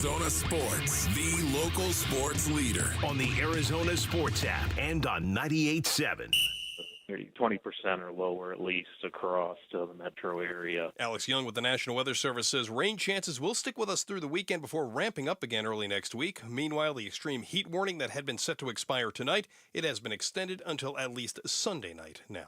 Arizona Sports, the local sports leader. On the Arizona Sports app and on 98.7. 20% or lower at least across the metro area. Alex Young with the National Weather Service says rain chances will stick with us through the weekend before ramping up again early next week. Meanwhile, the extreme heat warning that had been set to expire tonight, it has been extended until at least Sunday night now.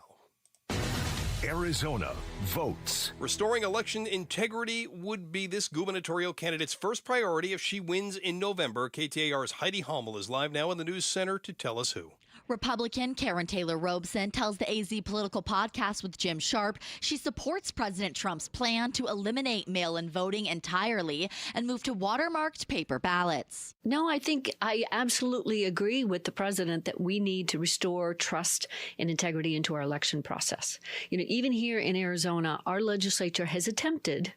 Arizona votes. Restoring election integrity would be this gubernatorial candidate's first priority if she wins in November. KTAR's Heidi Hommel is live now in the news center to tell us who. Republican Karen Taylor Robeson tells the AZ Political Podcast with Jim Sharp she supports President Trump's plan to eliminate mail-in voting entirely and move to watermarked paper ballots. No, I think I absolutely agree with the president that we need to restore trust and integrity into our election process. Even here in Arizona, our legislature has attempted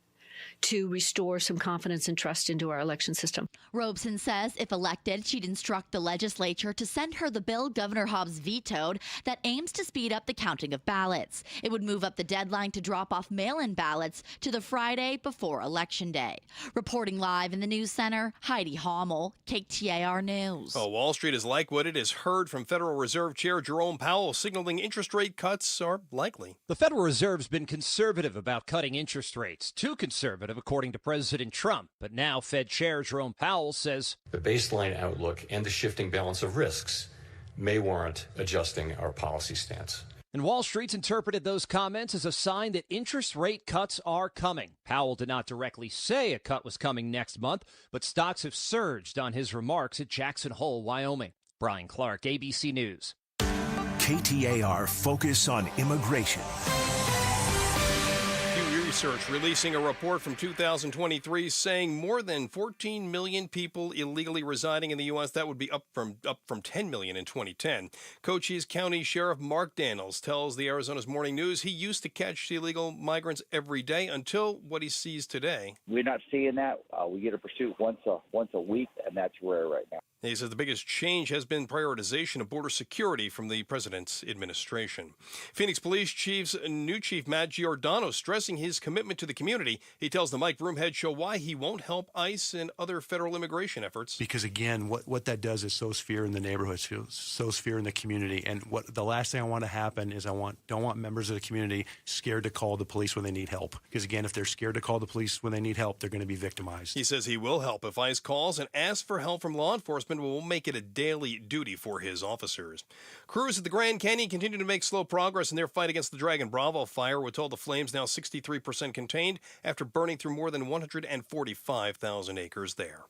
to restore some confidence and trust into our election system. Robeson says if elected, she'd instruct the legislature to send her the bill Governor Hobbs vetoed that aims to speed up the counting of ballots. It would move up the deadline to drop off mail-in ballots to the Friday before Election Day. Reporting live in the news center, Heidi Hommel, KTAR News. Wall Street is like what it has heard from Federal Reserve Chair Jerome Powell, signaling interest rate cuts are likely. The Federal Reserve's been conservative about cutting interest rates, too conservative according to President Trump. But now Fed Chair Jerome Powell says the baseline outlook and the shifting balance of risks may warrant adjusting our policy stance. And Wall Street's interpreted those comments as a sign that interest rate cuts are coming. Powell did not directly say a cut was coming next month, but stocks have surged on his remarks at Jackson Hole, Wyoming. Brian Clark, ABC News. KTAR Focus on Immigration. Research releasing a report from 2023 saying more than 14 million people illegally residing in the U.S. That would be up from 10 million in 2010. Cochise County Sheriff Mark Daniels tells the Arizona's Morning News he used to catch illegal migrants every day until what he sees today. We're not seeing that. We get a pursuit once a week, and that's rare right now. He says the biggest change has been prioritization of border security from the president's administration. Phoenix Police Chief's new chief, Matt Giordano, stressing his commitment to the community. He tells the Mike Broomhead Show why he won't help ICE and other federal immigration efforts. Because, again, what that does is sows fear in the neighborhoods, sows fear in the community. And what the last thing I want to happen is don't want members of the community scared to call the police when they need help. Because, again, if they're scared to call the police when they need help, they're going to be victimized. He says he will help if ICE calls and asks for help from law enforcement. Will make it a daily duty for his officers. Crews at the Grand Canyon continue to make slow progress in their fight against the Dragon Bravo fire. We're told the flames now 63% contained after burning through more than 145,000 acres there.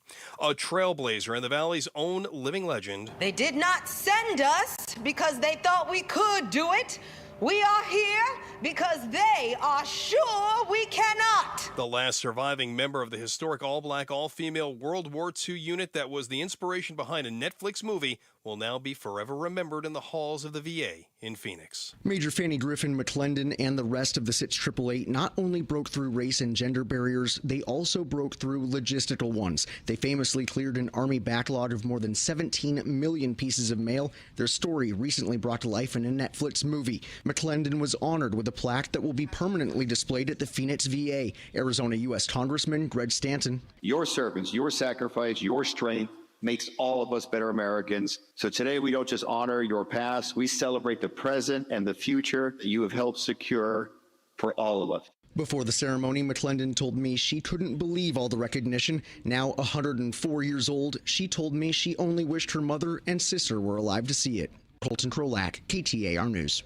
A trailblazer and the Valley's own living legend. They did not send us because they thought we could do it. We are here because they are sure we cannot. The last surviving member of the historic all-black, all-female World War II unit that was the inspiration behind a Netflix movie will now be forever remembered in the halls of the VA in Phoenix. Major Fanny Griffin McClendon and the rest of the SITS 888 not only broke through race and gender barriers, they also broke through logistical ones. They famously cleared an Army backlog of more than 17 million pieces of mail. Their story recently brought to life in a Netflix movie. McClendon was honored with a plaque that will be permanently displayed at the Phoenix VA. Arizona U.S. Congressman Greg Stanton. Your service, your sacrifice, your strength makes all of us better Americans. So today we don't just honor your past, we celebrate the present and the future that you have helped secure for all of us. Before the ceremony, McClendon told me she couldn't believe all the recognition. Now 104 years old, she told me she only wished her mother and sister were alive to see it. Colton Krolak, KTAR News.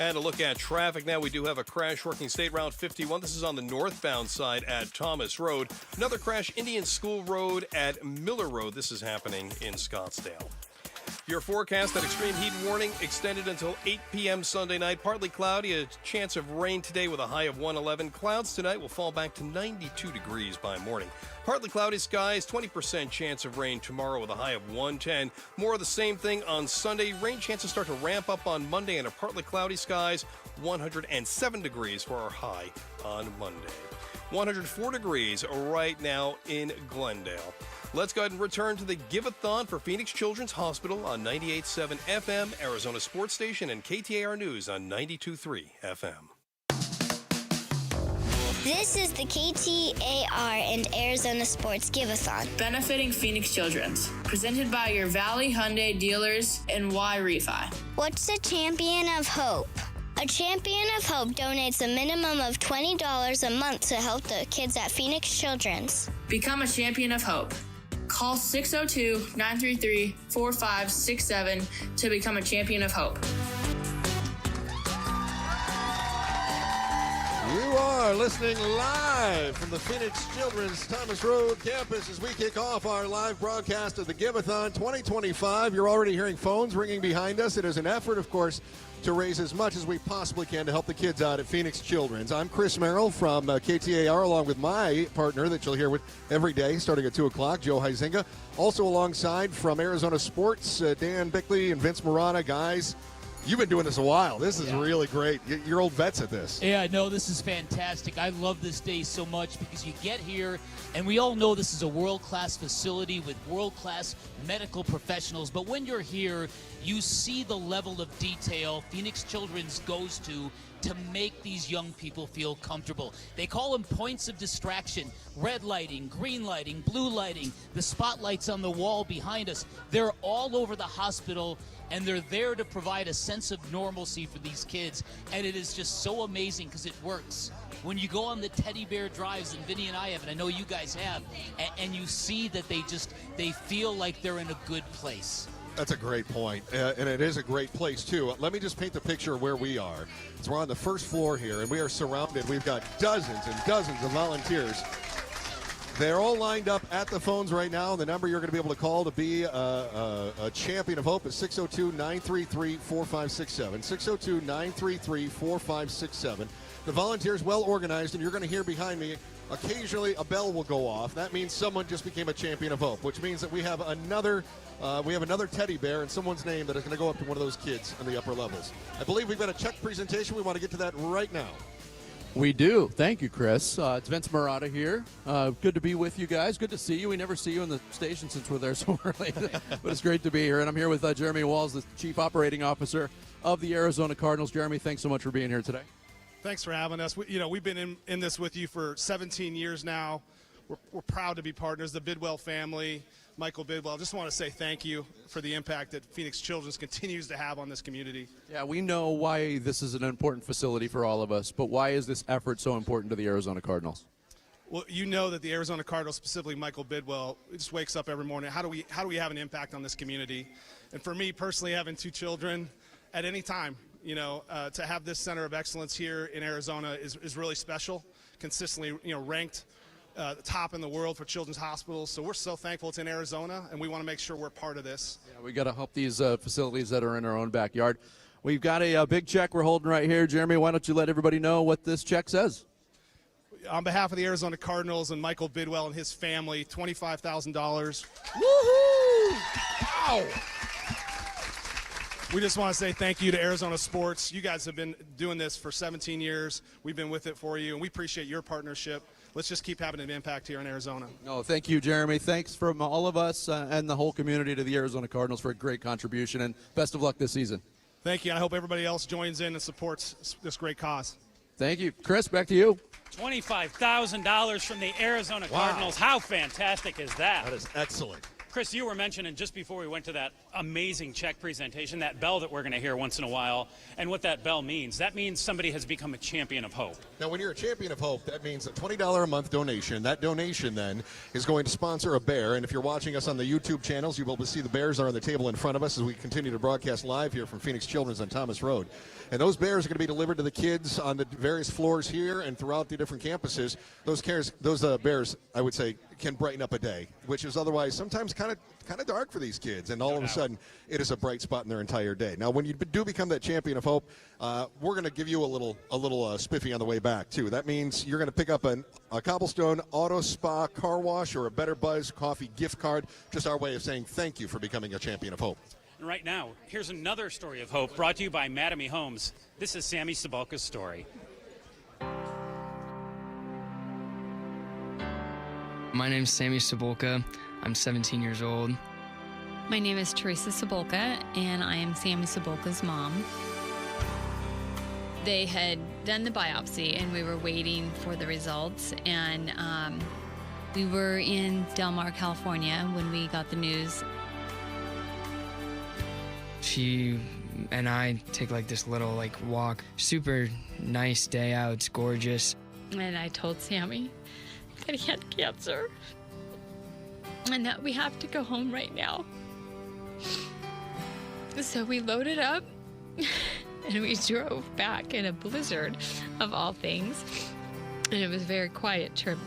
And a look at traffic now. We do have a crash working State Route 51. This is on the northbound side at Thomas Road. Another crash, Indian School Road at Miller Road. This is happening in Scottsdale. Your forecast, that extreme heat warning extended until 8 p.m. Sunday night. Partly cloudy, a chance of rain today with a high of 111. Clouds tonight will fall back to 92 degrees by morning. Partly cloudy skies, 20% chance of rain tomorrow with a high of 110. More of the same thing on Sunday. Rain chances start to ramp up on Monday and a partly cloudy skies, 107 degrees for our high on Monday. 104 degrees right now in Glendale. Let's go ahead and return to the Give-A-Thon for Phoenix Children's Hospital on 98.7 FM, Arizona Sports Station, and KTAR News on 92.3 FM. This is the KTAR and Arizona Sports Give-A-Thon. Benefiting Phoenix Children's. Presented by your Valley Hyundai dealers and Y Refi. What's a Champion of Hope? A Champion of Hope donates a minimum of $20 a month to help the kids at Phoenix Children's. Become a Champion of Hope. Call 602-933-4567 to become a Champion of Hope. You are listening live from the Phoenix Children's Thomas Road campus as we kick off our live broadcast of the Give-A-Thon 2025. You're already hearing phones ringing behind us. It is an effort, of course, to raise as much as we possibly can to help the kids out at Phoenix Children's. I'm Chris Merrill from KTAR, along with my partner that you'll hear with every day starting at 2 o'clock, Joe Huizinga. Also alongside from Arizona Sports, Dan Bickley and Vince Morata. Guys, you've been doing this a while. This is really great. You're old vets at this. Yeah, no, this is fantastic. I love this day so much because you get here, and we all know this is a world-class facility with world-class medical professionals. But when you're here, you see the level of detail Phoenix Children's goes to make these young people feel comfortable. They call them points of distraction. Red lighting, green lighting, blue lighting, the spotlights on the wall behind us. They're all over the hospital, and they're there to provide a sense of normalcy for these kids. And it is just so amazing because it works. When you go on the teddy bear drives, and Vinny and I have, and I know you guys have, and you see that they feel like they're in a good place. That's a great point, and it is a great place, too. Let me just paint the picture of where we are. So we're on the first floor here, and we are surrounded. We've got dozens and dozens of volunteers. They're all lined up at the phones right now. The number you're going to be able to call to be a Champion of Hope is 602-933-4567. 602-933-4567. The volunteers well organized, and you're going to hear behind me occasionally a bell will go off. That means someone just became a Champion of Hope, which means that we have another teddy bear in someone's name that is going to go up to one of those kids in the upper levels. I believe we've got a check presentation. We want to get to that right now. We do. Thank you, Chris. It's Vince Morata here. Good to be with you guys. Good to see you. We never see you in the station since we're there so early, but it's great to be here. And I'm here with Jeremy Walls, the Chief Operating Officer of the Arizona Cardinals. Jeremy, thanks so much for being here today. Thanks for having us. We've been in this with you for 17 years now. We're proud to be partners. The Bidwell family, Michael Bidwell. Just want to say thank you for the impact that Phoenix Children's continues to have on this community. Yeah, we know why this is an important facility for all of us, but why is this effort so important to the Arizona Cardinals? Well, you know that the Arizona Cardinals, specifically Michael Bidwell, just wakes up every morning. How do we have an impact on this community? And for me personally, having 2 children, at any time, to have this center of excellence here in Arizona is really special. Consistently, ranked top in the world for children's hospitals. So we're so thankful it's in Arizona, and we want to make sure we're part of this. Yeah, we got to help these facilities that are in our own backyard. We've got a big check we're holding right here. Jeremy, why don't you let everybody know what this check says? On behalf of the Arizona Cardinals and Michael Bidwell and his family, $25,000. Woohoo! Wow! We just want to say thank you to Arizona Sports. You guys have been doing this for 17 years. We've been with it for you, and we appreciate your partnership. Let's just keep having an impact here in Arizona. No, thank you, Jeremy. Thanks from all of us and the whole community to the Arizona Cardinals for a great contribution, and best of luck this season. Thank you. I hope everybody else joins in and supports this great cause. Thank you. Chris, back to you. $25,000 from the Arizona Cardinals. How fantastic is that? That is excellent. Chris, you were mentioning just before we went to that amazing check presentation, that bell that we're going to hear once in a while, and what that bell means. That means somebody has become a Champion of Hope. Now, when you're a Champion of Hope, that means a $20 a month donation. That donation, then, is going to sponsor a bear. And if you're watching us on the YouTube channels, you'll be able to see the bears are on the table in front of us as we continue to broadcast live here from Phoenix Children's on Thomas Road. And those bears are going to be delivered to the kids on the various floors here and throughout the different campuses. Those bears, I would say, can brighten up a day, which is otherwise sometimes kind of dark for these kids. And all of a sudden, it is a bright spot in their entire day. Now, when you do become that Champion of Hope, we're going to give you a little spiffy on the way back, too. That means you're going to pick up a Cobblestone Auto Spa car wash or a Better Buzz coffee gift card. Just our way of saying thank you for becoming a Champion of Hope. And right now, here's another story of hope brought to you by Mattamy Homes. This is Sammy Sabalka's story. My name's Sammy Sabalka. I'm 17 years old. My name is Teresa Sabalka, and I am Sammy Sabalka's mom. They had done the biopsy, and we were waiting for the results. And we were in Del Mar, California, when we got the news. She and I take like this little walk. Super nice day out. It's gorgeous. And I told Sammy that he had cancer and that we have to go home right now. So we loaded up and we drove back in a blizzard of all things. And it was a very quiet trip.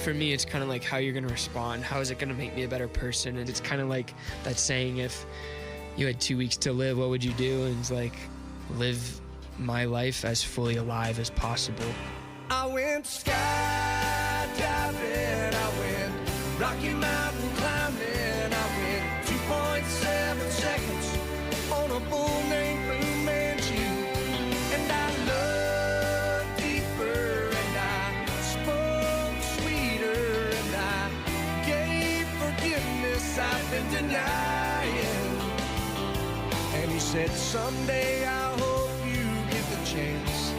For me, it's kind of like how you're going to respond. How is it going to make me a better person? And it's kind of like that saying, if you had 2 weeks to live, what would you do? And it's like, live my life as fully alive as possible. I went skydiving, I went Rocky Mountain climbing, I went 2.7 seconds on a bull named Blue Manchu, and I loved deeper, and I spoke sweeter, and I gave forgiveness I've been denying. And he said, someday I hope you get the chance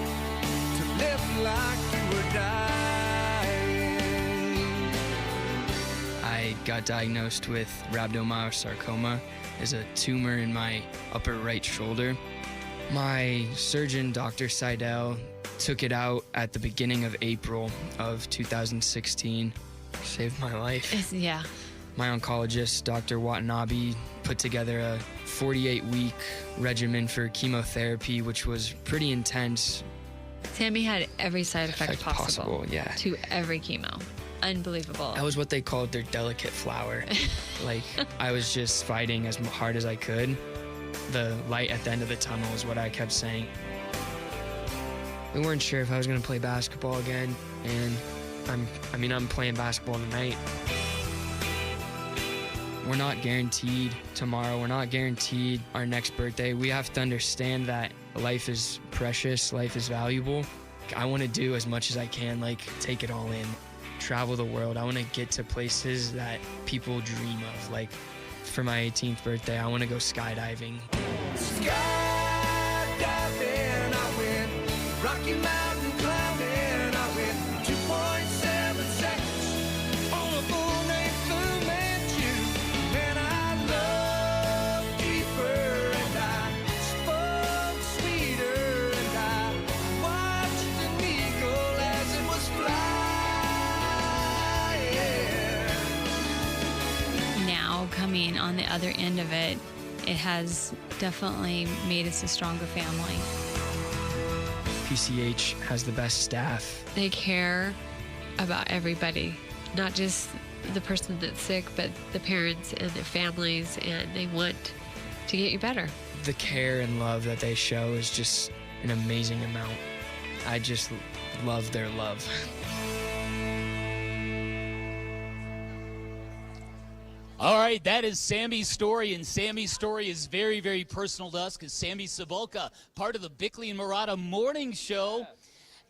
to live like you were dying. I got diagnosed with rhabdomyosarcoma, is a tumor in my upper right shoulder. My surgeon, Dr. Seidel, took it out at the beginning of April of 2016. Saved my life. Yeah. My oncologist, Dr. Watanabe, put together a 48-week regimen for chemotherapy, which was pretty intense. Sammy had every side effect possible yeah. to every chemo. Unbelievable. That was what they called their delicate flower. I was just fighting as hard as I could. The light at the end of the tunnel is what I kept saying. We weren't sure if I was going to play basketball again, and I'm playing basketball tonight. We're not guaranteed tomorrow. We're not guaranteed our next birthday. We have to understand that life is precious, life is valuable. I want to do as much as I can, take it all in, travel the world. I want to get to places that people dream of. For my 18th birthday, I want to go skydiving. Skydiving, I went Rocky Mountain climbing, I went 2.7 seconds on a bull named Blue Manchu, and I loved deeper, and I spoke sweeter, and I watched an eagle as it was flying. Now, coming on the other end of it, it has definitely made us a stronger family. PCH has the best staff. They care about everybody, not just the person that's sick, but the parents and their families, and they want to get you better. The care and love that they show is just an amazing amount. I just love their love. All right, that is Sammy's story, and Sammy's story is very, very personal to us because Sammy Cebulka, part of the Bickley and Murata morning show.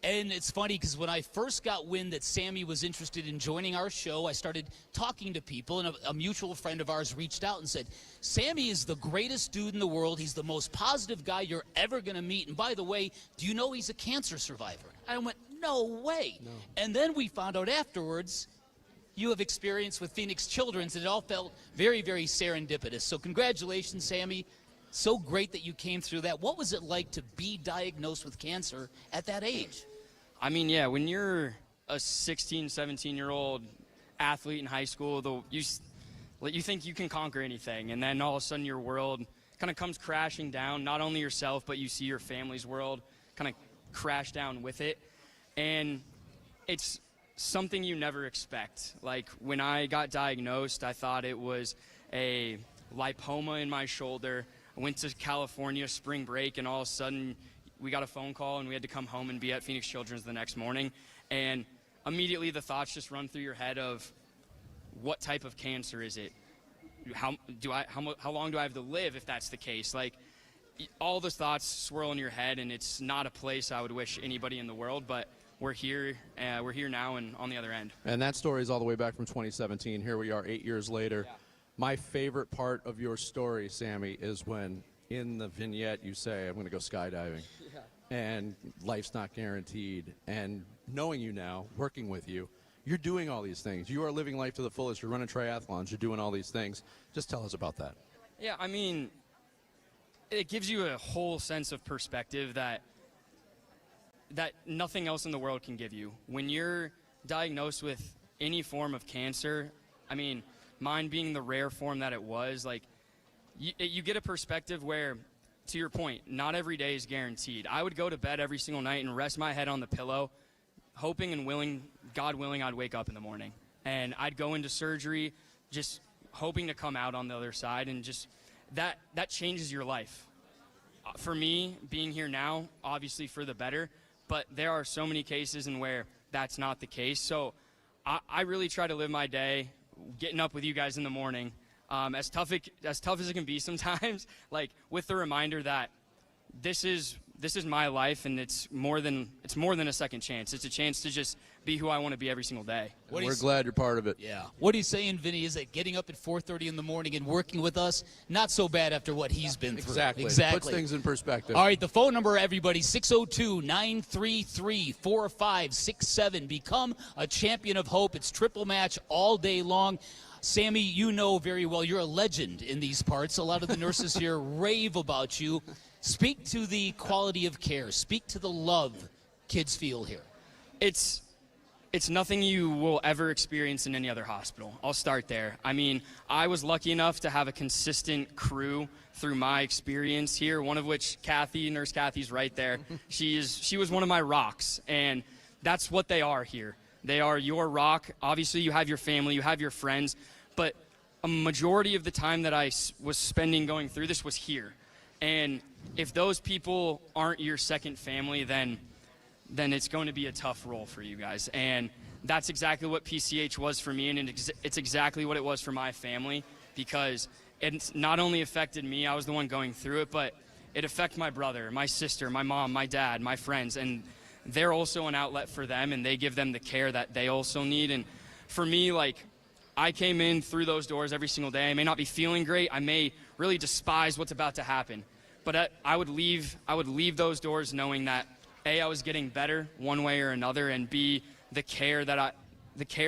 And it's funny because when I first got wind that Sammy was interested in joining our show, I started talking to people, and a mutual friend of ours reached out and said, Sammy is the greatest dude in the world. He's the most positive guy you're ever going to meet. And by the way, do you know he's a cancer survivor? I went, no way. No. And then we found out afterwards, you have experience with Phoenix Children's, and it all felt very, very serendipitous. So congratulations, Sammy. So great that you came through that. What was it like to be diagnosed with cancer at that age? I mean, yeah, when you're a 16, 17-year-old athlete in high school, you think you can conquer anything, and then all of a sudden your world kind of comes crashing down, not only yourself, but you see your family's world kind of crash down with it. And it's something you never expect. When I got diagnosed, I thought it was a lipoma in my shoulder. I went to California spring break, and all of a sudden we got a phone call and we had to come home and be at Phoenix Children's the next morning. And immediately the thoughts just run through your head of, what type of cancer is it? How long do I have to live if that's the case? All those thoughts swirl in your head, and it's not a place I would wish anybody in the world, but we're here now and on the other end. And that story is all the way back from 2017. Here we are 8 years later. Yeah. My favorite part of your story, Sammy, is when in the vignette you say, I'm going to go skydiving. Yeah. And life's not guaranteed. And knowing you now, working with you, you're doing all these things. You are living life to the fullest. You're running triathlons. You're doing all these things. Just tell us about that. Yeah, I mean, it gives you a whole sense of perspective that nothing else in the world can give you. When you're diagnosed with any form of cancer, I mean, mine being the rare form that it was, like, you get a perspective where, to your point, not every day is guaranteed. I would go to bed every single night and rest my head on the pillow, hoping and willing, God willing, I'd wake up in the morning. And I'd go into surgery just hoping to come out on the other side, and just that changes your life. For me, being here now, obviously for the better, but there are so many cases in where that's not the case. So I really try to live my day getting up with you guys in the morning, as tough as it can be sometimes, like with the reminder that this is my life, and it's more than a second chance. It's a chance to just be who I want to be every single day. We're glad you're part of it. Yeah. What he's saying, Vinny, is that getting up at 4:30 in the morning and working with us, not so bad after what he's been through. Exactly. Puts things in perspective. All right, the phone number, everybody, 602-933-4567. Become a champion of hope. It's triple match all day long. Sammy, you know very well, you're a legend in these parts. A lot of the nurses here rave about you. Speak to the quality of care. Speak to the love kids feel here. It's nothing you will ever experience in any other hospital. I'll start there. I mean, I was lucky enough to have a consistent crew through my experience here, one of which Nurse Kathy's right there. She was one of my rocks, and that's what they are here. They are your rock. Obviously, you have your family, you have your friends, but a majority of the time that I was spending going through this was here. And if those people aren't your second family, then it's going to be a tough role for you guys. And that's exactly what PCH was for me, and it's exactly what it was for my family, because it not only affected me, I was the one going through it, but it affected my brother, my sister, my mom, my dad, my friends, and they're also an outlet for them, and they give them the care that they also need. And for me, like, I came in through those doors every single day. I may not be feeling great. I may really despise what's about to happen. But I would leave those doors knowing that, A, I was getting better one way or another, and B, the care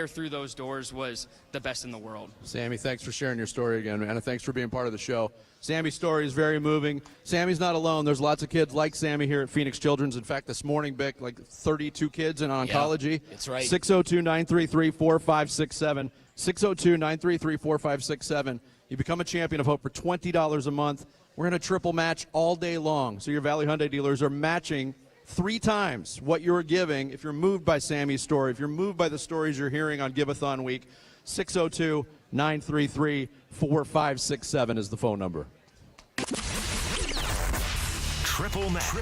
through those doors was the best in the world. Sammy, thanks for sharing your story again, man, and thanks for being part of the show. Sammy's story is very moving. Sammy's not alone. There's lots of kids like Sammy here at Phoenix Children's. In fact, this morning, Bick, like 32 kids in oncology. Yeah, that's right. 602-933-4567. 602-933-4567. You become a champion of hope for $20 a month. We're going to triple match all day long. So your Valley Hyundai dealers are matching 3 times what you're giving if you're moved by Sammy's story, if you're moved by the stories you're hearing on Give-A-Thon Week. 602-933-4567 is the phone number. Triple match.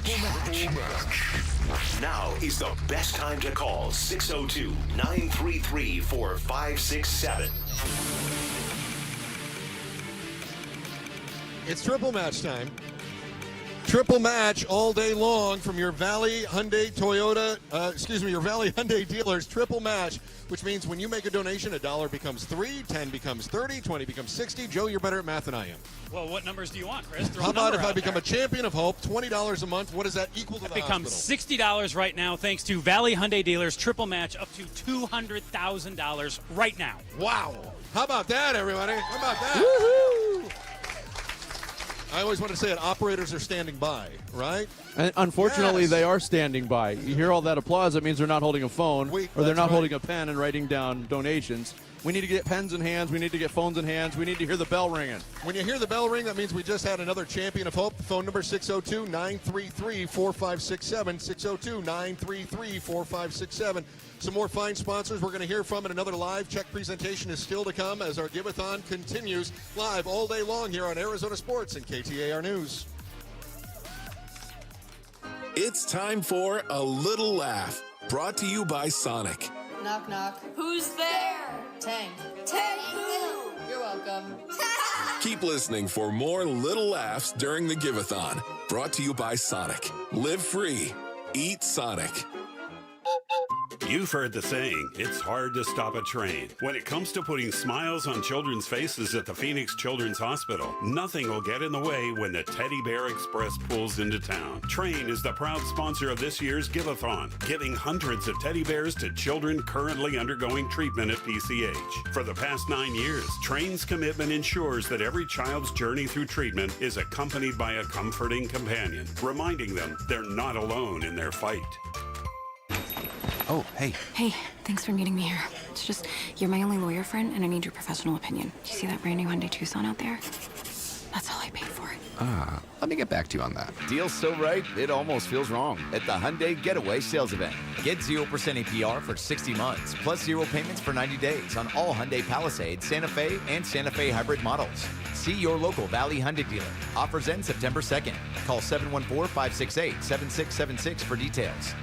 Now is the best time to call 602-933-4567. It's triple match time. Triple match all day long from your Valley Hyundai your Valley Hyundai dealers. Triple match, which means when you make a donation, $1 becomes $3, 10 becomes 30, 20 becomes 60. Joe, you're better at math than I am. Well, what numbers do you want, Chris? How about if I become a champion of hope, $20 a month? What does that equal to the hospital? It becomes $60 right now, thanks to Valley Hyundai dealers. Triple match up to $200,000 right now. Wow. How about that, everybody? How about that? Woohoo! I always want to say it, operators are standing by, right? And unfortunately, Yes. they are standing by. You hear all that applause, that means they're not holding a phone, or they're not holding a pen and writing down donations. We need to get pens in hands. We need to get phones in hands. We need to hear the bell ringing. When you hear the bell ring, that means we just had another champion of hope. The phone number 602-933-4567, 602-933-4567. Some more fine sponsors we're going to hear from, and another live check presentation is still to come as our Give-A-Thon continues live all day long here on Arizona Sports and KTAR News. It's time for A Little Laugh, brought to you by Sonic. Knock, knock. Who's there? Tank. Tank who? You're welcome. Keep listening for more little laughs during the Give-A-Thon, brought to you by Sonic. Live free. Eat Sonic. You've heard the saying, it's hard to stop a train. When it comes to putting smiles on children's faces at the Phoenix Children's Hospital, nothing will get in the way when the Teddy Bear Express pulls into town. Train is the proud sponsor of this year's Give-A-Thon, giving hundreds of teddy bears to children currently undergoing treatment at PCH. For the past 9 years, Train's commitment ensures that every child's journey through treatment is accompanied by a comforting companion, reminding them they're not alone in their fight. Oh, hey. Hey, thanks for meeting me here. It's just, you're my only lawyer friend, and I need your professional opinion. Do you see that brand new Hyundai Tucson out there? That's all I paid for it. Let me get back to you on that. Deal's so right, it almost feels wrong at the Hyundai Getaway Sales Event. Get 0% APR for 60 months, plus 0 payments for 90 days on all Hyundai Palisade, Santa Fe, and Santa Fe hybrid models. See your local Valley Hyundai dealer. Offers end September 2nd. Call 714-568-7676 for details.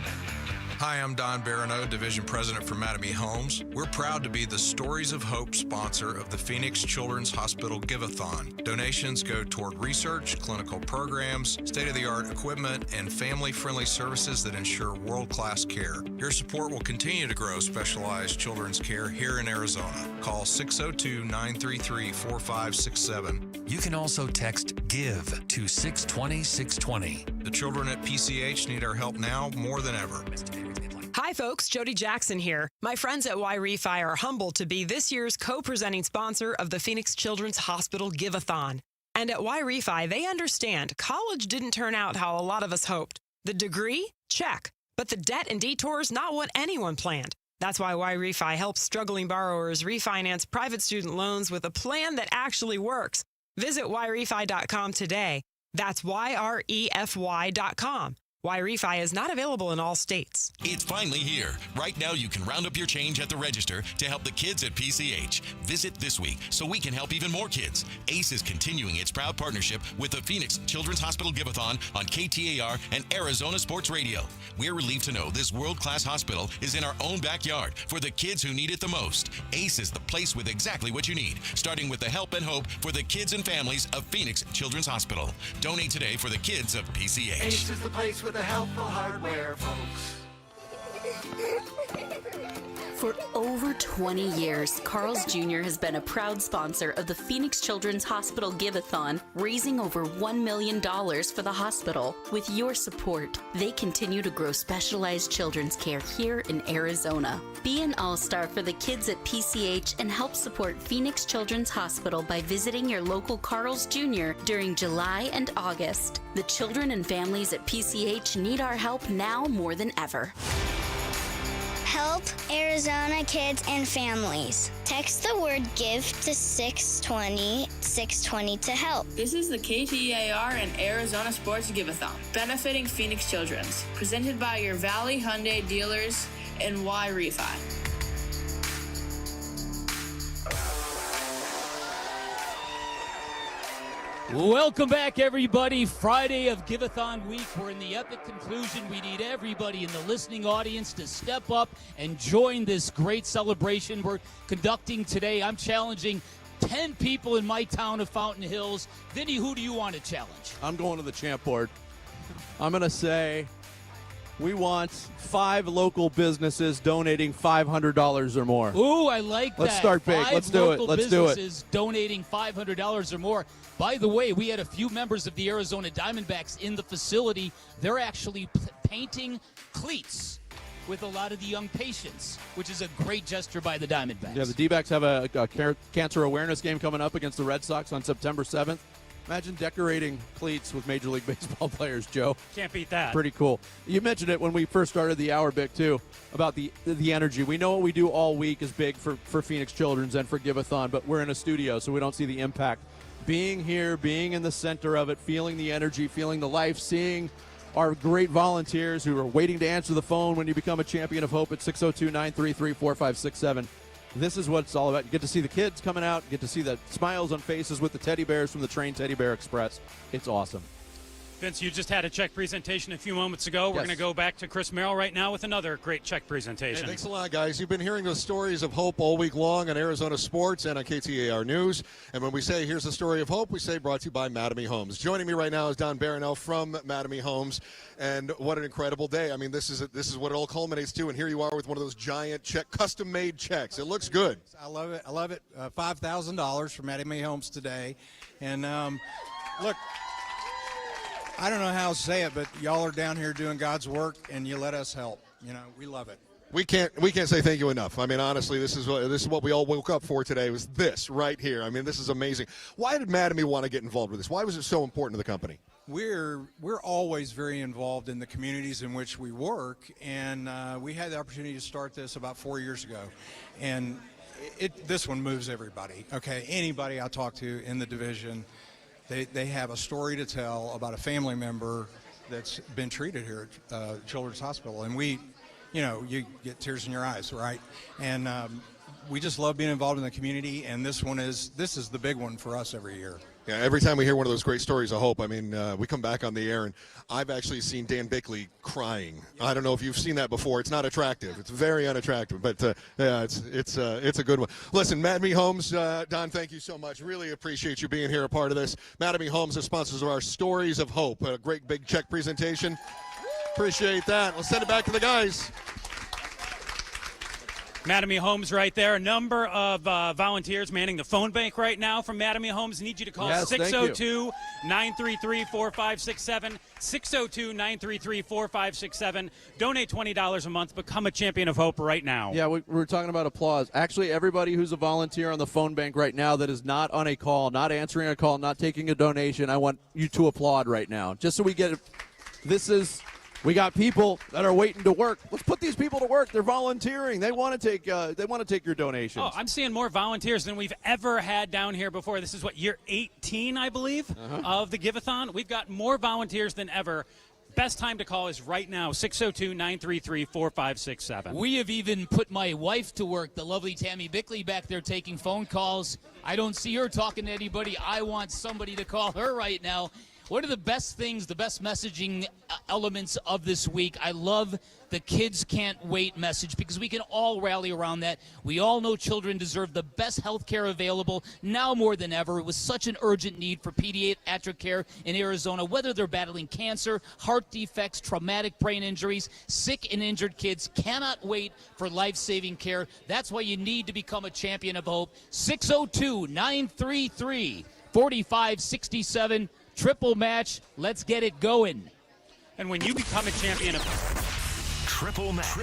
Hi, I'm Don Barano, Division President for Mattamy Homes. We're proud to be the Stories of Hope sponsor of the Phoenix Children's Hospital Give-A-Thon. Donations go toward research, clinical programs, state-of-the-art equipment, and family-friendly services that ensure world-class care. Your support will continue to grow specialized children's care here in Arizona. Call 602-933-4567. You can also text GIVE to 620-620. The children at PCH need our help now more than ever. Hi, folks. Jody Jackson here. My friends at Y-Refi are humbled to be this year's co-presenting sponsor of the Phoenix Children's Hospital Give-A-Thon. And at Y-Refi, they understand college didn't turn out how a lot of us hoped. The degree? Check. But the debt and detours, not what anyone planned. That's why Y-Refi helps struggling borrowers refinance private student loans with a plan that actually works. Visit YRefi.com today. That's YREFY.com. Y-Refi is not available in all states. It's finally here. Right now, you can round up your change at the register to help the kids at PCH. Visit this week so we can help even more kids. ACE is continuing its proud partnership with the Phoenix Children's Hospital Give-A-Thon on KTAR and Arizona Sports Radio. We're relieved to know this world-class hospital is in our own backyard for the kids who need it the most. ACE is the place with exactly what you need, starting with the help and hope for the kids and families of Phoenix Children's Hospital. Donate today for the kids of PCH. Ace is the place with the helpful hardware, folks. For over 20 years, Carl's Jr. has been a proud sponsor of the Phoenix Children's Hospital Give-A-Thon, raising over $1 million for the hospital. With your support, they continue to grow specialized children's care here in Arizona. Be an all-star for the kids at PCH and help support Phoenix Children's Hospital by visiting your local Carl's Jr. during July and August. The children and families at PCH need our help now more than ever. Help Arizona kids and families. Text the word GIVE to 620 to help. This is the KTAR and Arizona Sports Give-A-Thon, benefiting Phoenix Children's, presented by your Valley Hyundai dealers and Y-Refi. Welcome back, everybody. Friday of Give-A-Thon week. We're in the epic conclusion. We need everybody in the listening audience to step up and join this great celebration we're conducting today. I'm challenging 10 people in my town of Fountain Hills. Vinny, who do you want to challenge? I'm going to the champ board. I'm going to say we want 5 local businesses donating $500 or more. Ooh, I like that. Let's start big. Let's do it. Let's do it. Businesses donating $500 or more. By the way, we had a few members of the Arizona Diamondbacks in the facility. They're actually painting cleats with a lot of the young patients, which is a great gesture by the Diamondbacks. Yeah, the D-backs have a cancer awareness game coming up against the Red Sox on September 7th. Imagine decorating cleats with Major League Baseball players, Joe. Can't beat that. Pretty cool. You mentioned it when we first started the hour, Bick, too, about the energy. We know what we do all week is big for Phoenix Children's and for Give-A-Thon, but we're in a studio, so we don't see the impact. Being here, being in the center of it, feeling the energy, feeling the life, seeing our great volunteers who are waiting to answer the phone when you become a champion of hope at 602-933-4567. This is what it's all about. You get to see the kids coming out, get to see the smiles on faces with the teddy bears from the Train Teddy Bear Express. It's awesome. Vince, you just had a check presentation a few moments ago. We're Yes. going to go back to Chris Merrill right now with another great check presentation. Hey, thanks a lot, guys. You've been hearing those stories of hope all week long on Arizona Sports and on KTAR News. And when we say, here's the story of hope, we say brought to you by Mattamy Homes. Joining me right now is Don Barronell from Mattamy Homes. And what an incredible day. I mean, this is what it all culminates to. And here you are with one of those giant custom-made checks. It looks good. I love it. I love it. $5,000 from Mattamy Homes today. And look, I don't know how to say it, but y'all are down here doing God's work, and you let us help. You know, we love it. We can't say thank you enough. I mean, honestly, this is what we all woke up for today, was this right here. I mean, this is amazing. Why did Mattamy want to get involved with this? Why was it so important to the company? We're always very involved in the communities in which we work, and we had the opportunity to start this about 4 years ago. And this one moves everybody, okay? Anybody I talk to in the division, they have a story to tell about a family member that's been treated here at Children's Hospital. And you get tears in your eyes, right? And we just love being involved in the community, and this is the big one for us every year. Yeah, every time we hear one of those great stories of hope, I mean, we come back on the air, and I've actually seen Dan Bickley crying. I don't know if you've seen that before. It's not attractive. It's very unattractive, but yeah, it's a good one. Listen, Mattamy Homes, Don, thank you so much. Really appreciate you being here, a part of this. Mattamy Homes are sponsors of our Stories of Hope, a great big check presentation. Appreciate that. Let's send it back to the guys. Mattamy Homes right there. A number of volunteers manning the phone bank right now from Mattamy Homes. Need you to call 602-933-4567. 602-933-4567. Donate $20 a month. Become a champion of hope right now. Yeah, we're talking about applause. Actually, everybody who's a volunteer on the phone bank right now that is not on a call, not answering a call, not taking a donation, I want you to applaud right now. Just so we get it. We got people that are waiting to work. Let's put these people to work. They're volunteering. They want to take your donations. Oh, I'm seeing more volunteers than we've ever had down here before. This is year 18, I believe, of the Give-A-Thon. We've got more volunteers than ever. Best time to call is right now, 602-933-4567. We have even put my wife to work, the lovely Tammy Bickley, back there taking phone calls. I don't see her talking to anybody. I want somebody to call her right now. One of the best things, the best messaging elements of this week, I love the Kids Can't Wait message, because we can all rally around that. We all know children deserve the best health care available now more than ever. It was such an urgent need for pediatric care in Arizona, whether they're battling cancer, heart defects, traumatic brain injuries. Sick and injured kids cannot wait for life-saving care. That's why you need to become a champion of hope. 602-933-4567. Triple match. Let's get it going. And when you become a champion of Triple match.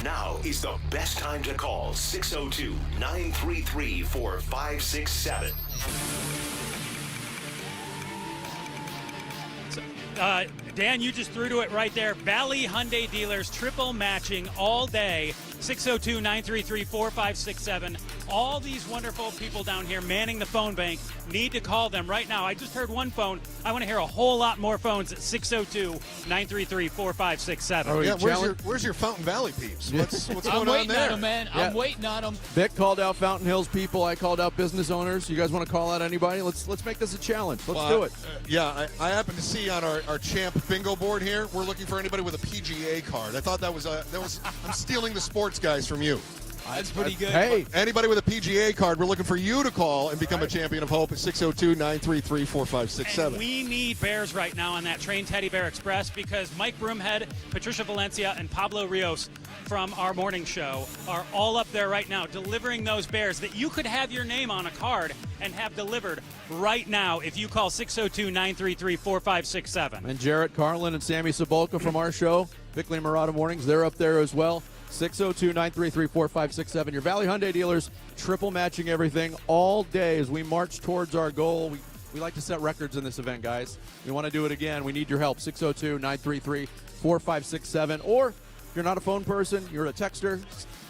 Now is the best time to call 602-933-4567. Dan, you just threw to it right there. Valley Hyundai dealers triple matching all day. 602-933-4567. All these wonderful people down here manning the phone bank need to call them right now. I just heard one phone. I want to hear a whole lot more phones at 602-933-4567. Yeah, where's your Fountain Valley peeps? What's going on there? I'm waiting on them, man. I'm waiting on them. Vic called out Fountain Hills people. I called out business owners. You guys want to call out anybody? Let's make this a challenge. Let's do it. Yeah, I happen to see on our champ bingo board here, we're looking for anybody with a PGA card. I thought that was I'm stealing the sports guys from you. That's pretty good. Hey, anybody with a PGA card, we're looking for you to call and become a champion of hope at 602-933-4567. And we need Bears right now on that train Teddy Bear Express, because Mike Broomhead, Patricia Valencia, and Pablo Rios from our morning show are all up there right now delivering those bears that you could have your name on a card and have delivered right now if you call 602-933-4567. And Jarrett Carlin and Sammy Sabolka from our show, Bickley and Murata Mornings, they're up there as well. 602-933-4567. Your Valley Hyundai dealers triple matching everything all day as we march towards our goal. We like to set records in this event, guys. We want to do it again. We need your help. 602-933-4567. Or If you're not a phone person, you're a texter,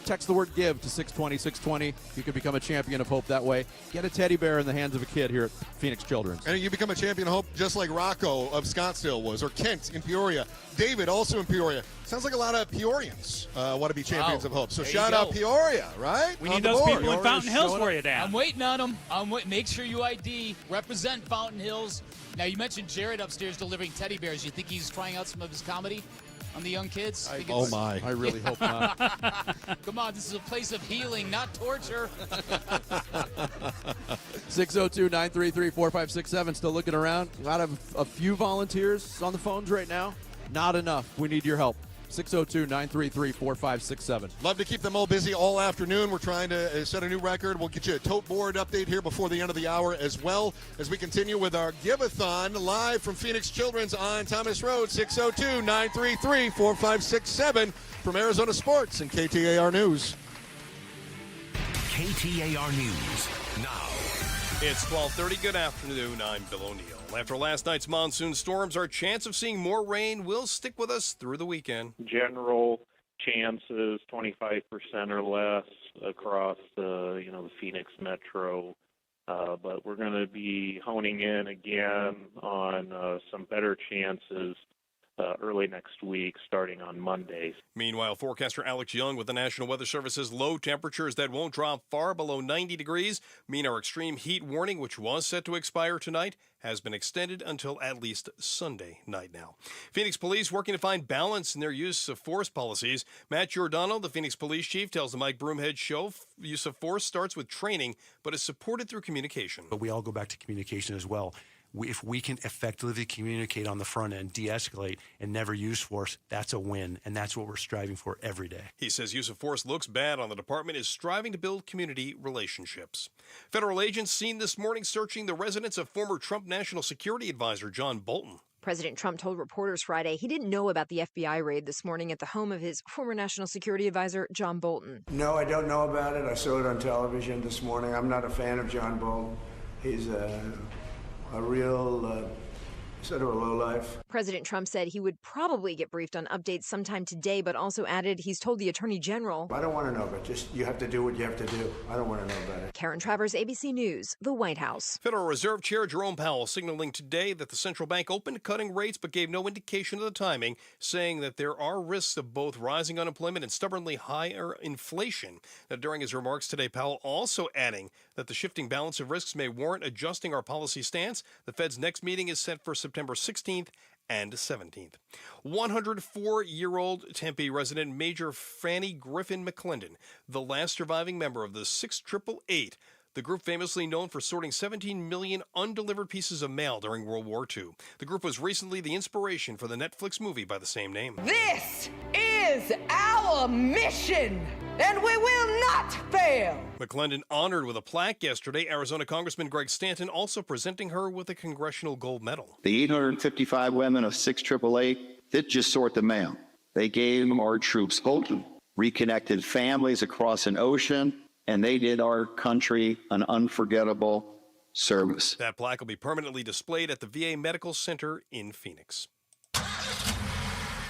text the word GIVE to 620-620. You can become a champion of hope that way. Get a teddy bear in the hands of a kid here at Phoenix Children's. And you become a champion of hope just like Rocco of Scottsdale was, or Kent in Peoria. David, also in Peoria. Sounds like a lot of Peorians want to be champions of hope. So shout out Peoria, right? We need those people in Fountain Hills for you, Dan. I'm waiting on them. Make sure you ID. Represent Fountain Hills. Now, you mentioned Jared upstairs delivering teddy bears. You think he's trying out some of his comedy on the young kids? I really hope not. Come on, this is a place of healing, not torture. 602-933-4567. Still looking around. Got a few volunteers on the phones right now. Not enough. We need your help. 602-933-4567. Love to keep them all busy all afternoon. We're trying to set a new record. We'll get you a tote board update here before the end of the hour, as well as we continue with our Give-A-Thon live from Phoenix Children's on Thomas Road. 602-933-4567 from Arizona Sports and KTAR News. KTAR News now. It's 12:30. Good afternoon. I'm Bill O'Neill. After last night's monsoon storms, our chance of seeing more rain will stick with us through the weekend. General chances 25% or less across the Phoenix metro, but we're going to be honing in again on some better chances early next week, starting on Monday. Meanwhile, forecaster Alex Young with the National Weather Service's low temperatures that won't drop far below 90 degrees mean our extreme heat warning, which was set to expire tonight, has been extended until at least Sunday night now. Phoenix police working to find balance in their use of force policies. Matt Giordano, the Phoenix police chief, tells the Mike Broomhead Show use of force starts with training, but is supported through communication. But we all go back to communication as well. If we can effectively communicate on the front end, de-escalate, and never use force, that's a win, and that's what we're striving for every day. He says use of force looks bad on the department is striving to build community relationships. Federal agents seen this morning searching the residence of former Trump National Security Advisor John Bolton. President Trump told reporters Friday he didn't know about the FBI raid this morning at the home of his former National Security Advisor, John Bolton. No, I don't know about it. I saw it on television this morning. I'm not a fan of John Bolton. He's a real sort of a lowlife. President Trump said he would probably get briefed on updates sometime today, but also added he's told the Attorney General. I don't want to know, but just you have to do what you have to do. I don't want to know about it. Karen Travers, ABC News, the White House. Federal Reserve Chair Jerome Powell signaling today that the central bank opened cutting rates but gave no indication of the timing, saying that there are risks of both rising unemployment and stubbornly higher inflation. Now, during his remarks today, Powell also adding that the shifting balance of risks may warrant adjusting our policy stance. The Fed's next meeting is set for September 16th and 17th. 104-year-old Tempe resident Major Franny Griffin McClendon, the last surviving member of the 6888, the group famously known for sorting 17 million undelivered pieces of mail during World War II. The group was recently the inspiration for the Netflix movie by the same name. This is our mission, and we will not fail. McClendon honored with a plaque yesterday. Arizona Congressman Greg Stanton also presenting her with a Congressional Gold Medal. The 855 women of 6888 did just sort the mail. They gave our troops hope, reconnected families across an ocean, and they did our country an unforgettable service. That plaque will be permanently displayed at the VA Medical Center in Phoenix.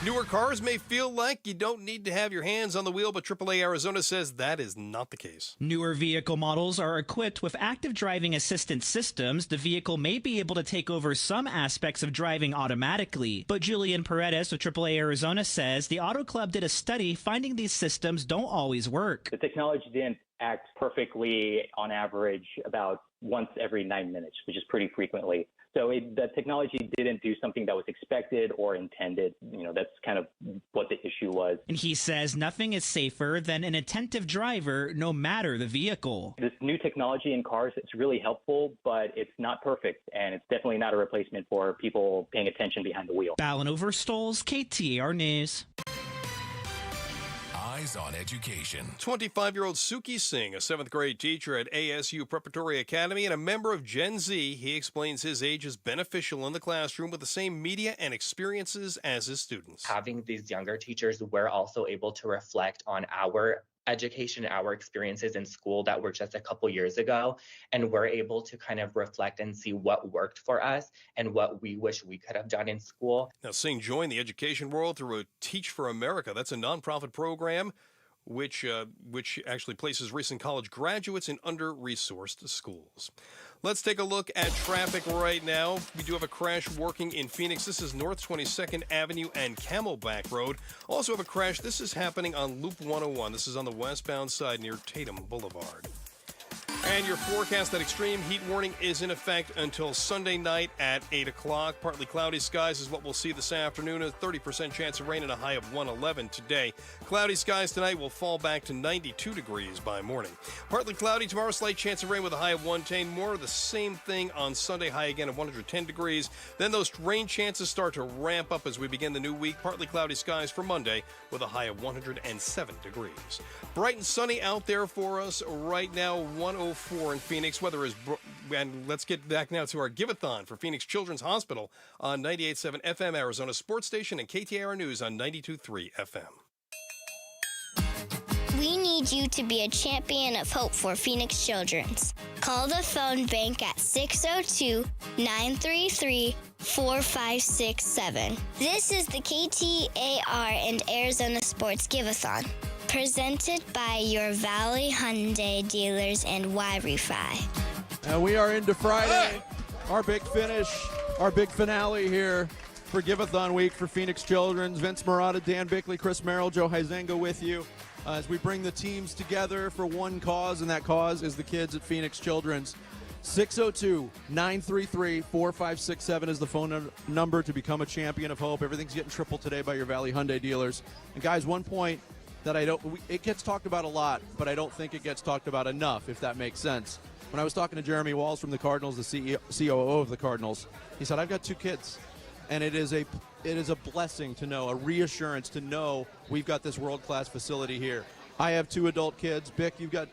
Newer cars may feel like you don't need to have your hands on the wheel, but AAA Arizona says that is not the case. Newer vehicle models are equipped with active driving assistance systems. The vehicle may be able to take over some aspects of driving automatically. But Julian Paredes with AAA Arizona says the Auto Club did a study finding these systems don't always work. The technology didn't act perfectly on average about once every 9 minutes, which is pretty frequently. So the technology didn't do something that was expected or intended. That's kind of what the issue was. And he says nothing is safer than an attentive driver, no matter the vehicle. This new technology in cars, it's really helpful, but it's not perfect. And it's definitely not a replacement for people paying attention behind the wheel. Ballin Overstoles, KTAR News. Eyes on Education. 25-year-old Suki Singh, a 7th grade teacher at ASU Preparatory Academy and a member of Gen Z, he explains his age is beneficial in the classroom with the same media and experiences as his students. Having these younger teachers, we're also able to reflect on our education, our experiences in school that were just a couple years ago, and we're able to kind of reflect and see what worked for us and what we wish we could have done in school. Now, Sing joined the education world through a Teach for America. That's a nonprofit program which actually places recent college graduates in under-resourced schools. Let's take a look at traffic right now. We do have a crash working in Phoenix. This is North 22nd Avenue and Camelback Road. Also have a crash. This is happening on Loop 101. This is on the westbound side near Tatum Boulevard. And your forecast, that extreme heat warning is in effect until Sunday night at 8 o'clock. Partly cloudy skies is what we'll see this afternoon. A 30% chance of rain and a high of 111 today. Cloudy skies tonight will fall back to 92 degrees by morning. Partly cloudy tomorrow, slight chance of rain with a high of 110. More of the same thing on Sunday, high again of 110 degrees. Then those rain chances start to ramp up as we begin the new week. Partly cloudy skies for Monday with a high of 107 degrees. Bright and sunny out there for us right now, 104 in Phoenix. Weather is, and let's get back now to our Give-A-Thon for Phoenix Children's Hospital on 98.7 FM, Arizona Sports Station, and KTAR News on 92.3 FM. We need you to be a champion of hope for Phoenix Children's. Call the phone bank at 602-933-4567. This is the KTAR and Arizona Sports Give-A-Thon, presented by your Valley Hyundai dealers and Y-Refi. And we are into Friday, our big finish, our big finale here for Give-A-Thon Week for Phoenix Children's. Vince Marotta, Dan Bickley, Chris Merrill, Joe Huizenga with you as we bring the teams together for one cause, and that cause is the kids at Phoenix Children's. 602-933-4567 is the phone number to become a champion of hope. Everything's getting triple today by your Valley Hyundai dealers. And guys, one point that it gets talked about a lot, but I don't think it gets talked about enough, if that makes sense. When I was talking to Jeremy Walls from the Cardinals, the COO of the Cardinals, he said, I've got 2 kids. And it is a blessing to know, a reassurance to know we've got this world-class facility here. I have 2 adult kids. Bick, you've got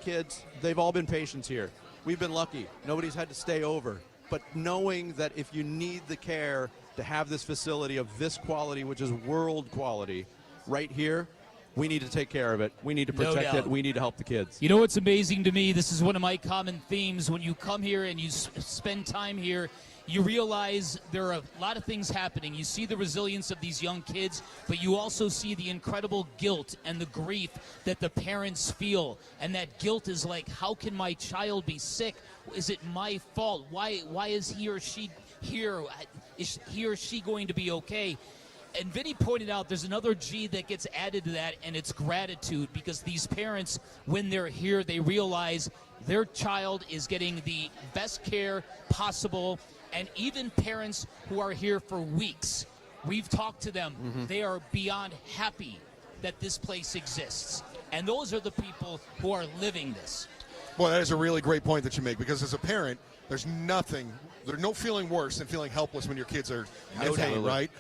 kids. They've all been patients here. We've been lucky. Nobody's had to stay over. But knowing that if you need the care to have this facility of this quality, which is world quality, right here, we need to take care of it. We need to protect it. We need to help the kids. You know what's amazing to me? This is one of my common themes. When you come here and you spend time here, you realize there are a lot of things happening. You see the resilience of these young kids, but you also see the incredible guilt and the grief that the parents feel. And that guilt is like, how can my child be sick? Is it my fault? Why is he or she here? Is he or she going to be okay? And Vinny pointed out there's another G that gets added to that, and it's gratitude, because these parents, when they're here, they realize their child is getting the best care possible. And even parents who are here for weeks, we've talked to them. Mm-hmm. They are beyond happy that this place exists. And those are the people who are living this. Boy, that is a really great point that you make, because as a parent, there's no feeling worse than feeling helpless when your kids are in pain, right?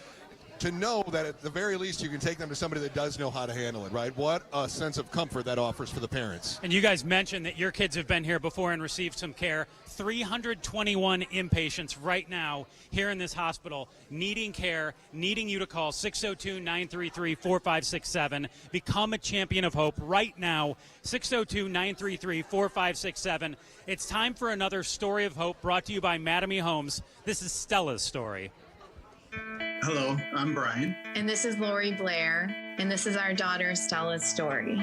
To know that at the very least you can take them to somebody that does know how to handle it, right? What a sense of comfort that offers for the parents. And you guys mentioned that your kids have been here before and received some care. 321 inpatients right now here in this hospital needing care, needing you to call 602-933-4567. Become a champion of hope right now, 602-933-4567. It's time for another story of hope brought to you by Mattamy Homes. This is Stella's story. Hello, I'm Brian. And this is Lori Blair, and this is our daughter Stella's story.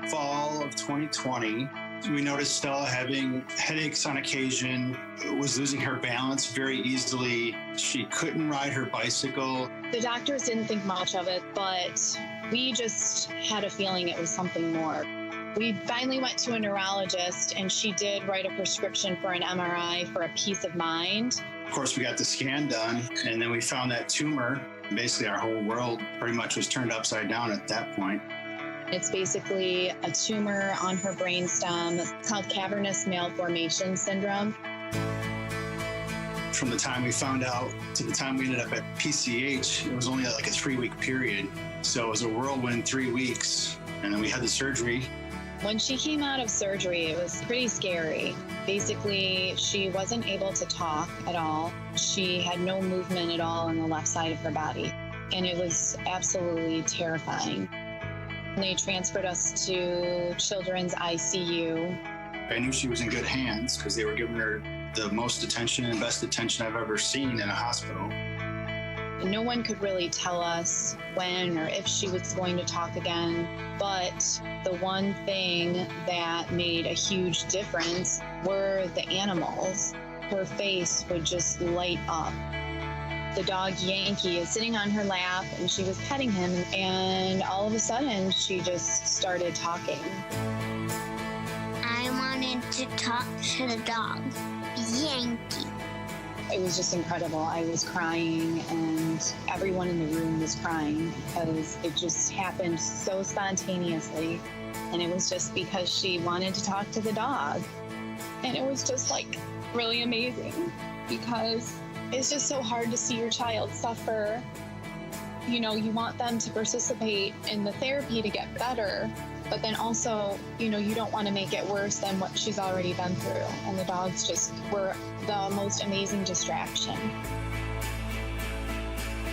Fall of 2020, we noticed Stella having headaches on occasion, was losing her balance very easily. She couldn't ride her bicycle. The doctors didn't think much of it, but we just had a feeling it was something more. We finally went to a neurologist, and she did write a prescription for an MRI for a peace of mind. Of course, we got the scan done, and then we found that tumor. Basically, our whole world pretty much was turned upside down at that point. It's basically a tumor on her brainstem. It's called cavernous malformation syndrome. From the time we found out to the time we ended up at PCH, it was only like a 3-week period. So it was a whirlwind 3 weeks, and then we had the surgery. When she came out of surgery, it was pretty scary. Basically, she wasn't able to talk at all. She had no movement at all on the left side of her body, and it was absolutely terrifying. They transferred us to Children's ICU. I knew she was in good hands because they were giving her the most attention and best attention I've ever seen in a hospital. No one could really tell us when or if she was going to talk again, but the one thing that made a huge difference were the animals. Her face would just light up. The dog Yankee is sitting on her lap and she was petting him, and all of a sudden she just started talking. I wanted to talk to the dog, Yankee. It was just incredible. I was crying and everyone in the room was crying because it just happened so spontaneously. And it was just because she wanted to talk to the dog. And it was just like really amazing because it's just so hard to see your child suffer. You know, you want them to participate in the therapy to get better, but then also, you know, you don't want to make it worse than what she's already been through. And the dogs just were the most amazing distraction.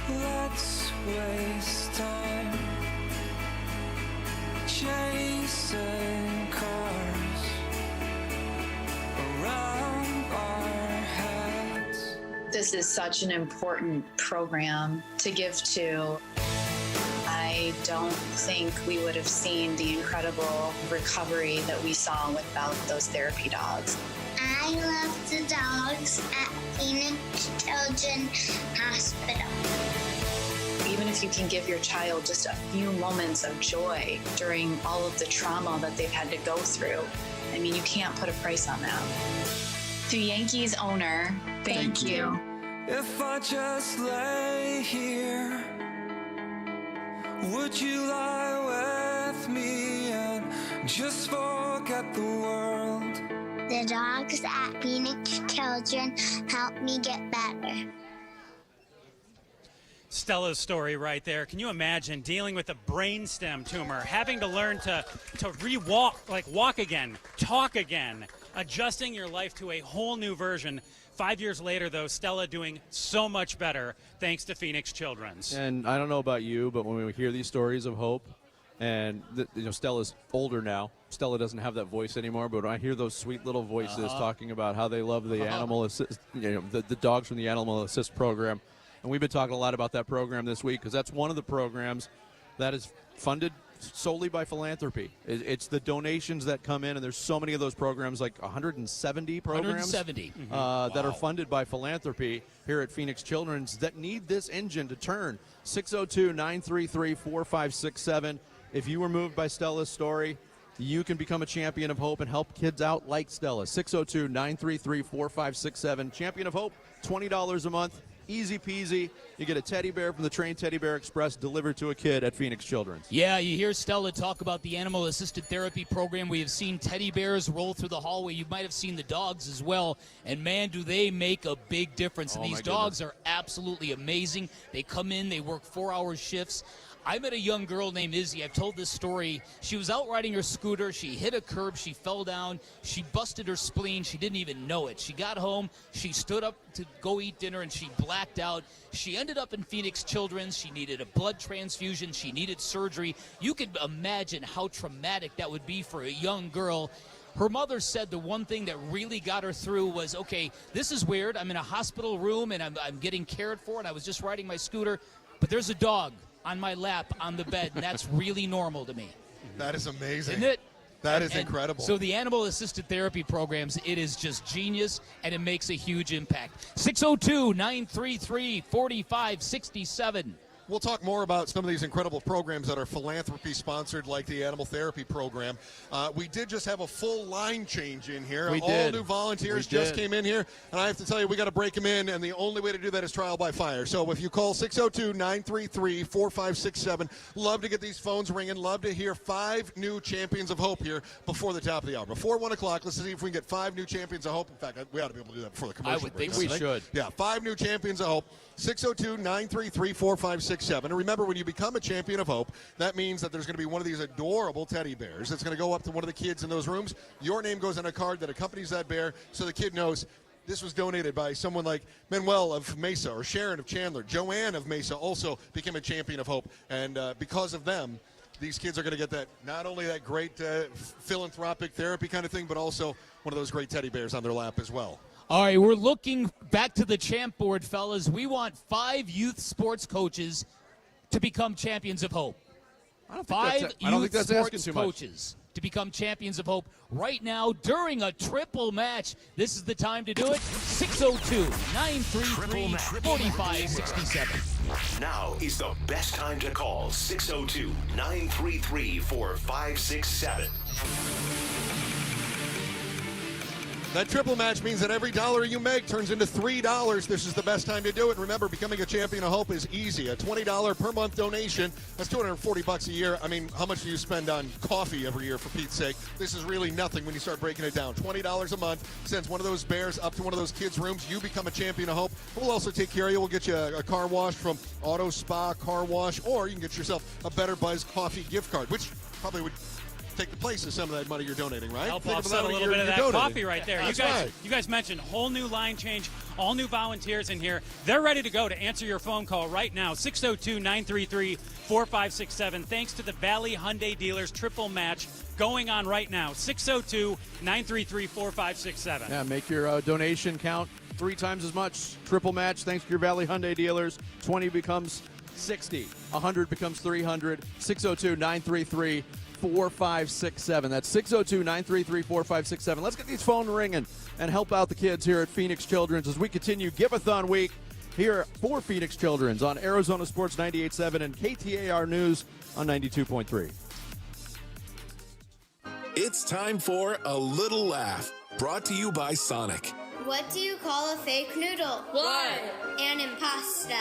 Let's waste time chasing cars around our heads. This is such an important program to give to. I don't think we would have seen the incredible recovery that we saw without those therapy dogs. I love the dogs at Phoenix Children's Hospital. Even if you can give your child just a few moments of joy during all of the trauma that they've had to go through, I mean, you can't put a price on that. To Yankees owner, thank you. If I just lay here, would you lie with me and just forget the world? The dogs at Phoenix Children helped me get better. Stella's story right there. Can you imagine dealing with a brainstem tumor, having to learn to walk again, talk again, adjusting your life to a whole new version. 5 years later, though, Stella doing so much better thanks to Phoenix Children's. And I don't know about you, but when we hear these stories of hope, and Stella's older now. Stella doesn't have that voice anymore, but when I hear those sweet little voices talking about how they love the animal assist, the dogs from the Animal Assist program. And we've been talking a lot about that program this week because that's one of the programs that is funded solely by philanthropy. It's the donations that come in, and there's so many of those programs, like 170 programs 170. That are funded by philanthropy here at Phoenix Children's that need this engine to turn. 602-933-4567. If you were moved by Stella's story, you can become a champion of hope and help kids out like Stella. 602-933-4567. Champion of Hope, $20 a month. Easy peasy. You get a teddy bear from the Train Teddy Bear Express delivered to a kid at Phoenix Children's. Yeah, you hear Stella talk about the animal assisted therapy program. We have seen teddy bears roll through the hallway. You might have seen the dogs as well. And man, do they make a big difference. And these dogs are absolutely amazing. They come in, they work 4-hour shifts. I met a young girl named Izzy. I've told this story. She was out riding her scooter. She hit a curb. She fell down. She busted her spleen. She didn't even know it. She got home. She stood up to go eat dinner, and she blacked out. She ended up in Phoenix Children's. She needed a blood transfusion. She needed surgery. You could imagine how traumatic that would be for a young girl. Her mother said the one thing that really got her through was, okay, this is weird. I'm in a hospital room, and I'm getting cared for, and I was just riding my scooter, but there's a dog on my lap on the bed, and that's really normal to me. That is amazing. Isn't it? That is incredible. So the animal-assisted therapy programs, it is just genius, and it makes a huge impact. 602-933-4567. We'll talk more about some of these incredible programs that are philanthropy-sponsored, like the animal therapy program. We did just have a full line change in here. All new volunteers just came in here, and I have to tell you, we got to break them in, and the only way to do that is trial by fire. So if you call 602-933-4567, love to get these phones ringing, love to hear 5 new champions of hope here before the top of the hour. Before 1 o'clock, let's see if we can get 5 new champions of hope. In fact, we ought to be able to do that before the commercial I would break, think we should. Yeah, 5 new champions of hope. 602-933-4567. And remember, when you become a champion of hope, that means that there's going to be one of these adorable teddy bears that's going to go up to one of the kids in those rooms. Your name goes on a card that accompanies that bear so the kid knows this was donated by someone like Manuel of Mesa or Sharon of Chandler. Joanne of Mesa also became a champion of hope. And because of them, these kids are going to get that, not only that great philanthropic therapy kind of thing, but also one of those great teddy bears on their lap as well. All right, we're looking back to the champ board, fellas. We want 5 youth sports coaches to become champions of hope. I don't think that's asking too much. Coaches to become champions of hope right now during a triple match. This is the time to do it. 602-933-4567. Now is the best time to call. 602-933-4567. That triple match means that every dollar you make turns into $3. This is the best time to do it. Remember, becoming a champion of hope is easy. A $20 per month donation, that's $240 a year. I mean, how much do you spend on coffee every year, for Pete's sake? This is really nothing when you start breaking it down. $20 a month sends one of those bears up to one of those kids' rooms. You become a champion of hope. We'll also take care of you. We'll get you a car wash from Auto Spa Car Wash, or you can get yourself a Better Buzz coffee gift card, which probably would take the place of some of that money you're donating, right? Help offset a little bit of that coffee right there. That's you guys mentioned whole new line change, all new volunteers in here. They're ready to go to answer your phone call right now. 602-933-4567. Thanks to the Valley Hyundai Dealers triple match going on right now. 602-933-4567. Yeah, make your donation count 3 times as much. Triple match thanks to your Valley Hyundai Dealers. 20 becomes 60. 100 becomes 300. 602-933-4567. That's 602-933-4567. Let's get these phones ringing and help out the kids here at Phoenix Children's as we continue Give-A-Thon week here for Phoenix Children's on Arizona Sports 98.7 and KTAR News on 92.3. It's time for A Little Laugh, brought to you by Sonic. What do you call a fake noodle? What? An impasta.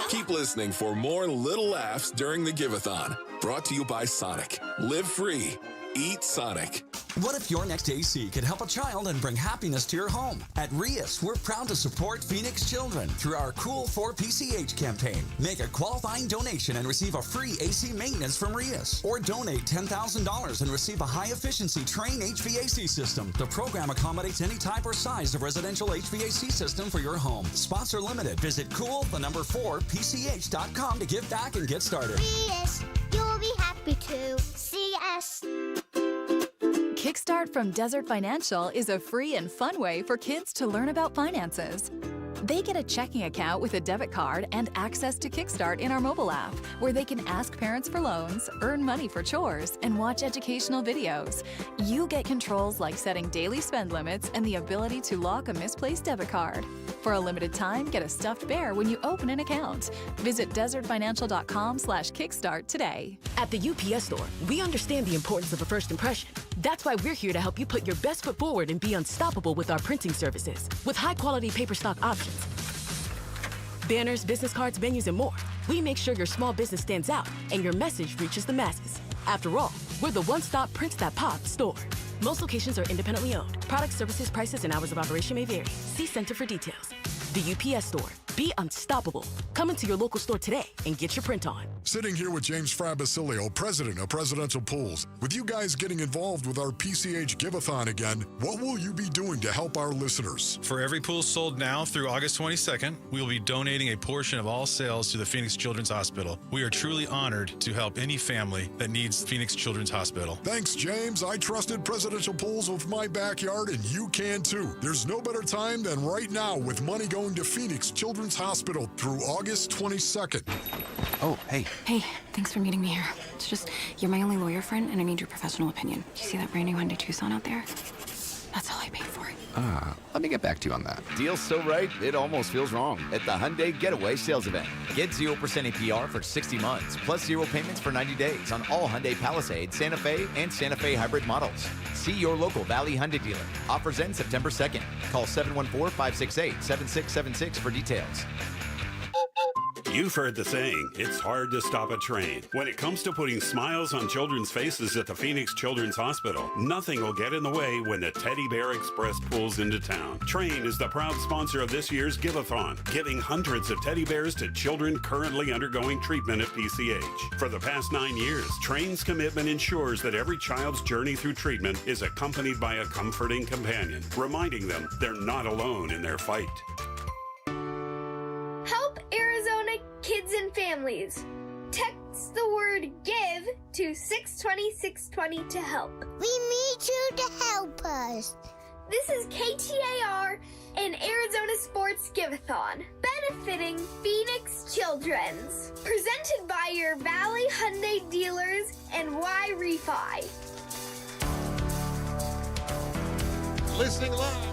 Keep listening for more little laughs during the Give-A-Thon, brought to you by Sonic. Live free. Eat Sonic. What if your next AC could help a child and bring happiness to your home? At Rias, we're proud to support Phoenix children through our Cool for PCH campaign. Make a qualifying donation and receive a free AC maintenance from Rias. Or donate $10,000 and receive a high-efficiency Train HVAC system. The program accommodates any type or size of residential HVAC system for your home. Sponsor limited. Visit cool4pch.com to give back and get started. Rias, you'll be happy to see us. Kickstart from Desert Financial is a free and fun way for kids to learn about finances. They get a checking account with a debit card and access to Kickstart in our mobile app, where they can ask parents for loans, earn money for chores, and watch educational videos. You get controls like setting daily spend limits and the ability to lock a misplaced debit card. For a limited time, get a stuffed bear when you open an account. Visit desertfinancial.com/kickstart today. At the UPS Store, we understand the importance of a first impression. That's why we're here to help you put your best foot forward and be unstoppable with our printing services. With high-quality paper stock options, banners, business cards, menus, and more, we make sure your small business stands out and your message reaches the masses. After all, we're the one-stop prints that pop store. Most locations are independently owned. Product, services, prices, and hours of operation may vary. See Center for details. The UPS Store. Be unstoppable. Come into your local store today and get your print on. Sitting here with James Frabasilio, president of Presidential Pools. With you guys getting involved with our PCH Give-A-Thon again, what will you be doing to help our listeners? For every pool sold now through August 22nd, we will be donating a portion of all sales to the Phoenix Children's Hospital. We are truly honored to help any family that needs Phoenix Children's Hospital. Thanks, James. I trusted Presidential Pools with my backyard, and you can too. There's no better time than right now with money going to Phoenix Children's Hospital through August 22nd. Oh, hey. Hey, thanks for meeting me here. It's just, you're my only lawyer friend, and I need your professional opinion. Do you see that brand new Hyundai Tucson out there? That's all I paid for it. Let me get back to you on that. Deal's so right, it almost feels wrong at the Hyundai Getaway Sales Event. Get 0% APR for 60 months, plus 0 payments for 90 days on all Hyundai Palisade, Santa Fe, and Santa Fe hybrid models. See your local Valley Hyundai dealer. Offers end September 2nd. Call 714-568-7676 for details. You've heard the saying, it's hard to stop a train. When it comes to putting smiles on children's faces at the Phoenix Children's Hospital, nothing will get in the way when the Teddy Bear Express pulls into town. Train is the proud sponsor of this year's Give-A-Thon, giving hundreds of teddy bears to children currently undergoing treatment at PCH. For the past 9 years, Train's commitment ensures that every child's journey through treatment is accompanied by a comforting companion, reminding them they're not alone in their fight. Help Arizona kids and families. Text Text the word GIVE to 620-620 to help. We need you to help us. This is KTAR and Arizona Sports Give-A-Thon, benefiting Phoenix Children's. Presented by your Valley Hyundai dealers and Y Refi. Listening live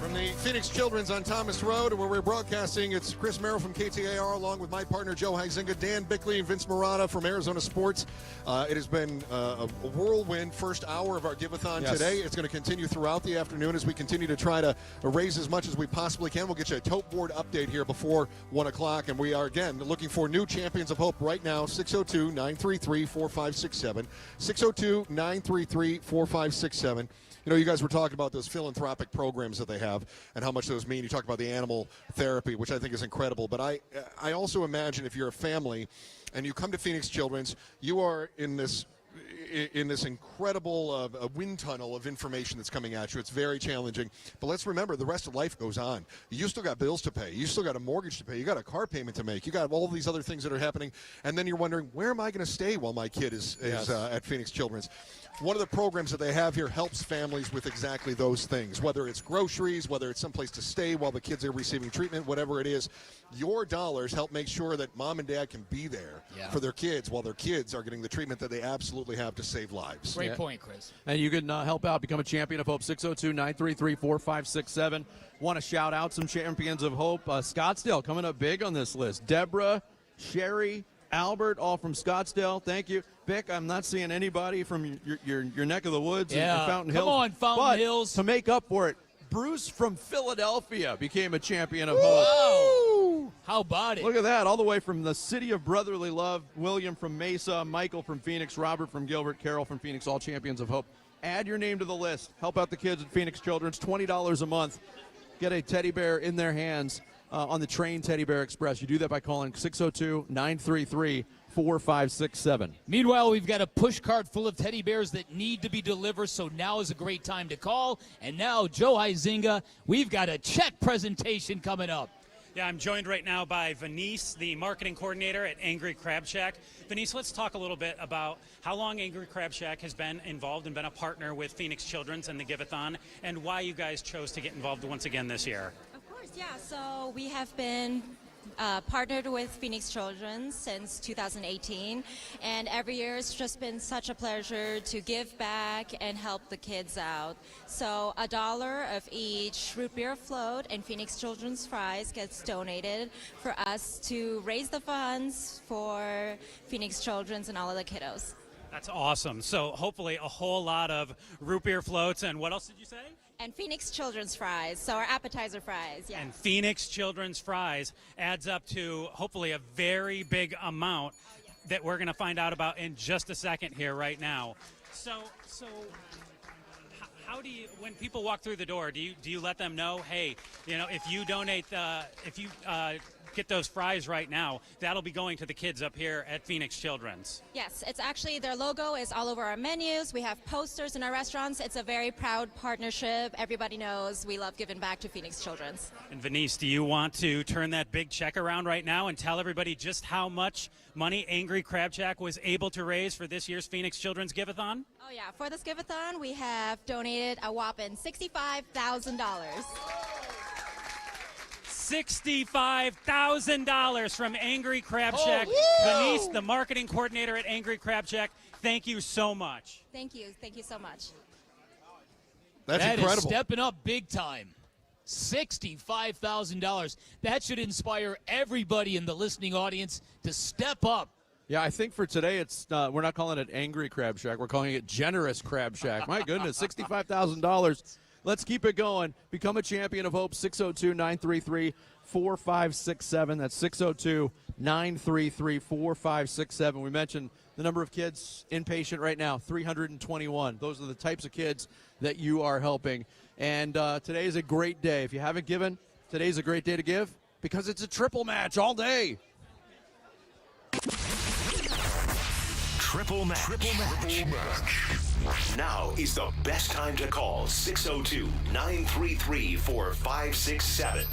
from the Phoenix Children's on Thomas Road, where we're broadcasting. It's Chris Merrill from KTAR, along with my partner Joe Huizenga, Dan Bickley, and Vince Marotta from Arizona Sports. It has been a whirlwind first hour of our Give-A-Thon today. It's going to continue throughout the afternoon as we continue to try to raise as much as we possibly can. We'll get you a tote board update here before 1 o'clock, and we are, again, looking for new champions of hope right now. 602-933-4567. 602-933-4567. You know, you guys were talking about those philanthropic programs that they have and how much those mean. You talked about the animal therapy, which I think is incredible. But I also imagine if you're a family and you come to Phoenix Children's, you are in this incredible wind tunnel of information that's coming at you. It's very challenging. But let's remember, the rest of life goes on. You still got bills to pay. You still got a mortgage to pay. You got a car payment to make. You got all these other things that are happening. And then you're wondering, where am I going to stay while my kid is at Phoenix Children's? One of the programs that they have here helps families with exactly those things, whether it's groceries, whether it's someplace to stay while the kids are receiving treatment, whatever it is. Your dollars help make sure that mom and dad can be there for their kids while their kids are getting the treatment that they absolutely have to save lives. Great point, Chris. And you can help out, become a champion of hope, 602-933-4567. Want to shout out some champions of hope. Scottsdale coming up big on this list. Deborah, Sherry, Albert, all from Scottsdale. Thank you. Vic, I'm not seeing anybody from your neck of the woods in Fountain Hills. Come on, Fountain Hills. To make up for it, Bruce from Philadelphia became a champion of hope. Wow. How about it? Look at that. All the way from the city of brotherly love. William from Mesa, Michael from Phoenix, Robert from Gilbert, Carol from Phoenix, all champions of hope. Add your name to the list. Help out the kids at Phoenix Children's. $20 a month. Get a teddy bear in their hands on the Train Teddy Bear Express. You do that by calling 602-933-4567. Meanwhile, we've got a push cart full of teddy bears that need to be delivered, so now is a great time to call. And now, Joe Huizenga, we've got a check presentation coming up. Yeah, I'm joined right now by Venice, the marketing coordinator at Angry Crab Shack. Venice, let's talk a little bit about how long Angry Crab Shack has been involved and been a partner with Phoenix Children's and the Give-A-Thon, and why you guys chose to get involved once again this year. Yeah, so we have been partnered with Phoenix Children's since 2018, and every year it's just been such a pleasure to give back and help the kids out. So $1 of each root beer float and Phoenix Children's fries gets donated for us to raise the funds for Phoenix Children's and all of the kiddos. That's awesome. So hopefully a whole lot of root beer floats, and what else did you say? And Phoenix Children's fries, so our appetizer fries, yeah. And Phoenix Children's fries adds up to hopefully a very big amount that we're going to find out about in just a second here right now. So how do you, when people walk through the door, do you let them know, hey, you know, if you donate, get those fries right now, that'll be going to the kids up here at Phoenix Children's? Yes, it's actually, their logo is all over our menus. We have posters in our restaurants. It's a very proud partnership. Everybody knows we love giving back to Phoenix Children's. And Venice, do you want to turn that big check around right now and tell everybody just how much money Angry Crab Shack was able to raise for this year's Phoenix Children's Give-A-Thon? Oh yeah, for this Give-A-Thon, we have donated a whopping $65,000. $65,000 from Angry Crab Shack. Venice, the marketing coordinator at Angry Crab Shack, thank you so much. Thank you so much. That's incredible. That is stepping up big time. $65,000. That should inspire everybody in the listening audience to step up. Yeah, I think for today it's we're not calling it Angry Crab Shack. We're calling it Generous Crab Shack. My goodness, $65,000. Let's keep it going. Become a champion of hope, 602-933-4567. That's 602-933-4567. We mentioned the number of kids inpatient right now, 321. Those are the types of kids that you are helping. And today is a great day. If you haven't given, today's a great day to give because it's a triple match all day. Triple match. Now is the best time to call 602-933-4567.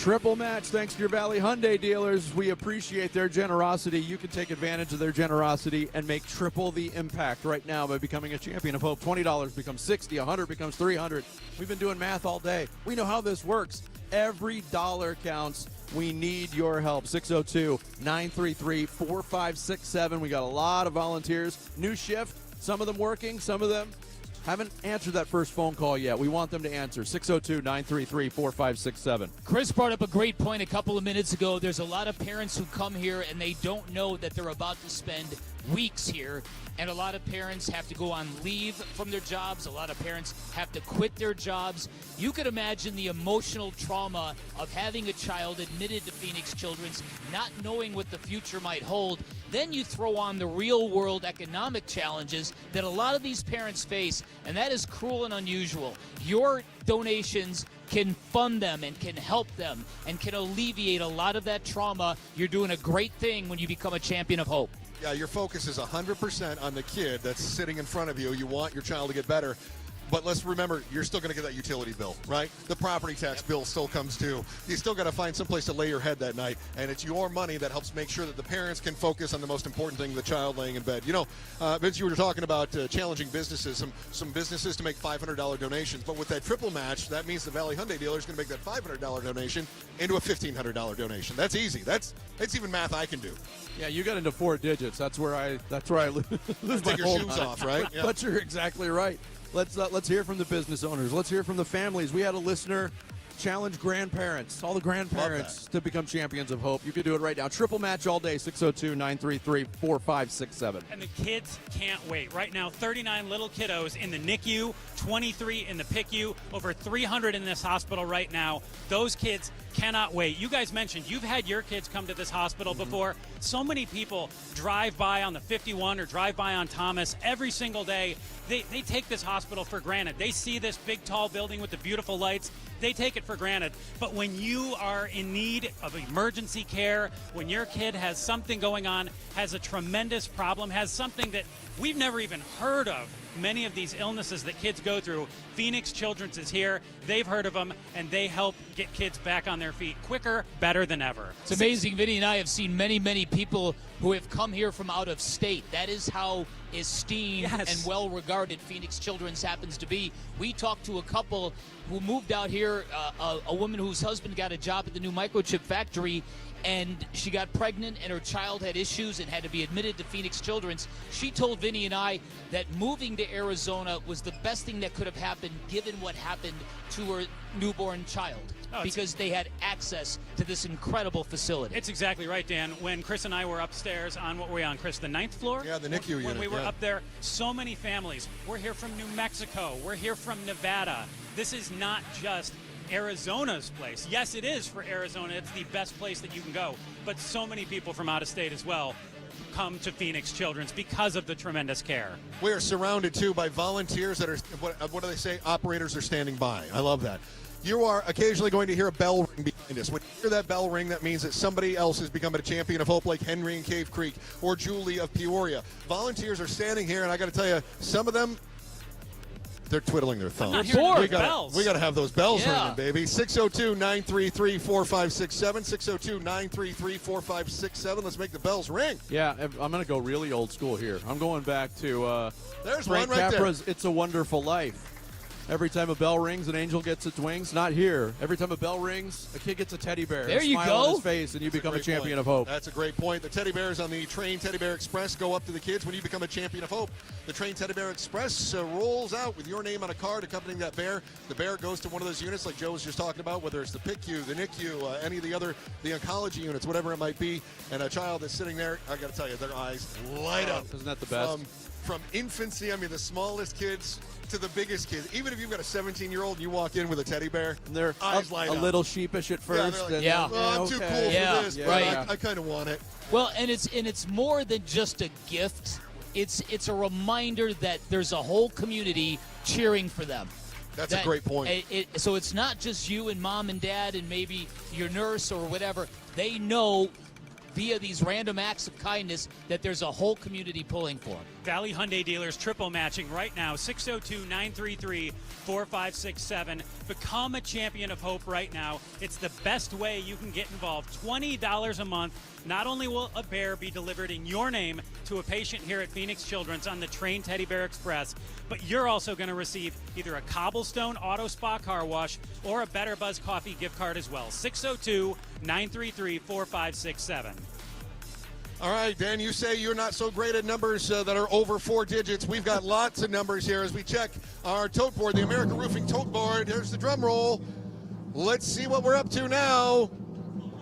triple match thanks to your Valley Hyundai dealers. We appreciate their generosity. You can take advantage of their generosity and make triple the impact right now by becoming a champion of hope. $20 becomes $60, $100 becomes $300. We've been doing math all day. We know how this works. Every dollar counts. We need your help. 602-933-4567. We got a lot of volunteers. New shift. Some of them working, some of them haven't answered that first phone call yet. We want them to answer. 602-933-4567. Chris brought up a great point a couple of minutes ago. There's a lot of parents who come here and they don't know that they're about to spend weeks here. And a lot of parents have to go on leave from their jobs. A lot of parents have to quit their jobs. You could imagine the emotional trauma of having a child admitted to Phoenix Children's, not knowing what the future might hold. Then you throw on the real-world economic challenges that a lot of these parents face, and that is cruel and unusual. Your donations can fund them and can help them and can alleviate a lot of that trauma. You're doing a great thing when you become a champion of hope. Yeah, your focus is 100% on the kid that's sitting in front of you. You want your child to get better. But let's remember, you're still going to get that utility bill, right? The property tax bill still comes due. You still got to find some place to lay your head that night, and it's your money that helps make sure that the parents can focus on the most important thing, the child laying in bed. You know, Vince, you were talking about challenging businesses, some businesses to make $500 donations, but with that triple match, that means the Valley Hyundai dealer is going to make that $500 donation into a $1,500 donation. That's easy. That's even math I can do. Yeah, you got into 4 digits. That's where I lose my take your hold shoes on off, it. right? Yeah. But you're exactly right. Let's hear from the business owners. Let's hear from the families. We had a listener challenge grandparents, all the grandparents, to become champions of hope. You can do it right now. Triple match all day, 602-933-4567. And the kids can't wait. Right now, 39 little kiddos in the NICU, 23 in the PICU, over 300 in this hospital right now. Those kids cannot wait. You guys mentioned you've had your kids come to this hospital before. So many people drive by on the 51 or drive by on Thomas every single day. They take this hospital for granted. They see this big, tall building with the beautiful lights. They take it for granted. But when you are in need of emergency care, when your kid has something going on, has a tremendous problem, has something that we've never even heard of, many of these illnesses that kids go through, Phoenix Children's is here. They've heard of them, and they help get kids back on their feet quicker, better than ever. It's amazing. Vinny and I have seen many, many people who have come here from out of state. That is how esteemed and well-regarded Phoenix Children's happens to be. We talked to a couple who moved out here, a woman whose husband got a job at the new microchip factory, and she got pregnant and her child had issues and had to be admitted to Phoenix Children's. She told Vinny and I that moving to Arizona was the best thing that could have happened given what happened to her newborn child, because they had access to this incredible facility. It's exactly right, Dan. When Chris and I were upstairs on, what were we on, Chris, the 9th floor? Yeah, the NICU unit. When we were up there, so many families. We're here from New Mexico. We're here from Nevada. This is not just Arizona's place. Yes, it is for Arizona. It's the best place that you can go. But so many people from out of state as well come to Phoenix Children's because of the tremendous care. We are surrounded, too, by volunteers that are, what do they say? Operators are standing by. I love that. You are occasionally going to hear a bell ring behind us. When you hear that bell ring, that means that somebody else is becoming a champion of hope, like Henry in Cave Creek or Julie of Peoria. Volunteers are standing here, and I got to tell you, some of them, they're twiddling their thumbs. We got to have those bells ringing, baby. 602-933-4567. 602-933-4567. Let's make the bells ring. Yeah, I'm going to go really old school here. I'm going back to There's Frank one right Capra's It's a Wonderful Life. Every time a bell rings, an angel gets its wings. Not here. Every time a bell rings, a kid gets a teddy bear. There you smile go. on his face, and you become a champion of hope. That's a great point. The teddy bears on the Train Teddy Bear Express go up to the kids when you become a champion of hope. The Train Teddy Bear Express rolls out with your name on a card accompanying that bear. The bear goes to one of those units like Joe was just talking about, whether it's the PICU, the NICU, any of the oncology units, whatever it might be. And a child that's sitting there, I got to tell you, their eyes light up. Isn't that the best? From infancy, I mean, the smallest kids to the biggest kids. Even if you've got a 17-year-old and you walk in with a teddy bear, and they're eyes light a up. little sheepish at first. Like, I'm too cool for this, but I kind of want it. Well, and it's more than just a gift. It's a reminder that there's a whole community cheering for them. That's a great point. So it's not just you and mom and dad and maybe your nurse or whatever. They know via these random acts of kindness that there's a whole community pulling for. Valley Hyundai dealers triple matching right now, 602-933-4567. Become a champion of hope right now. It's the best way you can get involved. $20 a month. Not only will a bear be delivered in your name to a patient here at Phoenix Children's on the Train Teddy Bear Express, but you're also going to receive either a Cobblestone Auto Spa car wash or a Better Buzz Coffee gift card as well. 602-933-4567. All right, Dan, you say you're not so great at numbers that are over 4 digits. We've got lots of numbers here as we check our tote board, the American Roofing tote board. Here's the drum roll. Let's see what we're up to now.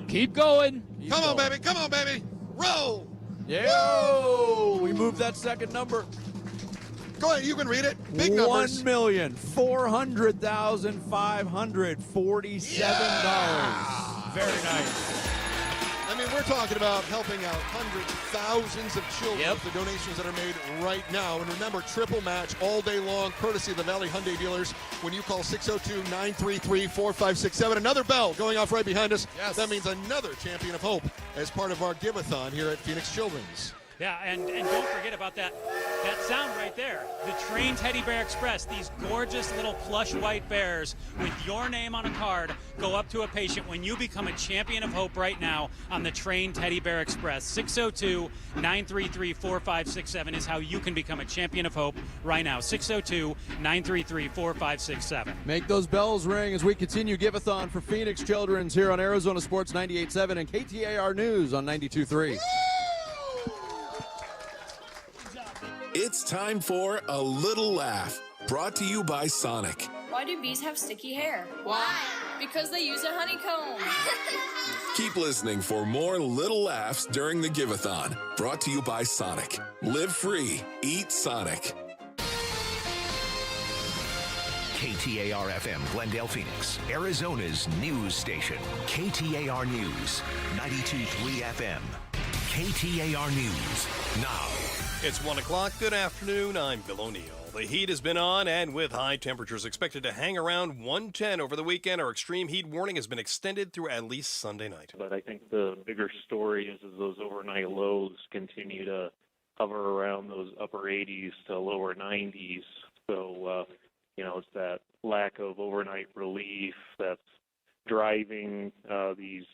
Keep going. Come on, baby. Come on, baby. Roll. Yeah. We moved that second number. Go ahead. You can read it. Big numbers. $1,400,547. Yeah. Very nice. I mean, we're talking about helping out hundreds, thousands of children with the donations that are made right now. And remember, triple match all day long, courtesy of the Valley Hyundai dealers, when you call 602-933-4567. Another bell going off right behind us. Yes. That means another champion of hope as part of our Give-A-Thon here at Phoenix Children's. Yeah, and don't forget about that sound right there. The Train Teddy Bear Express, these gorgeous little plush white bears with your name on a card go up to a patient when you become a champion of hope right now on the Train Teddy Bear Express. 602-933-4567 is how you can become a champion of hope right now. 602-933-4567. Make those bells ring as we continue Give-A-Thon for Phoenix Children's here on Arizona Sports 98.7 and KTAR News on 92.3. It's time for A Little Laugh, brought to you by Sonic. Why do bees have sticky hair? Why? Because they use a honeycomb. Keep listening for more little laughs during the Give-A-Thon, brought to you by Sonic. Live free, eat Sonic. KTAR-FM, Glendale, Phoenix, Arizona's news station. KTAR News, 92.3 FM. KTAR News, now. It's 1 o'clock. Good afternoon. I'm Bill O'Neill. The heat has been on, and with high temperatures expected to hang around 110 over the weekend, our extreme heat warning has been extended through at least Sunday night. But I think the bigger story is those overnight lows continue to hover around those upper 80s to lower 90s. So, it's that lack of overnight relief that's driving these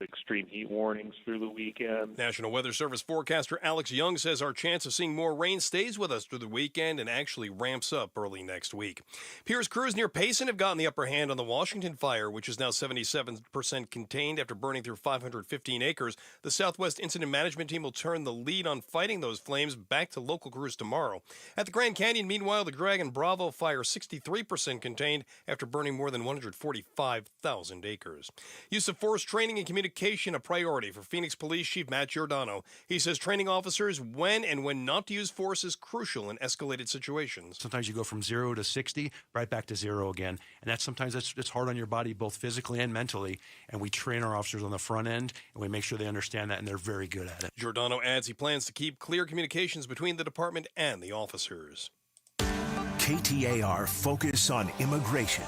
extreme heat warnings through the weekend. National Weather Service forecaster Alex Young says our chance of seeing more rain stays with us through the weekend and actually ramps up early next week. Pierce crews near Payson have gotten the upper hand on the Washington fire, which is now 77% contained after burning through 515 acres. The Southwest Incident Management Team will turn the lead on fighting those flames back to local crews tomorrow. At the Grand Canyon, meanwhile, the Dragon Bravo fire 63% contained after burning more than 145,000 acres. Use of force training and communication a priority for Phoenix Police Chief Matt Giordano. He says training officers when and when not to use force is crucial in escalated situations. Sometimes you go from 0 to 60, right back to 0 again. And sometimes it's hard on your body, both physically and mentally. And we train our officers on the front end, and we make sure they understand that, and they're very good at it. Giordano adds he plans to keep clear communications between the department and the officers. KTAR Focus on Immigration.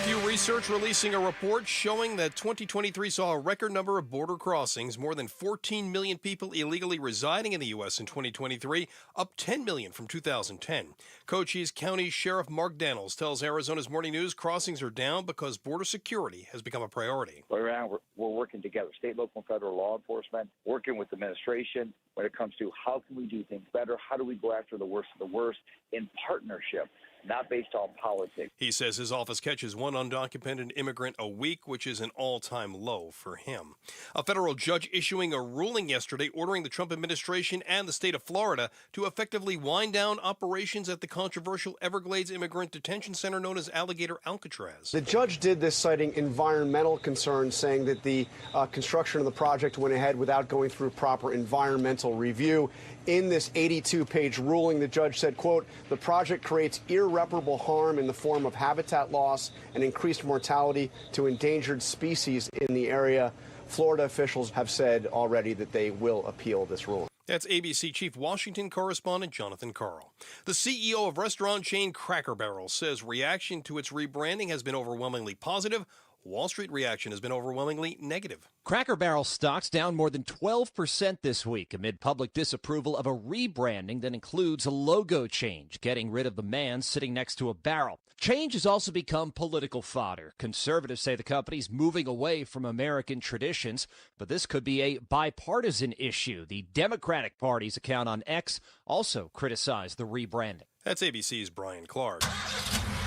Pew Research releasing a report showing that 2023 saw a record number of border crossings, more than 14 million people illegally residing in the U.S. in 2023, up 10 million from 2010. Cochise County Sheriff Mark Daniels tells Arizona's Morning News crossings are down because border security has become a priority. We're working together, state, local, and federal law enforcement, working with administration when it comes to how can we do things better, how do we go after the worst of the worst in partnership, not based on politics. He says his office catches one undocumented immigrant a week, which is an all-time low for him. A federal judge issuing a ruling yesterday ordering the Trump administration and the state of Florida to effectively wind down operations at the controversial Everglades Immigrant Detention Center known as Alligator Alcatraz. The judge did this citing environmental concerns, saying that the construction of the project went ahead without going through proper environmental review. In this 82-page ruling, the judge said, quote, the project creates irreparable harm in the form of habitat loss and increased mortality to endangered species in the area. Florida officials have said already that they will appeal this ruling. That's ABC Chief Washington correspondent Jonathan Carl. The CEO of restaurant chain Cracker Barrel says reaction to its rebranding has been overwhelmingly positive. Wall Street reaction has been overwhelmingly negative. Cracker Barrel stocks down more than 12% this week amid public disapproval of a rebranding that includes a logo change, getting rid of the man sitting next to a barrel. Change has also become political fodder. Conservatives say the company's moving away from American traditions, but this could be a bipartisan issue. The Democratic Party's account on X also criticized the rebranding. That's ABC's Brian Clark.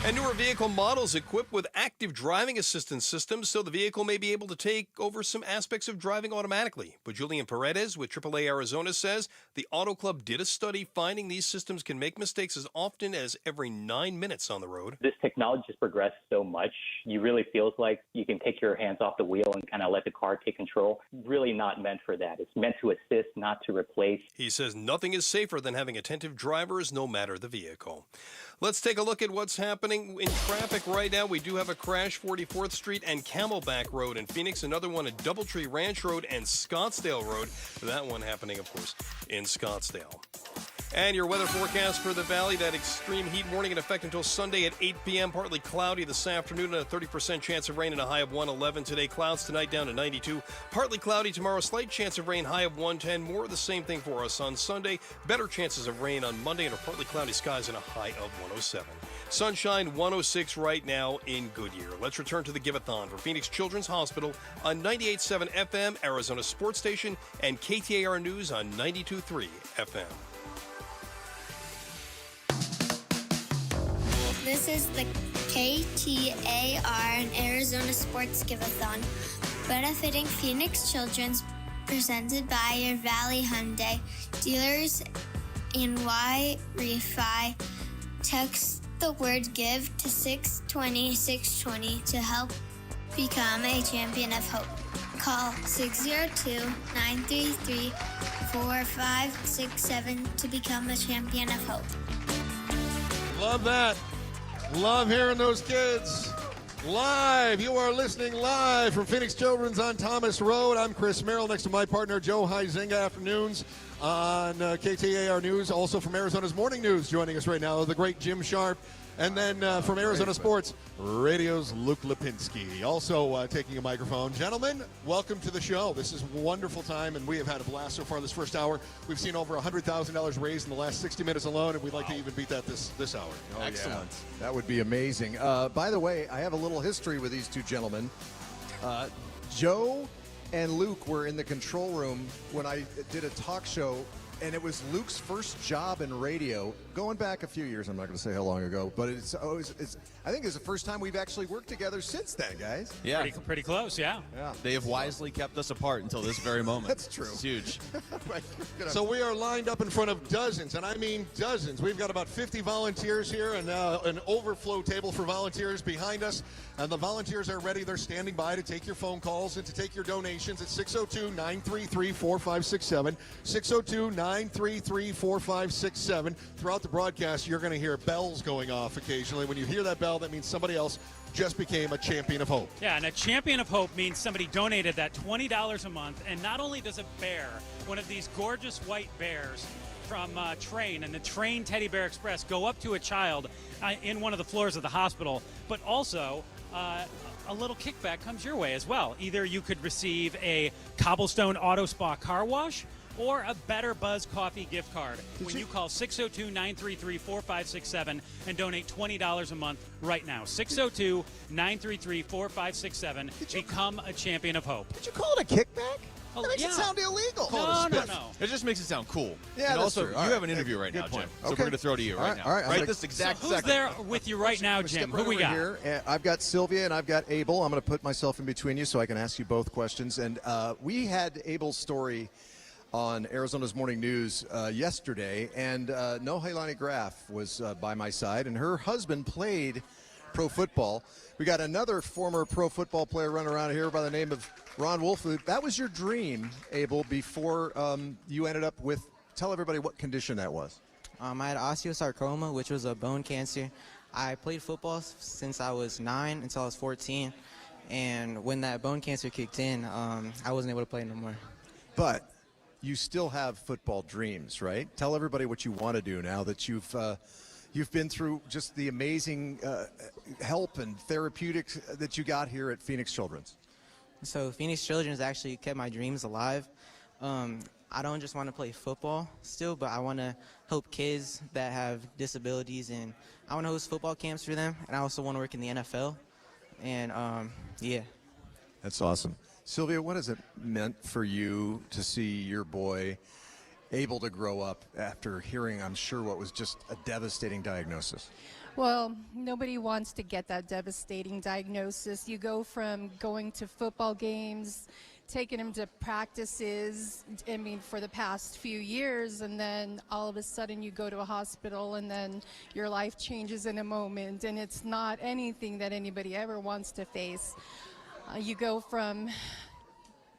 And newer vehicle models equipped with active driving assistance systems, so the vehicle may be able to take over some aspects of driving automatically. But Julian Paredes with AAA Arizona says the Auto Club did a study finding these systems can make mistakes as often as every 9 minutes on the road. This technology has progressed so much, you really feels like you can take your hands off the wheel and kind of let the car take control. Really not meant for that. It's meant to assist, not to replace. He says nothing is safer than having attentive drivers, no matter the vehicle. Let's take a look at what's happening in traffic right now. We do have a crash 44th Street and Camelback Road in Phoenix. Another one at Doubletree Ranch Road and Scottsdale Road. That one happening, of course, in Scottsdale. And your weather forecast for the valley, that extreme heat warning in effect until Sunday at 8 p.m. Partly cloudy this afternoon and a 30% chance of rain and a high of 111 today. Clouds tonight down to 92. Partly cloudy tomorrow, slight chance of rain, high of 110. More of the same thing for us on Sunday. Better chances of rain on Monday and a partly cloudy skies and a high of 107. Sunshine 106 right now in Goodyear. Let's return to the Give-A-Thon for Phoenix Children's Hospital on 98.7 FM, Arizona Sports Station, and KTAR News on 92.3 FM. This is the KTAR Arizona Sports Give-A-Thon, benefiting Phoenix Children's, presented by your Valley Hyundai dealers in Y-Refi. Text the word GIVE to 620-620 to help become a champion of hope. Call 602-933-4567 to become a champion of hope. Love that. Love hearing those kids. Live. You are listening live from Phoenix Children's on Thomas Road. I'm Chris Merrill next to my partner Joe Huizinga. Afternoons on KTAR News. Also from Arizona's Morning News joining us right now, the great Jim Sharp. And then from Arizona Sports Radio's Luke Lipinski, also taking a microphone. Gentlemen, welcome to the show. This is a wonderful time, and we have had a blast so far this first hour. We've seen over $100,000 raised in the last 60 minutes alone, and we'd like to even beat that this hour. Oh, excellent. Yeah. That would be amazing. By the way, I have a little history with these two gentlemen. Joe and Luke were in the control room when I did a talk show, and it was Luke's first job in radio, going back a few years. I'm not going to say how long ago, but I think it's the first time we've actually worked together since then, guys. Yeah. Pretty close, yeah. They have wisely kept us apart until this very moment. That's true. It's huge. So we are lined up in front of dozens, and I mean dozens. We've got about 50 volunteers here and an overflow table for volunteers behind us. And the volunteers are ready. They're standing by to take your phone calls and to take your donations at 602-933-4567, 602-933-4567. Throughout the broadcast, you're going to hear bells going off occasionally. When you hear that bell, that means somebody else just became a champion of hope. Yeah, and a champion of hope means somebody donated that $20 a month, and not only does a bear, one of these gorgeous white bears from Train and the Train Teddy Bear Express, go up to a child in one of the floors of the hospital, but also a little kickback comes your way as well. Either you could receive a Cobblestone Auto Spa car wash or a Better Buzz Coffee gift card when you call 602-933-4567 and donate $20 a month right now. 602-933-4567. Become a champion of hope. Did you call it a kickback? That makes it sound illegal. No. It just makes it sound cool. Yeah, and also, true. you have an interview right now, Jim. So we're going to throw to you right now. All right. Right this exact second. Who's there with you right now, Jim? Who we got? Here. I've got Sylvia and I've got Abel. I'm going to put myself in between you so I can ask you both questions. And we had Abel's story on Arizona's Morning News yesterday, and Nohelani Graf was by my side, and her husband played pro football. We got another former pro football player running around here by the name of Ron Wolf. That was your dream, Abel, before you ended up with, tell everybody what condition that was. I had osteosarcoma, which was a bone cancer. I played football since I was 9 until I was 14, and when that bone cancer kicked in, I wasn't able to play no more. But you still have football dreams, right? Tell everybody what you want to do now that you've you've been through just the amazing help and therapeutics that you got here at Phoenix Children's. So Phoenix Children's actually kept my dreams alive. I don't just want to play football still, but I want to help kids that have disabilities, and I want to host football camps for them, and I also want to work in the NFL. And, yeah. That's awesome. Sylvia, what has it meant for you to see your boy able to grow up after hearing, I'm sure, what was just a devastating diagnosis? Well, nobody wants to get that devastating diagnosis. You go from going to football games, taking him to practices, I mean, for the past few years, and then all of a sudden you go to a hospital and then your life changes in a moment, and it's not anything that anybody ever wants to face. You go from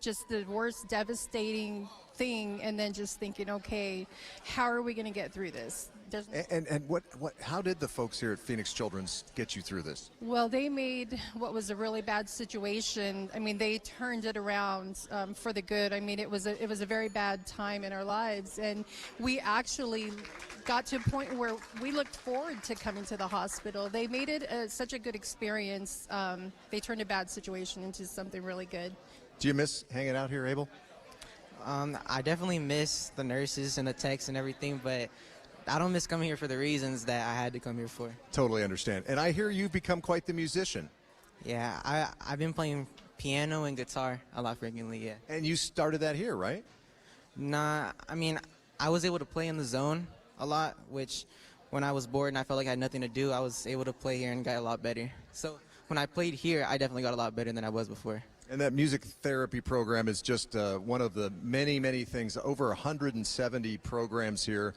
just the worst devastating thing and then just thinking, okay, how are we going to get through this? And how did the folks here at Phoenix Children's get you through this? Well, they made what was a really bad situation. I mean, they turned it around for the good. I mean, it was a very bad time in our lives, and we actually got to a point where we looked forward to coming to the hospital. They made it such a good experience. They turned a bad situation into something really good. Do you miss hanging out here, Abel? I definitely miss the nurses and the techs and everything, but I don't miss coming here for the reasons that I had to come here for. Totally understand. And I hear you've become quite the musician. Yeah, I've been playing piano and guitar a lot frequently, yeah. And you started that here, right? Nah, I mean, I was able to play in the zone a lot, which when I was bored and I felt like I had nothing to do, I was able to play here and got a lot better. So when I played here, I definitely got a lot better than I was before. And that music therapy program is just one of the many, many things, over 170 programs here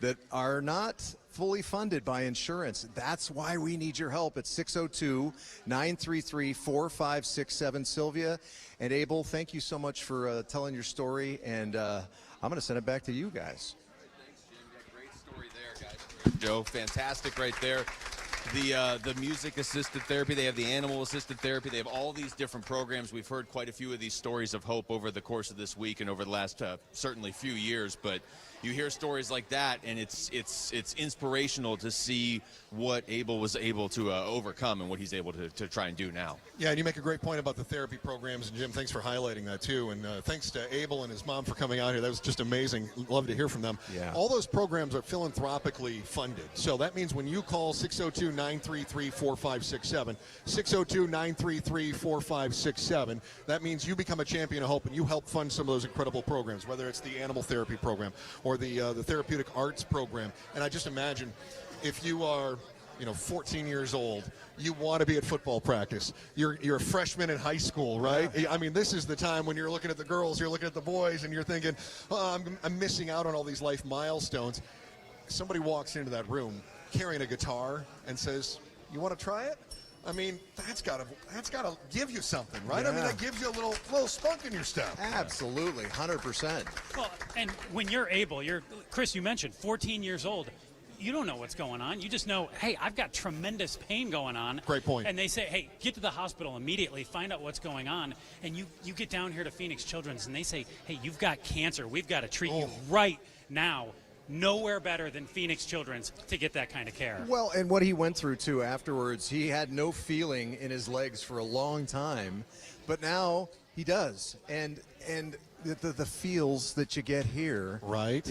that are not fully funded by insurance. That's why we need your help at 602-933-4567. Sylvia and Abel, thank you so much for telling your story, and I'm going to send it back to you guys. Thanks, Jim. You got a great story there, guys. Joe, fantastic right there. The music-assisted therapy, they have the animal-assisted therapy, they have all these different programs. We've heard quite a few of these stories of hope over the course of this week and over the last certainly few years, but you hear stories like that, and it's inspirational to see what Abel was able to overcome and what he's able to try and do now. Yeah, and you make a great point about the therapy programs, and Jim, thanks for highlighting that too, and thanks to Abel and his mom for coming out here. That was just amazing. Love to hear from them. Yeah. All those programs are philanthropically funded, so that means when you call 602-933-4567, 602-933-4567, that means you become a champion of hope and you help fund some of those incredible programs, whether it's the animal therapy program or the therapeutic arts program. And I just imagine if you are 14 years old, you want to be at football practice. You're a freshman in high school, right? Yeah. I mean, this is the time when you're looking at the girls, you're looking at the boys, and you're thinking, oh, I'm missing out on all these life milestones. Somebody walks into that room carrying a guitar and says, you want to try it? I mean, that's got to give you something, right? Yeah. I mean, that gives you a little spunk in your step. Absolutely, 100%. Well, and when you're able, Chris, you mentioned 14 years old. You don't know what's going on. You just know, hey, I've got tremendous pain going on. Great point. And they say, hey, get to the hospital immediately, find out what's going on. And you get down here to Phoenix Children's, and they say, hey, you've got cancer. We've got to treat you right now. Nowhere better than Phoenix Children's to get that kind of care. Well, and what he went through, too, afterwards, he had no feeling in his legs for a long time, but now he does. And the feels that you get here, right?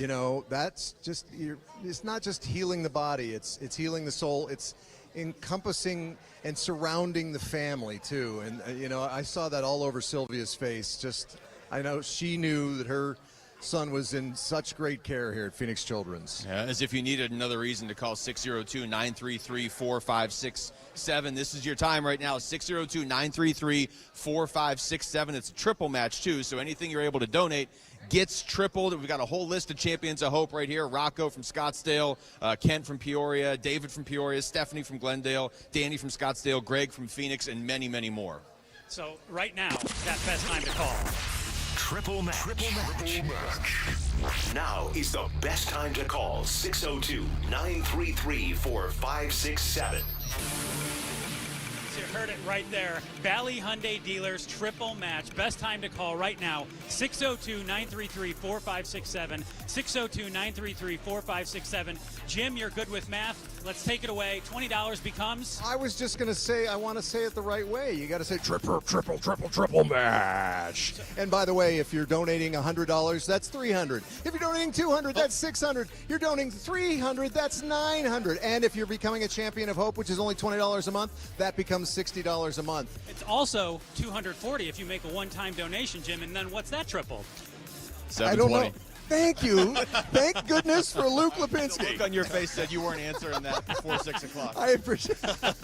That's just, it's not just healing the body, it's healing the soul, it's encompassing and surrounding the family, too. And, I saw that all over Sylvia's face. I know she knew that her son was in such great care here at Phoenix Children's. Yeah, as if you needed another reason to call 602-933-4567. This is your time right now, 602-933-4567. It's a triple match, too, so anything you're able to donate gets tripled. We've got a whole list of champions of hope right here. Rocco from Scottsdale, Kent from Peoria, David from Peoria, Stephanie from Glendale, Danny from Scottsdale, Greg from Phoenix, and many, many more. So right now, that best time to call. Triple match. Now is the best time to call 602-933-4567. You heard it right there. Valley Hyundai Dealers triple match. Best time to call right now, 602-933-4567. 602-933-4567. Jim, you're good with math. Let's take it away. $20 becomes... I was just going to say, I want to say it the right way. You got to say triple match. And by the way, if you're donating $100, that's $300. If you're donating $200, that's $600. You're donating $300, that's $900. And if you're becoming a champion of hope, which is only $20 a month, that becomes $60 a month. It's also $240 if you make a one-time donation, Jim. And then what's that triple? I don't know. Thank you. Thank goodness for Luke Lipinski. The look on your face said you weren't answering that before 6 o'clock. I appreciate that.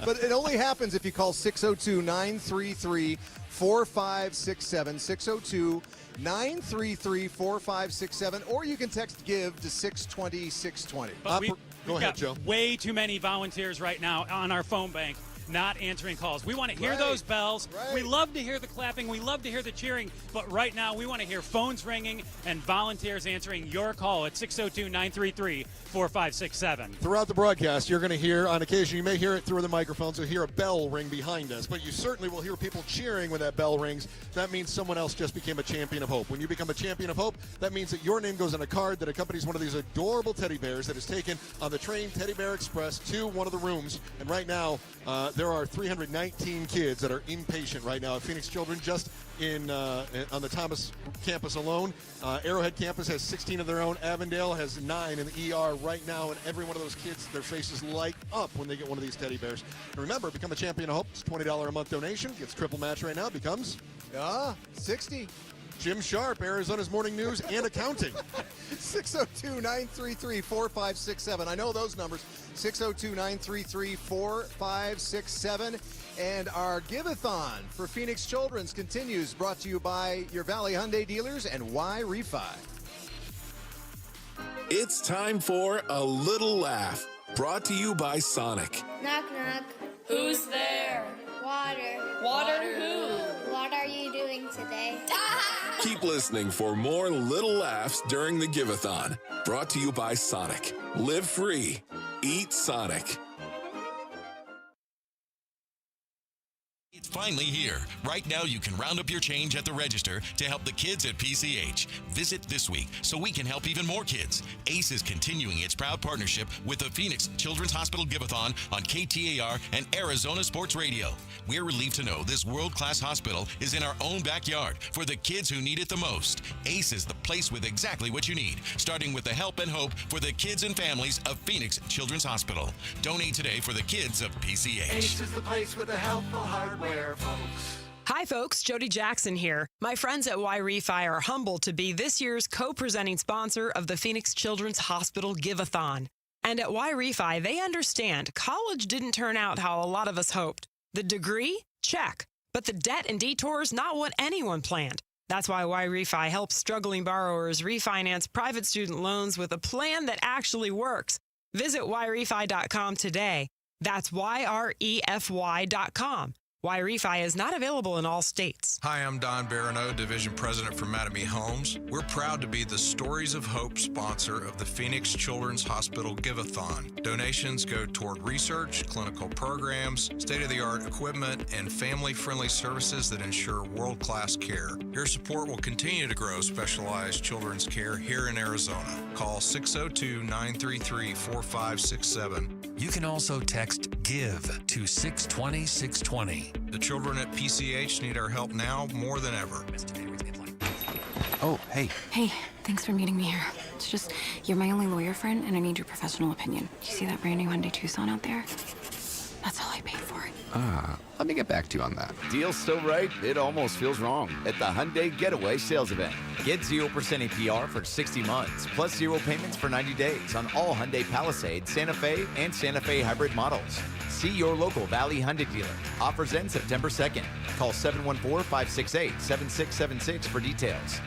But it only happens if you call 602-933-4567. 602-933-4567. Or you can text GIVE to 620-620. Go ahead, Joe. Way too many volunteers right now on our phone bank not answering calls. We want to hear those bells. We love to hear the clapping. We love to hear the cheering. But right now, we want to hear phones ringing and volunteers answering your call at 602-933-4567. Throughout the broadcast, you're going to hear, on occasion, you may hear it through the microphones, you'll hear a bell ring behind us, but you certainly will hear people cheering when that bell rings. That means someone else just became a champion of hope. When you become a champion of hope, that means that your name goes on a card that accompanies one of these adorable teddy bears that is taken on the train Teddy Bear Express to one of the rooms. And right now, there are 319 kids that are inpatient right now at Phoenix Children, just on the Thomas campus alone. Arrowhead campus has 16 of their own. Avondale has 9 in the ER right now, and every one of those kids, their faces light up when they get one of these teddy bears. And remember, become a champion of hope. It's $20 a month donation. Gets triple match right now. Becomes $60. Jim Sharp, Arizona's Morning News and Accounting. 602-933-4567. I know those numbers. 602-933-4567. And our Give-A-Thon for Phoenix Children's continues, brought to you by your Valley Hyundai dealers and Y Refi. It's time for A Little Laugh, brought to you by Sonic. Knock, knock. Who's there? Water. Water who? What are you doing today? Keep listening for more little laughs during the Give-A-Thon, brought to you by Sonic. Live free. Eat Sonic. It's finally here. Right now, you can round up your change at the register to help the kids at PCH. Visit this week so we can help even more kids. ACE is continuing its proud partnership with the Phoenix Children's Hospital Give-A-Thon on KTAR and Arizona Sports Radio. We're relieved to know this world-class hospital is in our own backyard for the kids who need it the most. ACE is the place with exactly what you need, starting with the help and hope for the kids and families of Phoenix Children's Hospital. Donate today for the kids of PCH. ACE is the place with the helpful hardware, folks. Hi, folks. Jody Jackson here. My friends at Y Refi are humbled to be this year's co-presenting sponsor of the Phoenix Children's Hospital Give-A-Thon. And at Y Refi, they understand college didn't turn out how a lot of us hoped. The degree? Check. But the debt and detours, not what anyone planned. That's why Y Refi helps struggling borrowers refinance private student loans with a plan that actually works. Visit YRefi.com today. That's YREFY.com. Y Refi is not available in all states. Hi, I'm Don Barano, Division President for Mattamy Homes. We're proud to be the Stories of Hope sponsor of the Phoenix Children's Hospital Give-A-Thon. Donations go toward research, clinical programs, state-of-the-art equipment, and family-friendly services that ensure world-class care. Your support will continue to grow specialized children's care here in Arizona. Call 602-933-4567. You can also text GIVE to 620-620. The children at PCH need our help now more than ever. Oh, hey. Hey, thanks for meeting me here. It's just, you're my only lawyer friend, and I need your professional opinion. Do you see that brand new Hyundai Tucson out there? That's all I paid for it. Let me get back to you on that. Deal's so right, it almost feels wrong at the Hyundai Getaway Sales Event. Get 0% APR for 60 months, plus 0 payments for 90 days on all Hyundai Palisade, Santa Fe, and Santa Fe hybrid models. See your local Valley Hyundai dealer. Offers end September 2nd. Call 714-568-7676 for details.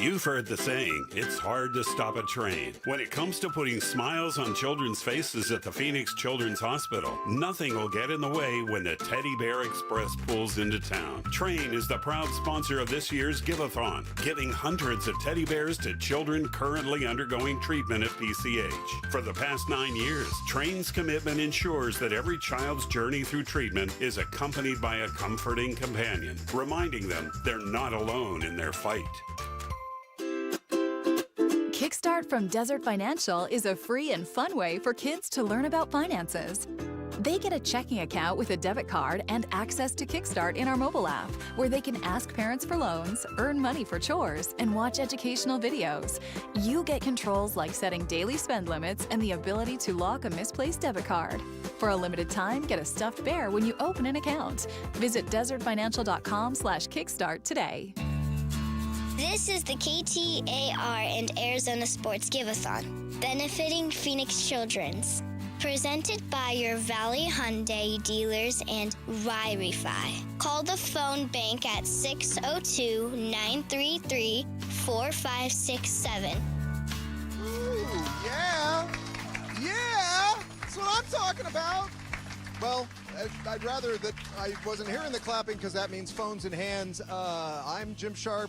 You've heard the saying, it's hard to stop a train. When it comes to putting smiles on children's faces at the Phoenix Children's Hospital, nothing will get in the way when the Teddy Bear Express pulls into town. Train is the proud sponsor of this year's Give-A-Thon, giving hundreds of teddy bears to children currently undergoing treatment at PCH. For the past 9 years, Train's commitment ensures that every child's journey through treatment is accompanied by a comforting companion, reminding them they're not alone in their fight. Kickstart from Desert Financial is a free and fun way for kids to learn about finances. They get a checking account with a debit card and access to Kickstart in our mobile app, where they can ask parents for loans, earn money for chores, and watch educational videos. You get controls like setting daily spend limits and the ability to lock a misplaced debit card. For a limited time, get a stuffed bear when you open an account. Visit desertfinancial.com/kickstart today. This is the KTAR and Arizona Sports Give-A-Thon, benefiting Phoenix Children's. Presented by your Valley Hyundai dealers and Y-Refi. Call the phone bank at 602-933-4567. Ooh, yeah. That's what I'm talking about. Well, I'd rather that I wasn't hearing the clapping because that means phones in hands. I'm Jim Sharp,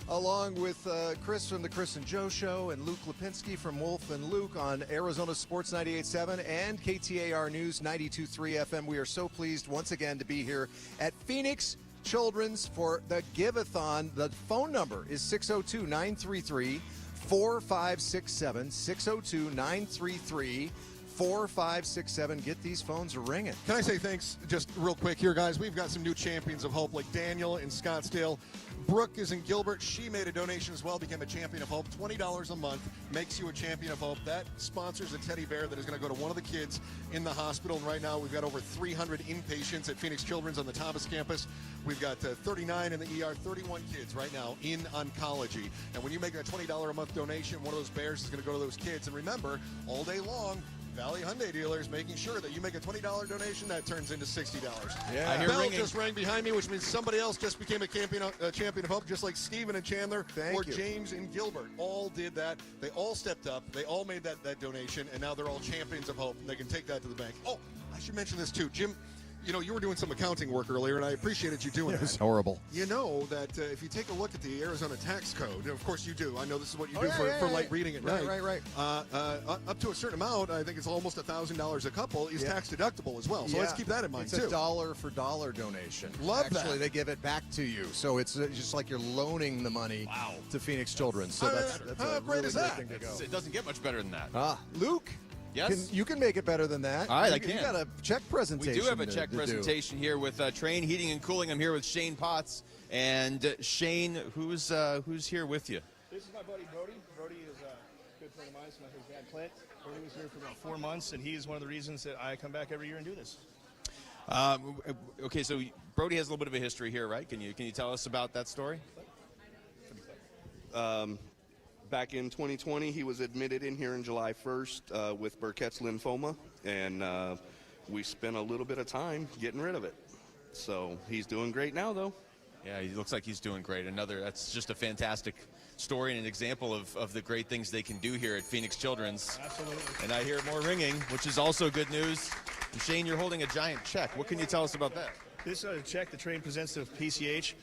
along with Chris from the Chris and Joe Show and Luke Lipinski from Wolf and Luke on Arizona Sports 98.7 and KTAR News 92.3 FM. We are so pleased once again to be here at Phoenix Children's for the Give-A-Thon. The phone number is 602-933-4567, 602-933-4567. Get these phones ringing. Can I say thanks just real quick here, guys? We've got some new champions of hope like Daniel in Scottsdale. Brooke is in Gilbert. She made a donation as well, became a champion of hope. $20 a month makes you a champion of hope. That sponsors a teddy bear that is going to go to one of the kids in the hospital. And right now we've got over 300 inpatients at Phoenix Children's on the Thomas campus. We've got 39 in the ER, 31 kids right now in oncology. And when you make a $20 a month donation, one of those bears is going to go to those kids. And remember, all day long, Valley Hyundai dealers making sure that you make a $20 donation, that turns into $60. Yeah. I hear Bell ringing. just rang behind me, which means somebody else just became a champion of hope, just like Steven and Chandler or James and Gilbert. All did that. They all stepped up. They all made that donation, and now they're all champions of hope, and they can take that to the bank. Oh, I should mention this too. Jim, you know, you were doing some accounting work earlier, and I appreciated you doing It was that. horrible. You know that if you take a look at the Arizona tax code, of course you do. I know this is what you do for light reading at night. Right. Up to a certain amount, I think it's almost $1,000 a couple, is tax deductible as well. So let's keep that in mind, it's too. It's a dollar for dollar donation. Love that. Actually, they give it back to you. So it's just like you're loaning the money to Phoenix Children's. So that's how a great really is great that? thing to go. It doesn't get much better than that. Luke? Yes? You can make it better than that. All right, you, I can. You got a check presentation. We do have a check to presentation here with Train Heating and Cooling. I'm here with Shane Potts. And Shane, who's here with you? This is my buddy Brody. Brody is a good friend of mine. It's my dad Clint. Brody was here for about 4 months, and he's one of the reasons that I come back every year and do this. Okay, so Brody has a little bit of a history here, right? Can you tell us about that story? Back in 2020, he was admitted in here on July 1st with Burkitt's lymphoma, and we spent a little bit of time getting rid of it. So he's doing great now, though. Yeah, he looks like he's doing great. That's just a fantastic story and an example of the great things they can do here at Phoenix Children's. Absolutely. And I hear more ringing, which is also good news. And Shane, you're holding a giant check. What can you tell us about that? This check the Train presents to PCH.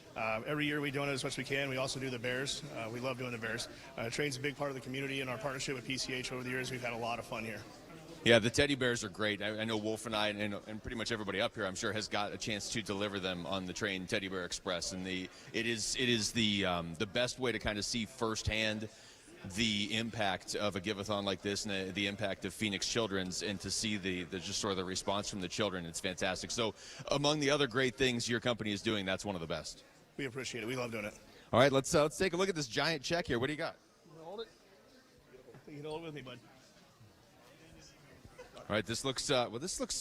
Every year we donate as much as we can. We also do the Bears. We love doing the Bears. Train's a big part of the community, and our partnership with PCH over the years, we've had a lot of fun here. Yeah, the teddy bears are great. I know Wolf and I and pretty much everybody up here, I'm sure, has got a chance to deliver them on the Train Teddy Bear Express. And it is the best way to kind of see firsthand the impact of a give-a-thon like this and the impact of Phoenix Children's, and to see the just sort of the response from the children. It's fantastic. So among the other great things your company is doing, that's one of the best. We appreciate it. We love doing it. All right, let's take a look at this giant check here. What do you got? Hold it. You can hold it with me, bud. All right, this looks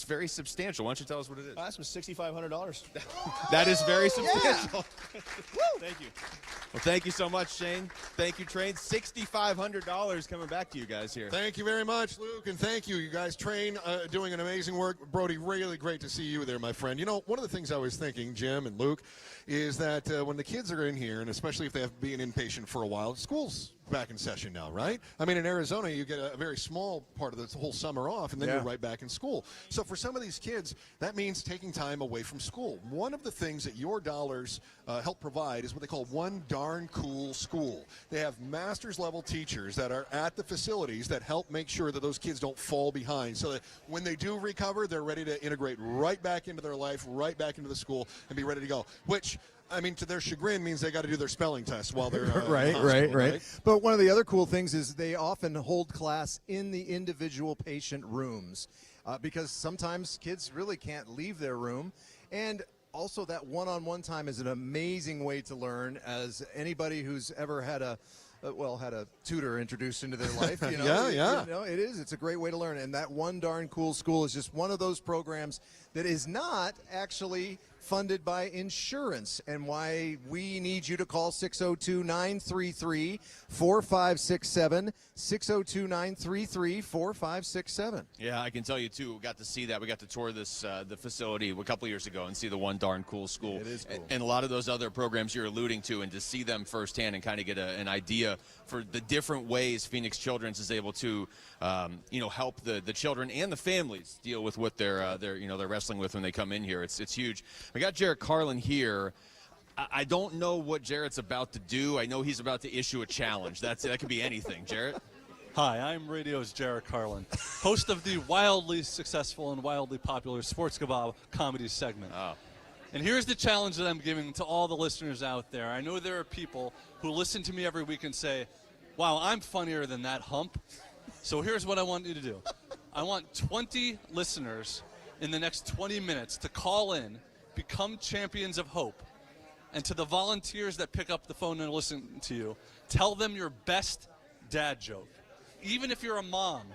very substantial. Why don't you tell us what it is? That's $6,500. That is very substantial. Thank you. Well, thank you so much, Shane. Thank you, Train. $6,500 coming back to you guys here. Thank you very much, Luke, and thank you. You guys Train doing an amazing work. Brody, really great to see you there, my friend. You know, one of the things I was thinking, Jim and Luke, is that when the kids are in here, and especially if they have been inpatient for a while, school's back in session now, right? I mean, in Arizona, you get a very small part of the whole summer off, and then you're right back in school. So for some of these kids, that means taking time away from school. One of the things that your dollars help provide is what they call One Darn Cool School. They have master's level teachers that are at the facilities that help make sure that those kids don't fall behind, so that when they do recover, they're ready to integrate right back into their life, right back into the school, and be ready to go, which, I mean, to their chagrin, means they got to do their spelling test while they're right. But one of the other cool things is they often hold class in the individual patient rooms because sometimes kids really can't leave their room. And also that one-on-one time is an amazing way to learn, as anybody who's ever had a tutor introduced into their life. You know, You know, it is. It's a great way to learn. And that One Darn Cool School is just one of those programs that is not actually funded by insurance, and why we need you to call 602-933-4567, 602-933-4567. Yeah, I can tell you, too, we got to see that. We got to tour this the facility a couple years ago and see the One Darn Cool School. It is cool. And a lot of those other programs you're alluding to, and to see them firsthand and kind of get an idea for the different ways Phoenix Children's is able to, help the children and the families deal with what they're wrestling with when they come in here. It's huge. We got Jarrett Carlin here. I don't know what Jarrett's about to do. I know he's about to issue a challenge. That could be anything. Jarrett? Hi, I'm radio's Jarrett Carlin, host of the wildly successful and wildly popular Sports Give-A-Thon comedy segment. Oh. And here's the challenge that I'm giving to all the listeners out there. I know there are people who listen to me every week and say, wow, I'm funnier than that hump. So here's what I want you to do. I want 20 listeners in the next 20 minutes to call in, become champions of hope, and to the volunteers that pick up the phone and listen to you, tell them your best dad joke. Even if you're a mom,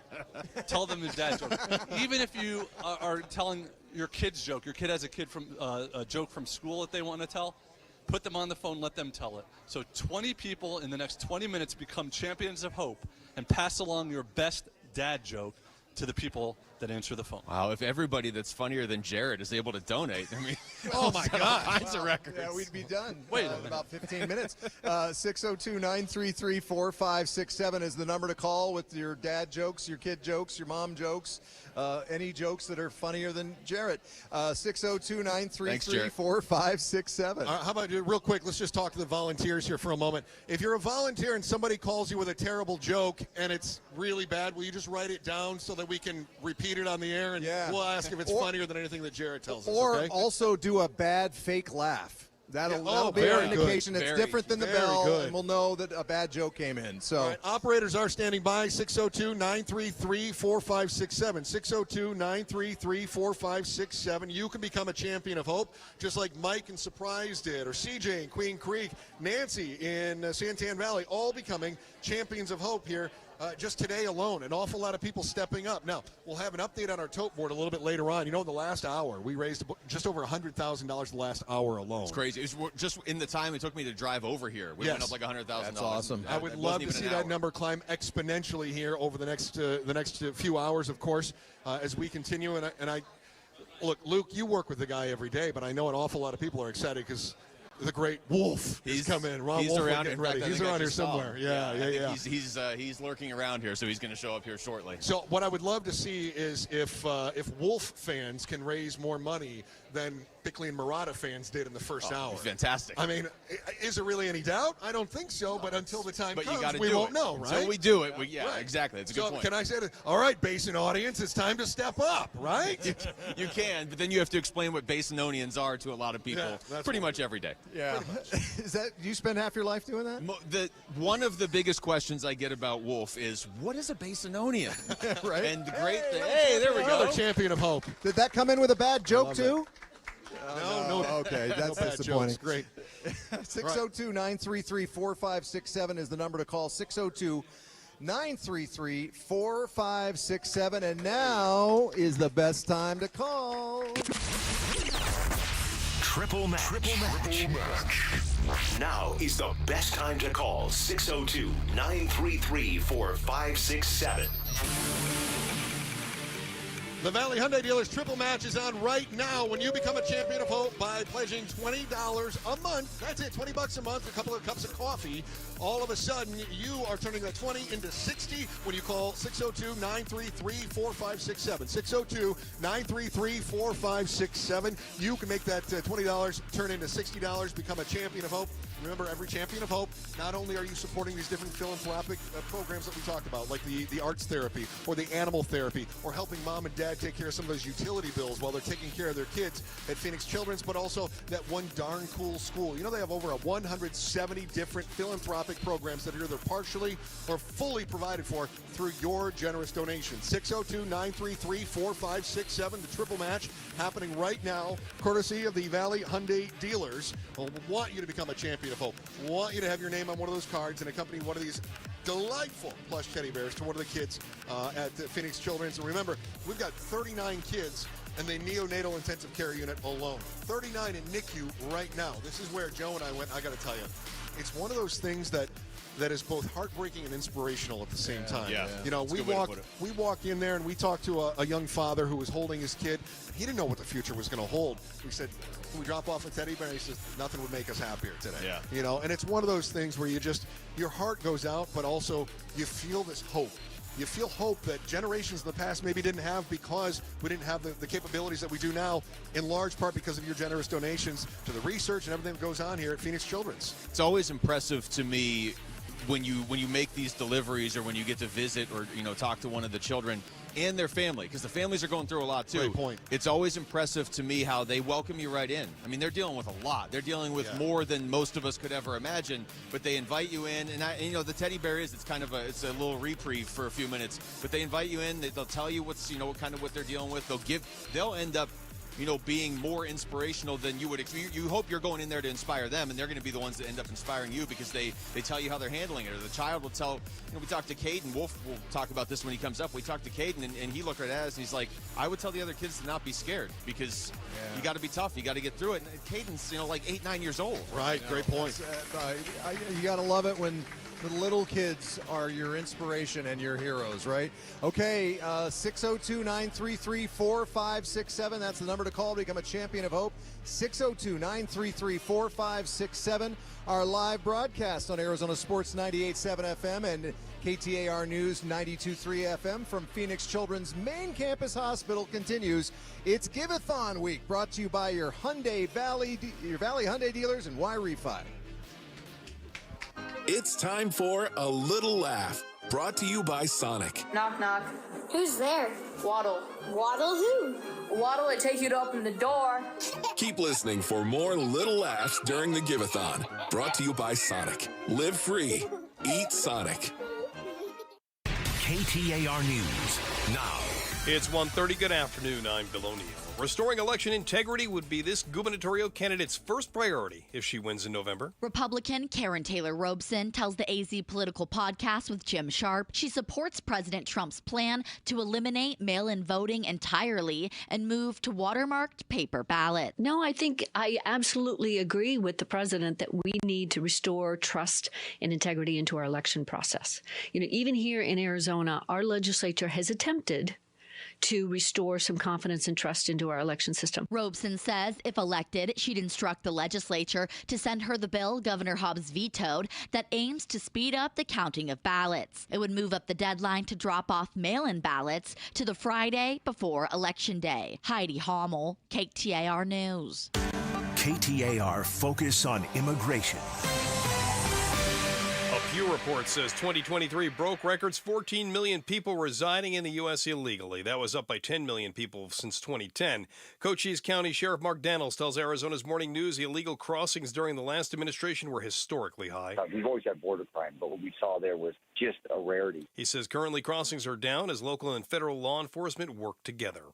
tell them the dad joke. Even if you are telling your kid's joke, your kid has a joke from school that they want to tell, put them on the phone, let them tell it. So 20 people in the next 20 minutes become champions of hope and pass along your best dad joke to the people that answer the phone. Wow, if everybody that's funnier than Jarrett is able to donate, I mean, oh my God, kinds of records. Yeah, we'd be done. Wait, in about 15 minutes. 602-933-4567 is the number to call with your dad jokes, your kid jokes, your mom jokes, any jokes that are funnier than Jarrett. 602-933-4567. How about real quick? Let's just talk to the volunteers here for a moment. If you're a volunteer and somebody calls you with a terrible joke and it's really bad, will you just write it down so that we can repeat it on the air, and we'll ask if it's funnier than anything that Jarrett tells us. Or okay? also do a bad fake laugh. That'll be our indication it's different than the bell, and we'll know that a bad joke came in. So, all right, operators are standing by. 602-933-4567. 602-933-4567. You can become a champion of hope, just like Mike and Surprise did, or CJ in Queen Creek, Nancy in Santan Valley, all becoming champions of hope here. Just today alone, an awful lot of people stepping up. Now, we'll have an update on our tote board a little bit later on. You know, in the last hour, we raised just over $100,000 the last hour alone. It's crazy. It was just in the time it took me to drive over here. We went up like $100,000. That's awesome. I would love to see that number climb exponentially here over the next few hours, of course, as we continue. And I look, Luke, you work with the guy every day, but I know an awful lot of people are excited because the great Wolf has come in. Ron Wolf around. Getting ready. He's around here somewhere. Yeah. He's lurking around here, so he's going to show up here shortly. So what I would love to see is if Wolf fans can raise more money than Bickley and Murata fans did in the first hour. Fantastic. I mean, is there really any doubt? I don't think so, but until the time comes, we won't know, right? So we do it. Exactly. It's a good point. Can I say that? All right, Basin audience, it's time to step up, right? You can, but then you have to explain what Basinonians are to a lot of people pretty much every day. Yeah. Do you spend half your life doing that? One of the biggest questions I get about Wolf is, what is a Basinonian? Right. And the great thing. Hey, there we go. Another champion of hope. Did that come in with a bad joke, too? No. Okay, that's no disappointing. Great. 602-933-4567 is the number to call. 602-933-4567. And now is the best time to call. Triple match. Now is the best time to call 602-933-4567. The Valley Hyundai Dealers Triple Match is on right now when you become a champion of hope by pledging $20 a month. That's it, $20 a month, a couple of cups of coffee. All of a sudden, you are turning that 20 into 60 when you call 602-933-4567. 602-933-4567. You can make that $20 turn into $60, become a champion of hope. Remember, every champion of hope, not only are you supporting these different philanthropic programs that we talked about, like the arts therapy or the animal therapy, or helping mom and dad take care of some of those utility bills while they're taking care of their kids at Phoenix Children's, but also that one darn cool school. You know, they have over 170 different philanthropic programs that are either partially or fully provided for through your generous donation. 602-933-4567, the triple match happening right now, courtesy of the Valley Hyundai Dealers. We want you to become a champion of hope. We want you to have your name on one of those cards and accompany one of these delightful plush teddy bears to one of the kids at Phoenix Children's. And remember, we've got 39 kids in the neonatal intensive care unit alone. 39 in NICU right now. This is where Joe and I went. I got to tell you, it's one of those things that is both heartbreaking and inspirational at the same time. Yeah. You know, we walked in there and we talked to a young father who was holding his kid. He didn't know what the future was going to hold. We said, can we drop off a teddy bear? And he says, nothing would make us happier today. Yeah. You know, and it's one of those things where your heart goes out, but also you feel this hope. You feel hope that generations in the past maybe didn't have because we didn't have the capabilities that we do now, in large part because of your generous donations to the research and everything that goes on here at Phoenix Children's. It's always impressive to me when you make these deliveries, or when you get to visit or talk to one of the children and their family, because the families are going through a lot too. Great point. It's always impressive to me how they welcome you right in. I mean, they're dealing with a lot. They're dealing with more than most of us could ever imagine, but they invite you in. And the teddy bear it's a little reprieve for a few minutes, but they invite you in. They'll tell you what they're dealing with. They'll end up being more inspirational than you would expect. You hope you're going in there to inspire them, and they're going to be the ones that end up inspiring you because they tell you how they're handling it. Or the child will tell, we talked to Caden. Wolf will talk about this when he comes up. We talked to Caden, and he looked at us, and he's like, I would tell the other kids to not be scared because you got to be tough. You got to get through it. And Caden's, like 8-9 years old. Right, great point. You got to love it when the little kids are your inspiration and your heroes, right? Okay, 602-933-4567. That's the number to call to become a champion of hope. 602-933-4567. Our live broadcast on Arizona Sports 98.7 FM and KTAR News 92.3 FM from Phoenix Children's main campus hospital continues. It's Give-A-Thon week, brought to you by your Valley Hyundai dealers and Y-Refi. It's time for A Little Laugh, brought to you by Sonic. Knock, knock. Who's there? Waddle. Waddle who? Waddle, it takes you to open the door. Keep listening for more Little Laughs during the Give-A-Thon, brought to you by Sonic. Live free. Eat Sonic. KTAR News now. It's 1:30. Good afternoon. I'm Bill O'Neill. Restoring election integrity would be this gubernatorial candidate's first priority if she wins in November. Republican Karen Taylor Robeson tells the AZ Political Podcast with Jim Sharp she supports President Trump's plan to eliminate mail-in voting entirely and move to watermarked paper ballots. No, I think I absolutely agree with the president that we need to restore trust and integrity into our election process. Even here in Arizona, our legislature has attempted to restore some confidence and trust into our election system. Robeson says if elected, she'd instruct the legislature to send her the bill Governor Hobbs vetoed that aims to speed up the counting of ballots. It would move up the deadline to drop off mail-in ballots to the Friday before Election Day. Heidi Hommel, KTAR News. KTAR Focus on Immigration. A Pew report says 2023 broke records, 14 million people residing in the U.S. illegally. That was up by 10 million people since 2010. Cochise County Sheriff Mark Daniels tells Arizona's Morning News the illegal crossings during the last administration were historically high. We've always had border crime, but what we saw there was just a rarity. He says currently crossings are down as local and federal law enforcement work together.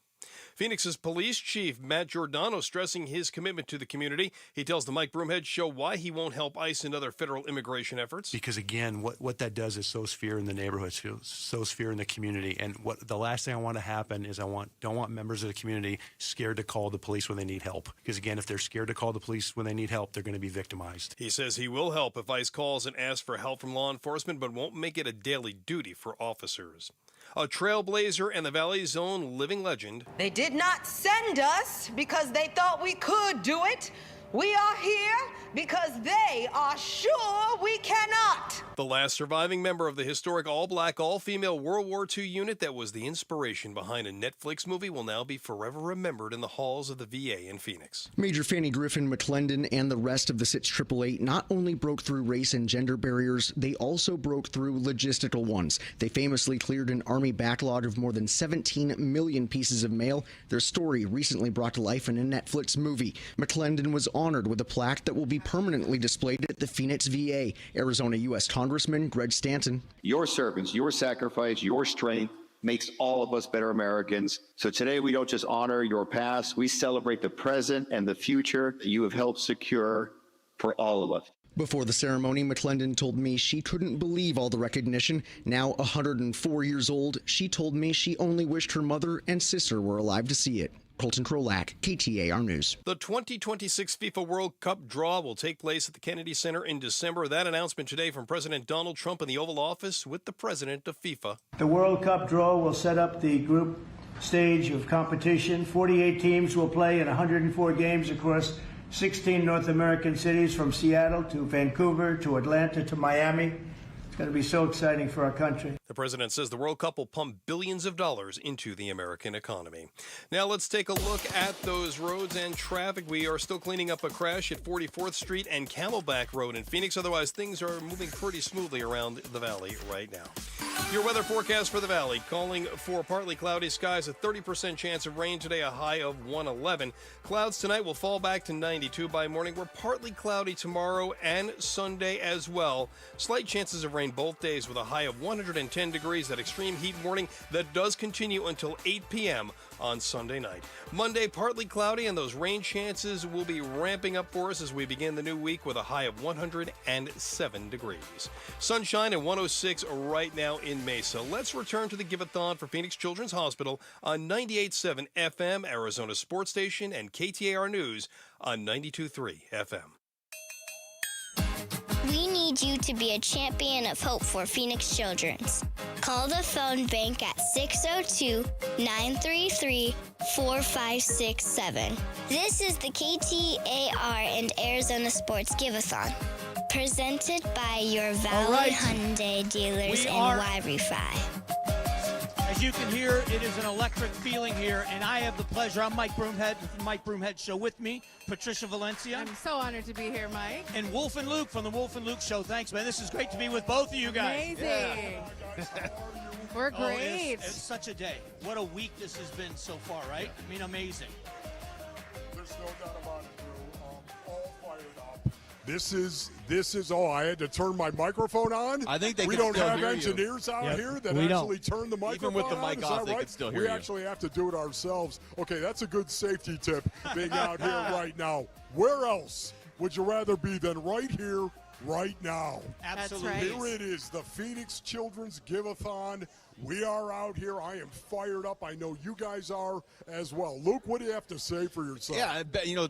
Phoenix's police chief, Matt Giordano, stressing his commitment to the community. He tells the Mike Broomhead Show why he won't help ICE and other federal immigration efforts. Because, again, what that does is sows fear in the neighborhoods, sows fear in the community. And what the last thing I want to happen is don't want members of the community scared to call the police when they need help. Because, again, if they're scared to call the police when they need help, they're going to be victimized. He says he will help if ICE calls and asks for help from law enforcement, but won't make it a daily duty for officers. A trailblazer and the Valley's own living legend. They did not send us because they thought we could do it. We are here because they are sure we cannot. The last surviving member of the historic all-black, all-female World War II unit that was the inspiration behind a Netflix movie will now be forever remembered in the halls of the VA in Phoenix. Major Fanny Griffin McClendon and the rest of the SITS 888 not only broke through race and gender barriers, they also broke through logistical ones. They famously cleared an Army backlog of more than 17 million pieces of mail. Their story recently brought to life in a Netflix movie. McClendon was honored with a plaque that will be permanently displayed at the Phoenix VA. Arizona U.S. Congressman Greg Stanton. Your service, your sacrifice, your strength makes all of us better Americans. So today we don't just honor your past, we celebrate the present and the future that you have helped secure for all of us. Before the ceremony, McClendon told me she couldn't believe all the recognition. Now 104 years old, she told me she only wished her mother and sister were alive to see it. Colton Krolak, KTAR News. The 2026 FIFA World Cup draw will take place at the Kennedy Center in December. That announcement today from President Donald Trump in the Oval Office with the president of FIFA. The World Cup draw will set up the group stage of competition. 48 teams will play in 104 games across 16 North American cities, from Seattle to Vancouver to Atlanta to Miami. It's going to be so exciting for our country. The president says the World Cup will pump billions of dollars into the American economy. Now let's take a look at those roads and traffic. We are still cleaning up a crash at 44th Street and Camelback Road in Phoenix. Otherwise, things are moving pretty smoothly around the valley right now. Your weather forecast for the valley, calling for partly cloudy skies, a 30% chance of rain today, a high of 111. Clouds tonight will fall back to 92 by morning. We're partly cloudy tomorrow and Sunday as well. Slight chances of rain both days with a high of 110 degrees. That extreme heat warning that does continue until 8 p.m. on Sunday night. Monday, partly cloudy, and those rain chances will be ramping up for us as we begin the new week with a high of 107 degrees. Sunshine at 106 right now in Mesa. Let's return to the Give-A-Thon for Phoenix Children's Hospital on 98.7 FM, Arizona Sports Station, and KTAR News on 92.3 FM. We need you to be a champion of hope for Phoenix Children's. Call the phone bank at 602-933-4567. This is the KTAR and Arizona Sports Give-A-Thon, presented by your Valley Hyundai dealers and Y-Refi. As you can hear, it is an electric feeling here, and I have the pleasure. I'm Mike Broomhead with the Mike Broomhead Show. With me, Patricia Valencia. I'm so honored to be here, Mike. And Wolf and Luke from the Wolf and Luke Show. Thanks, man. This is great to be with both of you guys. Amazing. Yeah. We're great. It's such a day. What a week this has been so far, right? I mean, amazing. There's no doubt about it, Drew. All fired up. This is. Oh, I had to turn my microphone on. I think we don't have engineers out here that actually turn the microphone on. Even with the mic off, they can still hear you. We actually have to do it ourselves. Okay, that's a good safety tip being out here right now. Where else would you rather be than right here, right now? Absolutely. That's right. Here it is, the Phoenix Children's Give-A-Thon. We are out here. I am fired up. I know you guys are as well. Luke, what do you have to say for yourself? Yeah,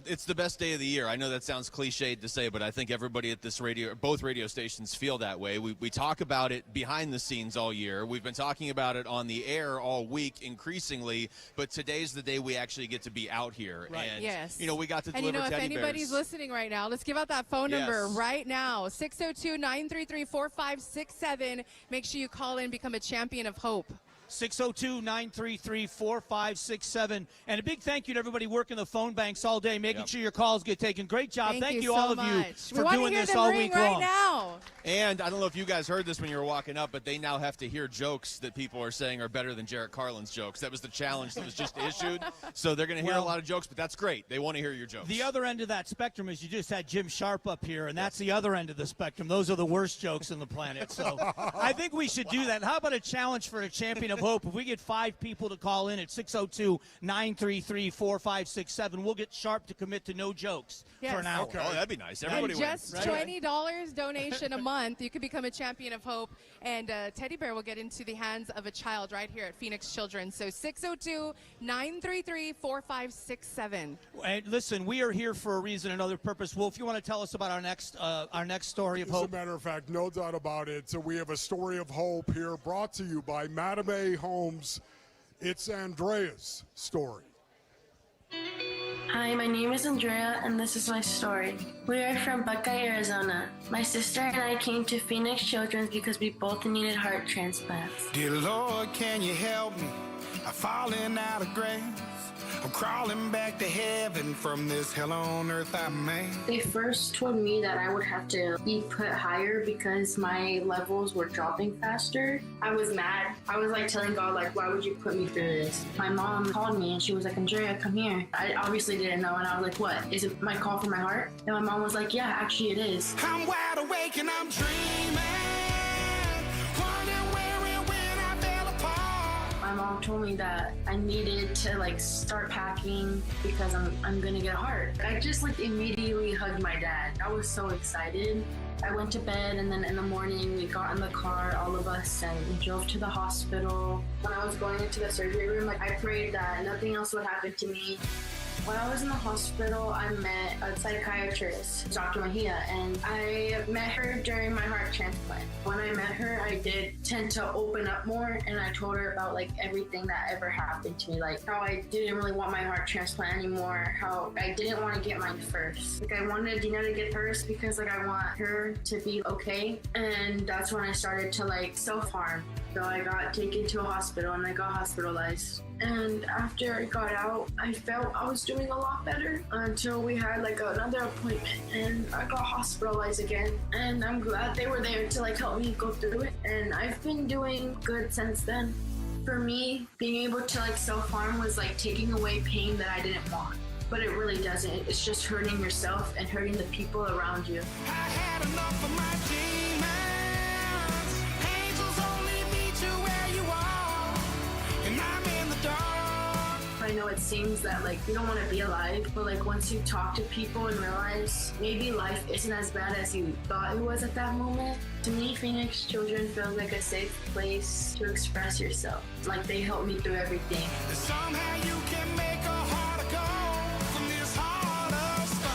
it's the best day of the year. I know that sounds cliched to say, but I think everybody at this both radio stations feel that way. We talk about it behind the scenes all year. We've been talking about it on the air all week increasingly, but today's the day we actually get to be out here. Right. And, yes. we got to deliver teddy bears. teddy And if anybody's listening right now, let's give out that phone number right now, 602-933-4567. Make sure you call in, become a champion of hope. 602-933-4567. And a big thank you to everybody working the phone banks all day, making sure your calls get taken. Great job. Thank you all so of you for doing this all week long. Right now. And I don't know if you guys heard this when you were walking up, but they now have to hear jokes that people are saying are better than Jarrett Carlin's jokes. That was the challenge that was just issued. So they're going to hear a lot of jokes, but that's great. They want to hear your jokes. The other end of that spectrum is you just had Jim Sharp up here, and that's the other end of the spectrum. Those are the worst jokes on the planet. So I think we should do that. How about a challenge for a champion of of hope. If we get 5 people to call in at 602-933-4567, we'll get Sharp to commit to no jokes for an hour. Okay. Oh, that'd be nice. Everybody and just wins. $20 donation a month, you could become a champion of hope, and teddy bear will get into the hands of a child right here at Phoenix Children. So 602-933-4567. And listen, we are here for a reason, another purpose. Wolf, you want to tell us about our next story of hope? As a matter of fact, no doubt about it. So we have a story of hope here brought to you by Madame A. Homes. It's Andrea's story. Hi, my name is Andrea, and this is my story. We are from Buckeye, Arizona. My sister and I came to Phoenix Children's because we both needed heart transplants. Dear Lord, can you help me? I'm falling out of grace. I'm crawling back to heaven from this hell on earth I made. They first told me that I would have to be put higher because my levels were dropping faster. I was mad. I was like telling God, like, why would you put me through this? My mom called me and she was like, Andrea, come here. I obviously didn't know, and I was like, what? Is it my call for my heart? And my mom was like, yeah, actually it is. I'm wide awake and I'm dreaming. Wondering where and when I fell apart. My mom told me that I needed to like start packing because I'm gonna get a heart. I just like immediately hugged my dad. I was so excited. I went to bed, and then in the morning we got in the car, all of us, and we drove to the hospital. When I was going into the surgery room, like I prayed that nothing else would happen to me. When I was in the hospital, I met a psychiatrist, Dr. Mejia, and I met her during my heart transplant. When I met her, I did tend to open up more, and I told her about like everything that ever happened to me, like how I didn't really want my heart transplant anymore, how I didn't want to get mine first. Like I wanted Dina to get hers because like I want her to be okay, and that's when I started to like self-harm. So I got taken to a hospital and I got hospitalized. And after I got out, I felt I was doing a lot better until we had like another appointment and I got hospitalized again. And I'm glad they were there to like help me go through it. And I've been doing good since then. For me, being able to like self-harm was like taking away pain that I didn't want. But it really doesn't. It's just hurting yourself and hurting the people around you. I had enough of my demons. Angels only meet you where you are. And I'm in the dark. I know it seems that like you don't want to be alive, but like once you talk to people and realize maybe life isn't as bad as you thought it was at that moment. To me, Phoenix Children feels like a safe place to express yourself. Like they help me through everything. Somehow you can make a heart go from this heart of stone.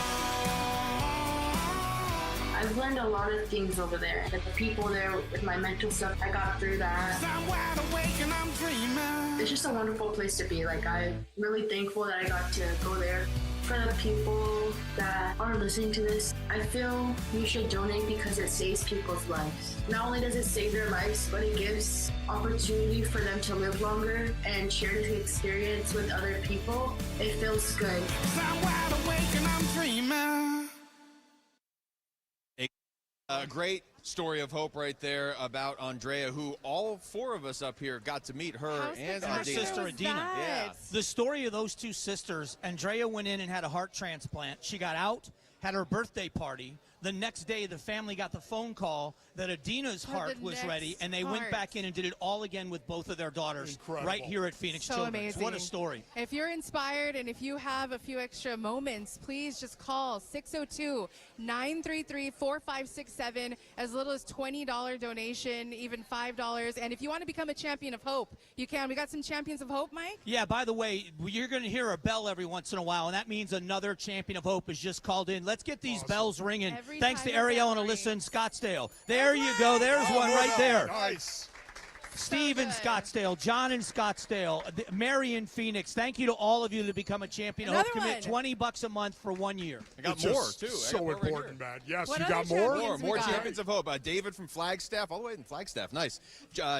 I've learned a lot of things over there. Like the people there with my mental stuff, I got through that. I'm wide awake and I'm dreaming. It's just a wonderful place to be. Like I'm really thankful that I got to go there. For the people that are listening to this, I feel you should donate because it saves people's lives. Not only does it save their lives, but it gives opportunity for them to live longer and share this experience with other people. It feels good. I'm wide awake and I'm dreaming. A great story of hope right there about Andrea, who all 4 of us up here got to meet her and her Adina. sister Adina. Yeah. The story of those 2 sisters, Andrea went in and had a heart transplant. She got out, had her birthday party. The next day, the family got the phone call that Adina's heart was ready, and they went back in and did it all again with both of their daughters. Incredible. Right here at Phoenix So Children's. amazing. What a story. If you're inspired and if you have a few extra moments, please just call 602-933-4567. As little as $20 donation, even $5. And if you want to become a champion of hope, you can. We got some champions of hope, Mike? Yeah, by the way, you're going to hear a bell every once in a while, and that means another champion of hope is just called in. Let's get these bells ringing. Every Thanks to time a Ariel bell and Alyssa in rings. Scottsdale. There you go. There's one right there. Nice. Steve in Scottsdale, John in Scottsdale, Mary in Phoenix. Thank you to all of you that become a champion. Another Commit one. $20 a month for 1 year. I got It's more, just too. I got So more right important, here. man. Yes, What you other got more? champions More we got? champions of hope. David from Flagstaff, all the way in Flagstaff. Nice.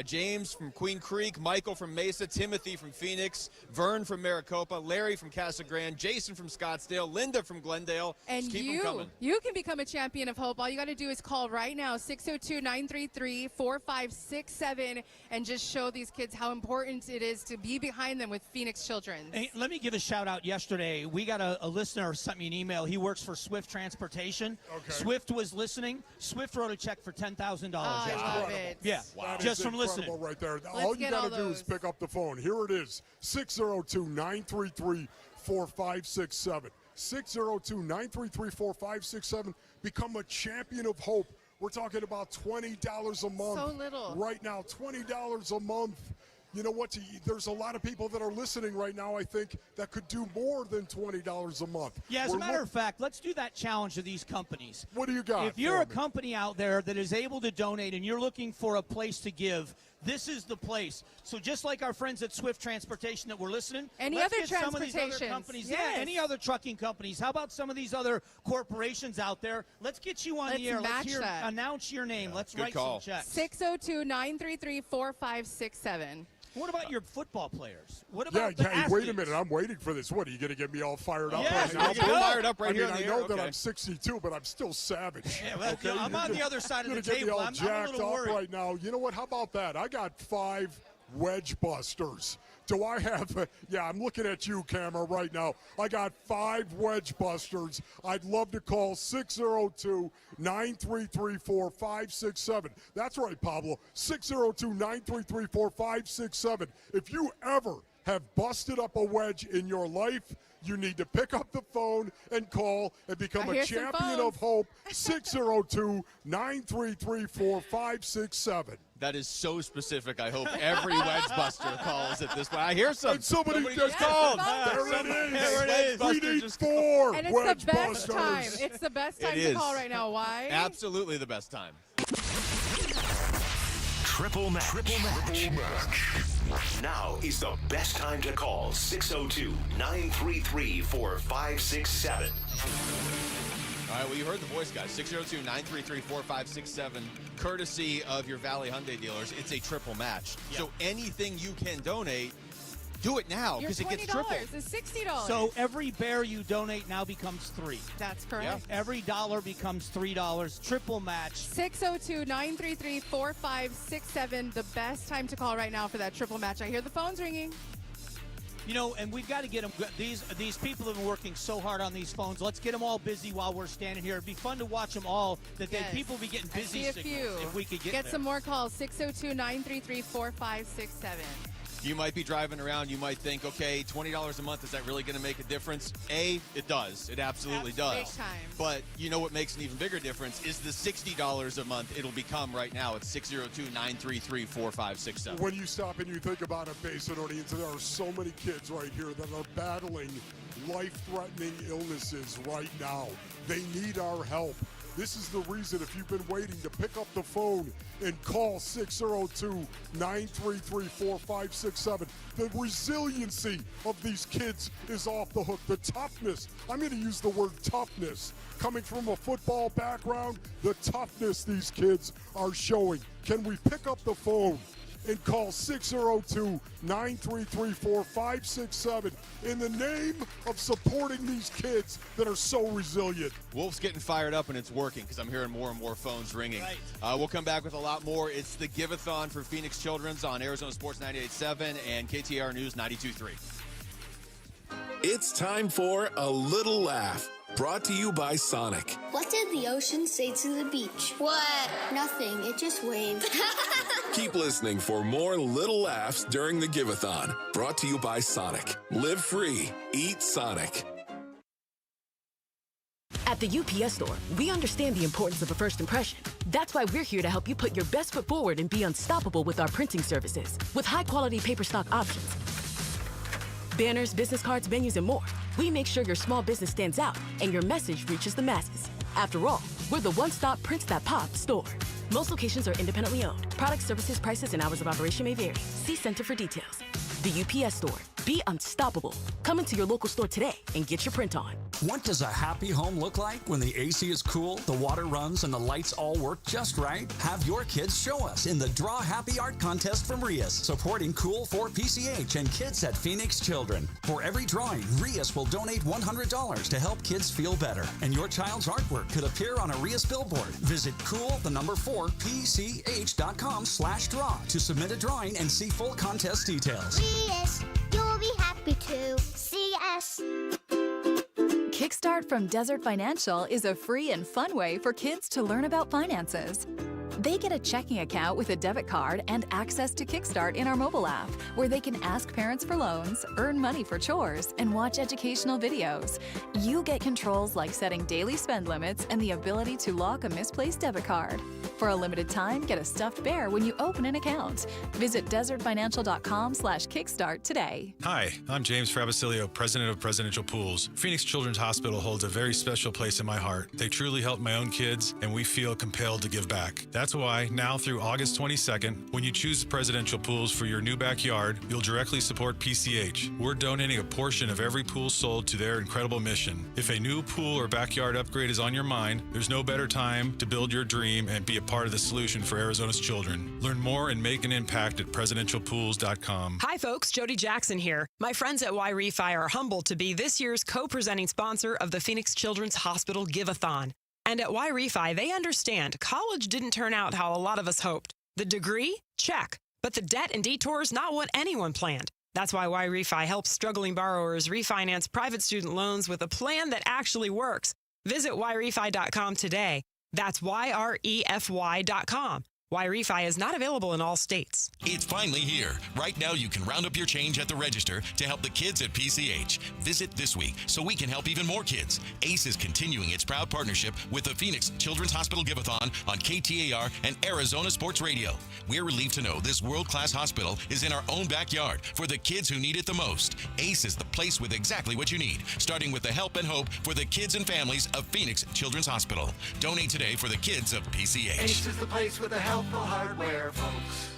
James from Queen Creek, Michael from Mesa, Timothy from Phoenix, Vern from Maricopa, Larry from Casa Grande, Jason from Scottsdale, Linda from Glendale. And Just keep them coming. you can become a champion of hope. All you got to do is call right now, 602-933-4567. and just show these kids how important it is to be behind them with Phoenix Children's. Hey, let me give a shout out. Yesterday, we got a listener sent me an email. He works for Swift Transportation. Okay. Swift was listening. Swift wrote a check for $10,000 yesterday. I love it. Yeah, That just is from listening. incredible right there. Let's All you get got all to do is those. pick up the phone. Here it is, 602-933-4567. 602-933-4567. Become a champion of hope. We're talking about $20 a month. So little. Right now, $20 a month. You know what? There's a lot of people that are listening right now, I think, that could do more than $20 a month. Yeah, as a matter of fact, let's do that challenge to these companies. What do you got? If you're for a me? company out there that is able to donate and you're looking for a place to give, this is the place. So just like our friends at Swift Transportation that were listening, Any let's other get some of these other transportations. companies. Yes. Yeah, any other trucking companies. How about some of these other corporations out there? Let's get you on Let's the air. match Let's that. Announce your name. Let's Good write call. some checks. 602-933-4567. What about your football players? What about the Wait a athletes? minute. I'm waiting for this. What, are you going to get me all fired up Yes, right now? let's go. Fired up right I mean, here on the I air. know that Okay. I'm 62, but I'm still savage. Yeah, well, okay? I'm on the other side of You're the gonna get me table. all I'm a jacked little up worried. right now. You know what? How about that? I got 5 wedge busters. Do I have? Yeah, I'm looking at you, camera, right now. I got 5 wedge busters. I'd love to call 602-933-4567. That's right, Pablo. 602-933-4567. If you ever have busted up a wedge in your life, you need to pick up the phone and call and become I a hear some champion phones. of hope. 602-933-4567. That is so specific. I hope every wedge buster calls at this point. I hear some. And somebody just called. There it is. There it is. We need 4 And it's wedge the best busters. time. It's the best time It to is. call right now. Why? Absolutely the best time. Triple match. Now is the best time to call 602-933-4567. All right, well, you heard the voice, guys. 602-933-4567, courtesy of your Valley Hyundai dealers. It's a triple match. Yeah. So anything you can donate, do it now Your because it gets $20 tripled. is $60. So every bear you donate now becomes 3. That's correct. Every dollar becomes $3. Triple match. 602-933-4567. The best time to call right now for that triple match. I hear the phones ringing. You know, and we've got to get them. These people have been working so hard on these phones. Let's get them all busy while we're standing here. It'd be fun to watch them all. Yes. People be getting I busy see a signals few. if we could get there. some more calls. 602-933-4567. You might be driving around. You might think, okay, $20 a month, is that really going to make a difference? A, it does. It absolutely does. Big time. But you know what makes an even bigger difference is the $60 a month it'll become right now. It's 602-933-4567. When you stop and you think about it, Basin audience, there are so many kids right here that are battling life-threatening illnesses right now. They need our help. This is the reason, if you've been waiting, to pick up the phone and call 602-933-4567. The resiliency of these kids is off the hook. The toughness, I'm going to use the word toughness. Coming from a football background, the toughness these kids are showing. Can we pick up the phone and call 602-933-4567 in the name of supporting these kids that are so resilient? Wolf's getting fired up, and it's working because I'm hearing more and more phones ringing. Right. We'll come back with a lot more. It's the Give-A-Thon for Phoenix Children's on Arizona Sports 98.7 and KTAR News 92.3. It's time for A Little Laugh, brought to you by Sonic. What did the ocean say to the beach? What? Nothing. It just waved. Keep listening for more little laughs during the Give-A-Thon, brought to you by Sonic. Live free. Eat Sonic. At the UPS Store, we understand the importance of a first impression. That's why we're here to help you put your best foot forward and be unstoppable with our printing services. With high-quality paper stock options, banners, business cards, menus, and more, we make sure your small business stands out and your message reaches the masses. After all, we're the one-stop prints that pop store. Most locations are independently owned. Products, services, prices, and hours of operation may vary. See Center for details. The UPS Store. Be unstoppable. Come into your local store today and get your print on. What does a happy home look like when the AC is cool, the water runs, and the lights all work just right? Have your kids show us in the Draw Happy Art Contest from Rias, supporting Cool for PCH and kids at Phoenix Children. For every drawing, Rias will donate $100 to help kids feel better, and your child's artwork could appear on a Rias billboard. Visit cool4pch.com/draw to submit a drawing and see full contest details. Rias, you'll be happy to see us. Kickstart from Desert Financial is a free and fun way for kids to learn about finances. They get a checking account with a debit card and access to Kickstart in our mobile app, where they can ask parents for loans, earn money for chores, and watch educational videos. You get controls like setting daily spend limits and the ability to lock a misplaced debit card. For a limited time, get a stuffed bear when you open an account. Visit desertfinancial.com/kickstart today. Hi, I'm James Frabasilio, president of Presidential Pools. Phoenix Children's Hospital holds a very special place in my heart. They truly help my own kids, and we feel compelled to give back. That's why, now through August 22nd, when you choose Presidential Pools for your new backyard, you'll directly support PCH. We're donating a portion of every pool sold to their incredible mission. If a new pool or backyard upgrade is on your mind, there's no better time to build your dream and be a part of the solution for Arizona's children. Learn more and make an impact at presidentialpools.com. Hi folks, Jody Jackson here. My friends at Y-Refi are humbled to be this year's co-presenting sponsor of the Phoenix Children's Hospital Give-A-Thon. And at Y-Refi, they understand college didn't turn out how a lot of us hoped. The degree? Check. But the debt and detours, not what anyone planned. That's why Y-Refi helps struggling borrowers refinance private student loans with a plan that actually works. Visit YRefi.com today. That's YREFY.com. Y-Refi is not available in all states. It's finally here. Right now, you can round up your change at the register to help the kids at PCH. Visit this week so we can help even more kids. ACE is continuing its proud partnership with the Phoenix Children's Hospital Give-A-Thon on KTAR and Arizona Sports Radio. We're relieved to know this world-class hospital is in our own backyard for the kids who need it the most. ACE is the place with exactly what you need, starting with the help and hope for the kids and families of Phoenix Children's Hospital. Donate today for the kids of PCH. ACE is the place with the help for hardware, folks.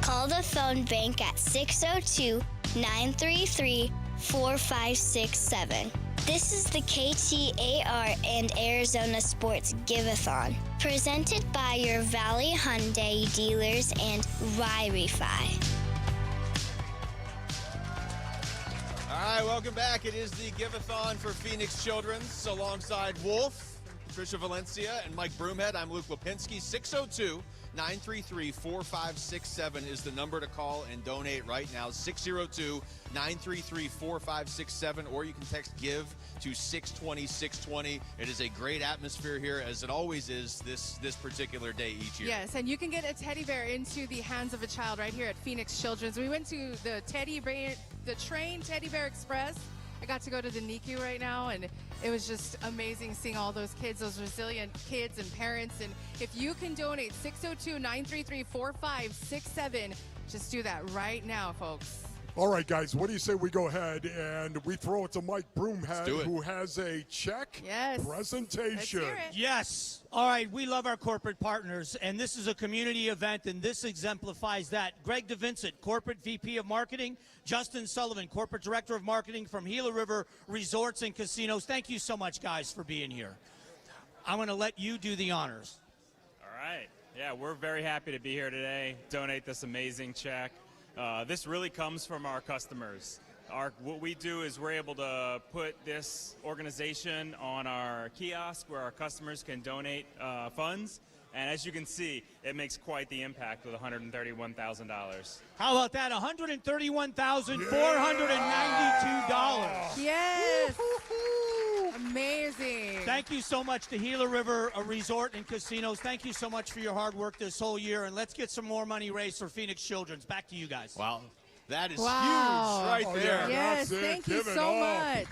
Call the phone bank at 602-933-4567. This is the KTAR and Arizona Sports Give-A-Thon, presented by your Valley Hyundai dealers and Y-Refi. All right, welcome back. It is the Give-A-Thon for Phoenix Children's alongside Wolf, Tricia Valencia, and Mike Broomhead. I'm Luke Lipinski. 602-933-4567 is the number to call and donate right now. 602-933-4567, or you can text GIVE to 620-620. It is a great atmosphere here, as it always is this particular day each year. Yes, and you can get a teddy bear into the hands of a child right here at Phoenix Children's. We went to the Train Teddy Bear Express. I got to go to the NICU right now, and it was just amazing seeing all those kids, those resilient kids and parents. And if you can donate, 602-933-4567, just do that right now, folks. All right, guys, what do you say we go ahead and we throw it to Mike Broomhead, who has a check presentation. Let's hear it. Yes. All right, we love our corporate partners, and this is a community event, and this exemplifies that. Greg DeVincent, Corporate VP of Marketing. Justin Sullivan, Corporate Director of Marketing from Gila River Resorts and Casinos. Thank you so much, guys, for being here. I'm going to let you do the honors. All right. Yeah, we're very happy to be here today, donate this amazing check. This really comes from our customers. What we do is we're able to put this organization on our kiosk where our customers can donate funds. And as you can see, it makes quite the impact with $131,000. How about that? $131,492. Yes. Amazing. Thank you so much to Gila River Resort and Casinos. Thank you so much for your hard work this whole year. And let's get some more money raised for Phoenix Children's. Back to you guys. Wow. That is huge Wow. right there. Yes, thank you so much.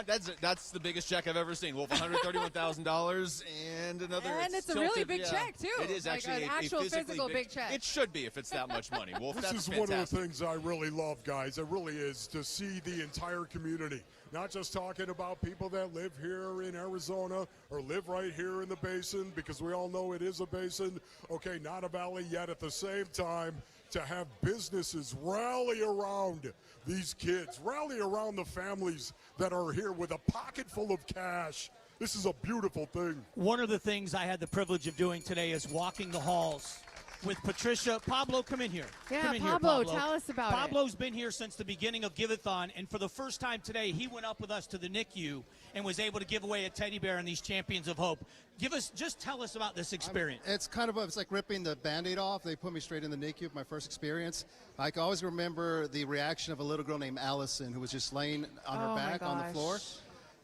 That's the biggest check I've ever seen. Wolf, $131,000 and another. And it's a really big check, too. It is Like actually an a actual physically physical big check. It should be if it's that much money. Wolf, This that's is fantastic. one of the things I really love, guys. It really is to see the entire community, not just talking about people that live here in Arizona or live right here in the basin, because we all know it is a basin. Okay, not a valley yet. At the same time, to have businesses rally around these kids, rally around the families that are here with a pocket full of cash. This is a beautiful thing. One of the things I had the privilege of doing today is walking the halls with Patricia. Pablo, come in here. Yeah, come in Pablo, here, tell us about it. Pablo's been here since the beginning of Give-A-Thon, and for the first time today, he went up with us to the NICU and was able to give away a teddy bear in these Champions of Hope. Just tell us about this experience. It's it's like ripping the Band-Aid off. They put me straight in the NICU, my first experience. I can always remember the reaction of a little girl named Allison who was just laying on her back on the floor.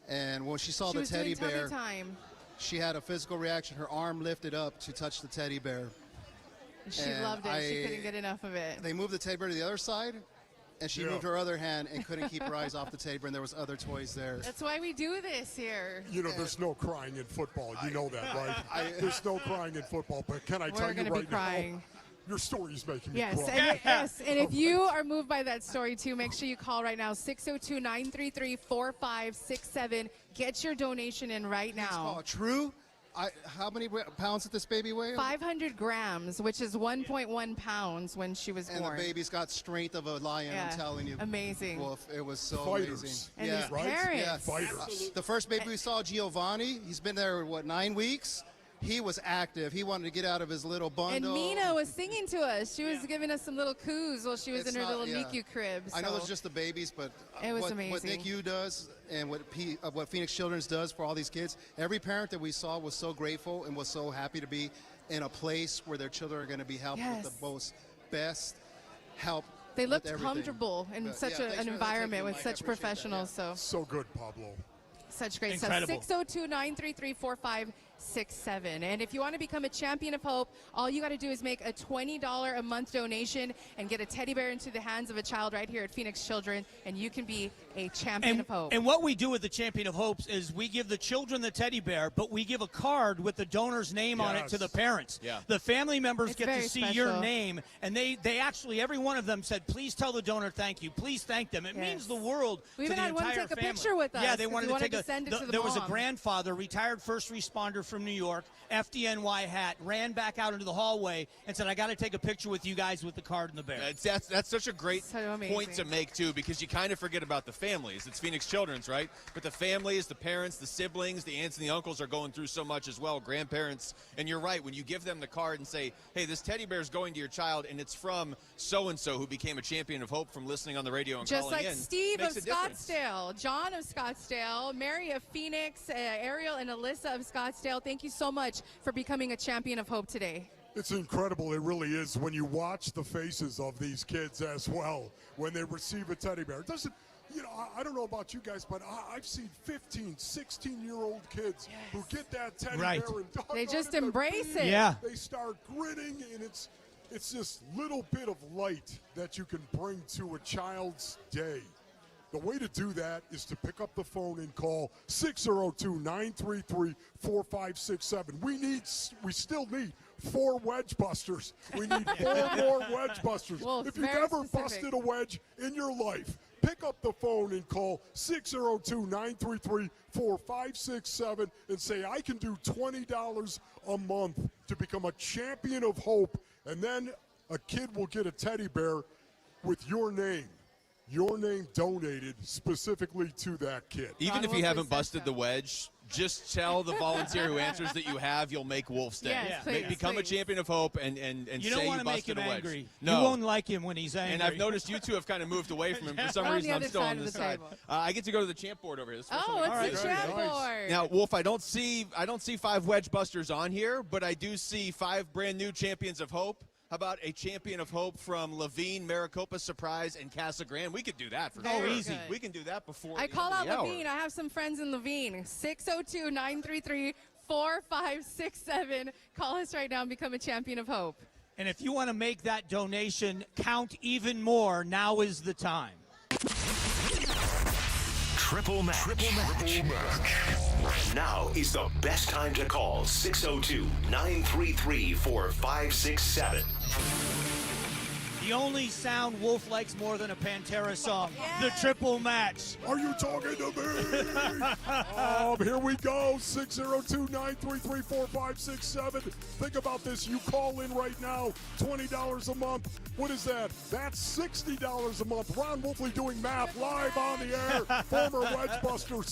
And when she saw the teddy bear, she had a physical reaction. Her arm lifted up to touch the teddy bear. She loved it. She couldn't get enough of it. They moved the teddy bear to the other side, and she moved her other hand and couldn't keep her eyes off the teddy bear, and there was other toys there. That's why we do this here. You know, there's no crying in football. You know that, right? There's no crying in football. But can I tell you right now, your story's making me cry. And if you are moved by that story too, make sure you call right now, 602-933-4567. Get your donation in right now. True. How many pounds did this baby weigh? 500 grams, which is 1.1 pounds when she was born. And the baby's got strength of a lion, I'm telling you. Amazing. Wolf, it was so Fighters. amazing. And his parents. Fighters. The first baby we saw, Giovanni, he's been there, 9 weeks? He was active. He wanted to get out of his little bundle. And Mina was singing to us. She was giving us some little coos while she was in her little NICU crib. I know it's just the babies, but it was what amazing. NICU does and what Phoenix Children's does for all these kids, every parent that we saw was so grateful and was so happy to be in a place where their children are going to be helped with the most best help. They looked comfortable in such an environment with such professionals. So good, Pablo. Such great Incredible. stuff. 602-933-4567. And if you want to become a champion of hope, all you got to do is make a $20 a month donation and get a teddy bear into the hands of a child right here at Phoenix Children, and you can be a champion of hope. And what we do with the Champion of Hopes is we give the children the teddy bear, but we give a card with the donor's name on it to the parents. Yeah. The family members get to see your special. name, and they actually, every one of them said, please tell the donor thank you. Please thank them. It means the world We to even the had one entire take a family. picture with us. Yeah, they 'cause wanted we to take send it to the There was a mom. grandfather, retired first responder from New York, FDNY hat, ran back out into the hallway and said, I got to take a picture with you guys with the card and the bear. That's such a great amazing. point to make, too, because you kind of forget about the families. It's Phoenix Children's, right? But the families, the parents, the siblings, the aunts and the uncles are going through so much as well, grandparents. And you're right, when you give them the card and say, hey, this teddy bear is going to your child, and it's from so-and-so who became a champion of hope from listening on the radio and Just calling like in. Steve of makes a difference. Scottsdale, John of Scottsdale, Mary of Phoenix, Ariel and Alyssa of Scottsdale, thank you so much for becoming a champion of hope today. It's incredible. It really is when you watch the faces of these kids as well when they receive a teddy bear. It doesn't, you know, I don't know about you guys, but I've seen 15, 16-year-old kids who get that teddy bear and they just embrace it. Yeah. They start grinning, and it's this little bit of light that you can bring to a child's day. The way to do that is to pick up the phone and call 602-933-4567. We still need 4 wedge busters. We need 4 more wedge busters. Well, if you've ever busted a wedge in your life, pick up the phone and call 602-933-4567 and say, I can do $20 a month to become a champion of hope, and then a kid will get a teddy bear with your name donated specifically to that kid. Even if you haven't busted the wedge, just tell the volunteer who answers that you have. You'll make Wolf's day. Yes, please, Become a champion of hope and You say don't you want to make busted him a wedge. angry. No. You won't like him when he's angry. And I've noticed you two have kind of moved away from him. For some We're on reason, the I'm other still side on of this the side. table. I get to go to the champ board over here. This is the first Oh, time I've it's been the here. champ board. Now, Wolf, I don't see 5 wedge busters on here, but I do see 5 brand new champions of hope. How about a champion of hope from Levine, Maricopa, Surprise, and Casa Grande? We could do that for sure. easy. We can do that before I the call end out of the Levine. hour. I have some friends in Levine. 602-933-4567. Call us right now and become a champion of hope. And if you want to make that donation count even more, now is the time. Triple match. Now is the best time to call 602-933-4567. The The only sound Wolf likes more than a Pantera song, the triple match. Are you talking to me? Here we go, 602-933-4567. Think about this. You call in right now, $20 a month. What is that? That's $60 a month. Ron Wolfley doing math live on the air. Former Wedgebuster,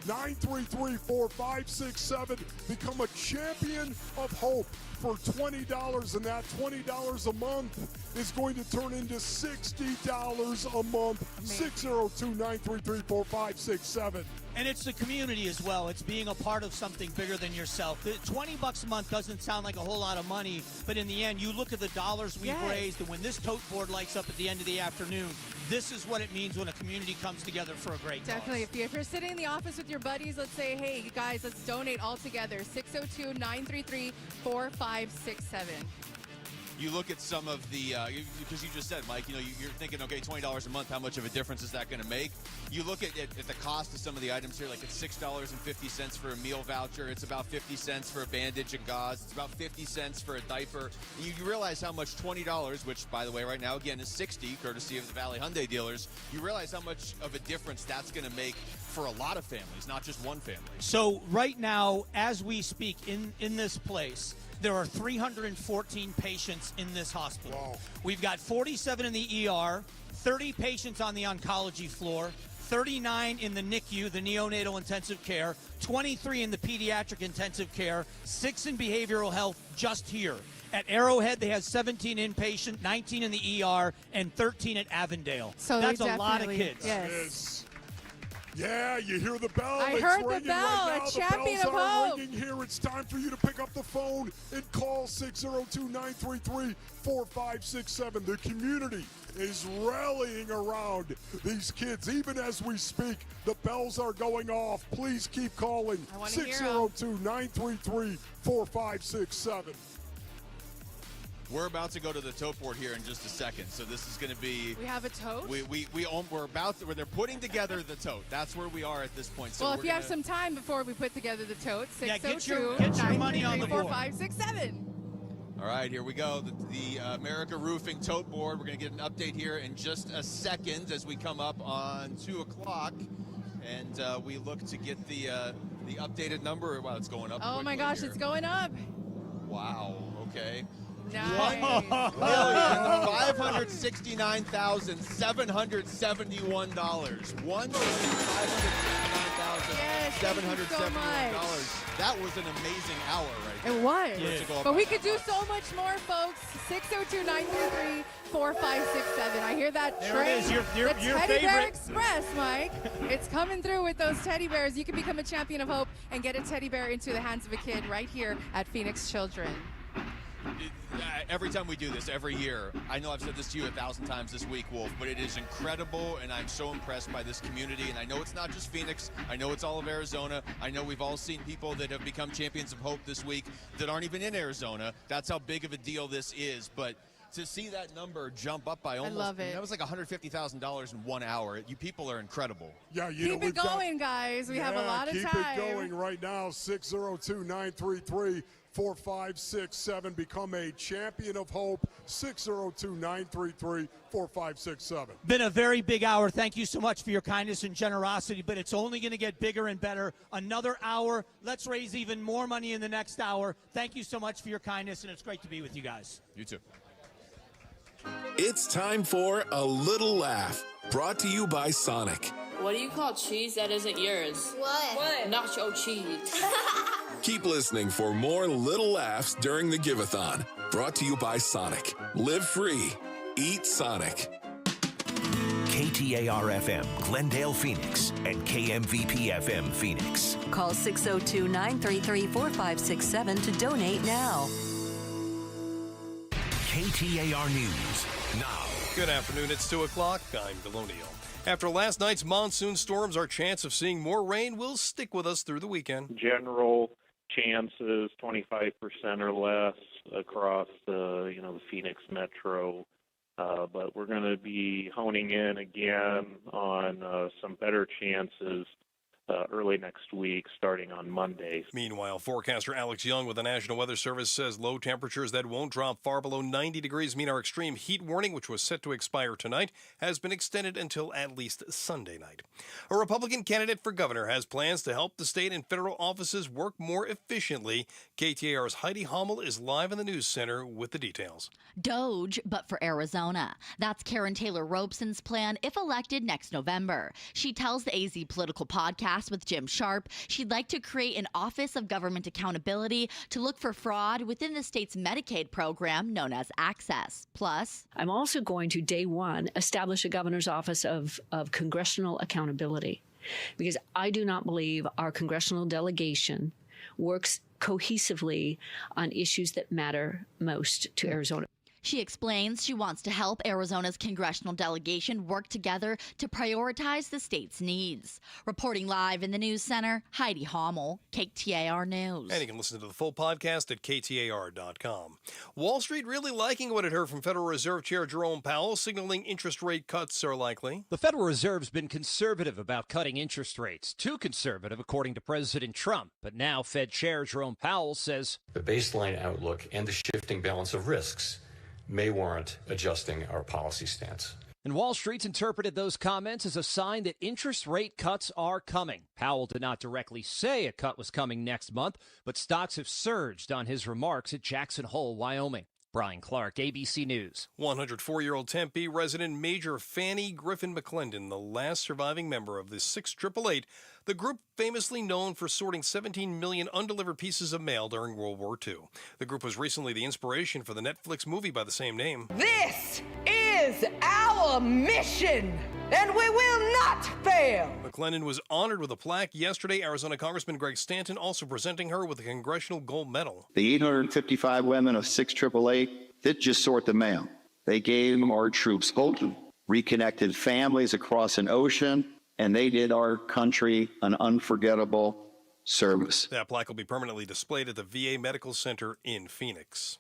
602-933-4567. Become a champion of hope for $20, and that $20 a month is going to turn into $60 a month. 602-933-4567. And it's the community as well. It's being a part of something bigger than yourself. $20 a month doesn't sound like a whole lot of money, but in the end, you look at the dollars we've raised, and when this tote board lights up at the end of the afternoon, this is what it means when a community comes together for a great Definitely. cause. If you're sitting in the office with your buddies, let's say, hey, guys, let's donate all together. 602-933-4567. You look at some of the, because you just said, Mike, you're thinking, okay, $20 a month, how much of a difference is that going to make? You look at the cost of some of the items here, like it's $6.50 for a meal voucher. It's about 50 cents for a bandage and gauze. It's about 50 cents for a diaper. You realize how much $20, which, by the way, right now, again, is $60, courtesy of the Valley Hyundai dealers. You realize how much of a difference that's going to make for a lot of families, not just one family. So right now, as we speak, in this place, there are 314 patients in this hospital. Wow. We've got 47 in the ER, 30 patients on the oncology floor, 39 in the NICU, the neonatal intensive care, 23 in the pediatric intensive care, 6 in behavioral health just here. At Arrowhead, they have 17 inpatient, 19 in the ER, and 13 at Avondale. So that's a lot of kids. Yes. Yeah, you hear the bell. I It's heard the ringing bell. right now. A The champion bells of are hope. ringing here. It's time for you to pick up the phone and call 602-933-4567. The community is rallying around these kids. Even as we speak, the bells are going off. Please keep calling. 602-933-4567. We're about to go to the tote board here in just a second, so this is going to be. We have a tote? They're putting together the tote. That's where we are at this point. So Well, if you have some time before we put together the tote, Yeah, get your money on the board. 602-933-4567. All right, here we go. The America Roofing tote board. We're going to get an update here in just a second as we come up on 2 o'clock, and we look to get the updated number. Wow, it's going up. Oh my quickly gosh, here. it's going up. Wow. Okay. Nice. $1,569,771. $1,569,771. That was an amazing hour right there. It was. Yeah. But we could do so much more, folks. 602-933-4567. I hear that There train. it is, your the Teddy Bear favorite. Express, Mike. It's coming through with those teddy bears. You can become a champion of hope and get a teddy bear into the hands of a kid right here at Phoenix Children. Every time we do this, every year, I know I've said this to you 1,000 times this week, Wolf, but it is incredible, and I'm so impressed by this community. And I know it's not just Phoenix. I know it's all of Arizona. I know we've all seen people that have become champions of hope this week that aren't even in Arizona. That's how big of a deal this is. But to see that number jump up by almost, love it. That was like $150,000 in 1 hour. You people are incredible. Yeah, Keep it going, guys. We have a lot of keep time. it going right now. 602-933-4567. Become a champion of hope. 602-933-4567. Been a very big hour. Thank you so much for your kindness and generosity, but it's only going to get bigger and better. Another hour. Let's raise even more money in the next hour. Thank you so much for your kindness, and it's great to be with you guys. You too. It's time for A Little Laugh, brought to you by Sonic. What do you call cheese that isn't yours? What? Nacho cheese. Keep listening for more little laughs during the Give-A-Thon, brought to you by Sonic. Live free. Eat Sonic. KTAR-FM, Glendale, Phoenix, and KMVP-FM, Phoenix. Call 602-933-4567 to donate now. KTAR News now. Good afternoon. It's 2 o'clock. I'm Delonio. After last night's monsoon storms, our chance of seeing more rain will stick with us through the weekend. General chances 25% or less across the Phoenix metro, but we're going to be honing in again on some better chances early next week, starting on Monday. Meanwhile, forecaster Alex Young with the National Weather Service says low temperatures that won't drop far below 90 degrees mean our extreme heat warning, which was set to expire tonight, has been extended until at least Sunday night. A Republican candidate for governor has plans to help the state and federal offices work more efficiently. KTAR's Heidi Hommel is live in the news center with the details. Doge, but for Arizona. That's Karen Taylor Robeson's plan if elected next November. She tells the AZ Political Podcast with Jim Sharp she'd like to create an Office of Government Accountability to look for fraud within the state's Medicaid program known as Access. Plus, I'm also going to, day one, establish a governor's office of congressional accountability, because I do not believe our congressional delegation works cohesively on issues that matter most to Arizona. she explains she wants to help Arizona's congressional delegation work together to prioritize the state's needs. Reporting live in the news center, Heidi Hommel, KTAR News. And you can listen to the full podcast at KTAR.com. Wall Street really liking what it heard from Federal Reserve Chair Jerome Powell, signaling interest rate cuts are likely. The Federal Reserve's been conservative about cutting interest rates. Too conservative, according to President Trump. But now Fed Chair Jerome Powell says the baseline outlook and the shifting balance of risks may warrant adjusting our policy stance. And Wall Street's interpreted those comments as a sign that interest rate cuts are coming. Powell did not directly say a cut was coming next month, but stocks have surged on his remarks at Jackson Hole, Wyoming. Brian Clark, ABC News. 104-year-old Tempe resident Major Fanny Griffin McClendon, the last surviving member of the 688, the group famously known for sorting 17 million undelivered pieces of mail during World War II. The group was recently the inspiration for the Netflix movie by the same name. This is our mission, and we will not fail. McClendon was honored with a plaque yesterday. Arizona Congressman Greg Stanton also presenting her with a Congressional Gold Medal. The 855 women of 688 didn't just sort the mail. They gave our troops hope, reconnected families across an ocean, and they did our country an unforgettable service. That plaque will be permanently displayed at the VA Medical Center in Phoenix.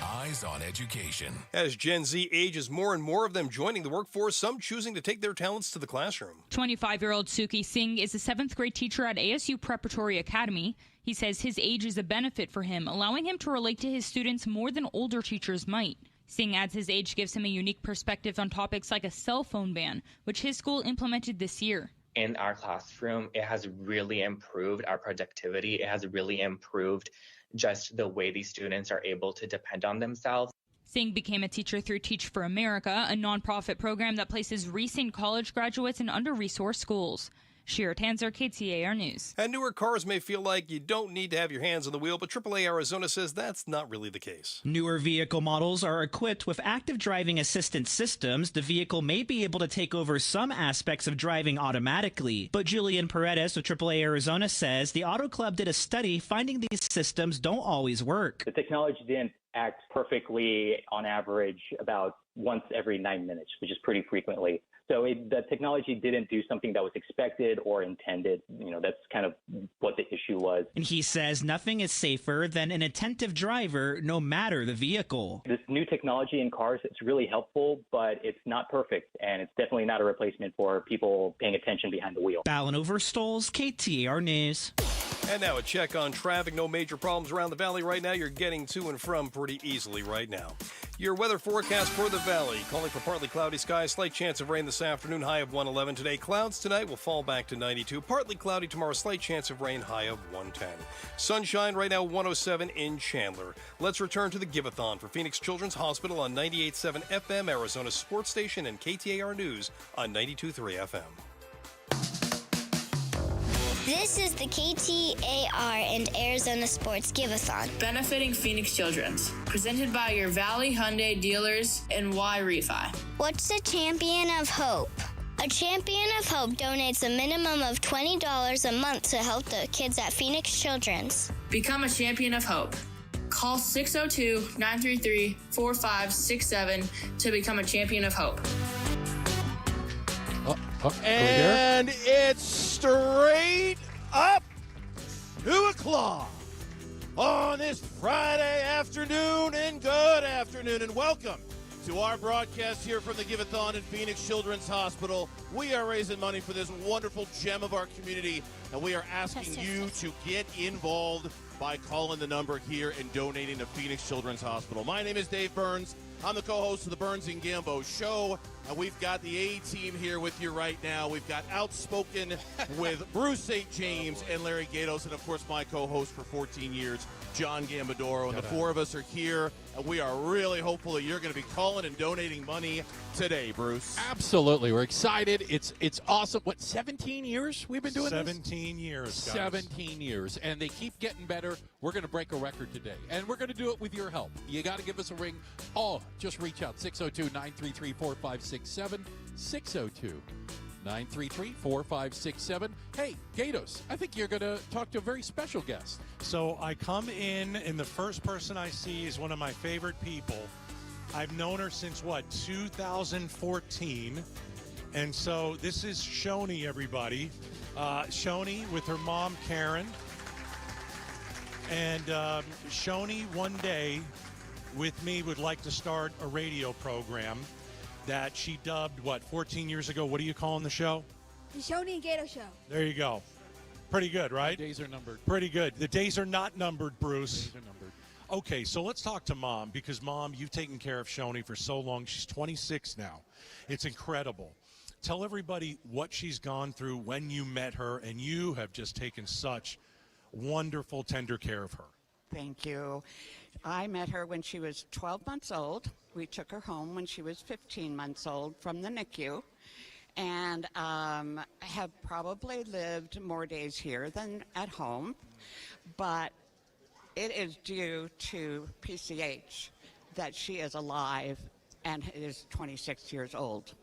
Eyes on education. As Gen Z ages, more and more of them joining the workforce, some choosing to take their talents to the classroom. 25-year-old Suki Singh is a 7th grade teacher at ASU Preparatory Academy. He says his age is a benefit for him, allowing him to relate to his students more than older teachers might. Singh adds his age gives him a unique perspective on topics like a cell phone ban, which his school implemented this year. In our classroom, it has really improved our productivity. It has really improved just the way these students are able to depend on themselves. Singh became a teacher through Teach for America, a nonprofit program that places recent college graduates in under-resourced schools. Shira Tanzer, KTAR News. And newer cars may feel like you don't need to have your hands on the wheel, but AAA Arizona says that's not really the case. Newer vehicle models are equipped with active driving assistance systems. The vehicle may be able to take over some aspects of driving automatically. But Julian Paredes of AAA Arizona says the Auto Club did a study finding these systems don't always work. The technology didn't act perfectly on average about once every 9 minutes, which is pretty frequently. So the technology didn't do something that was expected or intended. You know, that's kind of what the issue was. And he says nothing is safer than an attentive driver, no matter the vehicle. This new technology in cars, it's really helpful, but it's not perfect. And it's definitely not a replacement for people paying attention behind the wheel. Ballin Overstoles, KTAR News. And now a check on traffic. No major problems around the valley right now. You're getting to and from pretty easily right now. Your weather forecast for the valley. Calling for partly cloudy skies. Slight chance of rain this afternoon. High of 111 today. Clouds tonight will fall back to 92. Partly cloudy tomorrow. Slight chance of rain. High of 110. Sunshine right now 107 in Chandler. Let's return to the Give-A-Thon for Phoenix Children's Hospital on 98.7 FM, Arizona Sports Station, and KTAR News on 92.3 FM. This is the KTAR and Arizona Sports Give-A-Thon. Benefiting Phoenix Children's. Presented by your Valley Hyundai dealers and Y Refi. What's a Champion of Hope? A Champion of Hope donates a minimum of $20 a month to help the kids at Phoenix Children's. Become a Champion of Hope. Call 602-933-4567 to become a Champion of Hope. And it's straight up 2 o'clock on this Friday afternoon, and good afternoon, and welcome to our broadcast here from the Give-A-Thon in Phoenix Children's Hospital. We are raising money for this wonderful gem of our community, and we are asking you to get involved by calling the number here and donating to Phoenix Children's Hospital. My name is Dave Burns. I'm the co-host of the Burns and Gambo Show, and we've got the A-team here with you right now. We've got Outspoken with Bruce St. James and Larry Gatos, and, of course, my co-host for 14 years, John Gambadoro. And the four of us are here, and we are really hopeful that you're going to be calling and donating money today, Bruce. Absolutely. We're excited. It's awesome. What, 17 years we've been doing 17 years, guys. 17 years, and they keep getting better. We're going to break a record today, and we're going to do it with your help. You got to give us a ring. Just reach out, 602-933-4567, 602-933-4567. Hey, Gatos, I think you're going to talk to a very special guest. So I come in, and the first person I see is one of my favorite people. I've known her since, 2014. And so this is Shoni, everybody. Shoni with her mom, Karen. And Shoni, one day, with me, would like to start a radio program that she dubbed, 14 years ago? What are you calling the show? The Shoni and Gato Show. There you go. Pretty good, right? The days are numbered. Pretty good. The days are not numbered, Bruce. The days are numbered. Okay, so let's talk to Mom, because, Mom, you've taken care of Shoni for so long. She's 26 now. It's incredible. Tell everybody what she's gone through when you met her, and you have just taken such wonderful, tender care of her. Thank you. I met her when she was 12 months old. We took her home when she was 15 months old from the NICU, and have probably lived more days here than at home, but it is due to PCH that she is alive and is 26 years old.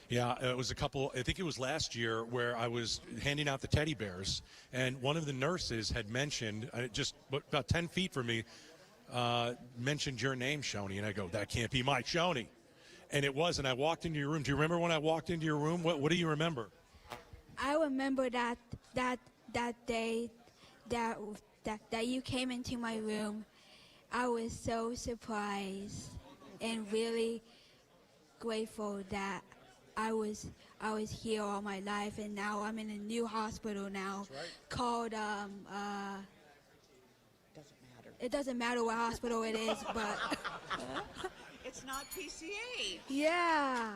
Yeah, it was I think it was last year, where I was handing out the teddy bears, and one of the nurses had mentioned, just about 10 feet from me, mentioned your name, Shoni, and I go, that can't be my Shoni. And it was, and I walked into your room. Do you remember when I walked into your room? What do you remember? I remember that day that you came into my room. I was so surprised and really grateful that I was here all my life, and now I'm in a new hospital now. That's right. Called Doesn't matter. It doesn't matter what hospital it is, but It's not PCH. yeah.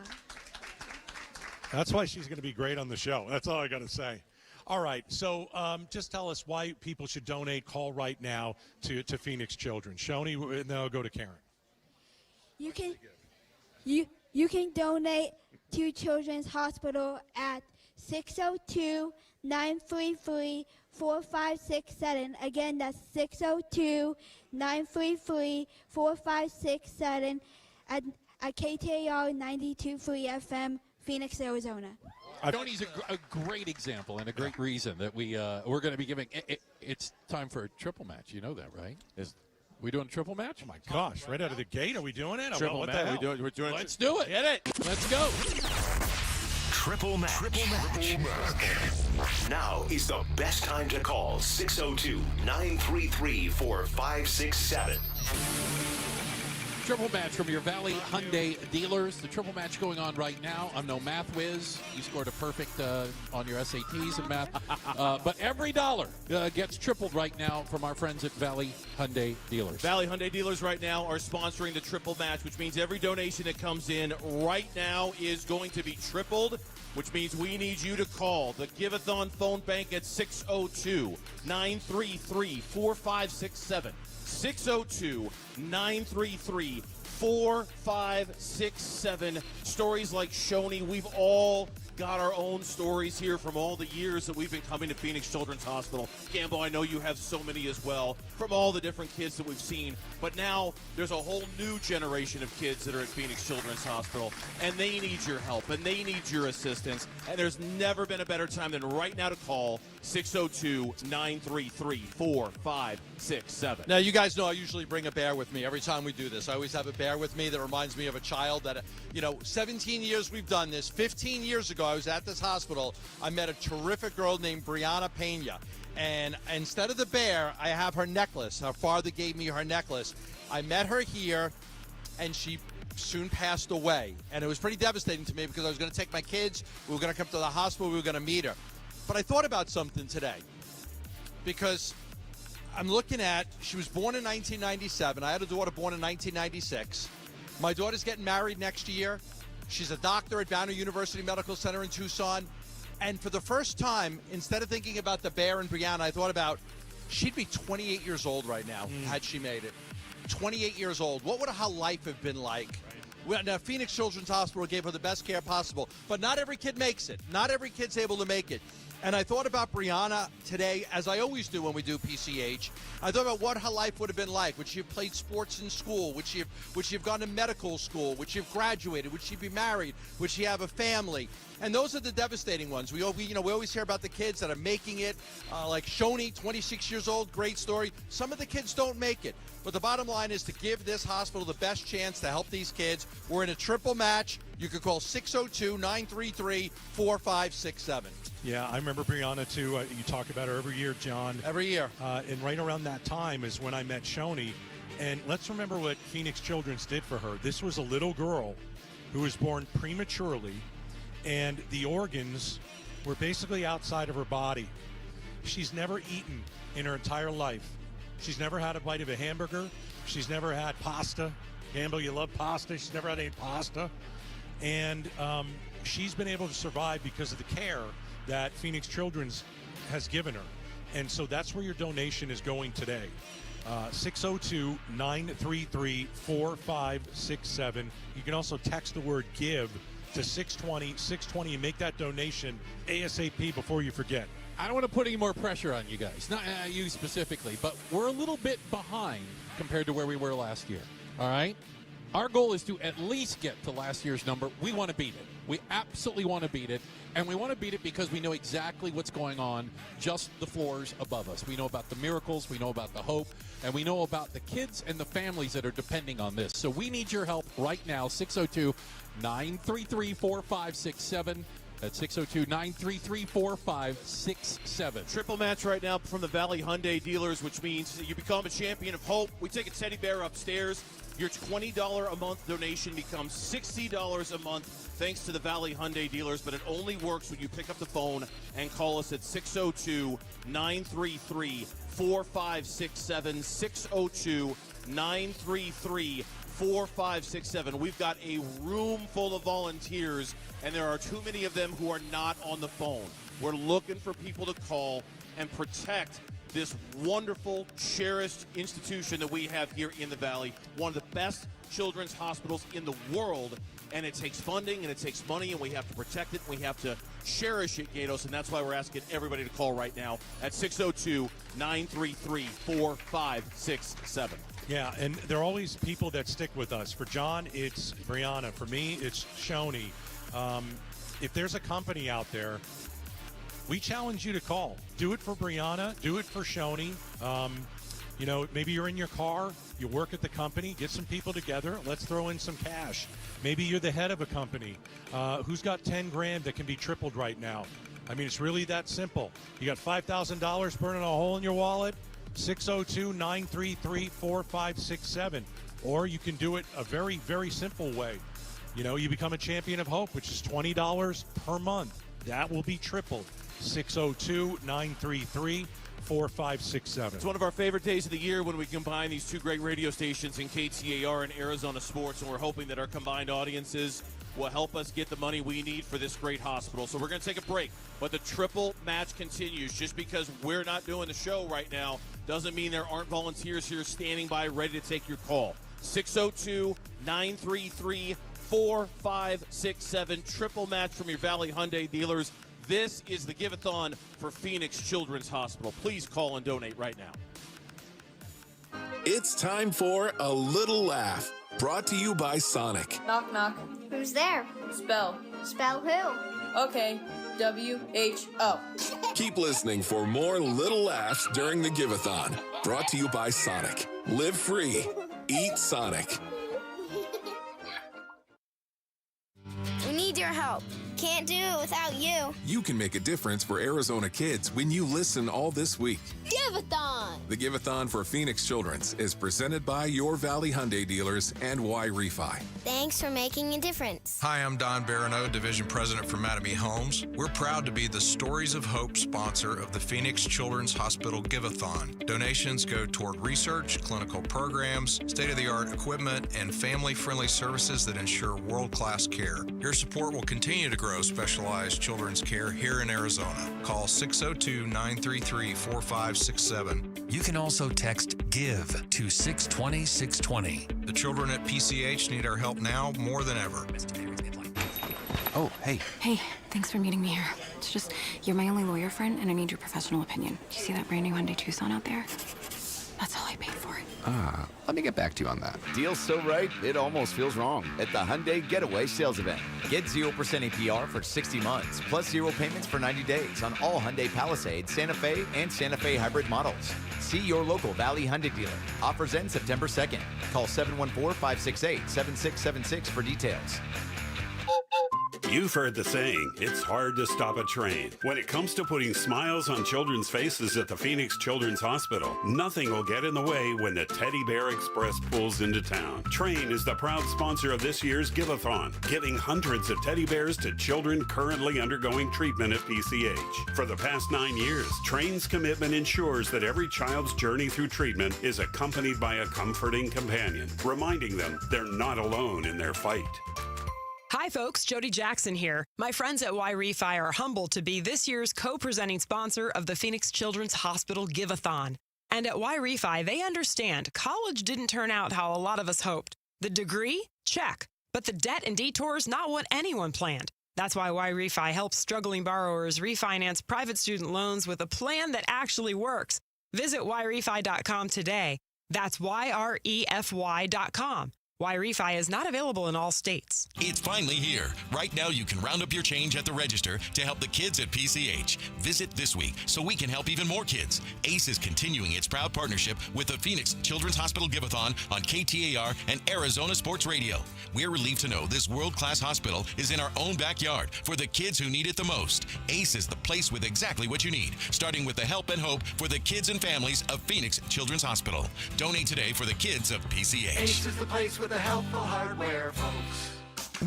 That's why she's going to be great on the show. That's all I got to say. All right, so just tell us why people should donate. Call right now to Phoenix Children. Shoni, and then I'll go to Karen. You can donate to Children's Hospital at 602-933-4567. Again, that's 602-933-4567 at KTAR 92.3 FM, Phoenix, Arizona. Shoni's a great example and a great reason that we're going to be giving. It's time for a triple match. You know that, right? We doing a triple match? Oh, my gosh. Right out of the gate. Are we doing it? Triple what match. the hell? We're doing Let's do it. Get it. Let's go. Triple match. Now is the best time to call 602-933-4567. Triple match from your Valley Hyundai dealers. The triple match going on right now. I'm no math whiz. You scored a perfect on your SATs and math. But every dollar gets tripled right now from our friends at Valley Hyundai dealers. Valley Hyundai dealers right now are sponsoring the triple match, which means every donation that comes in right now is going to be tripled, which means we need you to call the Give-A-Thon phone bank at 602-933-4567. 602-933-4567. Stories like Shoni, we've all got our own stories here from all the years that we've been coming to Phoenix Children's Hospital. Gambo, I know you have so many as well, from all the different kids that we've seen. But now there's a whole new generation of kids that are at Phoenix Children's Hospital, and they need your help, and they need your assistance. And there's never been a better time than right now to call 602-933-4567. Now, you guys know I usually bring a bear with me every time we do this. I always have a bear with me that reminds me of a child that, 17 years we've done this. 15 years ago, I was at this hospital. I met a terrific girl named Brianna Pena. And instead of the bear, I have her necklace. Her father gave me her necklace. I met her here, and she soon passed away. And it was pretty devastating to me because I was going to take my kids. We were going to come to the hospital. We were going to meet her. But I thought about something today because I'm looking at, she was born in 1997. I had a daughter born in 1996. My daughter's getting married next year. She's a doctor at Banner University Medical Center in Tucson. And for the first time, instead of thinking about the bear and Brianna, I thought about she'd be 28 years old right now had she made it. 28 years old. What would her life have been like? Well, now, Phoenix Children's Hospital gave her the best care possible, but not every kid makes it. Not every kid's able to make it. And I thought about Brianna today, as I always do when we do PCH. I thought about what her life would have been like. Would she have played sports in school? Would she have gone to medical school? Would she have graduated? Would she be married? Would she have a family? And those are the devastating ones. We always hear about the kids that are making it, like Shoni, 26 years old, great story. Some of the kids don't make it. But the bottom line is to give this hospital the best chance to help these kids. We're in a triple match. You could call 602-933-4567. Yeah, I remember Brianna, too. You talk about her every year, John. Every year. And right around that time is when I met Shoni. And let's remember what Phoenix Children's did for her. This was a little girl who was born prematurely, and the organs were basically outside of her body. She's never eaten in her entire life. She's never had a bite of a hamburger. She's never had pasta. Gamble, you love pasta. She's never had any pasta. And she's been able to survive because of the care that Phoenix Children's has given her. And so that's where your donation is going today. 602-933-4567. You can also text the word GIVE to 620 and make that donation ASAP before you forget. I don't want to put any more pressure on you guys, not you specifically, but we're a little bit behind compared to where we were last year, all right? Our goal is to at least get to last year's number. We want to beat it. We absolutely want to beat it, and we want to beat it because we know exactly what's going on just the floors above us. We know about the miracles, we know about the hope, and we know about the kids and the families that are depending on this. So we need your help right now, 602-933-4567. That's 602-933-4567. Triple match right now from the Valley Hyundai dealers, which means that you become a champion of hope. We take a teddy bear upstairs. Your $20 a month donation becomes $60 a month thanks to the Valley Hyundai dealers, but it only works when you pick up the phone and call us at 602-933-4567, 602-933-4567. We've got a room full of volunteers, and there are too many of them who are not on the phone. We're looking for people to call and protect this wonderful, cherished institution that we have here in the Valley, one of the best children's hospitals in the world, and it takes funding and it takes money, and we have to protect it, and we have to cherish it, Gatos, and that's why we're asking everybody to call right now at 602-933-4567. Yeah, and there are always people that stick with us. For John, it's Brianna. For me, it's Shoni. If there's a company out there, we challenge you to call. Do it for Brianna. Do it for Shoni. Maybe you're in your car. You work at the company. Get some people together. Let's throw in some cash. Maybe you're the head of a company. Who's got $10,000 that can be tripled right now? I mean, it's really that simple. You got $5,000 burning a hole in your wallet? 602-933-4567. Or you can do it a very, very simple way. You become a champion of hope, which is $20 per month. That will be tripled. 602-933-4567. It's one of our favorite days of the year when we combine these two great radio stations in KTAR and Arizona Sports, and we're hoping that our combined audiences will help us get the money we need for this great hospital. So we're going to take a break, but the triple match continues. Just because we're not doing the show right now doesn't mean there aren't volunteers here standing by ready to take your call. 602-933-4567. Triple match from your Valley Hyundai dealers. This is the Give-A-Thon for Phoenix Children's Hospital. Please call and donate right now. It's time for A Little Laugh, brought to you by Sonic. Knock, knock. Who's there? Spell. Spell who? Okay, W-H-O. Keep listening for more Little Laughs during the Give-A-Thon, brought to you by Sonic. Live free. Eat Sonic. We need your help. Can't do it without you. You can make a difference for Arizona kids when you listen all this week. Give-A-Thon. The Give-A-Thon for Phoenix Children's is presented by your Valley Hyundai dealers and Y Refi. Thanks for making a difference. Hi, I'm Don Barano, Division President for Mattamy Homes. We're proud to be the Stories of Hope sponsor of the Phoenix Children's Hospital Give-A-Thon. Donations go toward research, clinical programs, state-of-the-art equipment, and family-friendly services that ensure world-class care. Your support will continue to grow specialized children's care here in Arizona. Call 602-933-4567. You can also text GIVE to 620-620. The children at PCH need our help now more than ever. Oh, hey. Hey, thanks for meeting me here. It's just, you're my only lawyer friend, and I need your professional opinion. Do you see that brand new Hyundai Tucson out there? That's all I paid for it. Let me get back to you on that. Deal's so right, it almost feels wrong at the Hyundai Getaway Sales Event. Get 0% APR for 60 months, plus 0 payments for 90 days on all Hyundai Palisade, Santa Fe, and Santa Fe hybrid models. See your local Valley Hyundai dealer. Offers end September 2nd. Call 714-568-7676 for details. You've heard the saying, it's hard to stop a train. When it comes to putting smiles on children's faces at the Phoenix Children's Hospital, nothing will get in the way when the Teddy Bear Express pulls into town. Train is the proud sponsor of this year's Give-A-Thon, giving hundreds of teddy bears to children currently undergoing treatment at PCH. For the past 9 years, Train's commitment ensures that every child's journey through treatment is accompanied by a comforting companion, reminding them they're not alone in their fight. Hi folks, Jody Jackson here. My friends at Y Refi are humbled to be this year's co-presenting sponsor of the Phoenix Children's Hospital Give-A-Thon. And at Y Refi, they understand college didn't turn out how a lot of us hoped. The degree? Check. But the debt and detours, not what anyone planned. That's why Y Refi helps struggling borrowers refinance private student loans with a plan that actually works. Visit YRefi.com today. That's YREFY.com. Y Refi is not available in all states. It's finally here. Right now, you can round up your change at the register to help the kids at PCH. Visit this week so we can help even more kids. ACE is continuing its proud partnership with the Phoenix Children's Hospital Give-A-Thon on KTAR and Arizona Sports Radio. We're relieved to know this world-class hospital is in our own backyard for the kids who need it the most. ACE is the place with exactly what you need, starting with the help and hope for the kids and families of Phoenix Children's Hospital. Donate today for the kids of PCH. ACE is the place with the helpful hardware, folks.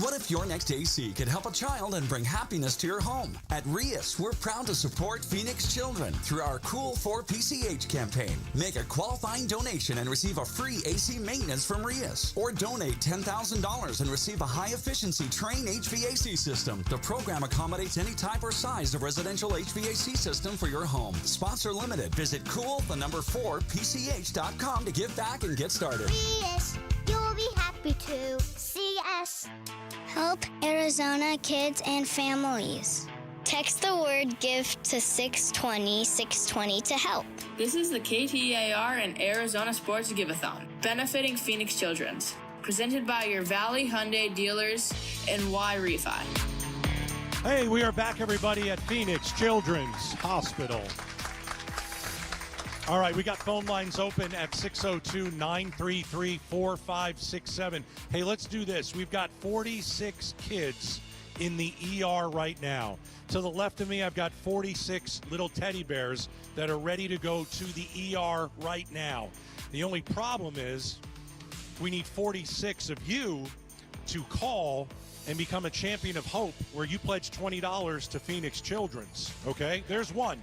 What if your next AC could help a child and bring happiness to your home? At Rias, we're proud to support Phoenix children through our Cool for PCH campaign. Make a qualifying donation and receive a free AC maintenance from Rias. Or donate $10,000 and receive a high-efficiency Train HVAC system. The program accommodates any type or size of residential HVAC system for your home. Sponsor limited. Visit cool4pch.com to give back and get started. Rias, you'll be happy to see us. Help Arizona kids and families. Text the word GIVE to 620-620 to help. This is the KTAR and Arizona Sports Give-A-Thon, benefiting Phoenix Children's. Presented by your Valley Hyundai dealers and Y Refi. Hey, we are back, everybody, at Phoenix Children's Hospital. All right, we got phone lines open at 602-933-4567. Hey, let's do this. We've got 46 kids in the ER right now. To the left of me, I've got 46 little teddy bears that are ready to go to the ER right now. The only problem is we need 46 of you to call and become a champion of hope, where you pledge $20 to Phoenix Children's, okay? There's one.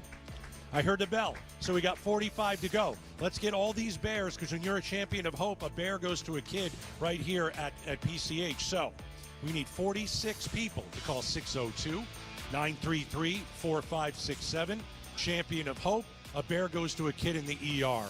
I heard the bell, so we got 45 to go. Let's get all these bears, because when you're a champion of hope, a bear goes to a kid right here at PCH. So we need 46 people to call 602-933-4567. Champion of hope, a bear goes to a kid in the ER.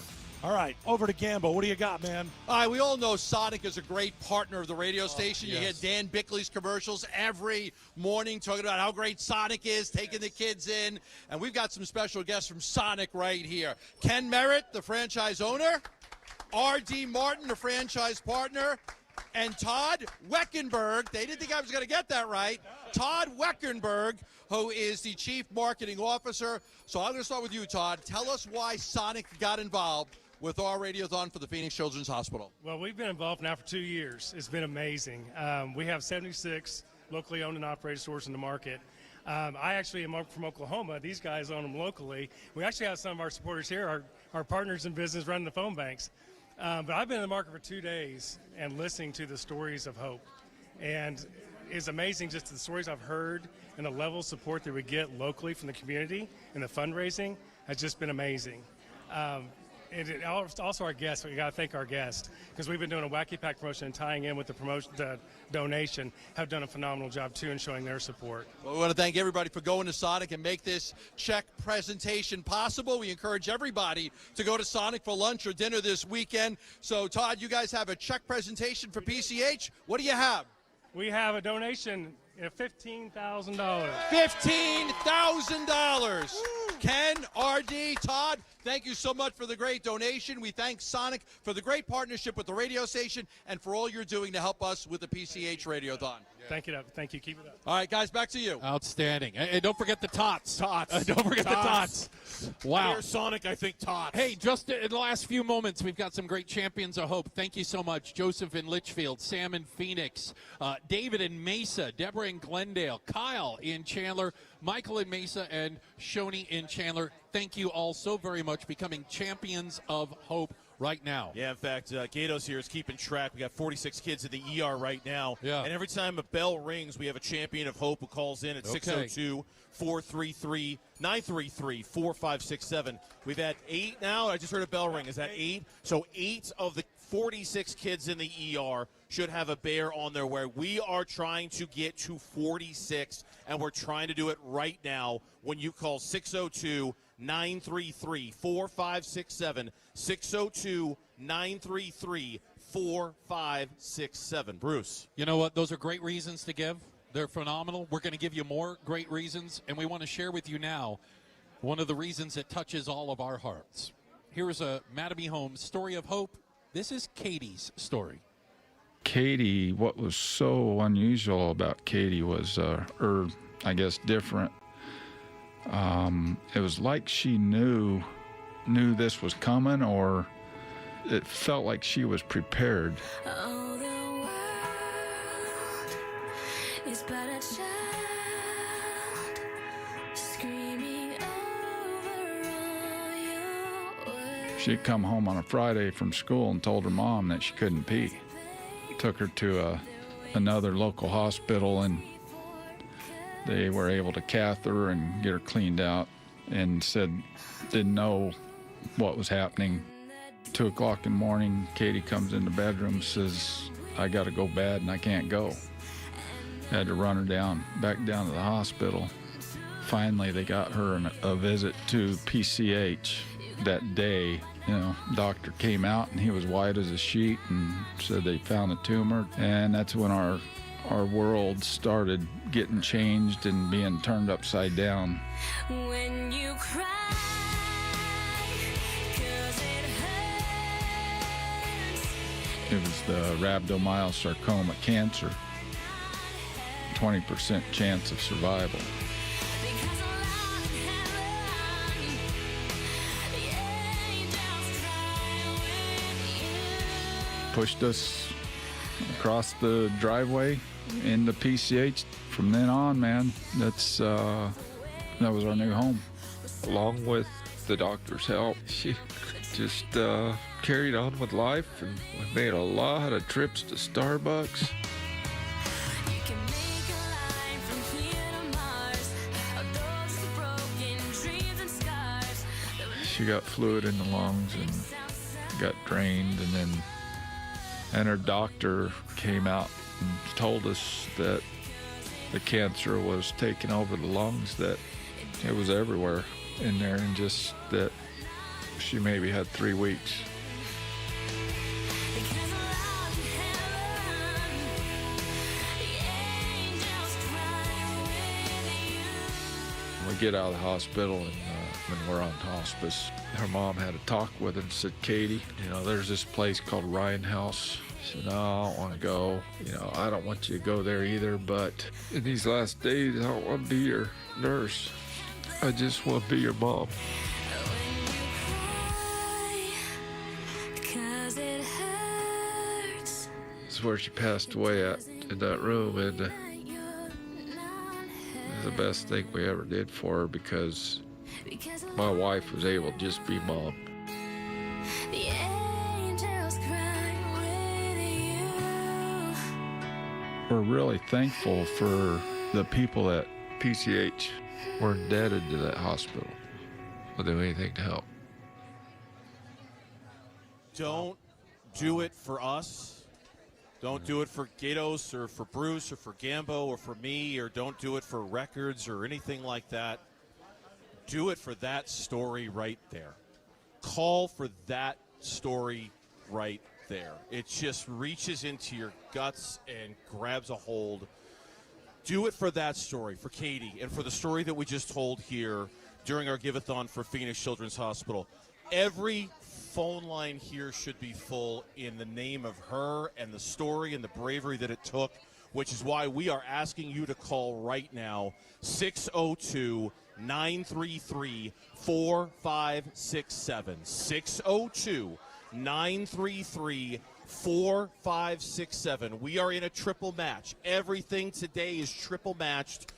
All right, over to Gambo. What do you got, man? All right, we all know Sonic is a great partner of the radio station. Yes. You hear Dan Bickley's commercials every morning talking about how great Sonic is, taking the kids in. And we've got some special guests from Sonic right here. Ken Merritt, the franchise owner. R.D. Martin, the franchise partner. And Todd Weckenberg. They didn't think I was going to get that right. Todd Weckenberg, who is the chief marketing officer. So I'm going to start with you, Todd. Tell us why Sonic got involved with our Radiothon for the Phoenix Children's Hospital. Well, we've been involved now for 2 years. It's been amazing. We have 76 locally owned and operated stores in the market. I actually am from Oklahoma. These guys own them locally. We actually have some of our supporters here, our partners in business running the phone banks. But I've been in the market for 2 days and listening to the stories of hope. And it's amazing just the stories I've heard and the level of support that we get locally from the community and the fundraising has just been amazing. And also our guests, we got to thank our guests because we've been doing a Wacky Pack promotion and tying in with the donation, have done a phenomenal job too in showing their support. Well, we want to thank everybody for going to Sonic and make this check presentation possible. We encourage everybody to go to Sonic for lunch or dinner this weekend. So, Todd, you guys have a check presentation for PCH. What do you have? We have a donation of $15,000. $15,000. Ken, RD, Todd, thank you so much for the great donation. We thank Sonic for the great partnership with the radio station and for all you're doing to help us with the PCH Radiothon. Thank you. Thank you. Keep it up. All right, guys, back to you. Outstanding. And don't forget the tots. Tots. Don't forget the tots. Wow. Dear Sonic, I think tots. Hey, just in the last few moments, we've got some great champions of hope. Thank you so much. Joseph in Litchfield, Sam in Phoenix, David in Mesa, Deborah in Glendale, Kyle in Chandler, Michael in Mesa, and Shoni in Chandler. Thank you all so very much, becoming champions of hope right now. Yeah, in fact, Gatos here is keeping track. We got 46 kids in the ER right now. Yeah. And every time a bell rings, we have a champion of hope who calls in at 602-433-933-4567. We've had 8 now. I just heard a bell ring. Is that 8? So 8 of the 46 kids in the ER should have a bear on their way. We are trying to get to 46, and we're trying to do it right now when you call 602-933-4567, 602-933-4567. Bruce. You know what? Those are great reasons to give. They're phenomenal. We're going to give you more great reasons, and we want to share with you now one of the reasons that touches all of our hearts. Here is a Mattamy Homes story of hope. This is Katie's story. Katie, what was so unusual about Katie was, or I guess different, it was like she knew this was coming, or it felt like she was prepared. Oh, the world is but a child screaming over all your words. She'd come home on a Friday from school and told her mom that she couldn't pee. Took her to another local hospital, and they were able to catheter her and get her cleaned out, and said didn't know what was happening. 2 o'clock in the morning, Katie comes in the bedroom, says, I got to go bad and I can't go. Had to run her back down to the hospital. Finally, they got her a visit to PCH that day. You know, doctor came out and he was white as a sheet and said they found a tumor. And that's when our world started getting changed and being turned upside down. When you cry, 'cause it hurts. It was the rhabdomyosarcoma cancer. 20% chance of survival. Pushed us across the driveway into PCH. From then on, man, that was our new home. Along with the doctor's help, she just carried on with life, and we made a lot of trips to Starbucks. She got fluid in the lungs and got drained, and her doctor came out and told us that the cancer was taking over the lungs, that it was everywhere in there, and just that she maybe had 3 weeks. We get out of the hospital, and when we're on hospice, her mom had a talk with her and said, Katie, there's this place called Ryan House. She said, no, I don't want to go. I don't want you to go there either, but in these last days, I don't want to be your nurse. I just want to be your mom. That's where she passed away at, in that room, and the best thing we ever did for her because my wife was able to just be mom. The angels cry with you. We're really thankful for the people at PCH. We're indebted to that hospital. We'll do anything to help. Don't do it for us. Don't do it for Gatos or for Bruce or for Gambo or for me, or don't do it for records or anything like that. Do it for that story right there. Call for that story right there. It just reaches into your guts and grabs a hold. Do it for that story, for Katie, and for the story that we just told here during our Give-A-Thon for Phoenix Children's Hospital. Every phone line here should be full in the name of her and the story and the bravery that it took, which is why we are asking you to call right now, 602-933-4567. 602-933-4567. We are in a triple match. Everything today is triple matched.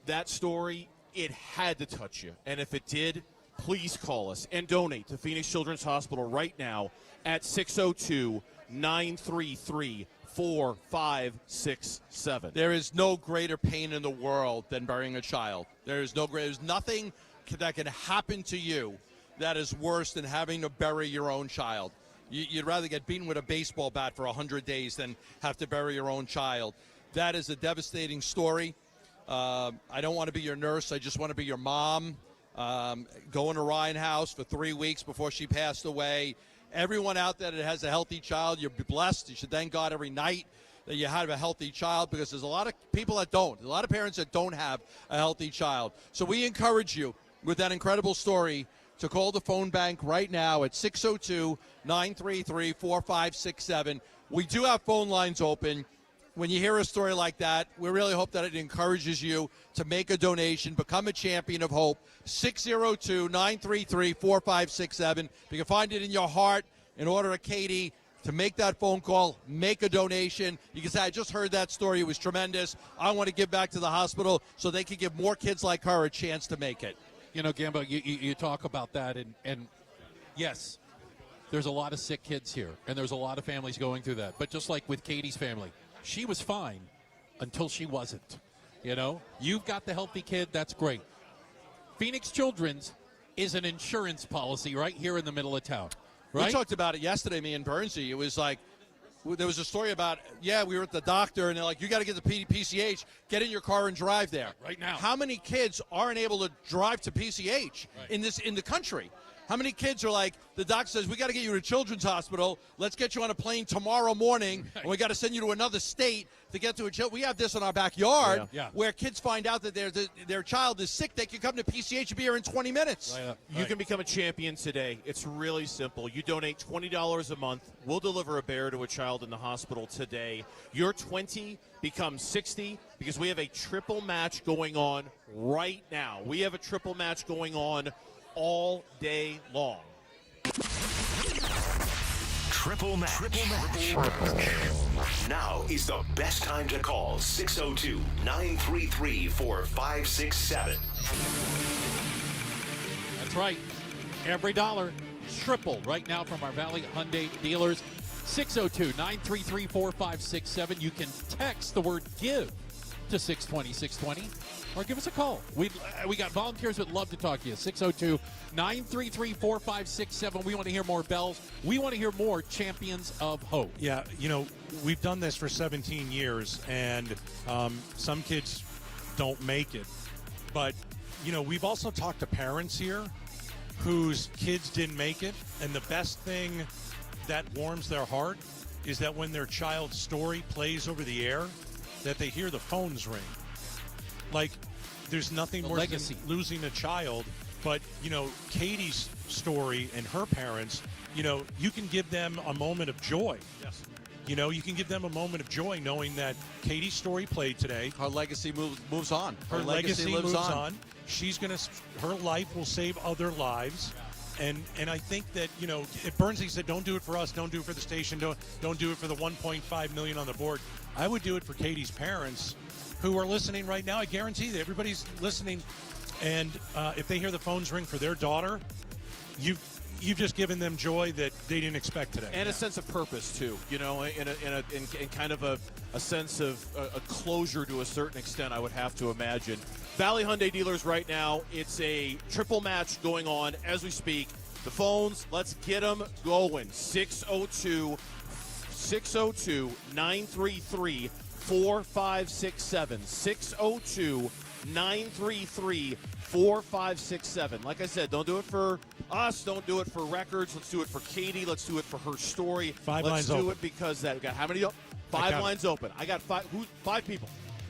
That story, it had to touch you. And if it did, please call us and donate to Phoenix Children's Hospital right now at 602-933-4567. There is no greater pain in the world than burying a child. There's nothing that can happen to you that is worse than having to bury your own child. You'd rather get beaten with a baseball bat for 100 days than have to bury your own child. That is a devastating story. I don't want to be your nurse. I just want to be your mom. Going to Ryan House for 3 weeks before she passed away. Everyone out there that has a healthy child, you're blessed. You should thank God every night that you have a healthy child, because there's a lot of people that don't. There's a lot of parents that don't have a healthy child. So we encourage you with that incredible story to call the phone bank right now at 602-933-4567. We do have phone lines open. When you hear a story like that, we really hope that it encourages you to make a donation, become a champion of hope. 602-933-4567. If you can find it in your heart in order of Katie to make that phone call, make a donation. You can say, I just heard that story. It was tremendous. I want to give back to the hospital so they can give more kids like her a chance to make it. You know, Gambo, you talk about that, and yes, there's a lot of sick kids here, and there's a lot of families going through that. But just like with Katie's family, she was fine until she wasn't. You know, you've got the healthy kid. That's great. Phoenix Children's is an insurance policy right here in the middle of town. Right? We talked about it yesterday, me and Bernsey. It was like, there was a story about, we were at the doctor, and they're like, you got to get the PCH, get in your car and drive there. Right now. How many kids aren't able to drive to PCH in the country? How many kids are like, the doctor says, we got to get you to Children's Hospital. Let's get you on a plane tomorrow morning, and we got to send you to another state to get to a child. We have this in our backyard where kids find out that their child is sick. They can come to PCH and be here in 20 minutes. You can become a champion today. It's really simple. You donate $20 a month. We'll deliver a bear to a child in the hospital today. Your 20 becomes 60 because we have a triple match going on right now. We have a triple match going on all day long. Triple match. Now is the best time to call 602-933-4567. That's right. Every dollar triple right now from our Valley Hyundai dealers. 602-933-4567. You can text the word GIVE to 620-620 or give us a call. We got volunteers that love to talk to you. 602-933-4567. We want to hear more bells. We want to hear more champions of hope. Yeah, you know, we've done this for 17 years, and some kids don't make it. But, you know, we've also talked to parents here whose kids didn't make it, and the best thing that warms their heart is that when their child's story plays over the air, that they hear the phones ring. Like, there's nothing more than losing a child, but, you know, Katie's story and her parents, you know, you can give them a moment of joy. Yes. You know, you can give them a moment of joy knowing that Katie's story played today. Her legacy moves on. Her legacy moves on. She's going to, her life will save other lives. And I think that, you know, if Bernsey said, don't do it for us, don't do it for the station, don't do it for the $1.5 million on the board, I would do it for Katie's parents who are listening right now. I guarantee that everybody's listening. And if they hear the phones ring for their daughter, you've just given them joy that they didn't expect today. And a sense of purpose, too, in kind of a sense of a closure to a certain extent, I would have to imagine. Valley Hyundai dealers right now, it's a triple match going on as we speak. The phones, let's get them going. 602-933-4567. 602-933-4567. Like I said, don't do it for us. Don't do it for records. Let's do it for Katie. Let's do it for her story. Let's do it because we got how many? Five lines open. I got five. Five people.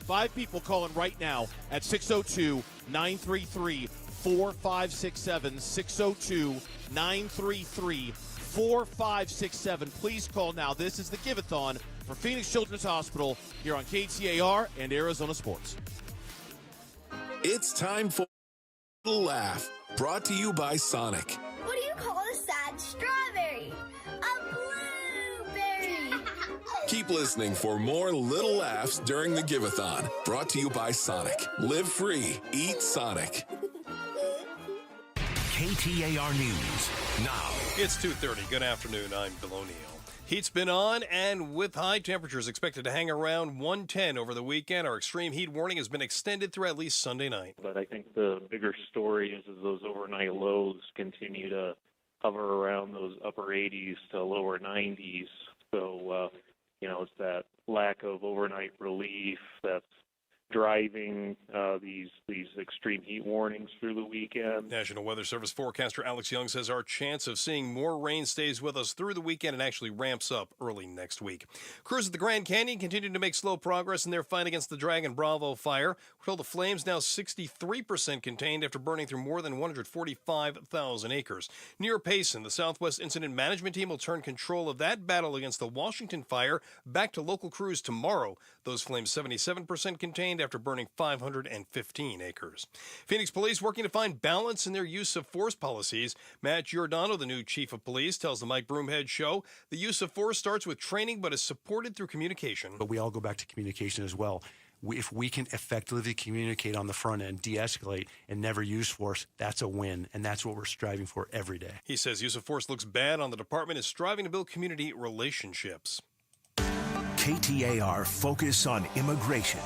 5 people calling right now at 602-933-4567. 602-933-4567. Please call now. This is the Give-A-Thon for Phoenix Children's Hospital here on KTAR and Arizona Sports. It's time for a laugh, brought to you by Sonic. What do you call a sad strawberry? A blueberry. Keep listening for more little laughs during the Give-A-Thon, brought to you by Sonic. Live free, eat Sonic. KTAR News now. It's 2:30. Good afternoon. I'm Bill O'Neill. Heat's been on, and with high temperatures expected to hang around 110 over the weekend, our extreme heat warning has been extended through at least Sunday night. But I think the bigger story is those overnight lows continue to hover around those upper 80s to lower 90s. So, it's that lack of overnight relief that's driving these extreme heat warnings through the weekend. National Weather Service forecaster Alex Young says our chance of seeing more rain stays with us through the weekend and actually ramps up early next week. Crews at the Grand Canyon continue to make slow progress in their fight against the Dragon Bravo fire. We're told the flames now 63% contained after burning through more than 145,000 acres. Near Payson, the Southwest Incident Management Team will turn control of that battle against the Washington fire back to local crews tomorrow. Those flames 77% contained after burning 515 acres. Phoenix police working to find balance in their use of force policies. Matt Giordano, the new chief of police, tells the Mike Broomhead Show the use of force starts with training but is supported through communication. But we all go back to communication as well. If we can effectively communicate on the front end, de-escalate, and never use force, that's a win, and that's what we're striving for every day. He says use of force looks bad on the department is striving to build community relationships. KTAR Focus on Immigration.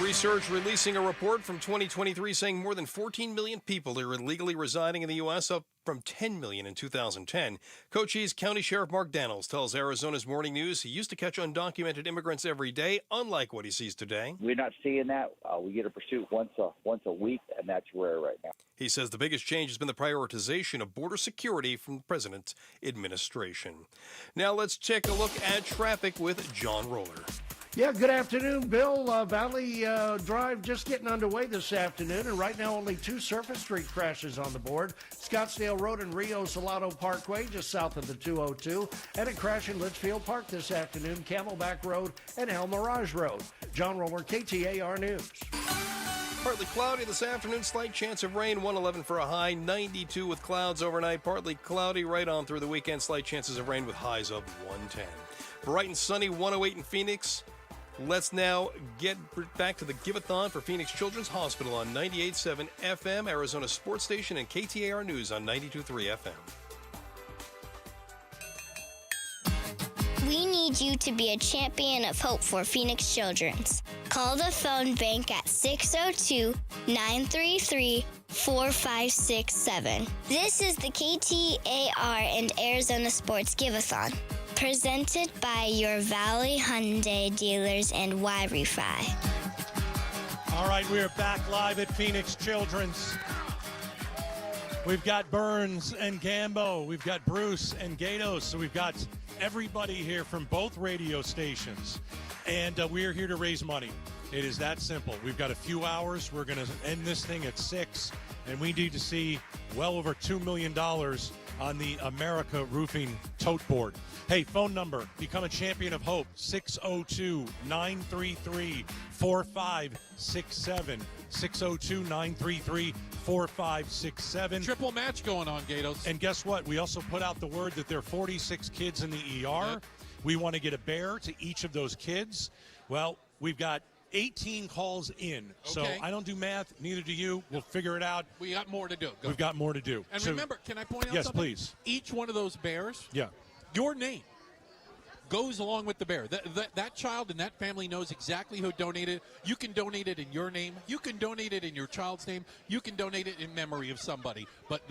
Research releasing a report from 2023 saying more than 14 million people are illegally residing in the U.S., up from 10 million in 2010. Cochise County Sheriff Mark Daniels tells Arizona's Morning News he used to catch undocumented immigrants every day, unlike what he sees today. We're not seeing that. We get a pursuit once a week, and that's rare right now. He says the biggest change has been the prioritization of border security from the president's administration. Now let's take a look at traffic with John Roller. Yeah, good afternoon, Bill. Valley Drive just getting underway this afternoon, and right now only 2 surface street crashes on the board. Scottsdale Road and Rio Salado Parkway just south of the 202, and a crash in Litchfield Park this afternoon, Camelback Road and El Mirage Road. John Roller, KTAR News. Partly cloudy this afternoon, slight chance of rain, 111 for a high, 92 with clouds overnight. Partly cloudy right on through the weekend, slight chances of rain with highs of 110. Bright and sunny, 108 in Phoenix. Let's now get back to the Give-A-Thon for Phoenix Children's Hospital on 98.7 FM, Arizona Sports Station, and KTAR News on 92.3 FM. We need you to be a champion of hope for Phoenix Children's. Call the phone bank at 602-933-4567. This is the KTAR and Arizona Sports Give-A-Thon, presented by your Valley Hyundai dealers and Y-Refi. All right, we are back live at Phoenix Children's. We've got Burns and Gambo. We've got Bruce and Gatos. So we've got everybody here from both radio stations. And we are here to raise money. It is that simple. We've got a few hours. We're going to end this thing at 6. And we need to see well over $2 million on the America Roofing tote board. Hey, phone number, become a champion of hope, 602-933-4567. 602-933-4567. Triple match going on, Gatos. And guess what? We also put out the word that there are 46 kids in the ER. Yep. We want to get a bear to each of those kids. Well, We've got 18 calls in. So Okay. I don't do math, neither do you. We'll figure it out. We got more to do. Go. We've got more to do. And So- remember, can I point out Yes, something? please. Each one of those bears, Yeah. your name goes along with the bear. That child and that family knows exactly who donated. You can donate it in your name. You can donate it in your child's name. You can donate it in memory of somebody. But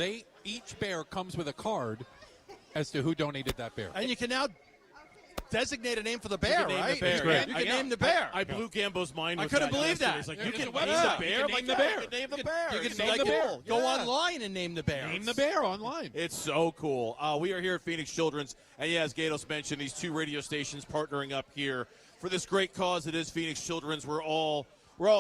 each bear comes with a card as to who donated that bear. And you can now designate a name for the You bear, can name right? the bear. Yeah, you can name the bear. I blew Gambo's mind. I with couldn't that believe yesterday. that. It's like, Yeah, you can it's name like, the wow. bear You can like name the that. bear. You can name the bear. You can It's name like the bear. cool. Go Yeah. online and name the bear. Name the bear online. It's so cool. We are here at Phoenix Children's, and yeah, as Gatos mentioned, these two radio stations partnering up here for this great cause that is Phoenix Children's. We're all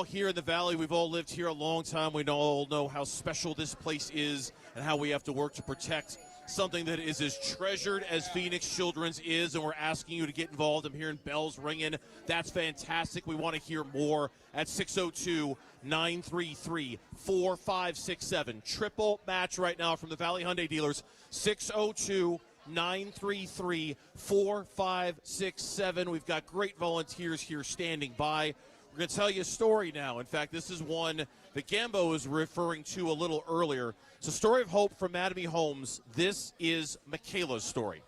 here in the Valley. We've all lived here a long time. We all know how special this place is and how we have to work to protect something that is as treasured as Phoenix Children's is, and we're asking you to get involved. I'm hearing bells ringing. That's fantastic. We want to hear more at 602-933-4567. Triple match right now from the Valley Hyundai dealers. 602-933-4567. We've got great volunteers here standing by. We're going to tell you a story now. In fact, this is one that Gambo was referring to a little earlier. It's a story of hope from Mattamy Homes. This is Michaela's story.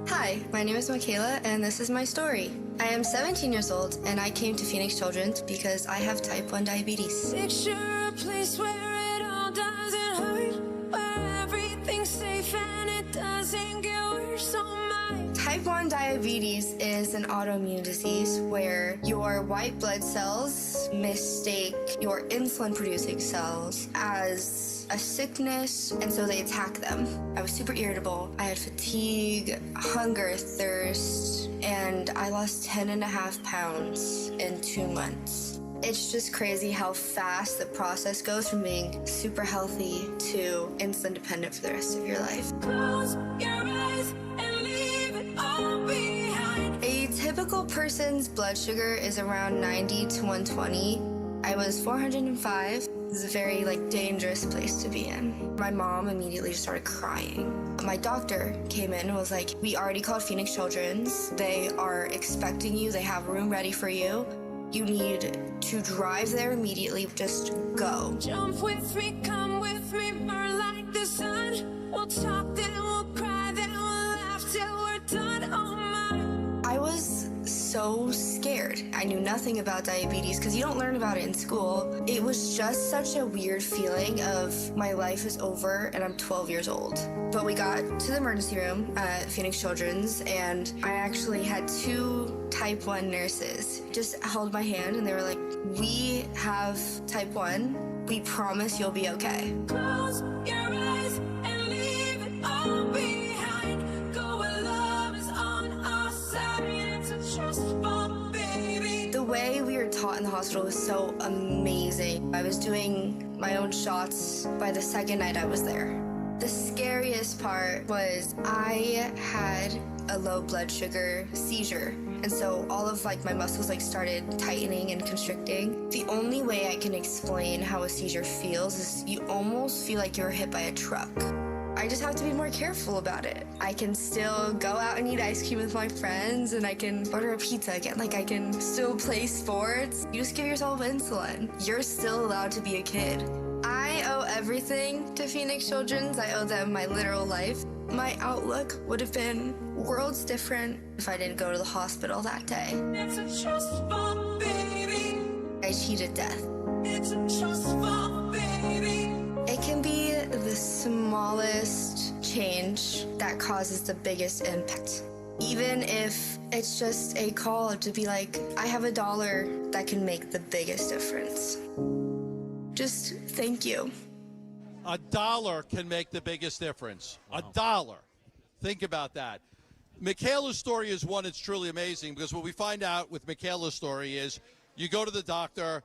Hi, my name is Michaela, and this is my story. I am 17 years old, and I came to Phoenix Children's because I have type 1 diabetes. Picture a place where it all doesn't hurt, where everything's safe and it doesn't get worse on mine. Type 1 diabetes is an autoimmune disease where your white blood cells mistake your insulin-producing cells as a sickness, and so they attack them. I was super irritable. I had fatigue, hunger, thirst, and I lost 10.5 pounds in 2 months. It's just crazy how fast the process goes from being super healthy to insulin dependent for the rest of your life. Close your eyes and leave it all behind. A typical person's blood sugar is around 90 to 120. I was 405. It's a very dangerous place to be in. My mom immediately just started crying. My doctor came in and was like, we already called Phoenix Children's. They are expecting you. They have a room ready for you. You need to drive there immediately. Just go. Jump with me, come with me, burn like the sun. We'll talk, then we'll cry, then we'll laugh till we're done. Oh my. I was so scared. I knew nothing about diabetes because you don't learn about it in school. It was just such a weird feeling of my life is over and I'm 12 years old. But we got to the emergency room at Phoenix Children's, and I actually had 2 type 1 nurses just held my hand, and they were like, we have type 1. We promise you'll be okay. Close your eyes and leave it all behind. Go where love is on our side. It's a trust fall, baby. The way we were taught in the hospital was so amazing. I was doing my own shots by the second night I was there. The scariest part was I had a low blood sugar seizure. And so all of my muscles started tightening and constricting. The only way I can explain how a seizure feels is you almost feel like you're hit by a truck. I just have to be more careful about it. I can still go out and eat ice cream with my friends, and I can order a pizza again. I can still play sports. You just give yourself insulin. You're still allowed to be a kid. I owe everything to Phoenix Children's. I owe them my literal life. My outlook would have been worlds different if I didn't go to the hospital that day. It's a trust fall, baby. I cheated death. It's a trust fall, baby. It can be the smallest change that causes the biggest impact. Even if it's just a call to be like, I have $1 that can make the biggest difference. Just thank you. $1 can make the biggest difference. $1. Think about that. Michaela's story is one that's truly amazing, because what we find out with Michaela's story is you go to the doctor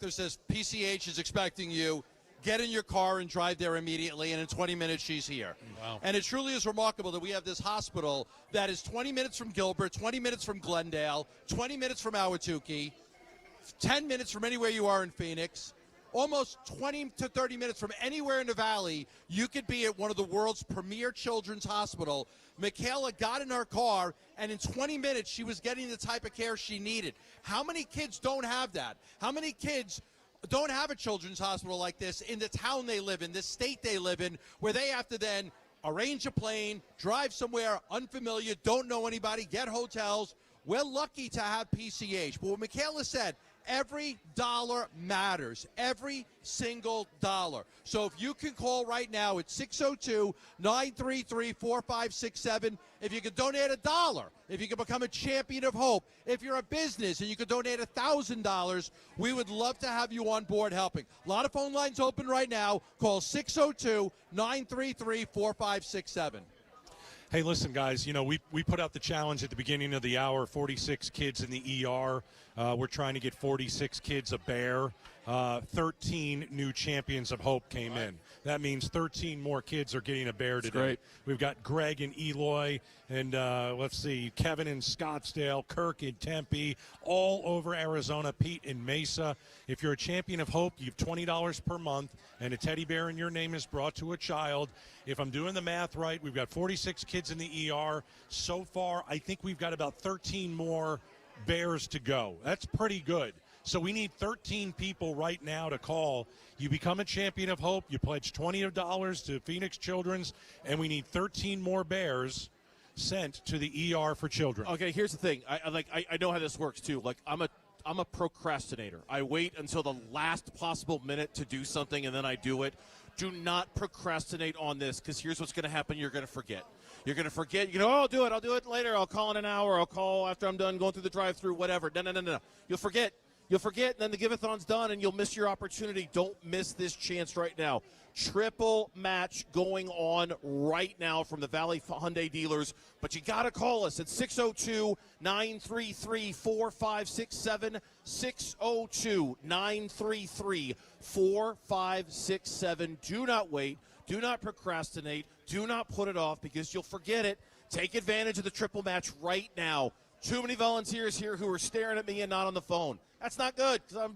says PCH is expecting you, get in your car and drive there immediately, and in 20 minutes she's here. Wow. And it truly is remarkable that we have this hospital that is 20 minutes from Gilbert, 20 minutes from Glendale, 20 minutes from Ahwatukee, 10 minutes from anywhere you are in Phoenix. almost 20 to 30 minutes from anywhere in the Valley, you could be at one of the world's premier children's hospital. Michaela got in her car, and in 20 minutes, she was getting the type of care she needed. How many kids don't have that? How many kids don't have a children's hospital like this in the town they live in, the state they live in, where they have to then arrange a plane, drive somewhere unfamiliar, don't know anybody, get hotels? We're lucky to have PCH. But what Michaela said, every dollar matters, every single dollar. So if you can call right now at 602-933-4567, if you could donate $1, if you could become a champion of hope, if you're a business and you could donate $1,000, we would love to have you on board helping. A lot of phone lines open right now. Call 602-933-4567. Hey, listen, guys, you know, we put out the challenge at the beginning of the hour, 46 kids in the ER. We're trying to get 46 kids a bear. 13 new champions of hope came in. That means 13 more kids are getting a bear today. great. We've got Greg and Eloy, and let's see, Kevin in Scottsdale, Kirk in Tempe, all over Arizona, Pete in Mesa. If you're a champion of hope, you have $20 per month, and a teddy bear in your name is brought to a child. If I'm doing the math right, we've got 46 kids in the ER. So far, I think we've got about 13 more bears to go. That's pretty good. So we need 13 people right now to call. You become a champion of hope. You pledge $20 to Phoenix Children's, and we need 13 more bears sent to the ER for children. Okay, here's the thing. I know how this works too. Like I'm a procrastinator. I wait until the last possible minute to do something, and then I do it. Do not procrastinate on this, because here's what's going to happen. You're going to forget. You're going to forget. You know, oh, I'll do it later. I'll call in an hour. I'll call after I'm done going through the drive-thru, whatever. No. You'll forget. You'll forget, and then the Give-A-Thon's done, and you'll miss your opportunity. Don't miss this chance right now. Triple match going on right now from the Valley Hyundai dealers, but you got to call us at 602-933-4567, 602-933-4567. Do not wait. Do not procrastinate. Do not put it off, because you'll forget it. Take advantage of the triple match right now. Too many volunteers here who are staring at me and not on the phone. That's not good, because I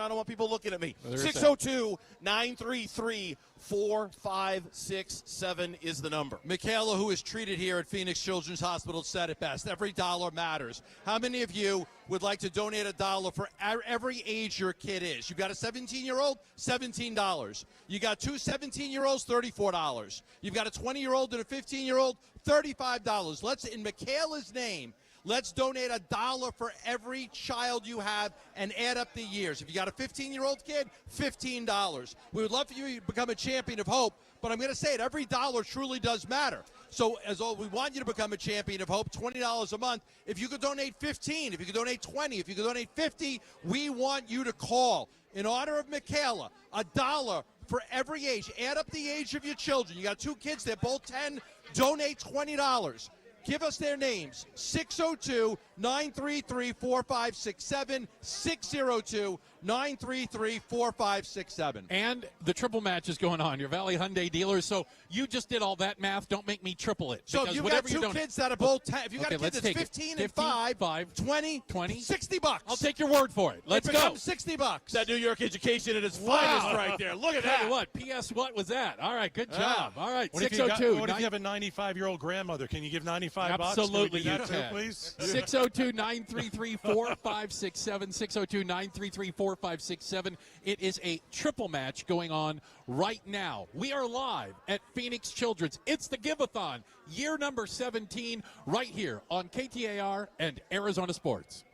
don't want people looking at me. 602-933-4567 is the number. Michaela, who is treated here at Phoenix Children's Hospital, said it best. Every dollar matters. How many of you would like to donate $1 for every age your kid is? You got a 17-year-old, $17. You got two 17-year-olds, $34. You've got a 20-year-old and a 15-year-old, $35. Let's, in Michaela's name, let's donate $1 for every child you have and add up the years. If you got a 15-year-old kid, $15. We would love for you to become a champion of hope, but I'm going to say it, every dollar truly does matter. So we want you to become a champion of hope, $20 a month. If you could donate 15, if you could donate 20, if you could donate 50, we want you to call. In honor of Michaela, $1 for every age. Add up the age of your children. You got two kids, they're both 10, donate $20. Give us their names, 602-933-4567, 602-933-4567. And the triple match is going on. Your Valley Hyundai dealers. So you just did all that math. Don't make me triple it. So if you've got two kids that are both 10, if you've got a kid that's 15 and 5, 20, $60. I'll take your word for it. Let's go. $60. That New York education at its finest right there. Look at Tell that. you what, P.S. what was that? All right, good job. All right, What 602. if you have a 95-year-old grandmother? Can you give $95? Absolutely, Can we do you that can. too, please? 602-933-4567, 602-933-4567. It is a triple match going on right now. We are live at Phoenix Children's. It's the Give-A-Thon, year number 17, right here on KTAR and Arizona Sports.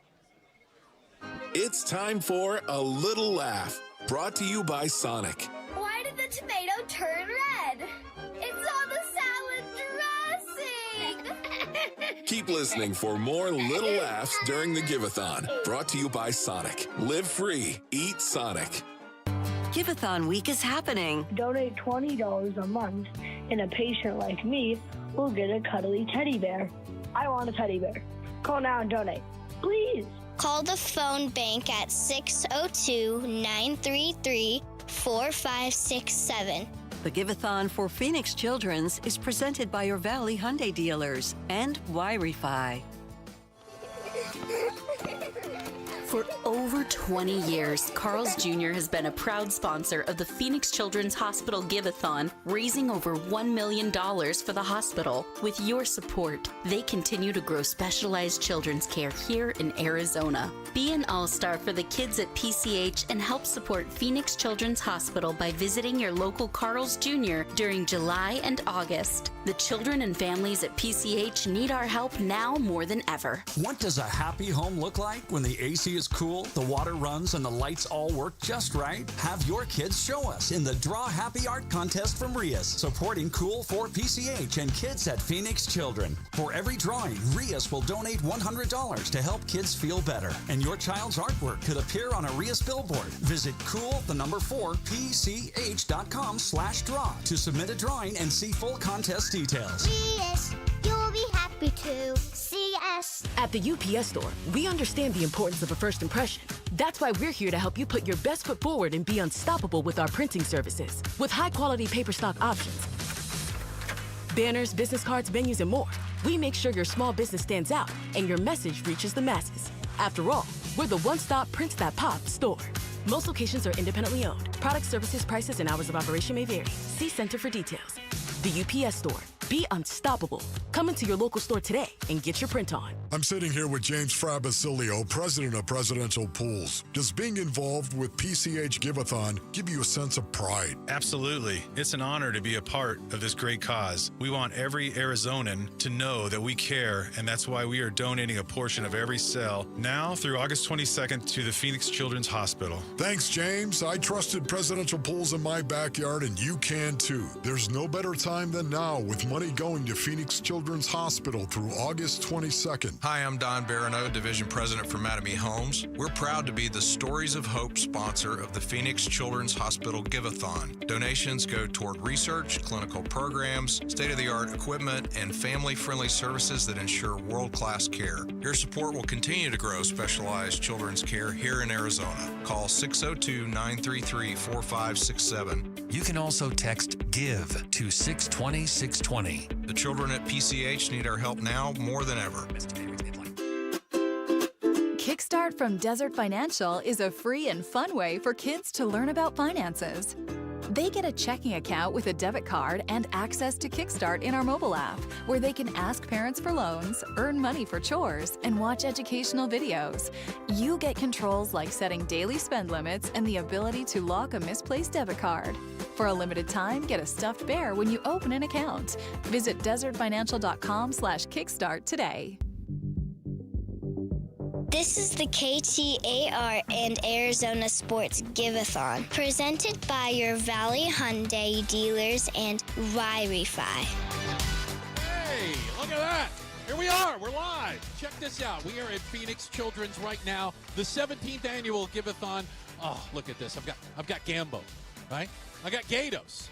It's time for A Little Laugh, brought to you by Sonic. Why did the tomato turn red? It's on the salad dressing! Keep listening for more little laughs during the Give-A-Thon, brought to you by Sonic. Live free, eat Sonic. Give-A-Thon week is happening. Donate $20 a month, and a patient like me will get a cuddly teddy bear. I want a teddy bear. Call now and donate, please. Call the phone bank at 602-933-4567. The Give-A-Thon for Phoenix Children's is presented by your Valley Hyundai dealers and Wi-Fi. For over 20 years, Carl's Jr. has been a proud sponsor of the Phoenix Children's Hospital Give-A-Thon, raising over $1 million for the hospital. With your support, they continue to grow specialized children's care here in Arizona. Be an all-star for the kids at PCH and help support Phoenix Children's Hospital by visiting your local Carl's Jr. during July and August. The children and families at PCH need our help now more than ever. What does a happy home look like when the AC is cool, the water runs, and the lights all work just right? Have your kids show us in the Draw Happy Art Contest from Rias, supporting Cool for PCH and kids at Phoenix Children. For every drawing, Rias will donate $100 to help kids feel better, and your child's artwork could appear on a Rias billboard. Visit cool4pch.com/draw to submit a drawing and see full contest details. Rias, you'll be happy to see us. At the UPS Store, we understand the importance of a first impression. That's why we're here to help you put your best foot forward and be unstoppable with our printing services. With high-quality paper stock options, banners, business cards, menus, and more, we make sure your small business stands out and your message reaches the masses. After all, we're the one-stop Prints That Pop store. Most locations are independently owned. Product, services, prices, and hours of operation may vary. See Center for details. The UPS Store. Be unstoppable. Come into your local store today and get your print on. I'm sitting here with James Frabasilio, president of Presidential Pools. Does being involved with PCH Give-A-Thon give you a sense of pride? Absolutely. It's an honor to be a part of this great cause. We want every Arizonan to know that we care, and that's why we are donating a portion of every sale now through August 22nd to the Phoenix Children's Hospital. Thanks, James. I trusted Presidential Pools in my backyard, and you can too. There's no better time than now with money going to Phoenix Children's Hospital through August 22nd. Hi, I'm Don Barano, Division President for Mattamy Homes. We're proud to be the Stories of Hope sponsor of the Phoenix Children's Hospital Give-A-Thon. Donations go toward research, clinical programs, state-of-the-art equipment, and family-friendly services that ensure world-class care. Your support will continue to grow specialized children's care here in Arizona. Call 602-933-4567. You can also text GIVE to 620-620. The children at PCH need our help now more than ever. Kickstart from Desert Financial is a free and fun way for kids to learn about finances. They get a checking account with a debit card and access to Kickstart in our mobile app, where they can ask parents for loans, earn money for chores, and watch educational videos. You get controls like setting daily spend limits and the ability to lock a misplaced debit card. For a limited time, get a stuffed bear when you open an account. Visit desertfinancial.com/kickstart today. This is the KTAR and Arizona Sports Give-A-Thon, presented by your Valley Hyundai dealers and Y-Refi. Hey, look at that. Here we are. We're live. Check this out. We are at Phoenix Children's right now, the 17th annual Give-A-Thon. Oh, look at this. I've got Gambo, right? I got Gatos.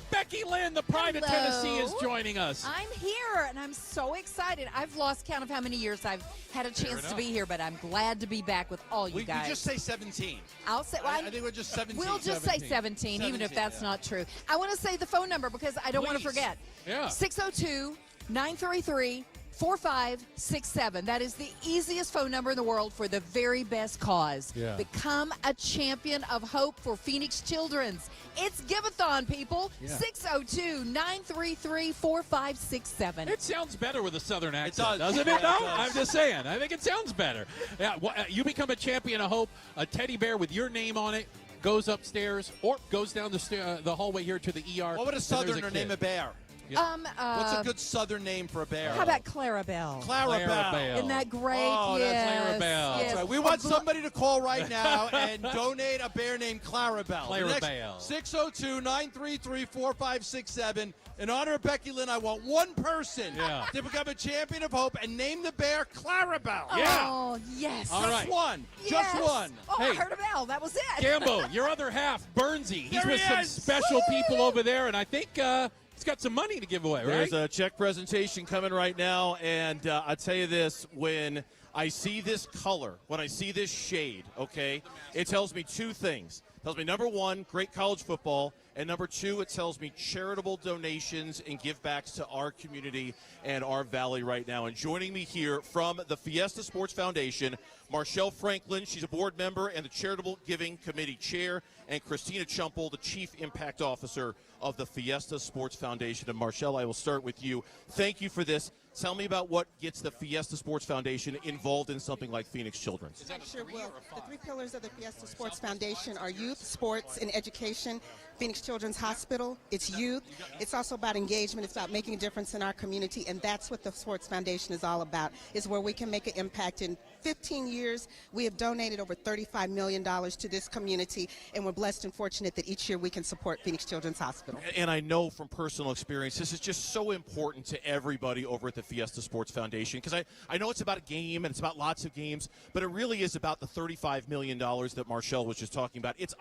Becky Lynn, the Pride of Tennessee, is joining us. I'm here, and I'm so excited. I've lost count of how many years I've had a chance to be here, but I'm glad to be back with all you guys. We just say 17. I'll say. Well, I think we're just 17. We'll just say 17, even if that's not true. I want to say the phone number because I don't want to forget. Yeah. 602-933-4567. That is the easiest phone number in the world for the very best cause. Yeah. Become a champion of hope for Phoenix Children's. It's Give-A-Thon, people. Yeah. 602-933-4567. It sounds better with a Southern accent, does. doesn't it? No? It does. I'm just saying. I think it sounds better. Yeah, you become a champion of hope. A teddy bear with your name on it goes upstairs or goes down the hallway here to the ER. What would a Southerner name a bear? Yeah. What's a good Southern name for a bear? How about Clarabelle? Clarabelle. Isn't that great? Oh, yes. that's Clarabelle. Yes. That's right. We want somebody to call right now and donate a bear named Clarabelle. Clarabelle. 602-933-4567. In honor of Becky Lynn, I want one person to become a champion of hope and name the bear Clarabelle. Yeah. Oh, yes. All right. Just one. Yes. Just one. Oh, Hey. I heard a bell. That was it. Gambo, your other half, Bernsey. He's There with he some is. special people over there, and I think he's got some money to give away, right? There's a check presentation coming right now, and I'll tell you this, when I see this color, when I see this shade, okay, it tells me two things. It tells me, number one, great college football, And number two, it tells me charitable donations and give backs to our community and our valley right now. And joining me here from the Fiesta Sports Foundation, Marshall Franklin, she's a board member and the Charitable Giving Committee Chair, and Christina Chumpel, the Chief Impact Officer of the Fiesta Sports Foundation. And Marshall, I will start with you. Thank you for this. Tell me about what gets the Fiesta Sports Foundation involved in something like Phoenix Children's. I sure will. The three pillars of the Fiesta Sports Foundation are youth, sports, and education. Phoenix Children's Hospital, it's youth. It's also about engagement. It's about making a difference in our community, and that's what the Sports Foundation is all about, is where we can make an impact. In 15 years, we have donated over $35 million to this community, and we're blessed and fortunate that each year we can support Phoenix Children's Hospital. And I know from personal experience, this is just so important to everybody over at the Fiesta Sports Foundation, because I know it's about a game and it's about lots of games, but it really is about the $35 million that Marshall was just talking about. It's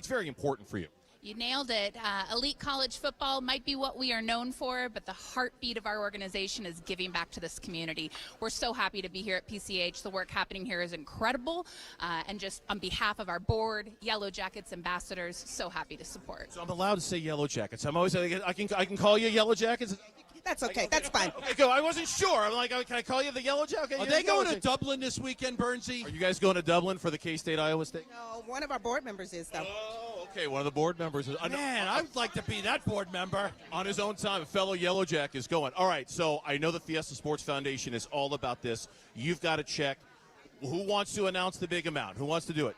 very important for you. You nailed it. Elite college football might be what we are known for, but the heartbeat of our organization is giving back to this community. We're so happy to be here at PCH. The work happening here is incredible. And just on behalf of our board, Yellow Jackets ambassadors, so happy to support. So I'm allowed to say Yellow Jackets. I'm always, I can call you Yellow Jackets? That's okay. That's fine. Okay, go. I wasn't sure. I'm like, can I call you the Yellow Jacket? Are they going to Dublin this weekend, Bernsey? Are you guys going to Dublin for the K-State Iowa State? No, one of our board members is, though. Oh, okay. One of the board members is. Man, I would like to be that board member. On his own time, a fellow Yellow Jack is going. All right, so I know the Fiesta Sports Foundation is all about this. You've got to check. Who wants to announce the big amount? Who wants to do it?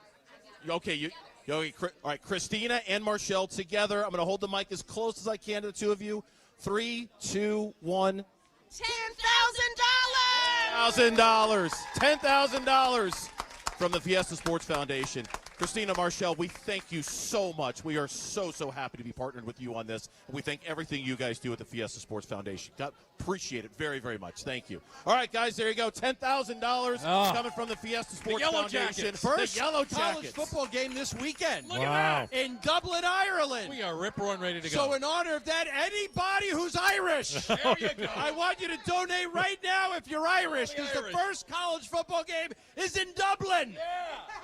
Okay, all right, Christina and Marshall together. I'm going to hold the mic as close as I can to the two of you. 3, 2, 1. $10,000! $10,000 from the Fiesta Sports Foundation. Christina, Marshall, we thank you so much. We are so happy to be partnered with you on this. We thank everything you guys do at the Fiesta Sports Foundation. Appreciate it very, very much. Thank you. All right, guys, there you go. $10,000 coming from the Fiesta Sports Foundation. First the Yellow college Jackets. football game this weekend. Look at that. In Dublin, Ireland. We are rip-roaring ready to go. So in honor of that, anybody who's Irish, there you go. I want you to donate right now if you're Irish, because the first college football game is in Dublin. Yeah.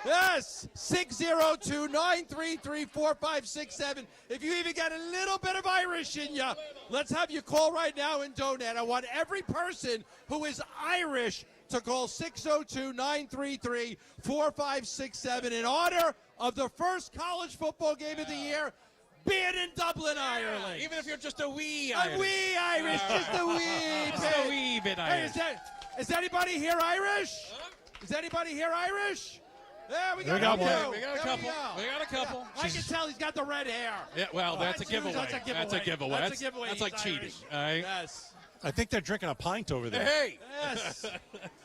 Yes, 602-933-4567. If you even got a little bit of Irish in you, let's have you call right now and donate. I want every person who is Irish to call 602-933-4567 in honor of the first college football game of the year being in Dublin, Ireland. Even if you're just a wee Irish. A wee Irish, just a wee Just bit. a wee bit Irish. Hey, is anybody here Irish? Is anybody here Irish? Yeah, we got a couple. We got a couple. I can tell he's got the red hair. Yeah, well, that's a giveaway. That's a giveaway. That's a giveaway. That's a giveaway. That's like He's cheating. Irish. All right? Yes. I think they're drinking a pint over there. Hey. Yes.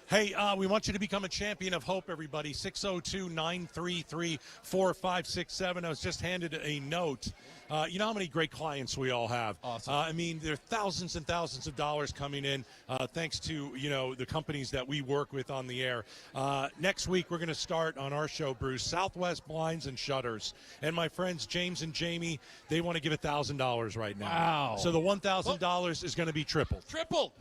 Hey, we want you to become a champion of hope, everybody. 602-933-4567. I was just handed a note. You know how many great clients we all have. Awesome. I mean, there are thousands and thousands of dollars coming in thanks to, the companies that we work with on the air. Next week, we're going to start on our show, Bruce, Southwest Blinds and Shutters. And my friends James and Jamie, they want to give $1,000 right now. Wow. So the $1,000 is going to be tripled. Tripled.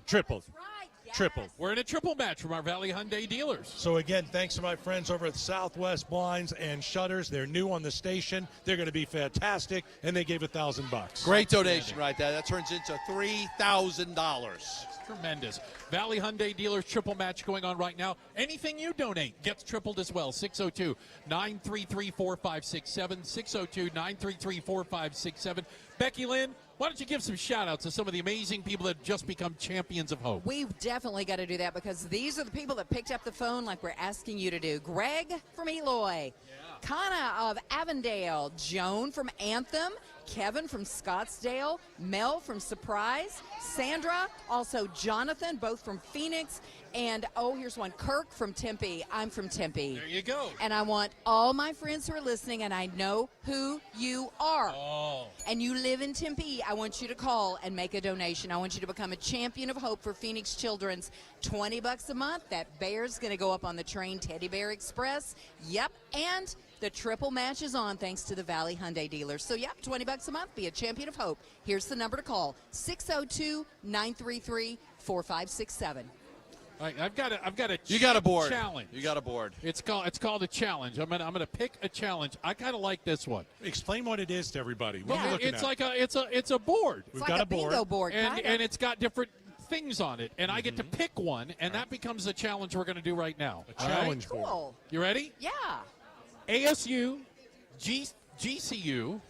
Tripled. We're in a triple match from our Valley Hyundai dealers. So, again, thanks to my friends over at Southwest Blinds and Shutters. They're new on the station. They're going to be fantastic, and they gave $1,000. Great donation right there. That turns into $3,000. Tremendous. Valley Hyundai dealers triple match going on right now. Anything you donate gets tripled as well. 602-933-4567. 602-933-4567. Becky Lynn, why don't you give some shout-outs to some of the amazing people that have just become champions of hope? We've definitely got to do that because these are the people that picked up the phone like we're asking you to do. Greg from Eloy, Kana of Avondale, Joan from Anthem, Kevin from Scottsdale, Mel from Surprise, Sandra, also Jonathan, both from Phoenix, and here's one, Kirk from Tempe. I'm from Tempe. There you go. And I want all my friends who are listening, and I know who you are. Oh. And you live in Tempe, I want you to call and make a donation. I want you to become a champion of hope for Phoenix Children's. $20 a month. That bear's going to go up on the train, Teddy Bear Express. Yep. And the triple match is on thanks to the Valley Hyundai dealers. So, yep, $20 a month. Be a champion of hope. Here's the number to call, 602-933-4567. All right, I've got a You got a board. challenge. You got a board. It's called a challenge. I'm gonna pick a challenge. I kind of like this one. Explain what it is to everybody. What are we Yeah, looking it's at? like it's a board. We've got a bingo board, and kinda. it's got different things on it, and I get to pick one, and that becomes the challenge we're going to do right now. A challenge board. Cool. You ready? Yeah. ASU, GCU,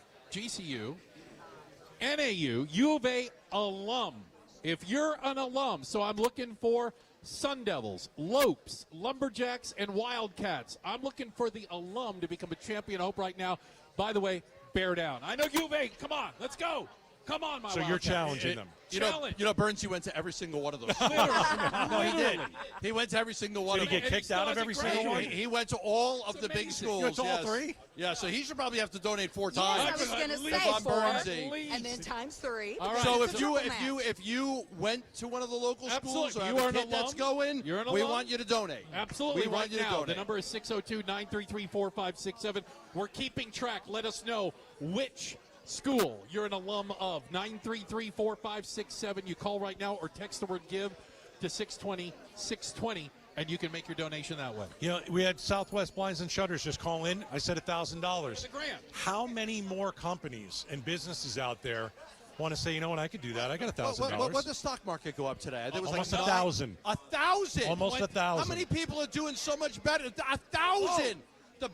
NAU, U of A alum. If you're an alum, so I'm looking for Sun Devils, Lopes, Lumberjacks, and Wildcats. I'm looking for the alum to become a champion of hope right now. By the way, bear down. I know U of A. Come on, let's go. Come on, my So you're Wildcats. challenging them. You know, Burns, he went to every single one of those. No, he did. He went to every single one Did of he them. get kicked out of every single one? He went to all of the big schools. You went to all yes. 3? Yeah, so he should probably have to donate 4 Yes, times. I was going to say Come on, 4, Burnsy. and then times 3. All right. So It's a if you went to one of the local schools or Absolutely. have You a are an kid that's alum. going, You're an we alum. want you to donate. Absolutely. We want right you to now, donate. the number is 602-933-4567. We're keeping track. Let us know which school you're an alum of. 933-4567. You call right now or text the word give to 620-620, and you can make your donation that way. You know, we had Southwest Blinds and Shutters just call in. I said $1,000. It's a grant. How many more companies and businesses out there want to say, you know what, I could do that. I got $1,000. What did the stock market go up today? It was Almost like 1,000. 1,000. Almost 1,000. How many people are doing so much better? 1,000. The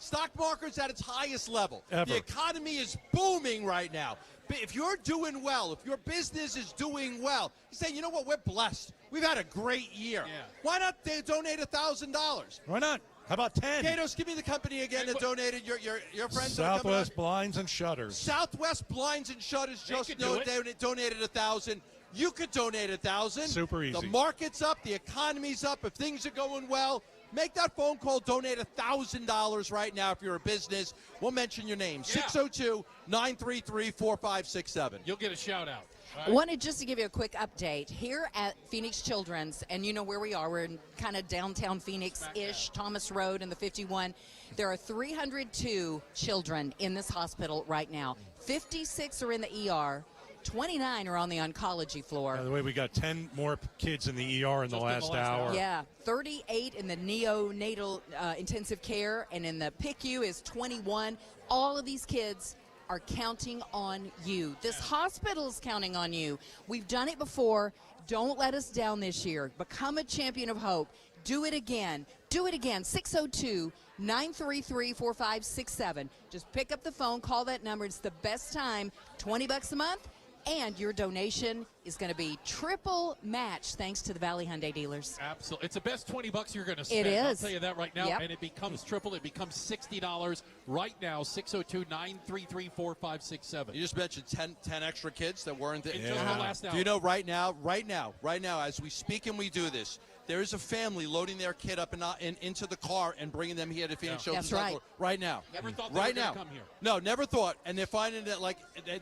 stock market's at its highest level. Ever. The economy is booming right now. If you're doing well, if your business is doing well, you say, you know what, we're blessed. We've had a great year. Yeah. Why not donate $1,000? Why not? How about 10? Gatos, give me the company again that donated your friends. Southwest Blinds and Shutters. Southwest Blinds and Shutters They just could do it. donated $1,000. You could donate $1,000. Super easy. The market's up. The economy's up. If things are going well, make that phone call. Donate $1,000 right now if you're a business. We'll mention your name. Yeah. 602-933-4567. You'll get a shout out. I wanted just to give you a quick update here at Phoenix Children's, and you know where we are. We're in kind of downtown Phoenix-ish, Thomas Road and the 51. There are 302 children in this hospital right now. 56 are in the ER. 29 are on the oncology floor. By the way, we got 10 more kids in the ER in the last hour. Yeah, 38 in the neonatal intensive care, and in the PICU is 21. All of these kids are counting on you. This hospital is counting on you. We've done it before. Don't let us down this year. Become a champion of hope. Do it again. Do it again. 602-933-4567. Just pick up the phone, call that number. It's the best time. $20 a month. And your donation is going to be triple match thanks to the Valley Hyundai dealers. Absolutely. It's the best $20 you're going to spend. It is. I'll tell you that right now. Yep. And it becomes triple. It becomes $60 right now. 602-933-4567. You just mentioned 10 extra kids that weren't there. In just the last hour. Do you know right now, as we speak and we do this, there is a family loading their kid up into the car and bringing them here to Phoenix Children's That's right. Hospital right now. Never thought they were right gonna now. come here. No, never thought. And they're finding that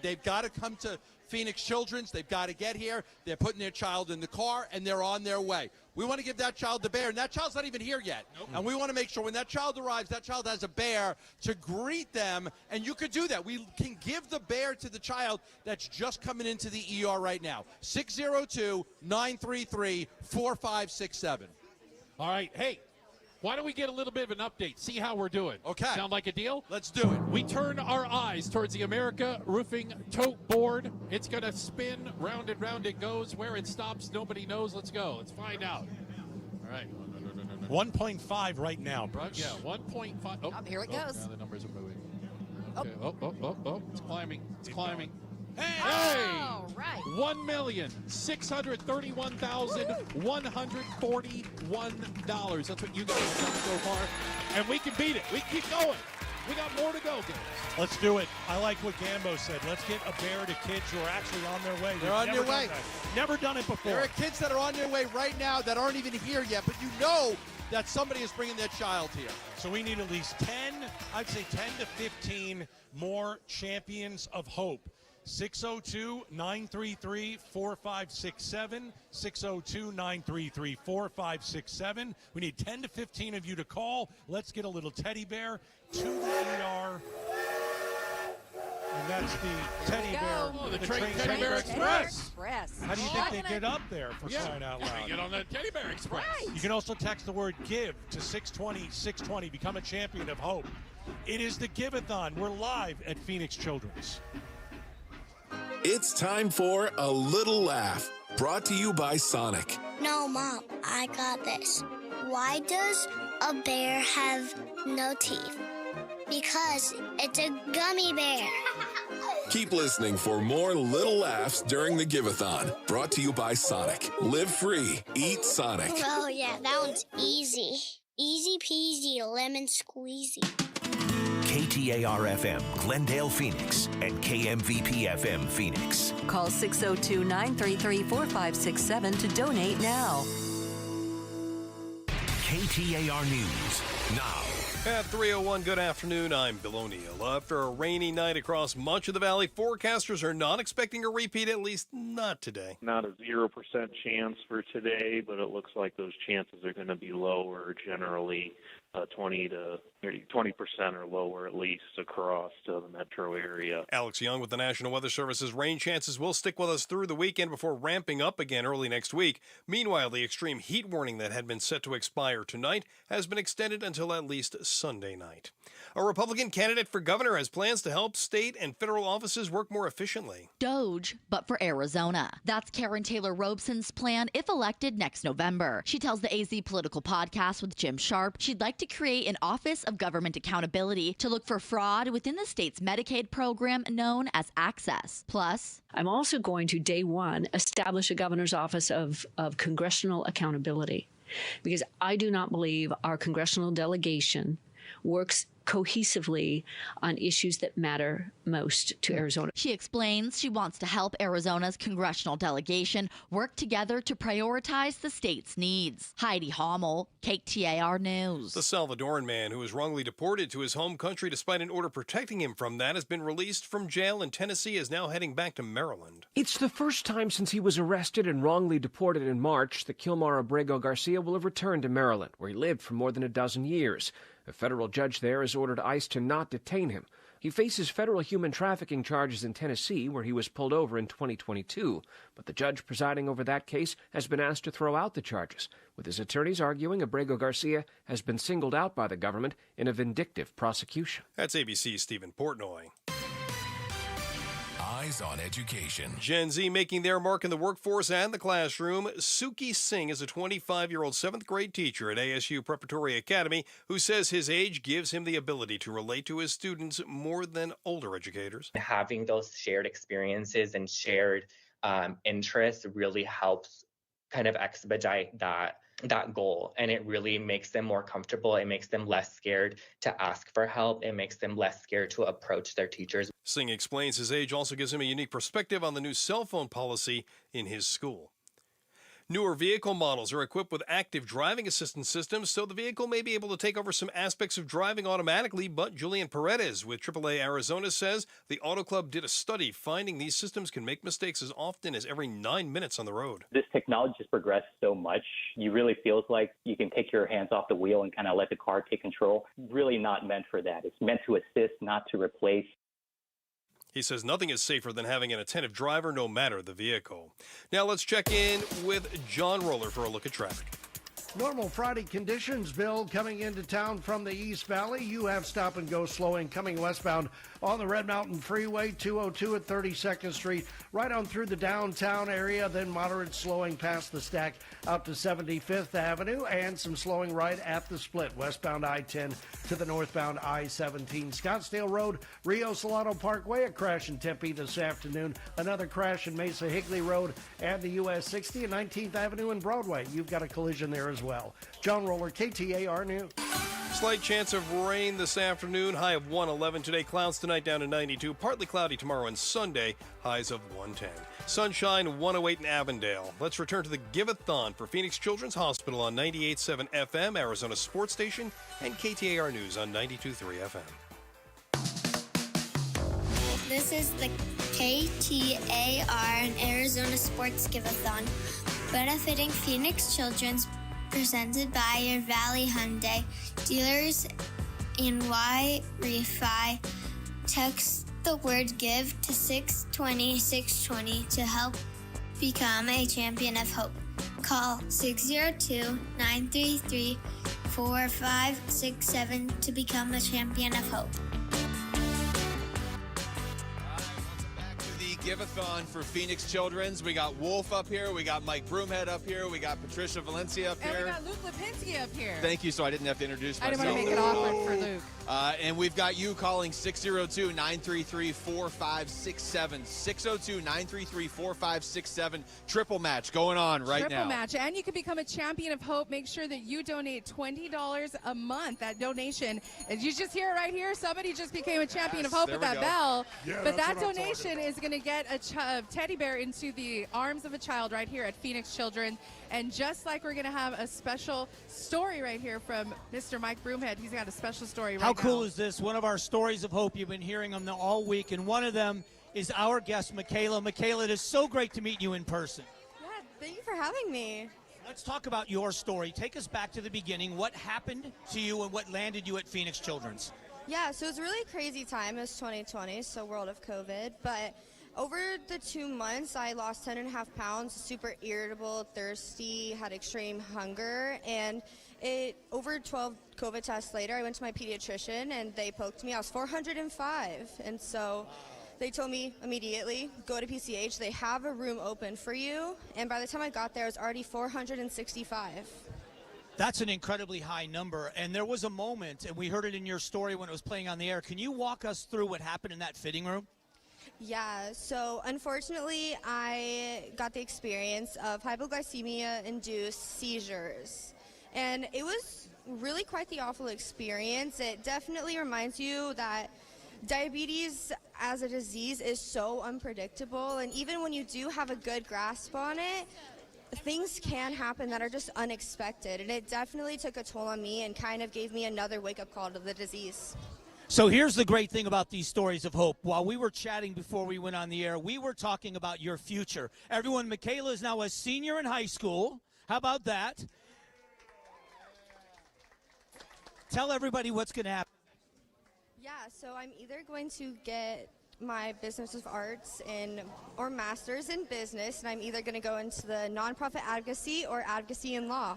they've got to come to Phoenix Children's. They've got to get here. They're putting their child in the car and they're on their way. We want to give that child the bear, and that child's not even here yet. Nope. And we want to make sure when that child arrives, that child has a bear to greet them, and you could do that. We can give the bear to the child that's just coming into the ER right now. 602-933-4567. All right. Hey, why don't we get a little bit of an update, see how we're doing? Okay. Sound like a deal? Let's do it. We turn our eyes towards the America Roofing Tote Board. It's going to spin. Round and round it goes. Where it stops, nobody knows. Let's go. Let's find out. All right. 1.5 right now, Bruce. Yeah, 1.5. Oh, here it goes. Now the numbers are moving. Okay. Oh. It's climbing. It's climbing. All right. $1,631,141. That's what you guys have done so far. And we can beat it. We keep going. We got more to go, guys. Let's do it. I like what Gambo said. Let's get a bear to kids who are actually on their way. They're on their way. Never done it before. There are kids that are on their way right now that aren't even here yet, but you know that somebody is bringing their child here. So we need at least 10, I'd say 10 to 15 more champions of hope. 602-933-4567, 602-933-4567. We need 10 to 15 of you to call. Let's get a little teddy bear to the ER. And that's the teddy bear. Oh, the train Teddy Bear Express. How do you think they get up there, for crying out loud? Get on the Teddy Bear Express. You can also text the word GIVE to 620-620. Become a champion of hope. It is the Give-A-Thon. We're live at Phoenix Children's. It's time for A Little Laugh, brought to you by Sonic. No, Mom, I got this. Why does a bear have no teeth? Because it's a gummy bear. Keep listening for more little laughs during the Give-A-Thon, brought to you by Sonic. Live free, eat Sonic. Oh, yeah, that one's easy. Easy peasy, lemon squeezy. KTAR-FM, Glendale, Phoenix, and KMVP-FM, Phoenix. Call 602-933-4567 to donate now. KTAR News now. At 3:01, good afternoon. I'm Bill O'Neill. After a rainy night across much of the valley, forecasters are not expecting a repeat, at least not today. Not a 0% chance for today, but it looks like those chances are going to be lower, generally 20% or lower at least across the metro area. Alex Young with the National Weather Service's rain chances will stick with us through the weekend before ramping up again early next week. Meanwhile, the extreme heat warning that had been set to expire tonight has been extended until at least Sunday night. A Republican candidate for governor has plans to help state and federal offices work more efficiently. Doge, but for Arizona. That's Karen Taylor Robeson's plan if elected next November. She tells the AZ Political Podcast with Jim Sharp she'd like to create an Office of Government Accountability to look for fraud within the state's Medicaid program known as Access. Plus, I'm also going to, day one, establish a governor's office of congressional accountability, because I do not believe our congressional delegation works cohesively on issues that matter most to Arizona. She explains she wants to help Arizona's congressional delegation work together to prioritize the state's needs. Heidi Hommel, KTAR News. The Salvadoran man who was wrongly deported to his home country despite an order protecting him from that has been released from jail in Tennessee, is now heading back to Maryland. It's the first time since he was arrested and wrongly deported in March that Kilmar Abrego Garcia will have returned to Maryland, where he lived for more than a dozen years. A federal judge there has ordered ICE to not detain him. He faces federal human trafficking charges in Tennessee, where he was pulled over in 2022. But the judge presiding over that case has been asked to throw out the charges, with his attorneys arguing Abrego Garcia has been singled out by the government in a vindictive prosecution. That's ABC's Stephen Portnoy. Eyes on Education. Gen Z making their mark in the workforce and the classroom. Suki Singh is a 25-year-old 7th grade teacher at ASU Preparatory Academy who says his age gives him the ability to relate to his students more than older educators. Having those shared experiences and shared interests really helps kind of expedite that goal, and it really makes them more comfortable. It makes them less scared to ask for help. It makes them less scared to approach their teachers. Singh explains his age also gives him a unique perspective on the new cell phone policy in his school. Newer vehicle models are equipped with active driving assistance systems, so the vehicle may be able to take over some aspects of driving automatically, but Julian Paredes with AAA Arizona says the Auto Club did a study finding these systems can make mistakes as often as every 9 minutes on the road. This technology has progressed so much, you really feels like you can take your hands off the wheel and kind of let the car take control. Really not meant for that. It's meant to assist, not to replace. He says nothing is safer than having an attentive driver, no matter the vehicle. Now let's check in with John Roller for a look at traffic. Normal Friday conditions, Bill, coming into town from the East Valley. You have stop and go slowing coming westbound on the Red Mountain Freeway, 202 at 32nd Street, right on through the downtown area, then moderate slowing past the stack out to 75th Avenue, and some slowing right at the split, westbound I-10 to the northbound I-17. Scottsdale Road, Rio Salado Parkway, a crash in Tempe this afternoon, another crash in Mesa Higley Road and the US 60 and 19th Avenue and Broadway. You've got a collision there as well. John Roller, KTAR News. Slight chance of rain this afternoon, high of 111 today. Clouds tonight down to 92. Partly cloudy tomorrow and Sunday, highs of 110. Sunshine 108 in Avondale. Let's return to the Give-A-Thon for Phoenix Children's Hospital on 98.7 FM, Arizona Sports Station, and KTAR News on 92.3 FM. This is the KTAR Arizona Sports Give-A-Thon, benefiting Phoenix Children's, presented by your Valley Hyundai. Dealers in Y-Refi. Text the word GIVE to 620-620 to help become a champion of hope. Call 602-933-4567 to become a champion of hope. Give-A-Thon for Phoenix Children's. We got Wolf up here. We got Mike Broomhead up here. We got Patricia Valencia up here. And we got Luke Lipinski up here. Thank you, so I didn't have to introduce myself. I didn't want to make it awkward for Luke. And we've got you calling 602-933-4567. 602-933-4567. Triple match going on right now. Triple match. And you can become a champion of hope. Make sure that you donate $20 a month. That donation, and you just hear it right here, somebody just became a champion of hope with that bell. Yeah, but that donation is going to get a teddy bear into the arms of a child right here at Phoenix Children. And just like we're going to have a special story right here from Mr. Mike Broomhead. He's got a special story right now. How cool is this? One of our stories of hope. You've been hearing them all week, and one of them is our guest, Michaela. Michaela, it is so great to meet you in person. Yeah, thank you for having me. Let's talk about your story. Take us back to the beginning. What happened to you and what landed you at Phoenix Children's? Yeah, so it was a really crazy time. It was 2020, so world of COVID, but over the 2 months, I lost 10.5 pounds, super irritable, thirsty, had extreme hunger, and over 12 COVID tests later, I went to my pediatrician, and they poked me. I was 405, and so they told me immediately, go to PCH. They have a room open for you, and by the time I got there, I was already 465. That's an incredibly high number, and there was a moment, and we heard it in your story when it was playing on the air. Can you walk us through what happened in that fitting room? Yeah, so unfortunately, I got the experience of hypoglycemia-induced seizures. And it was really quite the awful experience. It definitely reminds you that diabetes as a disease is so unpredictable. And even when you do have a good grasp on it, things can happen that are just unexpected. And it definitely took a toll on me and kind of gave me another wake-up call to the disease. So here's the great thing about these stories of hope. While we were chatting before we went on the air, we were talking about your future. Everyone, Michaela is now a senior in high school. How about that? Tell everybody what's going to happen. Yeah, so I'm either going to get my Business of Arts or Master's in Business, and I'm either going to go into the nonprofit advocacy or advocacy in law.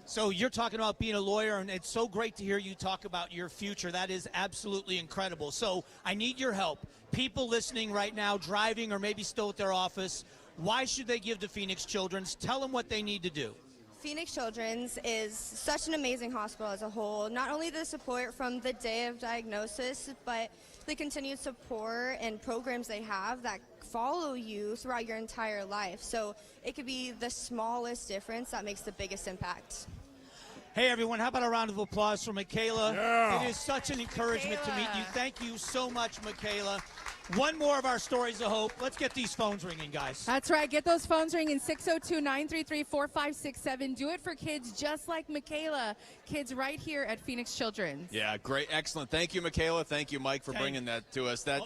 So you're talking about being a lawyer, and it's so great to hear you talk about your future. That is absolutely incredible. So I need your help. People listening right now, driving or maybe still at their office, why should they give to Phoenix Children's? Tell them what they need to do. Phoenix Children's is such an amazing hospital as a whole. Not only the support from the day of diagnosis, but the continued support and programs they have that follow you throughout your entire life. So it could be the smallest difference that makes the biggest impact. Hey, everyone, how about a round of applause for Michaela? Yeah. It is such an encouragement to meet you. Thank you so much, Michaela. One more of our stories of hope. Let's get these phones ringing, guys. That's right. Get those phones ringing, 602-933-4567. Do it for kids just like Michaela, kids right here at Phoenix Children's. Yeah, great. Excellent. Thank you, Michaela. Thank you, Mike, for bringing that to us. I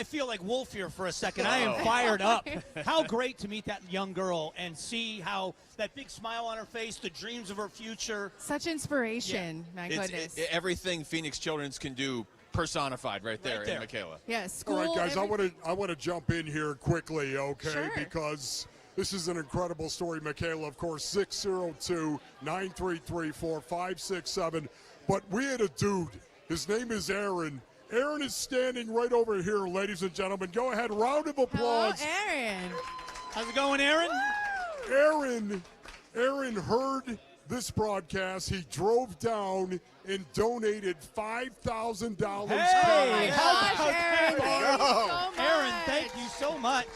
feel like Wolf here for a second. I am fired up. How great to meet that young girl and see how that big smile on her face, the dreams of her future. Such inspiration, my goodness. Everything Phoenix Children's can do personified right there in Michaela. Yeah, school. All right, guys, I want to jump in here quickly, okay? Sure. Because this is an incredible story, Michaela. Of course, 602-933-4567. But we had a dude. His name is Aaron. Aaron is standing right over here, ladies and gentlemen. Go ahead, round of applause. Hello, Aaron. How's it going, Aaron? Aaron heard this broadcast. He drove down and donated $5,000. Hey, Aaron. Aaron, thank you so much.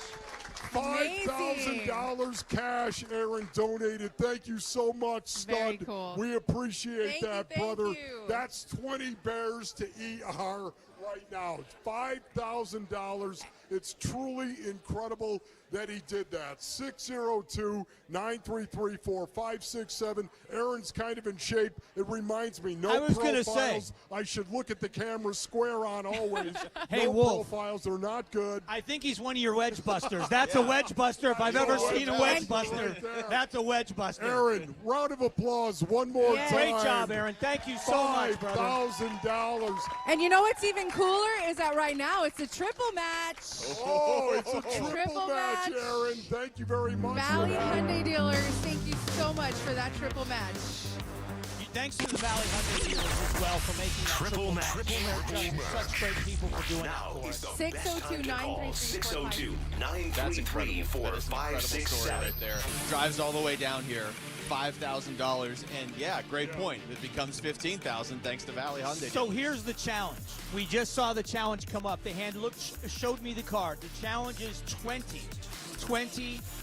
$5,000 cash, Aaron donated. Thank you so much, stud. Very cool. We appreciate that, brother. You. That's 20 bears to ER right now. $5,000. It's truly incredible. that he did that. 602-933-4567. Aaron's kind of in shape. It reminds me, no I was profiles. gonna say. I should look at the camera square on always. Hey, no Wolf. profiles are not good. I think he's one of your wedge busters. That's a wedge buster. If I've ever seen a wedge buster, that's a wedge buster. Aaron, round of applause one more time. Great job, Aaron. Thank you so much, brother. $5,000. And you know what's even cooler is that right now it's a triple match. Oh, it's a triple match, Aaron. Thank you very much. Valley Hyundai dealers, thank you so much for that triple match. Thanks to the Valley Hyundai dealers as well for making that Triple match. Such great people for doing that for us. 602-933-4567. That's incredible. That is an incredible story right there. Drives all the way down here, $5,000, and yeah, great point. It becomes $15,000 thanks to Valley Hyundai. So here's the challenge. We just saw the challenge come up. The hand showed me the card. The challenge is 20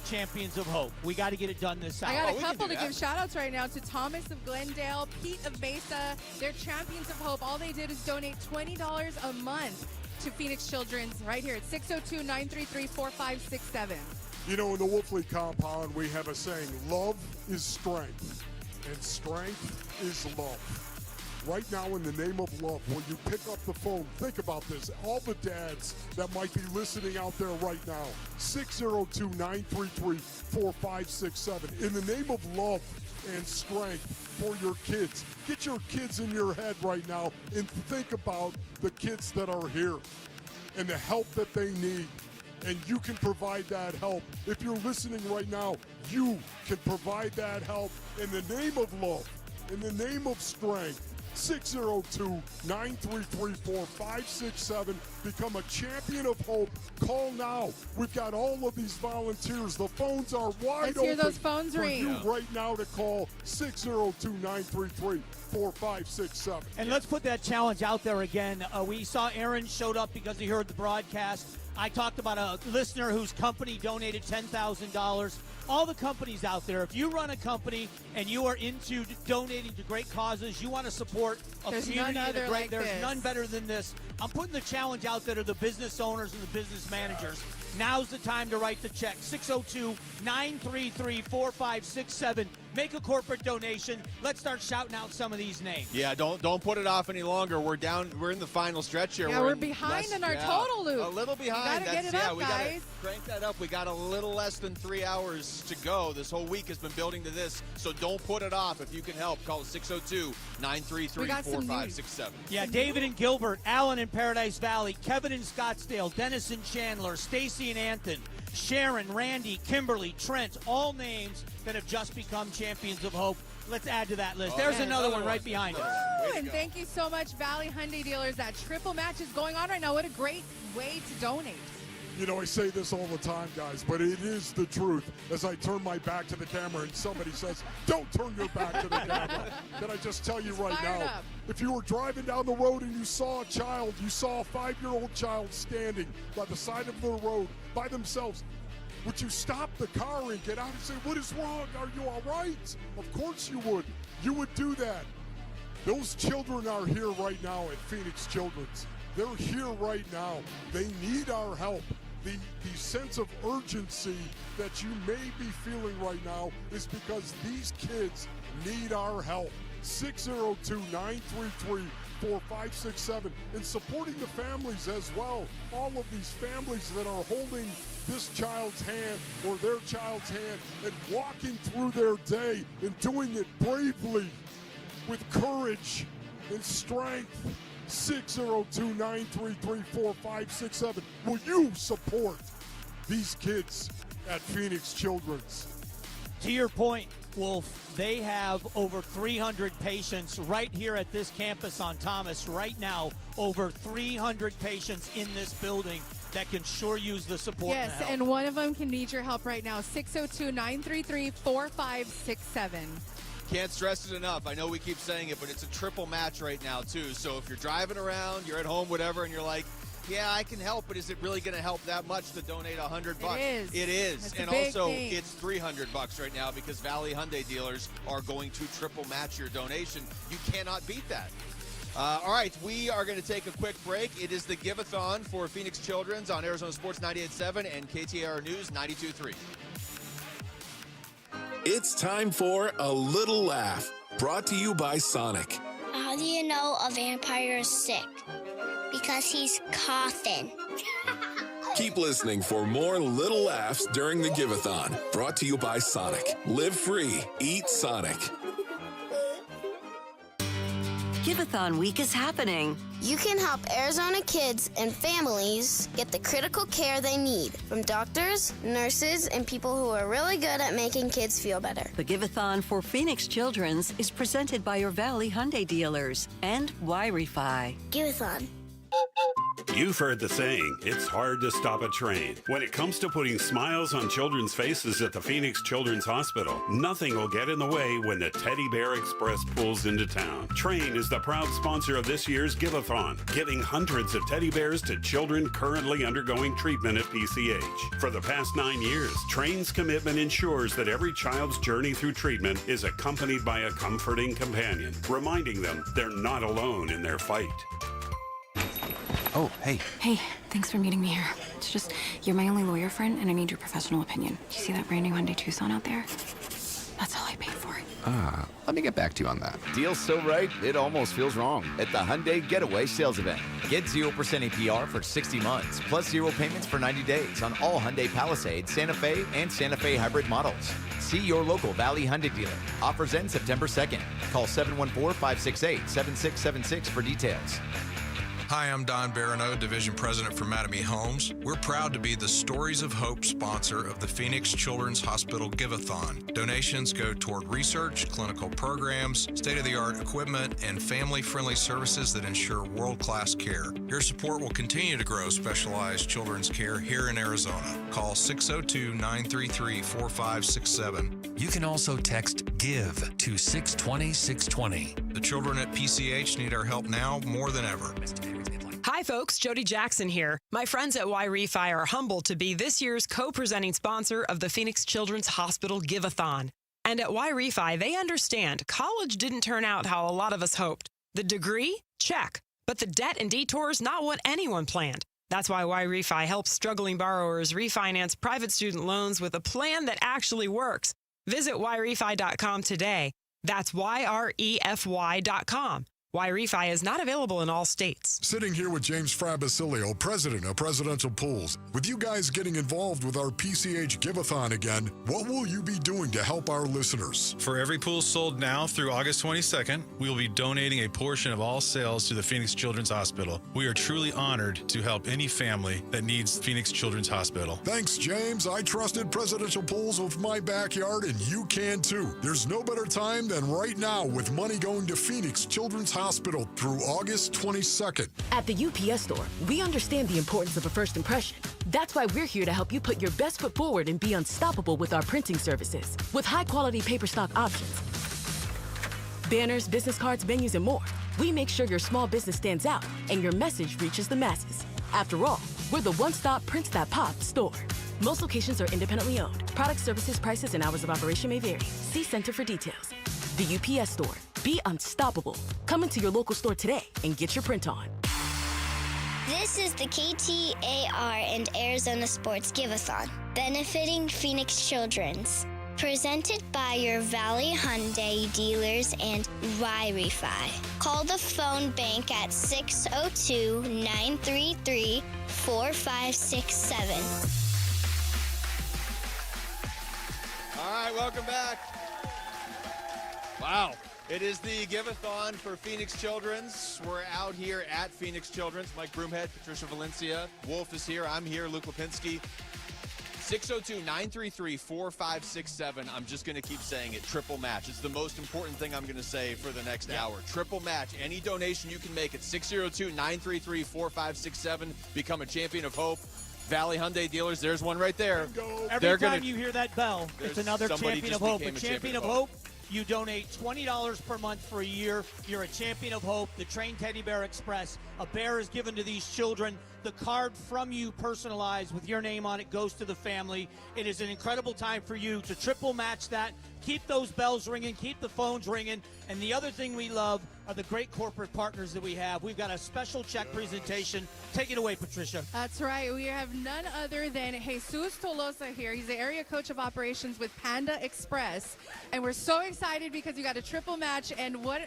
Champions of Hope. We got to get it done this hour. I got a couple to give shout-outs right now to Thomas of Glendale, Pete of Mesa. They're Champions of Hope. All they did is donate $20 a month to Phoenix Children's right here at 602-933-4567. You know, in the Wolfley compound, we have a saying, love is strength, and strength is love. Right now, in the name of love, when you pick up the phone, think about this. All the dads that might be listening out there right now, 602-933-4567. In the name of love and strength for your kids, get your kids in your head right now and think about the kids that are here and the help that they need. And you can provide that help. If you're listening right now, you can provide that help in the name of love, in the name of strength. 602-933-4567. Become a champion of hope. Call now. We've got all of these volunteers. The phones are wide Let's hear open those phones for ring. you right now to call 602-933-4567. And let's put that challenge out there again. We saw Aaron showed up because he heard the broadcast. I talked about a listener whose company donated $10,000. All the companies out there, if you run a company and you are into donating to great causes, you want to support a community, there's none better than this. I'm putting the challenge out there to the business owners and the business managers. Now's the time to write the check. 602-933-4567. Make a corporate donation. Let's start shouting out some of these names. Yeah, don't put it off any longer. We're in the final stretch here. Yeah, we're behind in our total loop. A little behind. Gotta get it up, we guys. gotta crank that up. We got a little less than 3 hours to go. This whole week has been building to this, so don't put it off. If you can help, call 602-933-4567. Yeah, David and Gilbert, Alan in Paradise Valley, Kevin in Scottsdale, Dennis and Chandler, Stacy and Anthony, Sharon, Randy, Kimberly, Trent, all names that have just become Champions of Hope. Let's add to that list. There's another one right behind us. And thank you so much, Valley Hyundai dealers. That triple match is going on right now. What a great way to donate. You know, I say this all the time, guys, but it is the truth. As I turn my back to the camera and somebody says, don't turn your back to the camera. Can I just tell you right now, if you were driving down the road and you saw a child, you saw a 5-year-old child standing by the side of the road by themselves, would you stop the car and get out and say, what is wrong? Are you all right? Of course you would. You would do that. Those children are here right now at Phoenix Children's. They're here right now. They need our help. The sense of urgency that you may be feeling right now is because these kids need our help. 602-933-4567 and supporting the families as well. All of these families that are holding this child's hand or their child's hand and walking through their day and doing it bravely with courage and strength. 602-933-4567. Will you support these kids at Phoenix Children's? To your point, Wolf, they have over 300 patients right here at this campus on Thomas right now. Over 300 patients in this building that can sure use the support. Yes, and one of them can need your help right now. 602-933-4567. Can't stress it enough. I know we keep saying it, but it's a triple match right now, too. So if you're driving around, you're at home, whatever, and you're like, yeah, I can help, but is it really going to help that much to donate $100? It is. That's and also, it's $300 right now because Valley Hyundai dealers are going to triple match your donation. You cannot beat that. All right, we are going to take a quick break. It is the Give-A-Thon for Phoenix Children's on Arizona Sports 98.7 and KTAR News 92.3. It's time for A Little Laugh, brought to you by Sonic. How do you know a vampire is sick? Because he's coughing. Keep listening for more little laughs during the Give-A-Thon, brought to you by Sonic. Live free, eat Sonic. Give-A-Thon week is happening. You can help Arizona kids and families get the critical care they need from doctors, nurses, and people who are really good at making kids feel better. The Give-A-Thon for Phoenix Children's is presented by your Valley Hyundai dealers and Wi-Fi. Give-A-Thon. You've heard the saying, it's hard to stop a train. When it comes to putting smiles on children's faces at the Phoenix Children's Hospital, nothing will get in the way when the Teddy Bear Express pulls into town. Train is the proud sponsor of this year's Give-A-Thon, giving hundreds of teddy bears to children currently undergoing treatment at PCH. For the past 9 years, Train's commitment ensures that every child's journey through treatment is accompanied by a comforting companion, reminding them they're not alone in their fight. Oh, hey. Hey, thanks for meeting me here. It's just, you're my only lawyer friend, and I need your professional opinion. Do you see that brand new Hyundai Tucson out there? That's all I paid for it. Let me get back to you on that. Deal's so right, it almost feels wrong. At the Hyundai Getaway Sales Event. Get 0% APR for 60 months, plus 0 payments for 90 days on all Hyundai Palisade, Santa Fe, and Santa Fe hybrid models. See your local Valley Hyundai dealer. Offers end September 2nd. Call 714-568-7676 for details. Hi, I'm Don Barano, Division President for Mattamy Homes. We're proud to be the Stories of Hope sponsor of the Phoenix Children's Hospital Give-A-Thon. Donations go toward research, clinical programs, state-of-the-art equipment, and family-friendly services that ensure world-class care. Your support will continue to grow specialized children's care here in Arizona. Call 602-933-4567. You can also text GIVE to 620-620. The children at PCH need our help now more than ever. Hi, folks. Jody Jackson here. My friends at Wi-Fi are humbled to be this year's co-presenting sponsor of the Phoenix Children's Hospital Give-A-Thon. And at Wi-Fi, they understand college didn't turn out how a lot of us hoped. The degree? Check. But the debt and detours, not what anyone planned. That's why Wi-Fi helps struggling borrowers refinance private student loans with a plan that actually works. Visit yrefy.com today. That's YREFY.com. Wi-Fi is not available in all states. Sitting here with James Frabasilio, president of Presidential Pools. With you guys getting involved with our PCH Give-A-Thon again, what will you be doing to help our listeners? For every pool sold now through August 22nd, we will be donating a portion of all sales to the Phoenix Children's Hospital. We are truly honored to help any family that needs Phoenix Children's Hospital. Thanks, James. I trusted Presidential Pools with my backyard, and you can too. There's no better time than right now with money going to Phoenix Children's Hospital through August 22nd. At the UPS store, we understand the importance of a first impression. That's why we're here to help you put your best foot forward and be unstoppable with our printing services. With high-quality paper stock options, banners, business cards, menus, and more, we make sure your small business stands out and your message reaches the masses. After all, we're the one-stop prints that pop store. Most locations are independently owned. Product, services, prices, and hours of operation may vary. See Center for details. The UPS store. Be unstoppable. Come into your local store today and get your print on. This is the KTAR and Arizona Sports Give-A-Thon, benefiting Phoenix Children's. Presented by your Valley Hyundai dealers and Wi-Fi. Call the phone bank at 602-933-4567. All right, welcome back. Wow. It is the Give-A-Thon for Phoenix Children's. We're out here at Phoenix Children's. Mike Broomhead, Patricia Valencia. Wolf is here. I'm here. Luke Lipinski. 602-933-4567. I'm just going to keep saying it. Triple match. It's the most important thing I'm going to say for the next hour. Triple match. Any donation you can make at 602-933-4567. Become a champion of hope. Valley Hyundai dealers, there's one right there. Every time you hear that bell, it's another champion of hope. A champion of hope. You donate $20 per month for a year. You're a champion of hope. The Train Teddy Bear Express. A bear is given to these children. the card from you, personalized with your name on it, goes to the family. It is an incredible time for you to triple match that. Keep those bells ringing, keep the phones ringing. And the other thing we love are the great corporate partners that we have. We've got a special check presentation. Take it away, Patricia. That's right. We have none other than Jesus Tolosa here. He's the area coach of operations with Panda Express. And we're so excited because you got a triple match. And what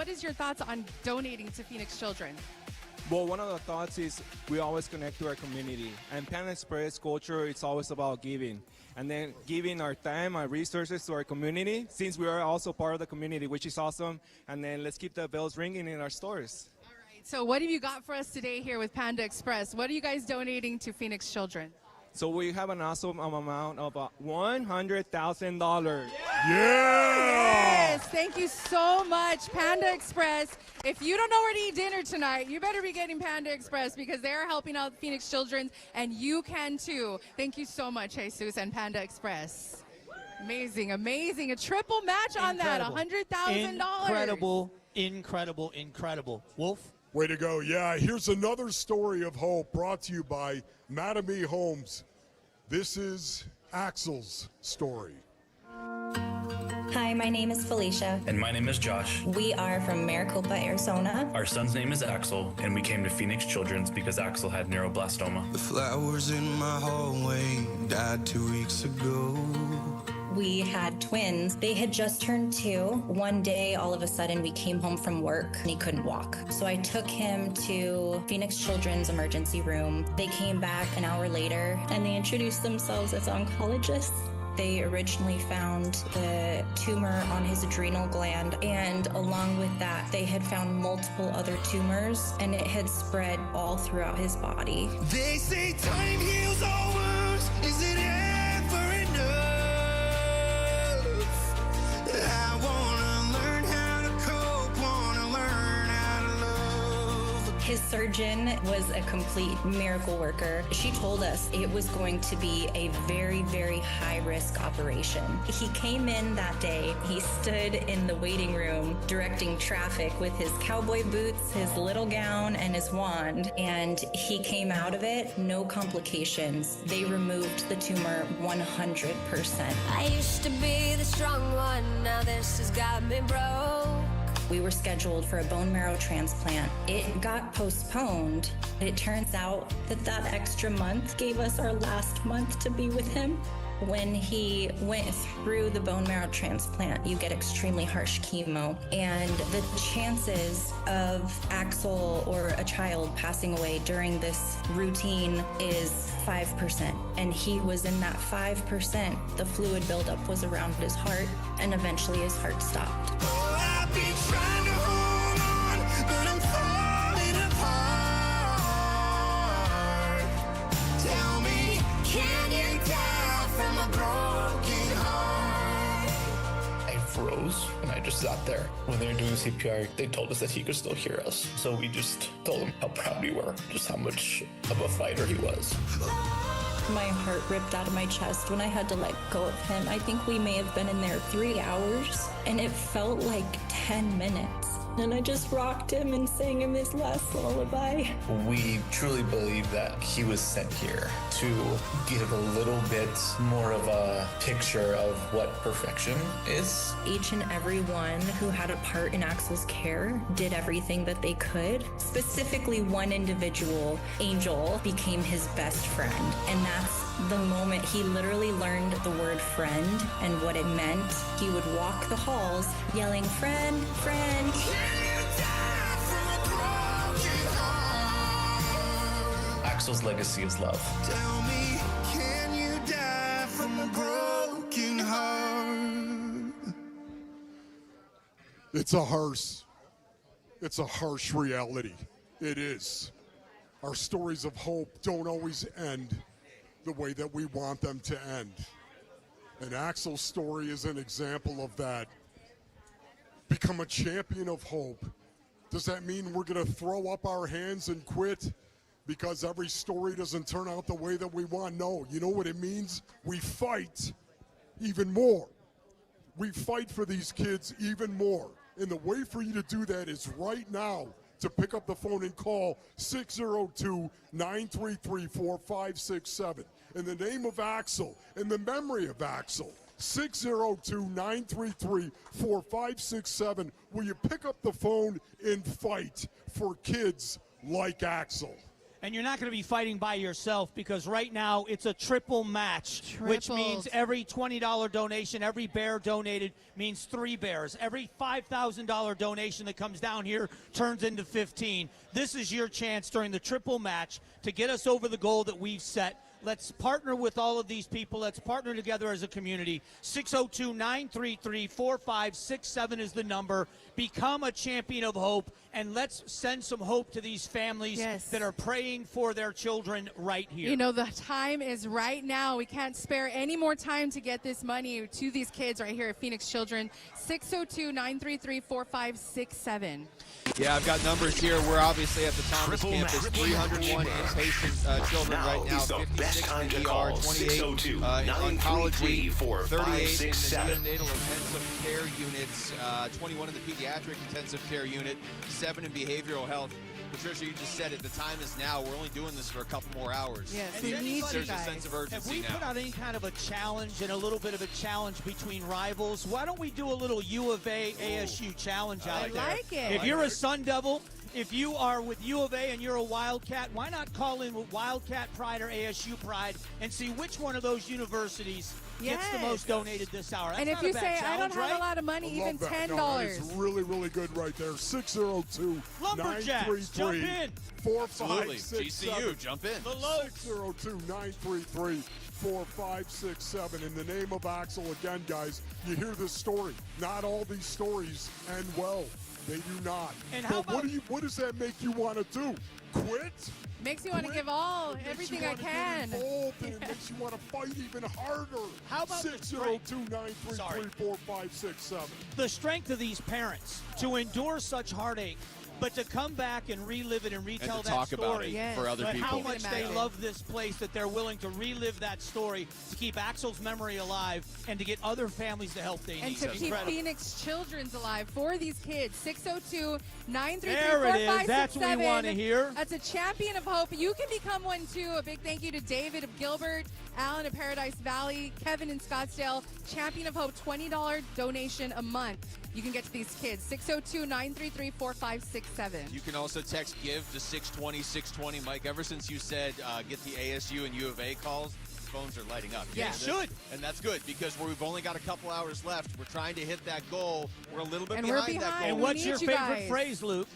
is your thoughts on donating to Phoenix Children? Well, one of the thoughts is we always connect to our community. And Panda Express culture, it's always about giving. And then giving our time, our resources to our community, since we are also part of the community, which is awesome. And then let's keep the bells ringing in our stores. All right. So what have you got for us today here with Panda Express? What are you guys donating to Phoenix Children? So we have an awesome amount of $100,000. Yes, thank you so much, Panda Express. If you don't know where to eat dinner tonight, you better be getting Panda Express because they're helping out Phoenix Children, and you can too. Thank you so much, Jesus and Panda Express. Amazing, amazing. A triple match on that, $100,000. Incredible. Wolf? Way to go. Yeah, here's another story of hope brought to you by Madame Homes. This is Axel's story. Hi, my name is Felisa. And my name is Josh. We are from Maricopa, Arizona. Our son's name is Axel, and we came to Phoenix Children's because Axel had neuroblastoma. The flowers in my hallway died 2 weeks ago. We had twins. They had just turned 2. One day, all of a sudden, we came home from work and he couldn't walk. So I took him to Phoenix Children's emergency room. They came back an hour later and they introduced themselves as oncologists. They originally found the tumor on his adrenal gland, and along with that, they had found multiple other tumors, and it had spread all throughout his body. They say time heals all wounds. Is it ever enough? I wanna learn how to cope, wanna learn how to love. His surgeon was a complete miracle worker. She told us it was going to be a very, very high-risk operation. He came in that day. He stood in the waiting room directing traffic with his cowboy boots, his little gown, and his wand. And he came out of it, no complications. They removed the tumor 100%. I used to be the strong one, now this has got me broke. We were scheduled for a bone marrow transplant. It got postponed. It turns out that extra month gave us our last month to be with him. When he went through the bone marrow transplant, you get extremely harsh chemo, and the chances of Axel or a child passing away during this routine is 5%. And he was in that 5%. The fluid buildup was around his heart, and eventually his heart stopped. Oh, I've been trying to hold on, but I'm falling apart. Tell me, can you die from a broken heart? I froze, and I just sat there. When they were doing CPR, they told us that he could still hear us. So we just told him how proud we were, just how much of a fighter he was. My heart ripped out of my chest when I had to let go of him. I think we may have been in there 3 hours, and it felt like 10 minutes. And I just rocked him and sang him his last lullaby. We truly believe that he was sent here to give a little bit more of a picture of what perfection is. Each and every one who had a part in Axel's care did everything that they could. Specifically, one individual, Angel, became his best friend. And that's the moment he literally learned the word friend and what it meant. He would walk the halls yelling, "Friend, friend." Axel's legacy is love. Tell me, can you die from a broken heart? It's a harsh reality. It is. Our stories of hope don't always end the way that we want them to end. And Axel's story is an example of that. Become a champion of hope. Does that mean we're going to throw up our hands and quit because every story doesn't turn out the way that we want? No. You know what it means? We fight even more. We fight for these kids even more. And the way for you to do that is right now to pick up the phone and call 602-933-4567. In the name of Axel, in the memory of Axel, 602-933-4567. Will you pick up the phone and fight for kids like Axel? And you're not going to be fighting by yourself, because right now it's a triple match, which means every $20 donation, every bear donated means 3 bears. Every $5,000 donation that comes down here turns into 15. This is your chance during the triple match to get us over the goal that we've set. Let's partner with all of these people. Let's partner together as a community. 602-933-4567 is the number. Become a champion of hope, and let's send some hope to these families that are praying for their children right here. You know, the time is right now. We can't spare any more time to get this money to these kids right here at Phoenix Children. 602-933-4567. Yeah, I've got numbers here. We're obviously at the Thomas campus. 301 inpatient children right now. 56 in the ER, 28 in oncology, 38 in the neonatal intensive care units, 21 in the pediatric intensive care unit, 7 in behavioral health. Patricia, you just said it. The time is now. We're only doing this for a couple more hours. Yes, and there's a sense of urgency. If we put out any kind of a challenge and a little bit of a challenge between rivals, why don't we do a little U of A ASU challenge out there? I like it. If you're a Sun Devil, if you are with U of A and you're a Wildcat, why not call in with Wildcat Pride or ASU Pride and see which one of those universities gets the most donated this hour? That's and if you say, I don't have a lot of money, even $10. No, it's really, really good right there. 602-933-4567. Jump in. Absolutely. GCU, jump in. 602-933-4567. In the name of Axel, again, guys, you hear this story. Not all these stories end well. They do not. And but what does that make you want to do? Quit? Makes you want to give everything I can. It makes you want to fight even harder. How about 602-933-4567. The strength of these parents to endure such heartache, but to come back and relive it and retell and to that talk story about it for other people. How much they love this place, that they're willing to relive that story to keep Axel's memory alive and to get other families the help they need. And to keep Phoenix Children's alive for these kids. 602-933-4567. There it is. That's what we want to hear. That's a champion of hope. You can become one too. A big thank you to David of Gilbert, Alan of Paradise Valley, Kevin in Scottsdale. Champion of Hope, $20 donation a month. You can get to these kids. 602-933-4567. You can also text GIVE to 620-620. Mike, ever since you said get the ASU and U of A calls, phones are lighting up. Yeah, should. And that's good, because we've only got a couple hours left. We're trying to hit that goal. We're a little bit behind that goal. And what's your favorite phrase, Luke?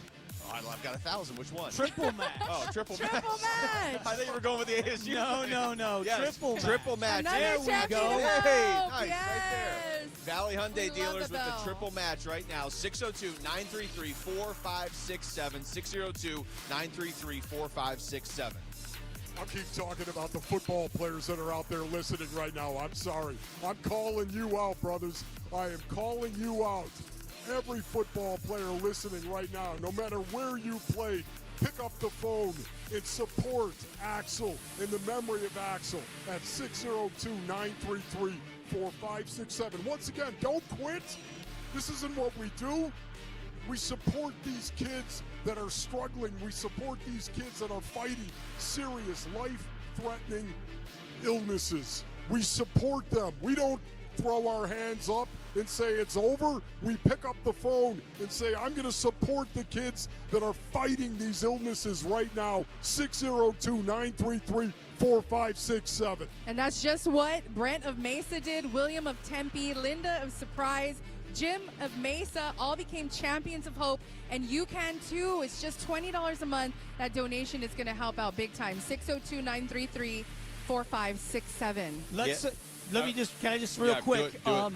Oh, I've got 1,000. Which one? Triple match. Oh, triple match. Triple match. I think you were going with the ASU. No. Yes. Triple match. Another There we champion go. of hope. Hey, nice, Yes. right there. Valley Hyundai We dealers love the with the bell. triple match right now. 602-933-4567. 602-933-4567. I'll keep talking about the football players that are out there listening right now. I'm sorry. I'm calling you out, brothers. I am calling you out. Every football player listening right now, no matter where you played, pick up the phone and support Axel in the memory of Axel at 602-933-4567. Once again, don't quit. This isn't what we do. We support these kids that are struggling. We support these kids that are fighting serious life-threatening illnesses. We support them. We don't throw our hands up and say it's over. We pick up the phone and say, I'm going to support the kids that are fighting these illnesses right now. 602-933-4567. And that's just what Brent of Mesa did, William of Tempe, Linda of Surprise, Jim of Mesa, all became champions of hope, and you can too. It's just $20 a month. That donation is going to help out big time. 602-933-4567. Let me just, can I just real quick? Do it.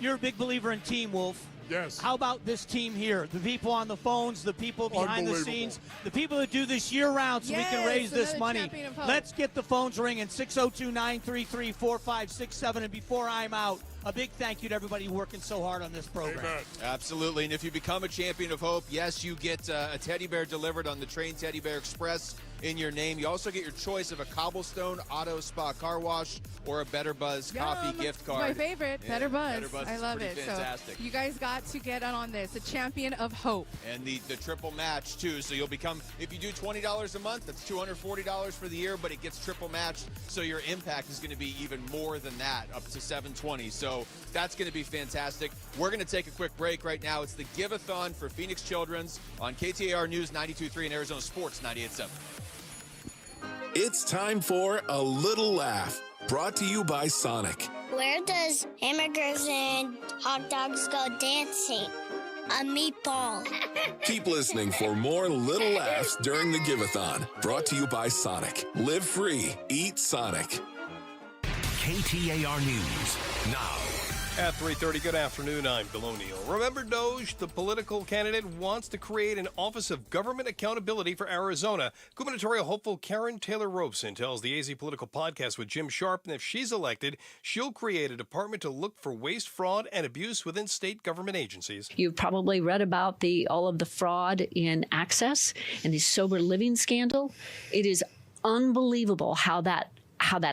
You're a big believer in Team Wolf. Yes. How about this team here? The people on the phones, the people behind the scenes, the people that do this year-round so we can raise this money. Let's get the phones ringing, 602-933-4567. And before I'm out, a big thank you to everybody working so hard on this program. Amen. Absolutely. And if you become a champion of hope, yes, you get a teddy bear delivered on the Train Teddy Bear Express. in your name. You also get your choice of a Cobblestone Auto Spa Car Wash or a Better Buzz Coffee gift card. My favorite, Yeah, Better Buzz. Better Buzz I is love pretty it. fantastic. So you guys got to get on this. A champion of hope. And the triple match, too. So you'll become, if you do $20 a month, that's $240 for the year, but it gets triple matched. So your impact is going to be even more than that, up to $720. So that's going to be fantastic. We're going to take a quick break right now. It's the Give-A-Thon for Phoenix Children's on KTAR News 92.3 and Arizona Sports 98.7. It's time for A Little Laugh, brought to you by Sonic. Where does hamburgers and hot dogs go dancing? A meatball. Keep listening for more little laughs during the Give-A-Thon, brought to you by Sonic. Live free, eat Sonic. KTAR News now. At 3:30, good afternoon, I'm Bill O'Neill. Remember Doge, the political candidate, wants to create an Office of Government Accountability for Arizona. Gubernatorial hopeful Karen Taylor Robeson tells the AZ Political Podcast with Jim Sharp that if she's elected, she'll create a department to look for waste, fraud, and abuse within state government agencies. You've probably read about all of the fraud in Access and the sober living scandal. It is unbelievable how that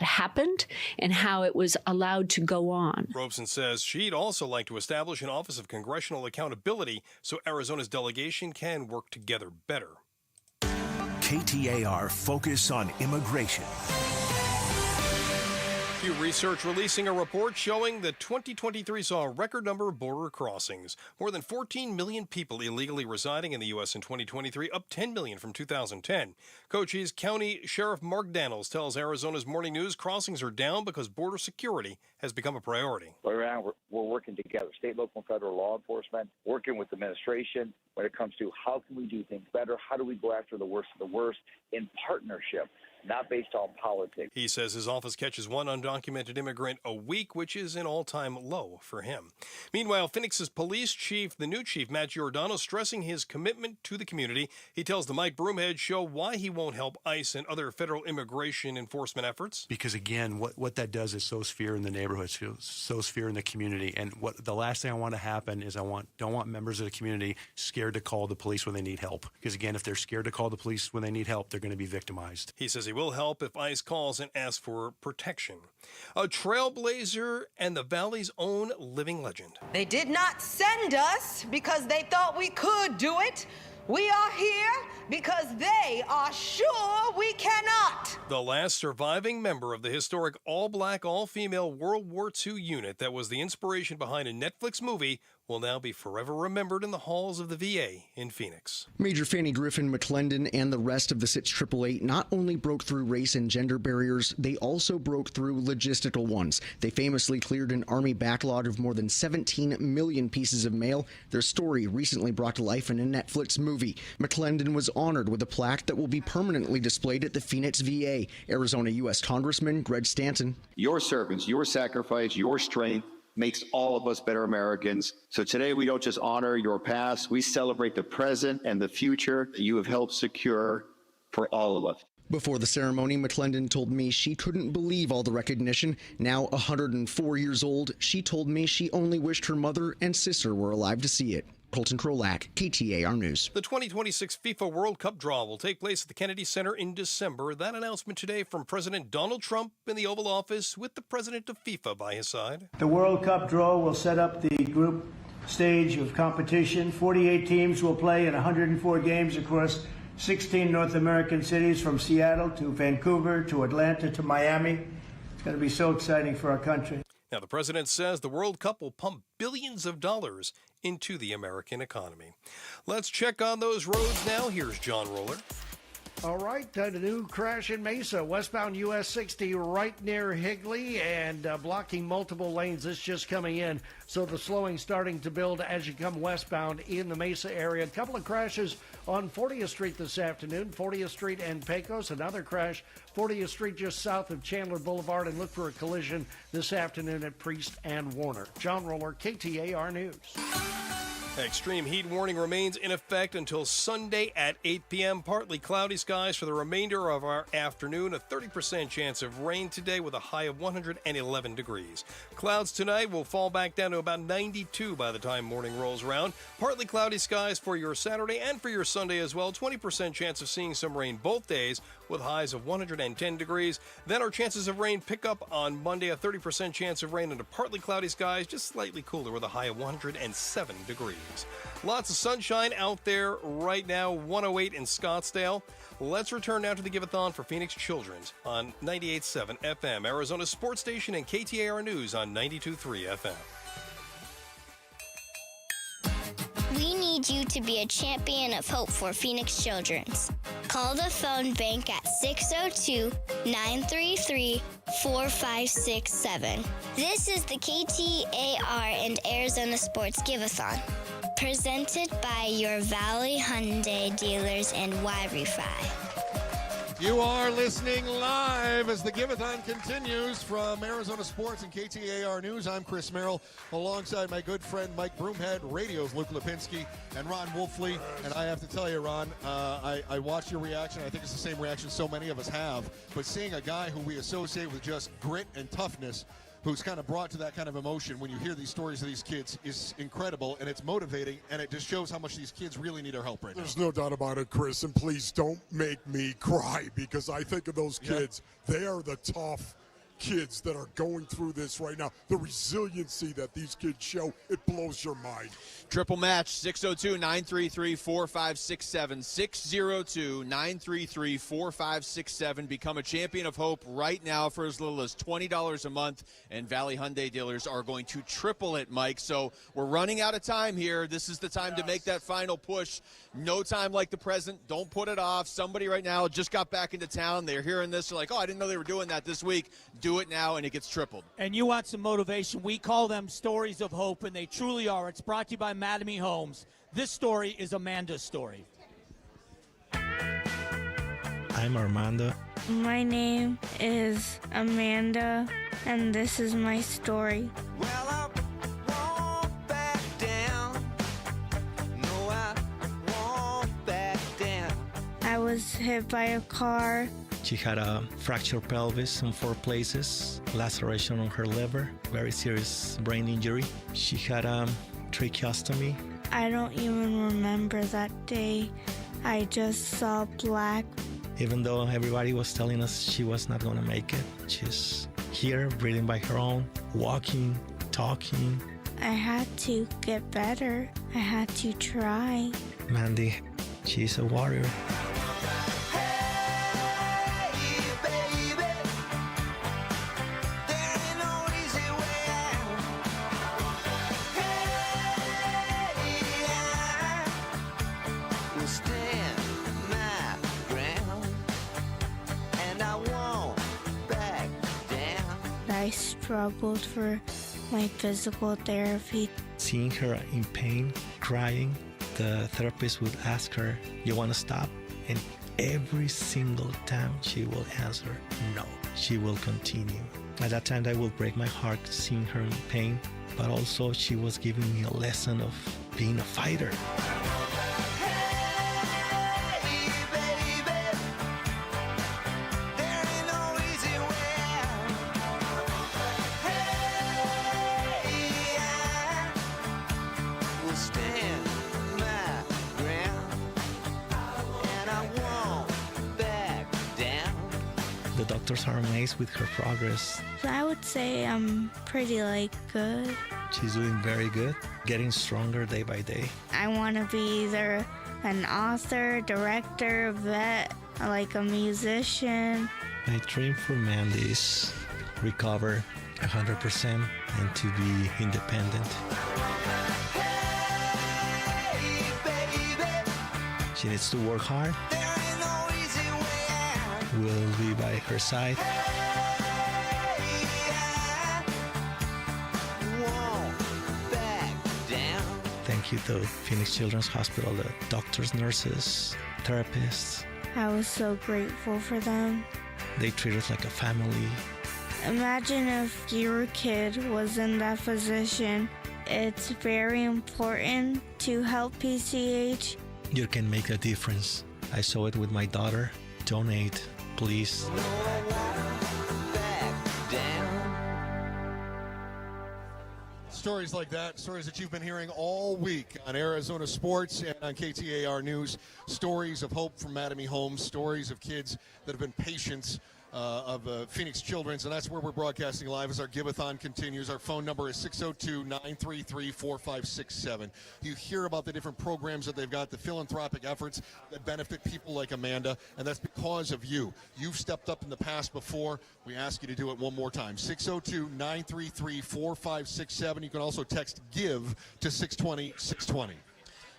happened and how it was allowed to go on. Robeson says she'd also like to establish an Office of Congressional Accountability so Arizona's delegation can work together better. KTAR Focus on Immigration. Pew Research releasing a report showing that 2023 saw a record number of border crossings. More than 14 million people illegally residing in the U.S. in 2023, up 10 million from 2010. Cochise County Sheriff Mark Daniels tells Arizona's Morning News crossings are down because border security has become a priority. We're working together, state, local, and federal law enforcement, working with administration when it comes to how can we do things better, how do we go after the worst of the worst in partnership, not based on politics. He says his office catches one undocumented immigrant a week, which is an all-time low for him. Meanwhile, Phoenix's police chief, the new chief, Matt Giordano, stressing his commitment to the community. He tells the Mike Broomhead Show why he won't help ICE and other federal immigration enforcement efforts. Because, again, what that does is sows fear in the neighborhoods, sows fear in the community. And what the last thing I want to happen is don't want members of the community scared to call the police when they need help. Because, again, if they're scared to call the police when they need help, they're going to be victimized. He says he will help if ICE calls and asks for protection. A trailblazer and the Valley's own living legend. They did not send us because they thought we could do it. We are here because they are sure we cannot. The last surviving member of the historic all-black, all-female World War II unit that was the inspiration behind a Netflix movie will now be forever remembered in the halls of the VA in Phoenix. Major Fanny Griffin McClendon and the rest of the SITS 888 not only broke through race and gender barriers, they also broke through logistical ones. They famously cleared an Army backlog of more than 17 million pieces of mail. Their story recently brought to life in a Netflix movie. McClendon was honored with a plaque that will be permanently displayed at the Phoenix VA. Arizona U.S. Congressman Greg Stanton. Your service, your sacrifice, your strength makes all of us better Americans. So today we don't just honor your past, we celebrate the present and the future that you have helped secure for all of us. Before the ceremony, McClendon told me she couldn't believe all the recognition. Now 104 years old, she told me she only wished her mother and sister were alive to see it. Colton Krolak, KTAR News. The 2026 FIFA World Cup draw will take place at the Kennedy Center in December. That announcement today from President Donald Trump in the Oval Office with the president of FIFA by his side. The World Cup draw will set up the group stage of competition. 48 teams will play in 104 games across 16 North American cities from Seattle to Vancouver to Atlanta to Miami. It's going to be so exciting for our country. Now, the president says the World Cup will pump billions of dollars into the American economy. Let's check on those roads now. Here's John Roller. All right, the new crash in Mesa, westbound US 60 right near Higley and blocking multiple lanes. This just coming in, so the slowing starting to build as you come westbound in the Mesa area. A couple of crashes on 40th Street this afternoon, 40th Street and Pecos. Another crash, 40th Street just south of Chandler Boulevard, and look for a collision this afternoon at Priest and Warner. John Roller, KTAR News. Extreme heat warning remains in effect until Sunday at 8 p.m. Partly cloudy skies for the remainder of our afternoon. A 30% chance of rain today with a high of 111 degrees. Clouds tonight will fall back down to about 92 by the time morning rolls around. Partly cloudy skies for your Saturday and for your Sunday as well. 20% chance of seeing some rain both days with highs of 110 degrees. Then our chances of rain pick up on Monday. A 30% chance of rain under partly cloudy skies, just slightly cooler with a high of 107 degrees. Lots of sunshine out there right now, 108 in Scottsdale. Let's return now to the Give-A-Thon for Phoenix Children's on 98.7 FM, Arizona Sports Station, and KTAR News on 92.3 FM. We need you to be a champion of hope for Phoenix Children's. Call the phone bank at 602-933-4567. This is the KTAR and Arizona Sports Give-A-Thon, presented by your Valley Hyundai dealers and Wi-Fi. You are listening live as the Give-A-Thon continues from Arizona Sports and KTAR News. I'm Chris Merrill, alongside my good friend Mike Broomhead, Radio's Luke Lipinski, and Ron Wolfley. And I have to tell you, Ron, I watched your reaction. I think it's the same reaction so many of us have. But seeing a guy who we associate with just grit and toughness, who's kind of brought to that kind of emotion when you hear these stories of these kids, is incredible, and it's motivating, and it just shows how much these kids really need our help right now. There's no doubt about it, Chris, and please don't make me cry, because I think of those kids. They are the tough kids that are going through this right now. The resiliency that these kids show, it blows your mind. Triple match, 602-933-4567. 602-933-4567. Become a champion of hope right now for as little as $20 a month, and Valley Hyundai dealers are going to triple it, Mike. So we're running out of time here. This is the time to make that final push. No time like the present. Don't put it off. Somebody right now just got back into town. They're hearing this. They're like, oh, I didn't know they were doing that this week. Do it now, and it gets tripled. And you want some motivation. We call them stories of hope, and they truly are. It's brought to you by Mattamy Homes. This story is Amanda's story. I'm Armando. My name is Amanda, and this is my story. Well, I won't back down. No, I won't back down. I was hit by a car. She had a fractured pelvis in 4 places, laceration on her liver, very serious brain injury. She had a tracheostomy. I don't even remember that day. I just saw black. Even though everybody was telling us she was not going to make it, she's here, breathing by her own, walking, talking. I had to get better. I had to try. Mandy, she's a warrior. I struggled for my physical therapy. Seeing her in pain, crying, the therapist would ask her, "You want to stop?" And every single time she will answer, "No." She will continue. At that time, that will break my heart seeing her in pain, but also she was giving me a lesson of being a fighter. The doctors are amazed with her progress. I would say I'm pretty good. She's doing very good, getting stronger day by day. I want to be either an author, director, vet, like a musician. My dream for Mandy is recover 100% and to be independent. She needs to work hard. We'll be by her side. Thank you to Phoenix Children's Hospital, the doctors, nurses, therapists. I was so grateful for them. They treat us like a family. Imagine if your kid was in that position. it's very important to help PCH. You can make a difference. I saw it with my daughter. Donate, please. Stories like that, stories that you've been hearing all week on Arizona Sports and on KTAR News. Stories of hope from Mattamy Homes, stories of kids that have been patients of Phoenix Children's, and that's where we're broadcasting live as our Give-A-Thon continues. Our phone number is 602-933-4567. You hear about the different programs that they've got, the philanthropic efforts that benefit people like Amanda, and that's because of you. You've stepped up in the past before. We ask you to do it one more time. 602-933-4567. You can also text GIVE to 620-620.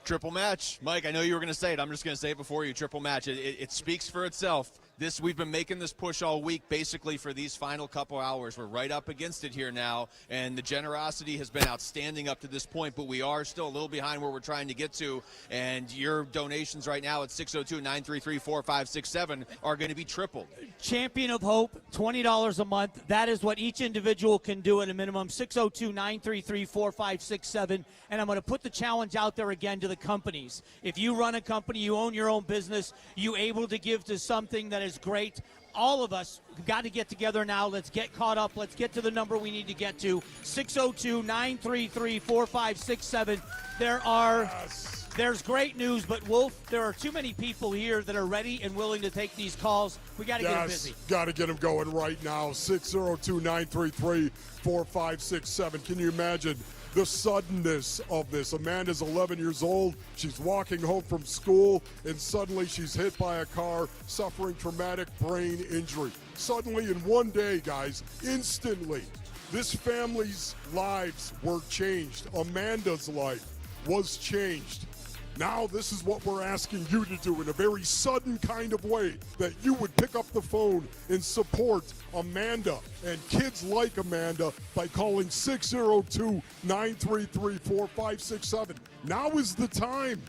Triple match. Mike, I know you were going to say it. I'm just going to say it before you. Triple match. It speaks for itself. We've been making this push all week, basically for these final couple hours. We're right up against it here now, and the generosity has been outstanding up to this point, but we are still a little behind where we're trying to get to, and your donations right now at 602-933-4567 are going to be tripled. Champion of Hope, $20 a month. That is what each individual can do at a minimum, 602-933-4567. And I'm going to put the challenge out there again to the companies. If you run a company, you own your own business, you able to give to something that is great. All of us got to get together now. Let's get caught up. Let's get to the number we need to get to, 602-933-4567. There's great news, but Wolf, there are too many people here that are ready and willing to take these calls. We got to get them busy. Got to get them going right now. 602-933-4567. Can you imagine the suddenness of this? Amanda's 11 years old. She's walking home from school, and suddenly she's hit by a car, suffering traumatic brain injury. Suddenly, in one day, guys, instantly, this family's lives were changed. Amanda's life was changed. Now this is what we're asking you to do in a very sudden kind of way, that you would pick up the phone and support Amanda and kids like Amanda by calling 602-933-4567. Now is the time.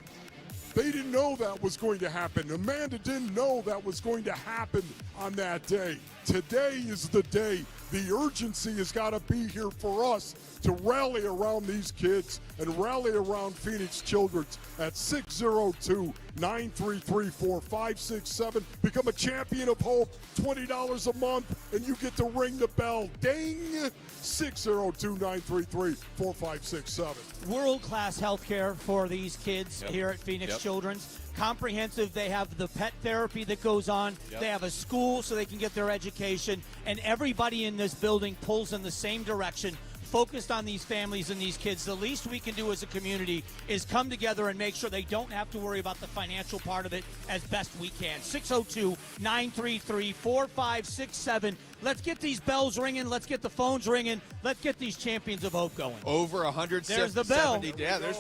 They didn't know that was going to happen. Amanda didn't know that was going to happen on that day. Today is the day. The urgency has got to be here for us to rally around these kids and rally around Phoenix Children's at 602-933-4567. Become a champion of hope, $20 a month, and you get to ring the bell. Ding! 602-933-4567. World-class health care for these kids here at Phoenix Children's. Comprehensive. They have the pet therapy that goes on. They have a school so they can get their education. And everybody in this building pulls in the same direction, focused on these families and these kids. The least we can do as a community is come together and make sure they don't have to worry about the financial part of it as best we can. 602-933-4567. Let's get these bells ringing. Let's get the phones ringing. Let's get these champions of hope going. Over 170. There's the bell.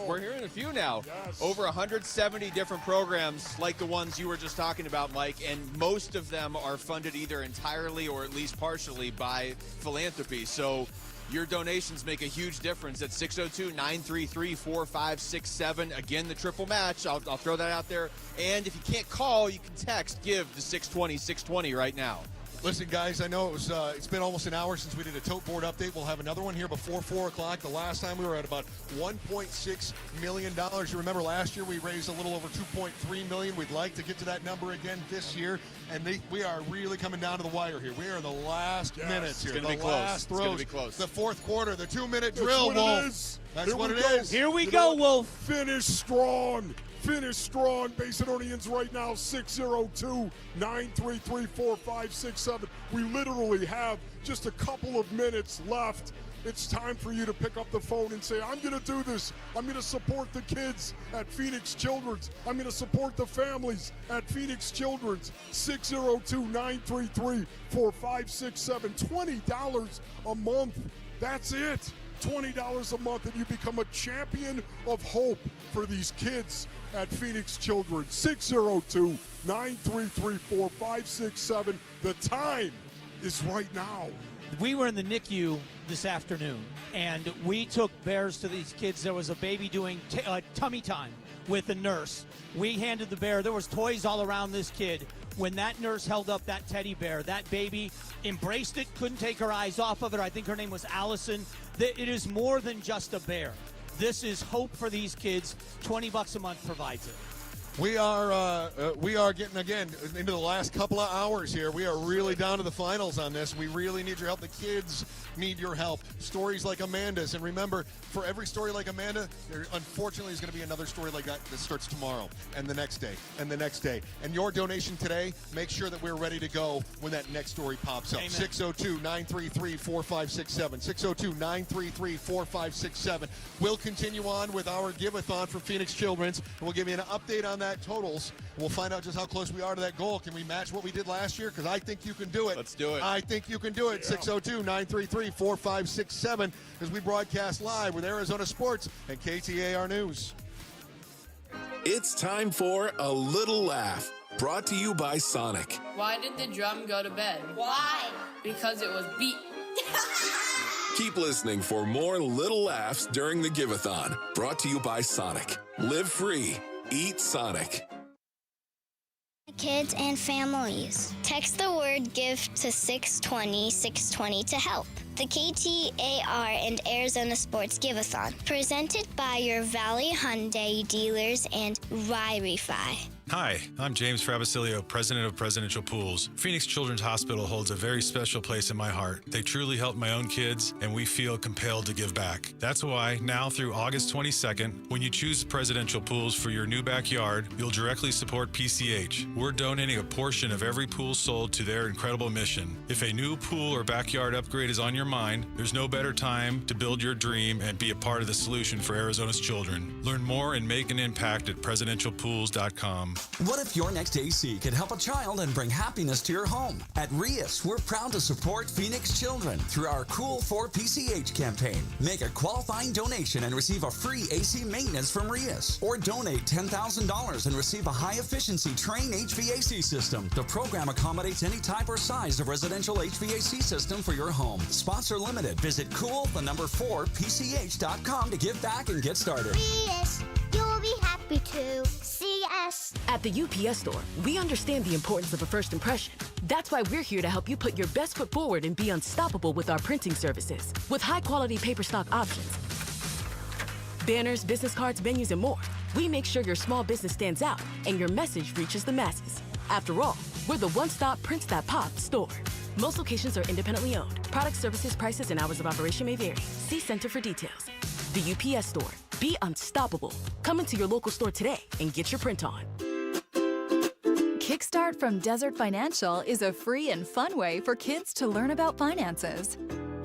We're hearing a few now. Yes. Over 170 different programs like the ones you were just talking about, Mike, and most of them are funded either entirely or at least partially by philanthropy. So your donations make a huge difference at 602-933-4567. Again, the triple match. I'll throw that out there. And if you can't call, you can text GIVE to 620-620 right now. Listen, guys, I know it's been almost an hour since we did a tote board update. We'll have another one here before 4 o'clock. The last time we were at about $1.6 million. You remember last year we raised a little over $2.3 million. We'd like to get to that number again this year. And we are really coming down to the wire here. We are in the last minutes here. It's going to be close. It's going to be close. The fourth quarter, the 2-minute drill, Wolf. That's what it is. Here we go, Wolf. Finish strong. Finish strong. Basinonians right now, 602-933-4567. We literally have just a couple of minutes left. It's time for you to pick up the phone and say, I'm going to do this. I'm going to support the kids at Phoenix Children's. I'm going to support the families at Phoenix Children's. 602-933-4567. $20 a month. That's it. $20 a month, and you become a champion of hope for these kids at Phoenix Children's. 602-933-4567. The time is right now. We were in the NICU this afternoon, and we took bears to these kids. There was a baby doing tummy time with a nurse. We handed the bear. There was toys all around this kid. When that nurse held up that teddy bear, that baby embraced it, couldn't take her eyes off of it. I think her name was Allison. It is more than just a bear. This is hope for these kids. $20 a month provides it. We are getting, again, into the last couple of hours here. We are really down to the finals on this. We really need your help. The kids need your help. Stories like Amanda's. And remember, for every story like Amanda, there unfortunately is going to be another story like that starts tomorrow and the next day and the next day. And your donation today, make sure that we're ready to go when that next story pops up. 602-933-4567. 602-933-4567. We'll continue on with our Give-A-Thon for Phoenix Children's, and we'll give you an update on that totals. We'll find out just how close we are to that goal. Can we match what we did last year? Because I think you can do it. Let's do it. I think you can do it. 602-933-4567 as we broadcast live with Arizona Sports and KTAR News. It's time for A Little Laugh, brought to you by Sonic. Why did the drum go to bed? Why? Because it was beat. Keep listening for more little laughs during the Give-A-Thon, brought to you by Sonic. Live free. Eat Sonic. Kids and families. Text the word GIVE to 620-620 to help. The KTAR and Arizona Sports Give-A-Thon, presented by your Valley Hyundai dealers and Wi-Fi. Hi, I'm James Frabasilio, president of Presidential Pools. Phoenix Children's Hospital holds a very special place in my heart. They truly helped my own kids, and we feel compelled to give back. That's why, now through August 22nd, when you choose Presidential Pools for your new backyard, you'll directly support PCH. We're donating a portion of every pool sold to their incredible mission. If a new pool or backyard upgrade is on your mind, there's no better time to build your dream and be a part of the solution for Arizona's children. Learn more and make an impact at presidentialpools.com. What if your next AC could help a child and bring happiness to your home? At Rias, we're proud to support Phoenix children through our Cool for PCH campaign. Make a qualifying donation and receive a free AC maintenance from Rias. Or donate $10,000 and receive a high-efficiency Train HVAC system. The program accommodates any type or size of residential HVAC system for your home. Sponsor limited. Visit cool4pch.com to give back and get started. Rias, you'll be happy to see us. At the UPS Store, we understand the importance of a first impression. That's why we're here to help you put your best foot forward and be unstoppable with our printing services. With high-quality paper stock options, banners, business cards, menus, and more, we make sure your small business stands out and your message reaches the masses. After all, we're the one-stop Prints That Pop store. Most locations are independently owned. Product, services, prices, and hours of operation may vary. See Center for details. The UPS Store. Be unstoppable. Come into your local store today and get your print on. Kickstart from Desert Financial is a free and fun way for kids to learn about finances.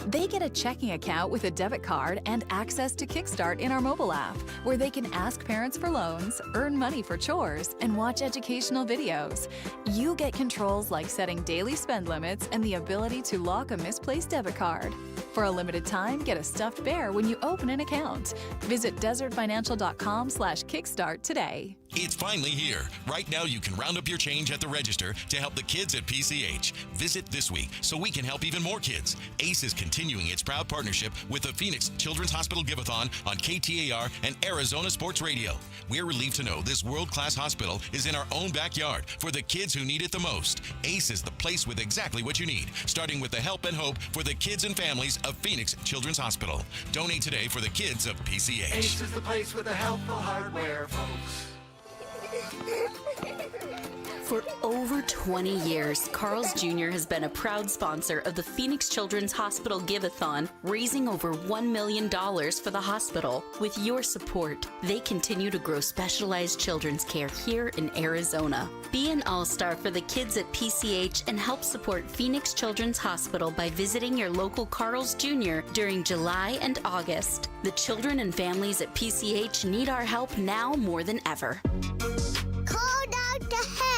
They get a checking account with a debit card and access to Kickstart in our mobile app, where they can ask parents for loans, earn money for chores, and watch educational videos. You get controls like setting daily spend limits and the ability to lock a misplaced debit card. For a limited time, get a stuffed bear when you open an account. Visit desertfinancial.com/kickstart today. It's finally here. Right now, you can round up your change at the register to help the kids at PCH. Visit this week so we can help even more kids. ACE is continuing its proud partnership with the Phoenix Children's Hospital Give-A-Thon on KTAR and Arizona Sports Radio. We're relieved to know this world-class hospital is in our own backyard for the kids who need it the most. ACE is the place with exactly what you need, starting with the help and hope for the kids and families of Phoenix Children's Hospital. Donate today for the kids of PCH. Ace is the place with the helpful hardware, folks. For over 20 years, Carl's Jr. has been a proud sponsor of the Phoenix Children's Hospital Give-A-Thon, raising over $1 million for the hospital. With your support, they continue to grow specialized children's care here in Arizona. Be an all-star for the kids at PCH and help support Phoenix Children's Hospital by visiting your local Carl's Jr. during July and August. The children and families at PCH need our help now more than ever. Call Dr. Hell.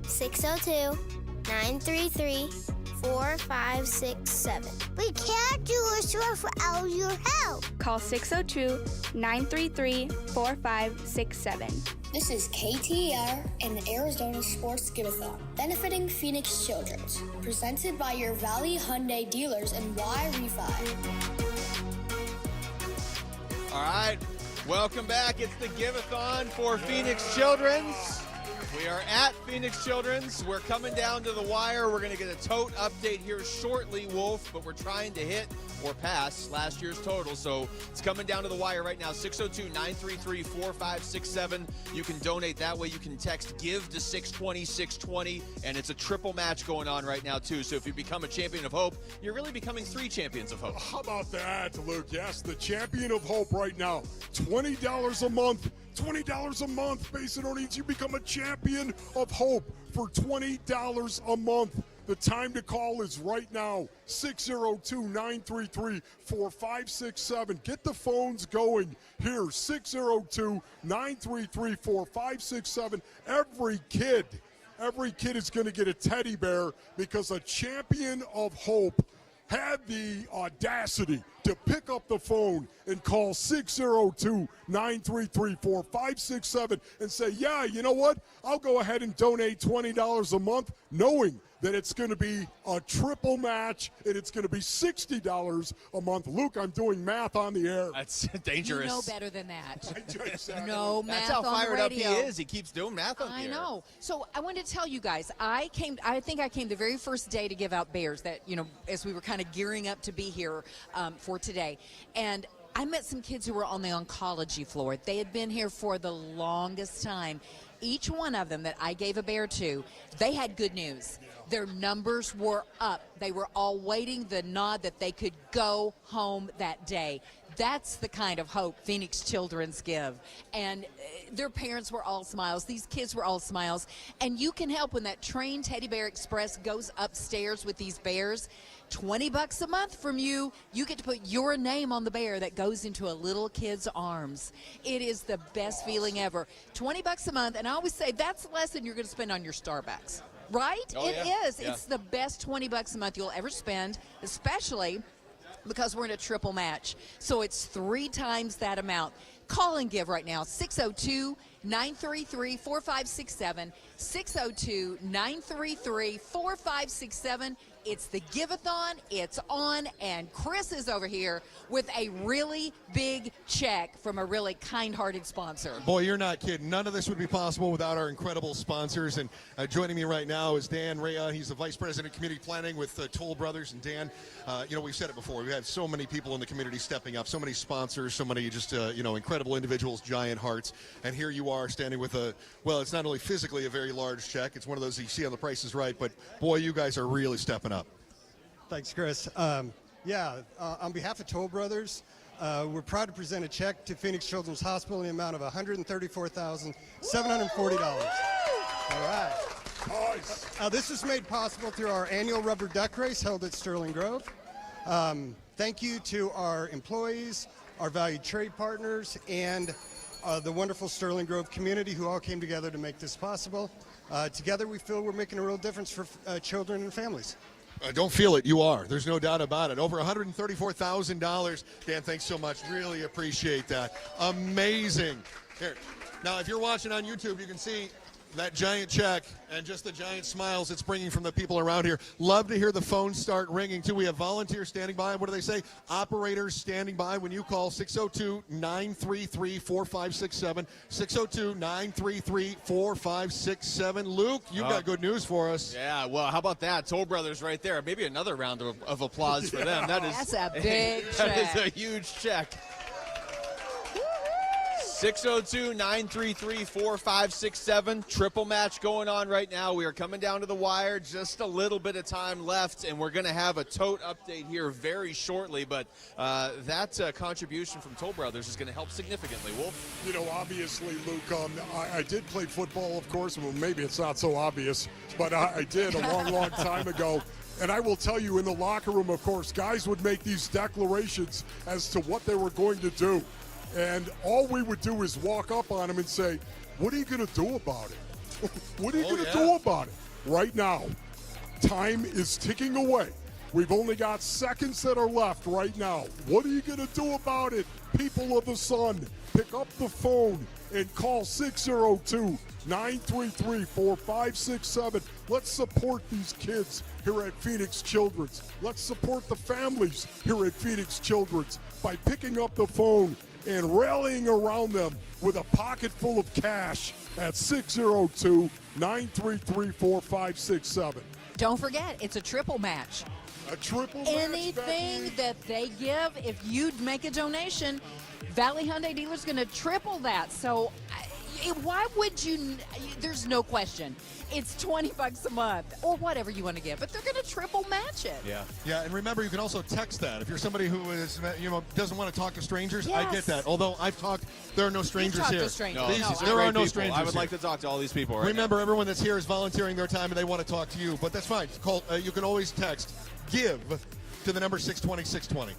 602-933-4567. We can't do this without your help. Call 602-933-4567. This is KTAR and Arizona Sports Give-A-Thon, benefiting Phoenix Children's, presented by your Valley Hyundai dealers and Wi-Fi. All right, welcome back. It's the Give-A-Thon for Phoenix Children's. We are at Phoenix Children's. We're coming down to the wire. We're going to get a tote update here shortly, Wolf, but we're trying to hit or pass last year's total. So it's coming down to the wire right now, 602-933-4567. You can donate that way. You can text GIVE to 620-620, and it's a triple match going on right now, too. So if you become a champion of hope, you're really becoming 3 champions of hope. How about that, Luke? Yes, the champion of hope right now, $20 a month. $20 a month. Base It Earnings, you become a champion of hope for $20 a month. The time to call is right now, 602-933-4567. Get the phones going here, 602-933-4567. Every kid is going to get a teddy bear because a champion of hope had the audacity to pick up the phone and call 602-933-4567 and say, yeah, you know what? I'll go ahead and donate $20 a month, knowing that it's going to be a triple match and it's going to be $60 a month. Luke, I'm doing math on the air. That's dangerous. You know better than that. Exactly. No math That's how on the fired up he radio. is. He keeps doing math on the air. I know. So I wanted to tell you guys, I think I came the very first day to give out bears that, as we were kind of gearing up to be here for today. And I met some kids who were on the oncology floor. They had been here for the longest time. Each one of them that I gave a bear to, they had good news. Their numbers were up. They were all waiting the nod that they could go home that day. That's the kind of hope Phoenix Children's give. And their parents were all smiles. These kids were all smiles. And you can help when that train Teddy Bear Express goes upstairs with these bears. $20 a month from you, you get to put your name on the bear that goes into a little kid's arms. It is the best feeling ever. $20 a month, and I always say that's less than you're going to spend on your Starbucks. Right? Oh, It yeah. is. Yeah. It's the best $20 a month you'll ever spend, especially because we're in a triple match. So it's 3 times that amount. Call and give right now, 602-933-4567, 602-933-4567. It's the Give-A-Thon. It's on, and Chris is over here with a really big check from a really kind-hearted sponsor. Boy, you're not kidding. None of this would be possible without our incredible sponsors. And joining me right now is Dan Rayon. He's the Vice President of Community Planning with Toll Brothers. And Dan, we've said it before. We've had so many people in the community stepping up, so many sponsors, so many just, incredible individuals, giant hearts. And here you are standing with it's not only physically a very large check. It's one of those that you see on The Price is Right. But, boy, you guys are really stepping up. Thanks, Chris. On behalf of Toll Brothers, we're proud to present a check to Phoenix Children's Hospital in the amount of $134,740. All right. Nice. This is made possible through our annual rubber duck race held at Sterling Grove. Thank you to our employees, our valued trade partners, and the wonderful Sterling Grove community who all came together to make this possible. Together, we feel we're making a real difference for children and families. Don't feel it. You are. There's no doubt about it. Over $134,000. Dan, thanks so much. Really appreciate that. Amazing. Here. Now, if you're watching on YouTube, you can see that giant check and just the giant smiles it's bringing from the people around here. Love to hear the phones start ringing, too. We have volunteers standing by. What do they say? Operators standing by when you call 602-933-4567. 602-933-4567. Luke, you've got good news for us. Yeah, well, how about that? Toll Brothers right there. Maybe another round of applause for them. That's a big That is check. a huge check. 602-933-4567. Triple match going on right now. We are coming down to the wire. Just a little bit of time left, and we're going to have a tote update here very shortly. But that contribution from Toll Brothers is going to help significantly. Wolf? Obviously, Luke, I did play football, of course. Well, maybe it's not so obvious, but I did a long, long time ago. And I will tell you, in the locker room, of course, guys would make these declarations as to what they were going to do. And all we would do is walk up on them and say, what are you going to do about it? What are you going to do about it? Right now, time is ticking away. We've only got seconds that are left right now. What are you going to do about it? People of the Sun, pick up the phone and call 602-933-4567. Let's support these kids here at Phoenix Children's. Let's support the families here at Phoenix Children's by picking up the phone and rallying around them with a pocket full of cash at 602-933-4567. Don't forget, it's a triple match. A triple Anything match, that they give, if you make a donation, Valley Hyundai dealer's going to triple that. So why would you? There's no question. It's $20 a month or whatever you want to give, but they're going to triple match it. Yeah, and remember, you can also text that. If you're somebody who is, doesn't want to talk to strangers, Yes. I get that. Although I've talked, there are no strangers talked here. to strangers. No, No, these there great are no people. strangers I would here. like to talk to all these people right Remember, everyone that's here is volunteering their time, and they want to talk to you. But that's fine. Call. You can always text GIVE to the number 620-620.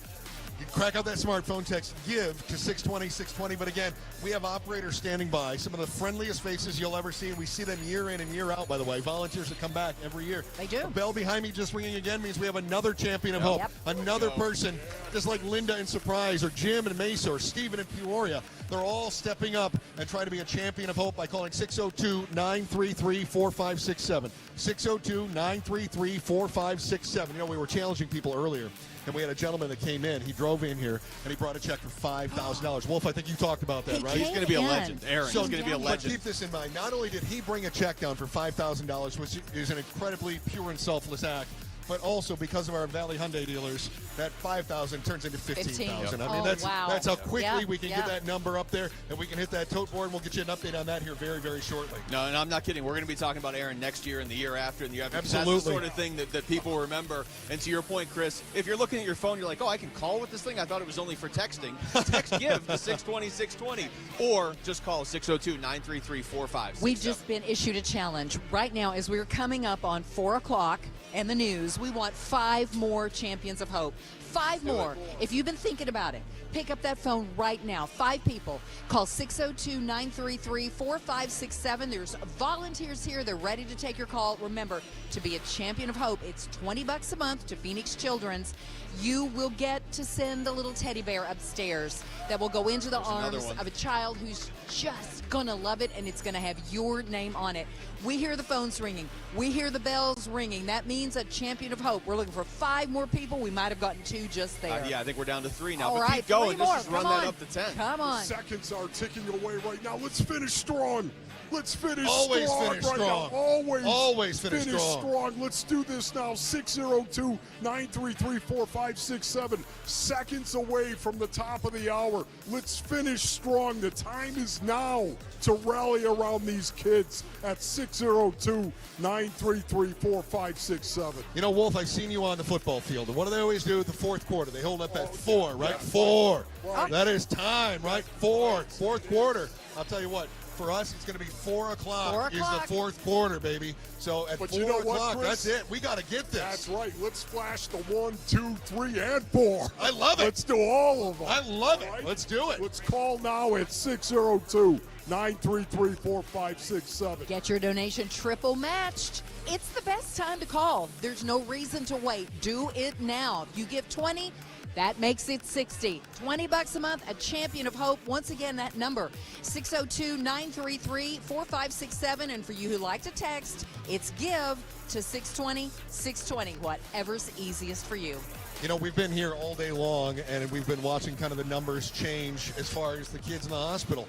You crack out that smartphone, text GIVE to 620-620. But again, we have operators standing by, some of the friendliest faces you'll ever see, and we see them year in and year out, by the way. Volunteers that come back every year. They do. The bell behind me just ringing again means we have another champion of hope. Yep. Another person, just like Linda in Surprise, or Jim in Mesa, or Steven in Peoria. They're all stepping up and trying to be a champion of hope by calling 602-933-4567. 602-933-4567. You know, we were challenging people earlier, and we had a gentleman that came in. He drove in here, and he brought a check for $5,000. Wolf, I think you talked about that, right? He's going to be a legend. Aaron, So he's going to be a but legend. keep this in mind. Not only did he bring a check down for $5,000, which is an incredibly pure and selfless act, but also because of our Valley Hyundai dealers, that $5,000 turns into $15,000. I mean, that's how quickly we can get that number up there, and we can hit that tote board. And we'll get you an update on that here very, very shortly. No, and I'm not kidding. We're going to be talking about Aaron next year and the year after and the year after. Absolutely. That's the sort of thing that people remember. And to your point, Chris, if you're looking at your phone, you're like, oh, I can call with this thing? I thought it was only for texting. Text GIVE to 620-620 or just call 602-933-4567. We've just been issued a challenge. Right now, as we're coming up on 4 o'clock and the news, we want 5 more champions of hope. 5 more. If you've been thinking about it, pick up that phone right now. 5 people. Call 602-933-4567. There's volunteers here. They're ready to take your call. Remember, to be a champion of hope, it's $20 a month to Phoenix Children's. You will get to send a little teddy bear upstairs that will go into the arms of a child who's just going to love it, and it's going to have your name on it. We hear the phones ringing. We hear the bells ringing. That means a champion of hope. We're looking for 5 more people. We might have gotten 2 just there. Yeah, I think we're down to 3 now. All but right, keep going. 3 more. Just run Come that on. up to 10. Come on. The seconds are ticking away right now. Let's finish strong. Let's finish Always strong finish right strong. now. Always finish strong. Let's do this now. 602-933-4567. Seconds away from the top of the hour. Let's finish strong. The time is now to rally around these kids at 602-933-4567. You know, Wolf, I've seen you on the football field. And what do they always do at the fourth quarter? They hold up that 4, right? Yeah. 4. Right. That is time, right? 4. Fourth quarter. I'll tell you what. For us, it's going to be 4 o'clock. 4 Is o'clock. the fourth quarter, baby. So at But 4 you know what, o'clock, Chris? that's it. We got to get this. That's right. Let's flash the 1, 2, 3, and 4. I love it. Let's do all of them. I love it. Right? Let's do it. Let's call now at 602-933-4567. Get your donation triple matched. It's the best time to call. There's no reason to wait. Do it now. If you give 20, that makes it 60. $20 a month, a champion of hope. Once again, that number, 602-933-4567. And for you who like to text, it's GIVE to 620-620, whatever's easiest for you. You know, we've been here all day long, and we've been watching kind of the numbers change as far as the kids in the hospital.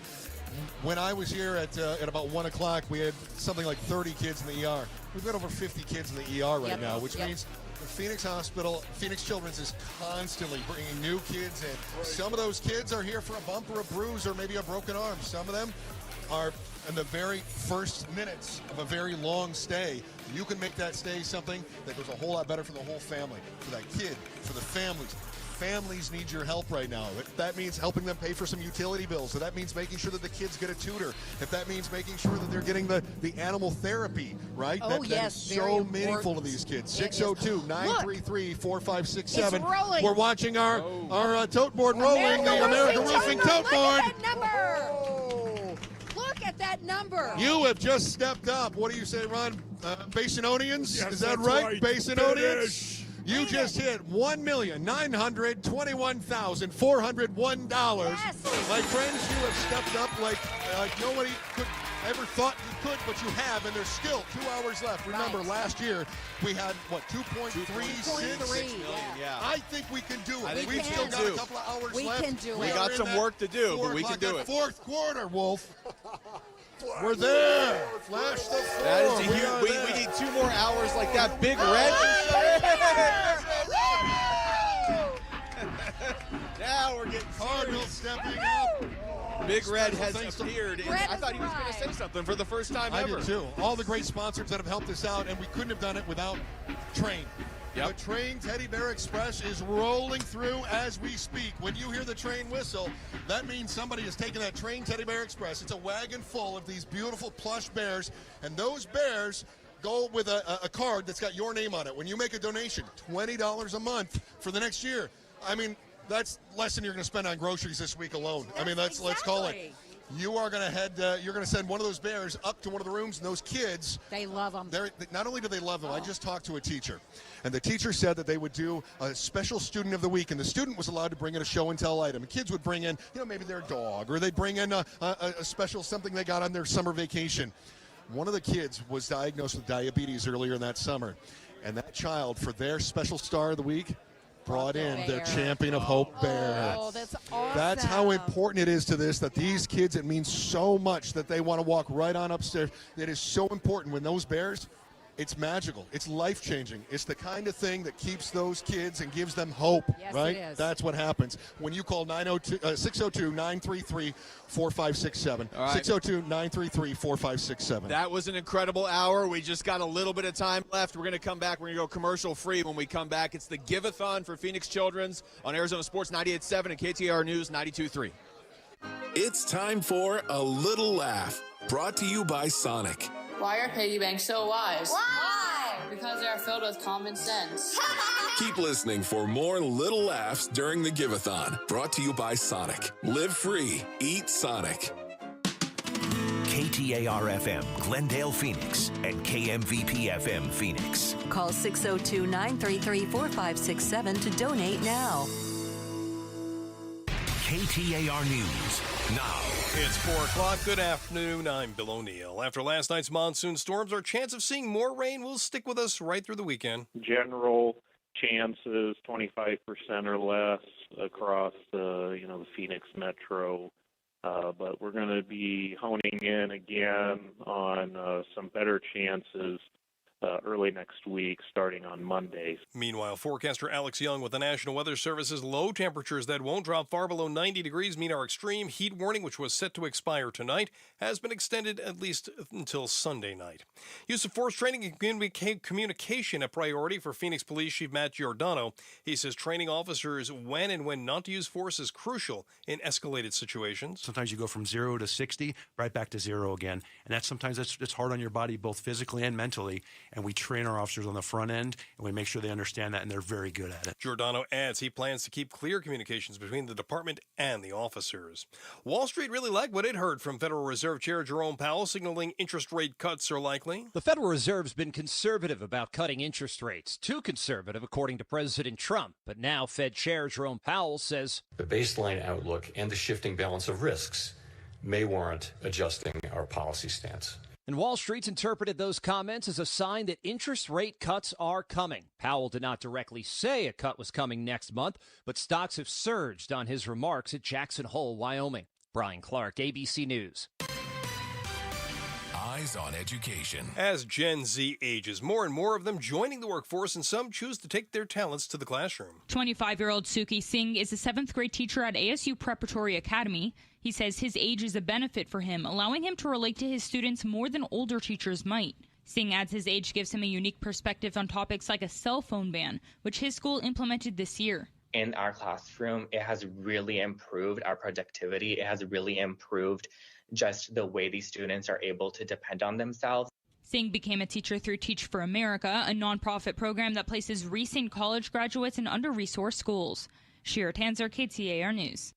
When I was here at about 1 o'clock, we had something like 30 kids in the ER. We've got over 50 kids in the ER right now, which means the Phoenix Hospital, Phoenix Children's is constantly bringing new kids in. Right. Some of those kids are here for a bump or a bruise or maybe a broken arm. Some of them are in the very first minutes of a very long stay. You can make that stay something that goes a whole lot better for the whole family, for that kid, for the families. Families need your help right now. If that means helping them pay for some utility bills, if that means making sure that the kids get a tutor, if that means making sure that they're getting the animal therapy, right? Oh, that yes, is very so meaningful to important. these kids. It is. 602-933-4567. It's rolling. We're watching our tote board rolling, the American Roofing tote board. Look at that number. Look at that number. You have just stepped up. What do you say, Ron? Basinonians? Yes, Is that that's right? Basinonians? Finish. You just hit $1,921,401. Yes. My friends, you have stepped up like nobody could ever thought you could, but you have, and there's still 2 hours left. Remember, last year we had, 2.36 million. Yeah. I think we can do it. We've still got a couple of hours left. We can do it. We got some work to do, but we can do it. Fourth quarter, Wolf. We're there. Flash the floor. That is a huge. We need 2 more hours like that big red. Now we're getting Cardinals stepping up. Big Red has appeared. I thought he was going to say something for the first time ever. I did too. All the great sponsors that have helped us out, and we couldn't have done it without Train. Yep. The Train Teddy Bear Express is rolling through as we speak. When you hear the train whistle, that means somebody is taking that Train Teddy Bear Express. It's a wagon full of these beautiful plush bears, and those bears go with a card that's got your name on it. When you make a donation, $20 a month for the next year. I mean, that's less than you're going to spend on groceries this week alone. I mean, let's call it. You are going to head. You're going to send one of those bears up to one of the rooms, and those kids. They love them. Not only do they love them, I just talked to a teacher, and the teacher said that they would do a special student of the week, and the student was allowed to bring in a show and tell item. And kids would bring in, maybe their dog, or they'd bring in a special something they got on their summer vacation. One of the kids was diagnosed with diabetes earlier in that summer, and that child, for their special star of the week, brought in their Champion of Hope bear. Oh, that's awesome. That's how important it is to this, that these kids, it means so much that they want to walk right on upstairs. It is so important when those bears, it's magical. It's life-changing. It's the kind of thing that keeps those kids and gives them hope, yes, right? It is. That's what happens when you call 602-933-4567. All right. 602-933-4567. That was an incredible hour. We just got a little bit of time left. We're going to come back. We're going to go commercial-free when we come back. It's the Give-A-Thon for Phoenix Children's on Arizona Sports 98.7 and KTAR News 92.3. It's time for A Little Laugh, brought to you by Sonic. Why are piggy banks so wise? Why? Because they are filled with common sense. Keep listening for more little laughs during the Give-A-Thon, brought to you by Sonic. Live free, eat Sonic. KTAR-FM, Glendale, Phoenix, and KMVP-FM, Phoenix. Call 602-933-4567 to donate now. KTAR News now. It's 4 o'clock. Good afternoon. I'm Bill O'Neill. After last night's monsoon storms, our chance of seeing more rain will stick with us right through the weekend. General chances, 25% or less across the Phoenix metro. But we're going to be honing in again on some better chances early next week, starting on Monday. Meanwhile, forecaster Alex Young with the National Weather Service's low temperatures that won't drop far below 90 degrees mean our extreme heat warning, which was set to expire tonight, has been extended at least until Sunday night. Use of force training and communication a priority for Phoenix Police Chief Matt Giordano. He says training officers when and when not to use force is crucial in escalated situations. Sometimes you go from 0 to 60, right back to 0 again. And it's hard on your body, both physically and mentally. And we train our officers on the front end, and we make sure they understand that, and they're very good at it. Giordano adds he plans to keep clear communications between the department and the officers. Wall Street really liked what it heard from Federal Reserve Chair Jerome Powell, signaling interest rate cuts are likely. The Federal Reserve's been conservative about cutting interest rates. Too conservative, according to President Trump. But now Fed Chair Jerome Powell says the baseline outlook and the shifting balance of risks may warrant adjusting our policy stance. And Wall Street's interpreted those comments as a sign that interest rate cuts are coming. Powell did not directly say a cut was coming next month, but stocks have surged on his remarks at Jackson Hole, Wyoming. Brian Clark, ABC News. Eyes on education. As Gen Z ages, more and more of them joining the workforce, and some choose to take their talents to the classroom. 25-year-old Suki Singh is a 7th grade teacher at ASU Preparatory Academy. He says his age is a benefit for him, allowing him to relate to his students more than older teachers might. Singh adds his age gives him a unique perspective on topics like a cell phone ban, which his school implemented this year. In our classroom, it has really improved our productivity. It has really improved just the way these students are able to depend on themselves. Singh became a teacher through Teach for America, a nonprofit program that places recent college graduates in under-resourced schools. Shira Tanzer, KTAR News.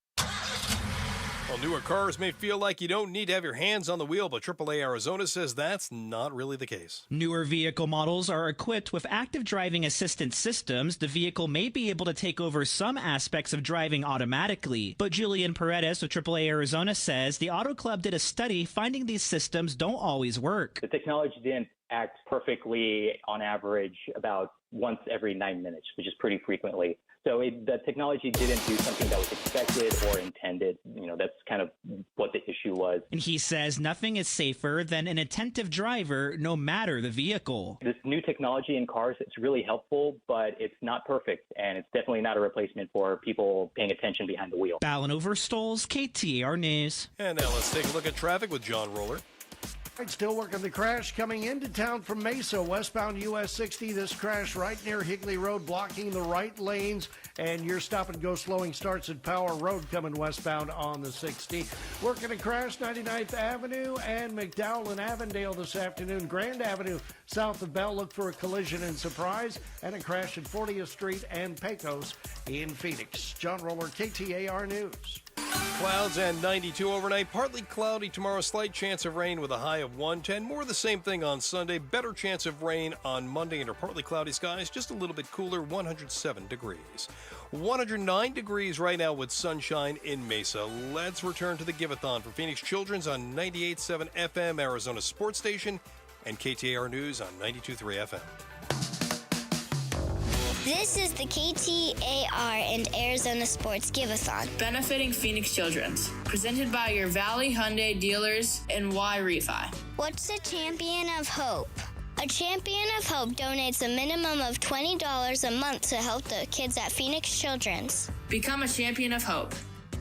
Well, newer cars may feel like you don't need to have your hands on the wheel, but AAA Arizona says that's not really the case. Newer vehicle models are equipped with active driving assistance systems. The vehicle may be able to take over some aspects of driving automatically. But Julian Paredes with AAA Arizona says the Auto Club did a study finding these systems don't always work. The technology didn't act perfectly on average about once every 9 minutes, which is pretty frequently. So the technology didn't do something that was expected or intended. That's kind of what the issue was. And he says nothing is safer than an attentive driver, no matter the vehicle. This new technology in cars, it's really helpful, but it's not perfect, and it's definitely not a replacement for people paying attention behind the wheel. Ballin Overstoles, KTAR News. And now let's take a look at traffic with John Roller. Still working the crash coming into town from Mesa, westbound US 60. This crash right near Higley Road, blocking the right lanes, and your stop-and-go slowing starts at Power Road coming westbound on the 60. Working a crash 99th Avenue and McDowell and Avondale this afternoon. Grand Avenue south of Bell, look for a collision in Surprise, and a crash at 40th Street and Pecos in Phoenix. John Roller, KTAR News. Clouds and 92 overnight. Partly cloudy tomorrow. Slight chance of rain with a high of 110. More of the same thing on Sunday. Better chance of rain on Monday under partly cloudy skies. Just a little bit cooler. 107 degrees. 109 degrees right now with sunshine in Mesa. Let's return to the Give-A-Thon for Phoenix Children's on 98.7 FM, Arizona Sports Station, and KTAR News on 92.3 FM. This is the KTAR and Arizona Sports Give-A-Thon. Benefiting Phoenix Children's. Presented by your Valley Hyundai dealers and Y Refi. What's a Champion of Hope? A Champion of Hope donates a minimum of $20 a month to help the kids at Phoenix Children's. Become a Champion of Hope.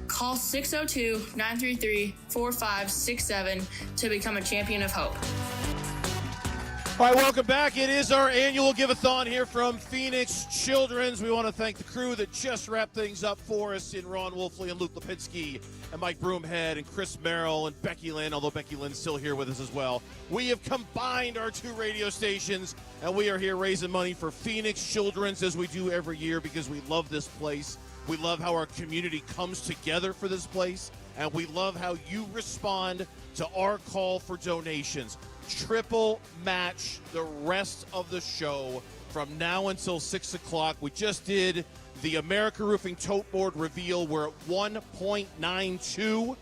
Call 602-933-4567 to become a Champion of Hope. All right, welcome back. It is our annual Give-A-Thon here from Phoenix Children's. We want to thank the crew that just wrapped things up for us in Ron Wolfley and Luke Lipinski and Mike Broomhead and Chris Merrill and Becky Lynn, although Becky Lynn's still here with us as well. We have combined our two radio stations, and we are here raising money for Phoenix Children's as we do every year because we love this place. We love how our community comes together for this place, and we love how you respond to our call for donations. Triple match the rest of the show from now until 6 o'clock. We just did the America Roofing Tote Board reveal. We're at $1.92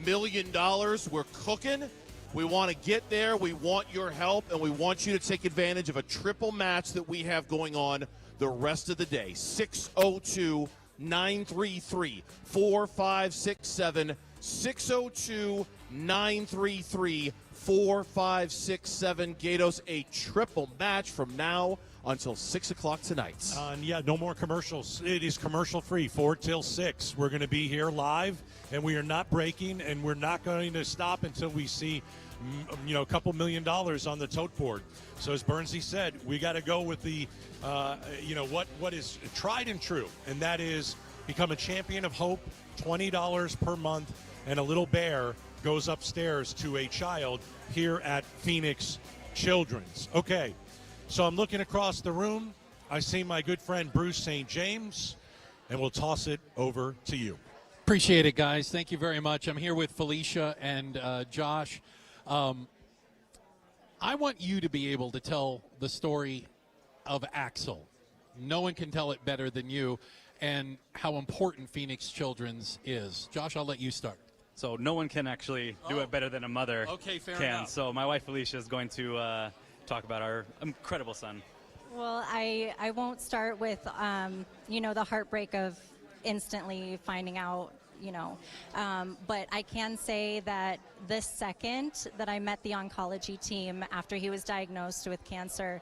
million. We're cooking. We want to get there. We want your help, and we want you to take advantage of a triple match that we have going on the rest of the day. 602-933-4567. 602-933-4567. 4567. Gatos, a triple match from now until 6 o'clock tonight. Yeah, no more commercials. It is commercial free, 4 till 6. We're going to be here live, and we are not breaking, and we're not going to stop until we see a couple $1 million on the tote board. So as Bernsey said, we got to go with the what is tried and true, and that is become a Champion of Hope. $20 per month, and a little bear goes upstairs to a child here at Phoenix Children's. Okay, so I'm looking across the room. I see my good friend Bruce St. James, and we'll toss it over to you. Appreciate it, guys. Thank you very much. I'm here with Felisa and Josh. I want you to be able to tell the story of Axel. No one can tell it better than you, and how important Phoenix Children's is. Josh, I'll let you start. So no one can actually do it better than a mother fair can. enough. So my wife Felisa is going to talk about our incredible son. Well, I won't start with, the heartbreak of instantly finding out, but I can say that the second that I met the oncology team after he was diagnosed with cancer,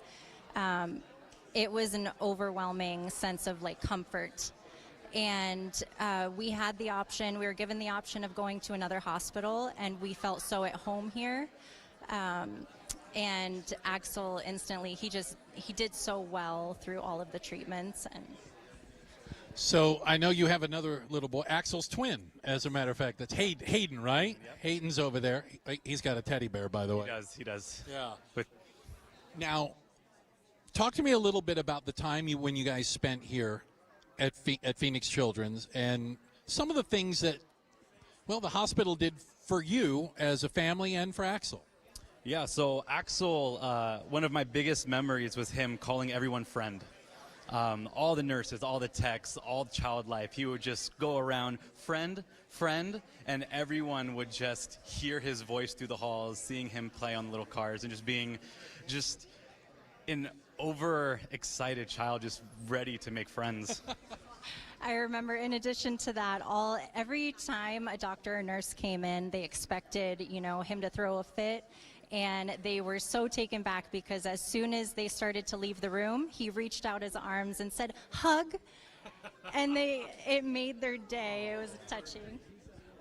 it was an overwhelming sense of comfort. And we had the option, we were given the option of going to another hospital, and we felt so at home here. And Axel instantly, he did so well through all of the treatments. And so I know you have another little boy, Axel's twin, as a matter of fact. That's Hayden, right? Yep. Hayden's over there. He's got a teddy bear, by the way. He does. Yeah. Now, talk to me a little bit about the time when you guys spent here at Phoenix Children's, and some of the things that Well, the hospital did for you as a family and for Axel. Yeah, so Axel, one of my biggest memories was him calling everyone friend. All the nurses, all the techs, all the child life, he would just go around, friend, and everyone would just hear his voice through the halls, seeing him play on the little cars, and just being just an overexcited child, just ready to make friends. I remember, in addition to that, every time a doctor or nurse came in, they expected, him to throw a fit. And they were so taken back because as soon as they started to leave the room, he reached out his arms and said, "Hug." And it made their day. It was touching.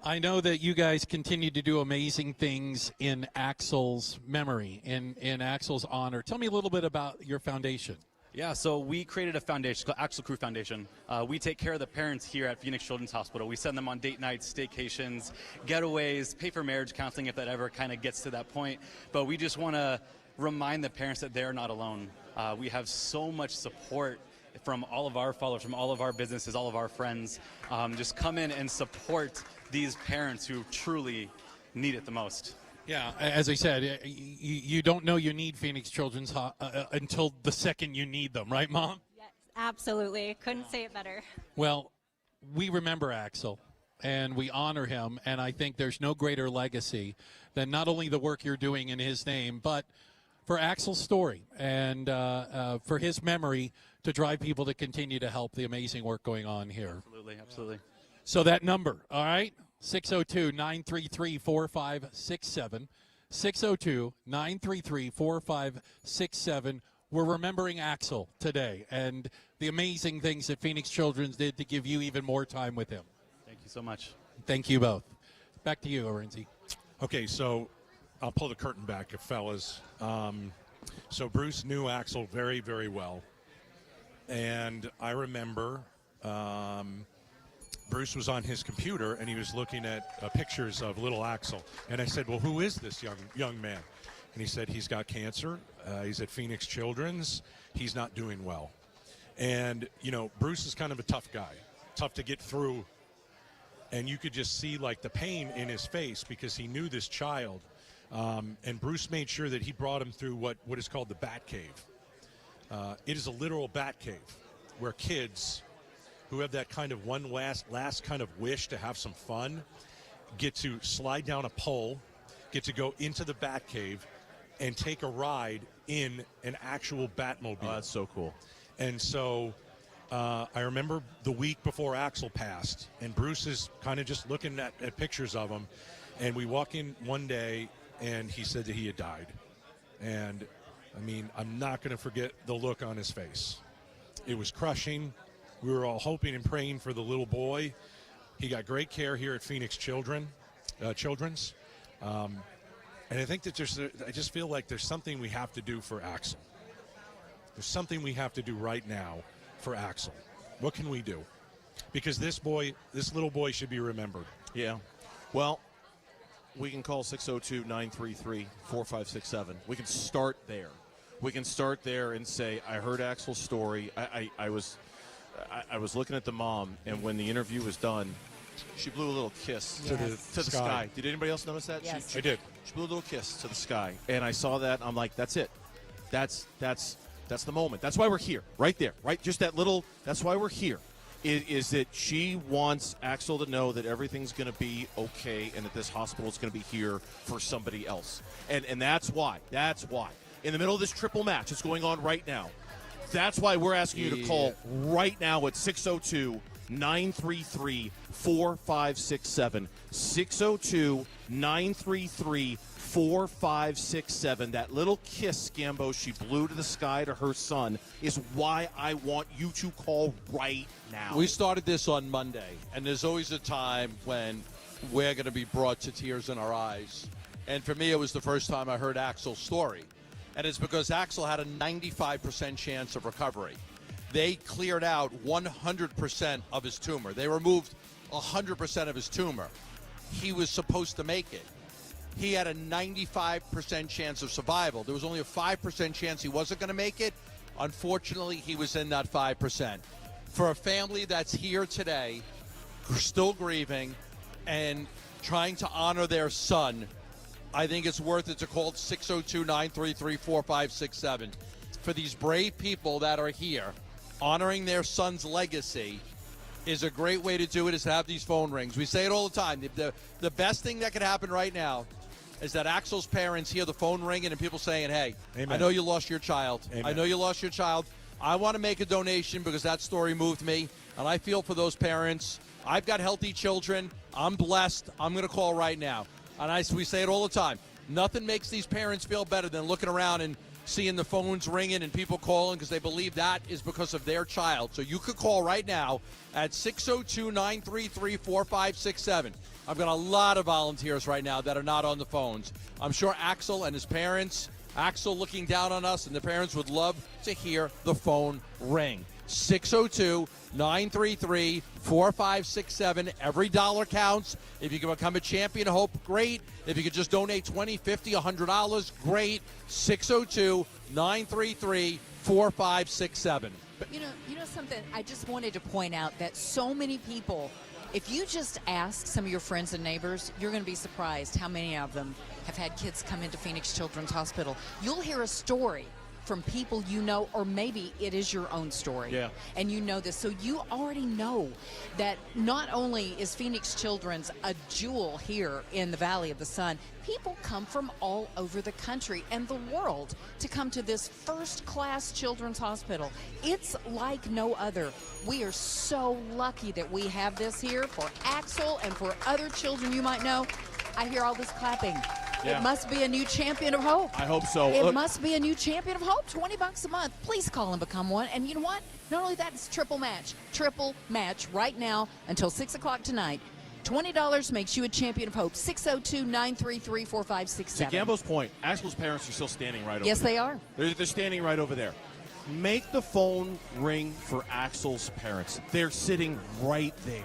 I know that you guys continue to do amazing things in Axel's memory, in Axel's honor. Tell me a little bit about your foundation. Yeah, so we created a foundation called Axel Crew Foundation. We take care of the parents here at Phoenix Children's Hospital. We send them on date nights, staycations, getaways, pay for marriage counseling if that ever kind of gets to that point. But we just want to remind the parents that they're not alone. We have so much support from all of our followers, from all of our businesses, all of our friends. Just come in and support these parents who truly need it the most. Yeah, as I said, you don't know you need Phoenix Children's until the second you need them, right, Mom? Yes, absolutely. Couldn't say it better. Well, we remember Axel, and we honor him, and I think there's no greater legacy than not only the work you're doing in his name, but for Axel's story and for his memory to drive people to continue to help the amazing work going on here. Absolutely. So that number, all right? 602-933-4567. 602-933-4567. We're remembering Axel today and the amazing things that Phoenix Children's did to give you even more time with him. Thank you so much. Thank you both. Back to you, Orenzi. Okay, so I'll pull the curtain back, fellas. So Bruce knew Axel very, very well. And I remember Bruce was on his computer, and he was looking at pictures of little Axel. And I said, well, who is this young man? And he said, he's got cancer. He's at Phoenix Children's. He's not doing well. And, Bruce is kind of a tough guy, tough to get through. And you could just see, the pain in his face because he knew this child. And Bruce made sure that he brought him through what is called the Bat Cave. It is a literal bat cave where kids who have that kind of one last kind of wish to have some fun get to slide down a pole, get to go into the bat cave, and take a ride in an actual Batmobile. Oh, that's so cool. And so I remember the week before Axel passed, and Bruce is kind of just looking at pictures of him, and we walk in one day, and he said that he had died. And, I'm not going to forget the look on his face. It was crushing. We were all hoping and praying for the little boy. He got great care here at Phoenix Children's. And I think that I just feel like there's something we have to do for Axel. There's something we have to do right now for Axel. What can we do? Because this little boy should be remembered. Yeah. Well, we can call 602-933-4567. We can start there. We can start there and say, I heard Axel's story. I was looking at the mom, and when the interview was done, she blew a little kiss to the sky. Did anybody else notice that? Yes. I did. She blew a little kiss to the sky, and I saw that. I'm like, that's it. That's the moment. That's why we're here, right there, right? Just that little. That's why we're here. Is that she wants Axel to know that everything's going to be okay, and that this hospital is going to be here for somebody else, and that's why. That's why. In the middle of this triple match, it's going on right now. That's why we're asking you to call right now at 602-933-4567. 602-933-4567. That little kiss, Gambo, she blew to the sky to her son is why I want you to call right now. We started this on Monday, and there's always a time when we're going to be brought to tears in our eyes. And for me, it was the first time I heard Axel's story. And it's because Axel had a 95% chance of recovery. They cleared out 100% of his tumor. They removed 100% of his tumor. He was supposed to make it. He had a 95% chance of survival. There was only a 5% chance he wasn't going to make it. Unfortunately, he was in that 5%. For a family that's here today, still grieving, and trying to honor their son, I think it's worth it to call 602-933-4567. For these brave people that are here, honoring their son's legacy is a great way to do it, is to have these phone rings. We say it all the time. The best thing that could happen right now is that Axel's parents hear the phone ringing and people saying, hey, Amen. I know you lost your child. Amen. I know you lost your child. I want to make a donation because that story moved me, and I feel for those parents. I've got healthy children. I'm blessed. I'm going to call right now. And we say it all the time. Nothing makes these parents feel better than looking around and seeing the phones ringing and people calling because they believe that is because of their child. So you could call right now at 602-933-4567. I've got a lot of volunteers right now that are not on the phones. I'm sure Axel and his parents, Axel looking down on us, and the parents would love to hear the phone ring. 602-933-4567. Every dollar counts. If you can become a champion of hope, great. If you could just donate $20, $50, $100, great. 602-933-4567. You know something, I just wanted to point out that so many people, if you just ask some of your friends and neighbors, you're going to be surprised how many of them have had kids come into Phoenix Children's Hospital. You'll hear a story from people you know, or maybe it is your own story. Yeah. And you know this. So you already know that not only is Phoenix Children's a jewel here in the Valley of the Sun, people come from all over the country and the world to come to this first-class children's hospital. It's like no other. We are so lucky that we have this here for Axel and for other children you might know. I hear all this clapping. Yeah. It must be a new champion of hope. I hope so. It Look, must be a new champion of hope. $20 a month. Please call and become one. And you know what? Not only that, it's triple match. Triple match right now until 6 o'clock tonight. $20 makes you a champion of hope. 602-933-4567. To Gambo's point, Axel's parents are still standing right over there. Yes, they are. They're standing right over there. Make the phone ring for Axel's parents. They're sitting right there.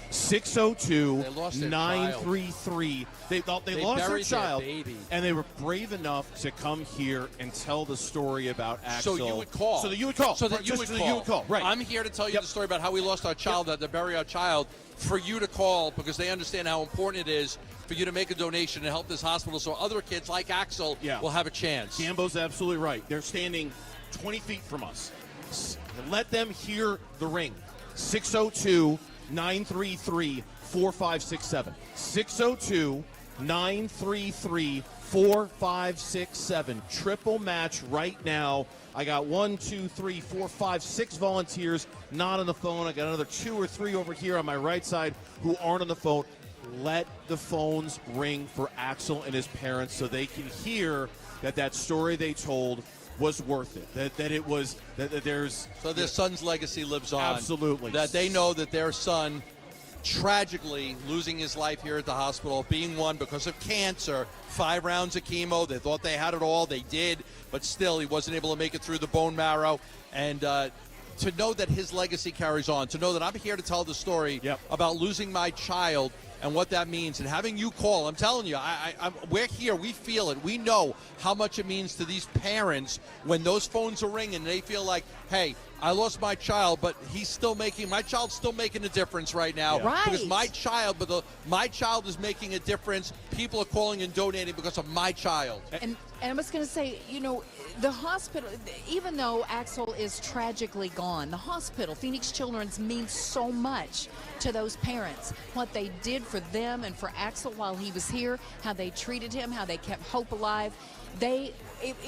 602-933. They lost their child, and they were brave enough to come here and tell the story about Axel. So you would call. So that you would call. So that you would call. Right. I'm here to tell you the story about how we lost our child, to bury our child, for you to call because they understand how important it is for you to make a donation and help this hospital so other kids like Axel will have a chance. Gambo's absolutely right. They're standing 20 feet from us. Let them hear the ring. 602-933-4567. 602-933-4567. Triple match right now. I got 1, 2, 3, 4, 5, 6 volunteers not on the phone. I got another 2 or 3 over here on my right side who aren't on the phone. Let the phones ring for Axel and his parents so they can hear that story they told was worth it. That it was that there's so their son's legacy lives on. Absolutely. That they know that their son tragically losing his life here at the hospital, being one because of cancer, 5 rounds of chemo. They thought they had it all. They did, but still he wasn't able to make it through the bone marrow. And to know that his legacy carries on, to know that I'm here to tell the story about losing my child and what that means, and having you call. I'm telling you, we're here. We feel it. We know how much it means to these parents when those phones are ringing. They feel like, hey, I lost my child, but my child's still making a difference right now. Right. Because my child is making a difference. People are calling and donating because of my child. And I was going to say, the hospital, even though Axel is tragically gone, the hospital, Phoenix Children's, means so much to those parents. What they did for them and for Axel while he was here, how they treated him, how they kept hope alive. It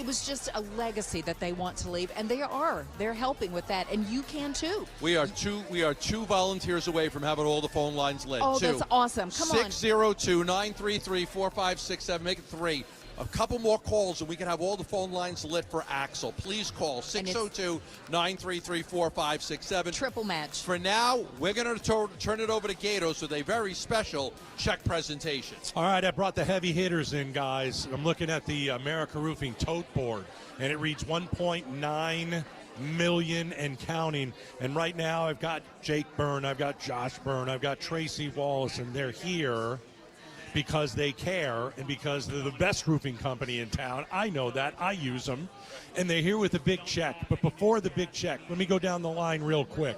was just a legacy that they want to leave, and they're helping with that, and you can too. We are two volunteers away from having all the phone lines lit. Oh, that's awesome. Come on. 602-933-4567. Make it 3. A couple more calls, and we can have all the phone lines lit for Axel. Please call 602-933-4567. Triple match. For now, we're going to turn it over to Gatos with a very special check presentation. All right, I brought the heavy hitters in, guys. I'm looking at the America Roofing tote board, and it reads $1.9 million and counting. And right now, I've got Jake Byrne, I've got Josh Byrne, I've got Tracy Wallace, and they're here because they care and because they're the best roofing company in town. I know that. I use them. And they're here with a big check. But before the big check, let me go down the line real quick.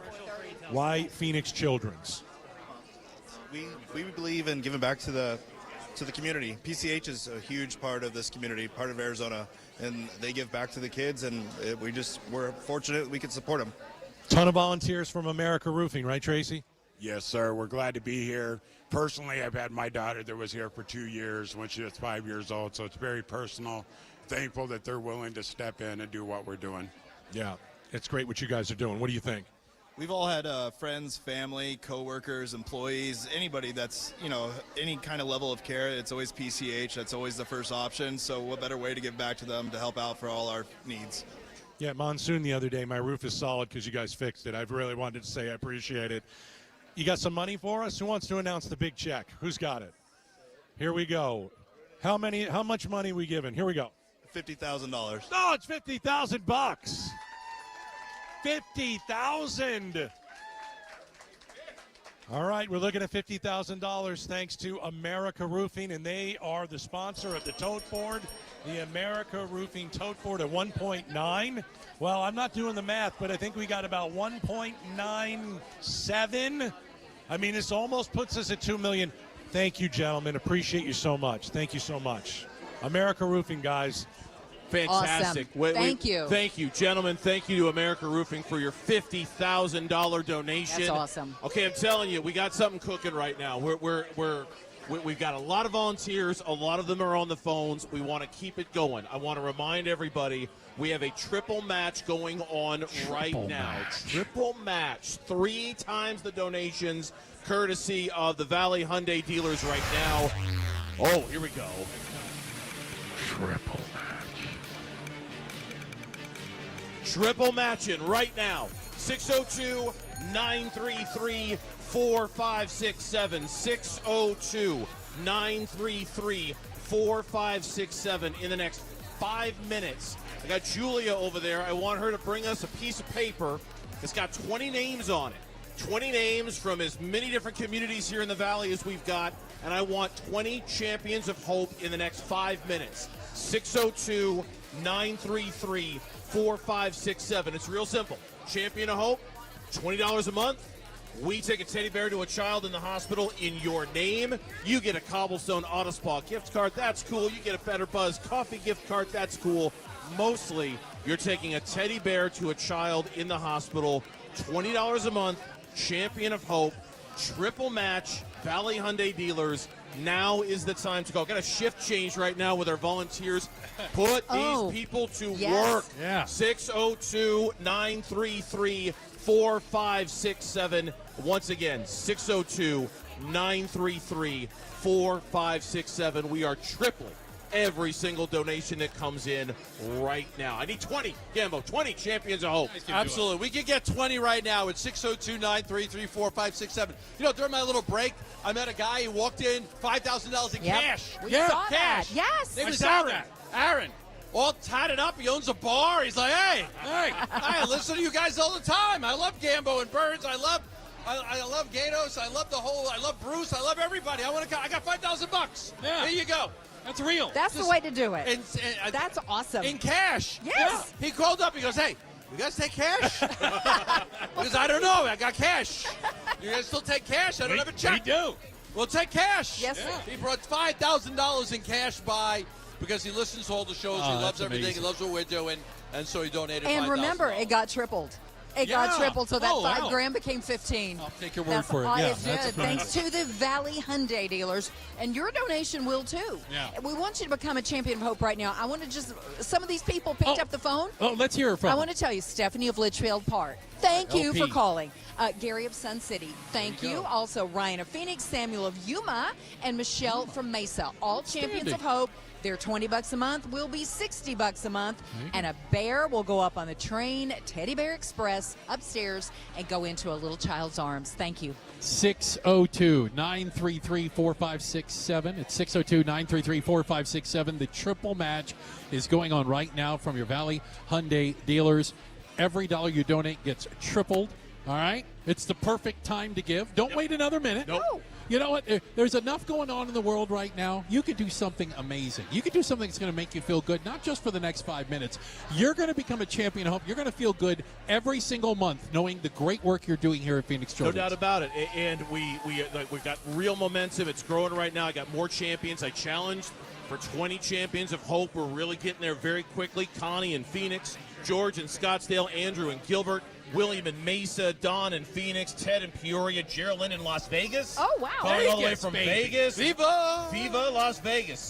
Why Phoenix Children's? we believe in giving back to the community. PCH is a huge part of this community, part of Arizona, and they give back to the kids, and we're fortunate we can support them. Ton of volunteers from America Roofing, right, Tracy? Yes, sir. We're glad to be here. Personally, I've had my daughter that was here for 2 years when she was 5 years old, so it's very personal. Thankful that they're willing to step in and do what we're doing. Yeah, it's great what you guys are doing. What do you think? We've all had friends, family, coworkers, employees, anybody that's, any kind of level of care. It's always PCH. That's always the first option. So what better way to give back to them to help out for all our needs? Yeah, monsoon the other day. My roof is solid because you guys fixed it. I've really wanted to say I appreciate it. You got some money for us? Who wants to announce the big check? Who's got it? Here we go. How much money are we giving? Here we go. $50,000. Oh, it's $50,000 bucks. $50,000. All right, we're looking at $50,000 thanks to America Roofing, and they are the sponsor of the tote board. The America Roofing tote board at 1.9. Well, I'm not doing the math, but I think we got about 1.97. I mean, this almost puts us at $2 million. Thank you, gentlemen. Appreciate you so much. Thank you so much. America Roofing, guys. Fantastic. Awesome. Thank you. Thank you, gentlemen. Thank you to America Roofing for your $50,000 donation. That's awesome. Okay, I'm telling you, we got something cooking right now. We've got a lot of volunteers. A lot of them are on the phones. We want to keep it going. I want to remind everybody we have a triple match going on right now. Triple match. 3 times the donations, courtesy of the Valley Hyundai dealers right now. Oh, here we go. Triple matching right now. 602-933-4567. 602-933-4567 in the next 5 minutes. I got Julia over there. I want her to bring us a piece of paper. It's got 20 names on it. 20 names from as many different communities here in the Valley as we've got. And I want 20 champions of hope in the next 5 minutes. 602-933-4567. It's real simple. Champion of Hope, $20 a month. We take a teddy bear to a child in the hospital in your name. You get a Cobblestone Auto Spa gift card. That's cool. You get a Better Buzz coffee gift card. That's cool. Mostly, you're taking a teddy bear to a child in the hospital. $20 a month. Champion of Hope. Triple match. Valley Hyundai dealers. Now is the time to go. Got a shift change right now with our volunteers. Put these people to work. Yeah. 602-933-4567. Once again, 602-933-4567. We are tripling every single donation that comes in right now. I need 20, Gambo, 20 champions of hope. Absolutely. We can get 20 right now at 602-933-4567. You know, during my little break, I met a guy who walked in, $5,000 in cash. We saw cash. that. Yes. Name was Aaron. Aaron. All tatted up. He owns a bar. He's like, hey, I listen to you guys all the time. I love Gambo and Burns. I love Gatos. I love Bruce. I love everybody. I got $5,000. Yeah. Here you go. That's real. That's the way to do it. And that's awesome. In cash. Yes. Yeah. He called up. He goes, hey, you guys take cash? Because I don't know. I got cash. You guys still take cash? I don't have a check. We do. We'll take cash. Yes, sir. He brought $5,000 in cash by because he listens to all the shows. He loves everything. Amazing. He loves what we're doing. And so he donated $5,000. And remember, it got tripled. It got tripled, so that $5,000 became 15. I'll take your word for it. Yeah, that's thanks to the Valley Hyundai dealers, and your donation will too. Yeah. We want you to become a champion of hope right now. I want to some of these people picked up the phone. Oh, let's hear it from I want to tell you, Stephanie of Litchfield Park. Thank you for calling. Gary of Sun City. Thank you. Also, Ryan of Phoenix, Samuel of Yuma, and Michelle from Mesa. All champions of hope. Their $20 a month will be $60 a month, and a bear will go up on the train, Teddy Bear Express, upstairs, and go into a little child's arms. Thank you. 602-933-4567. It's 602-933-4567. The triple match is going on right now from your Valley Hyundai dealers. Every dollar you donate gets tripled. All right? It's the perfect time to give. Don't wait another minute. Nope. You know what? There's enough going on in the world right now. You could do something amazing. You could do something that's going to make you feel good, not just for the next 5 minutes. You're going to become a champion of hope. You're going to feel good every single month knowing the great work you're doing here at Phoenix Children's. No doubt about it. And we've got real momentum. It's growing right now. I got more champions. I challenged for 20 champions of hope. We're really getting there very quickly. Connie in Phoenix, George in Scottsdale, Andrew in Gilbert, William in Mesa, Don in Phoenix, Ted in Peoria, Geraldine in Las Vegas. Oh, wow. Calling all the way from baby. Vegas. Viva! Viva Las Vegas.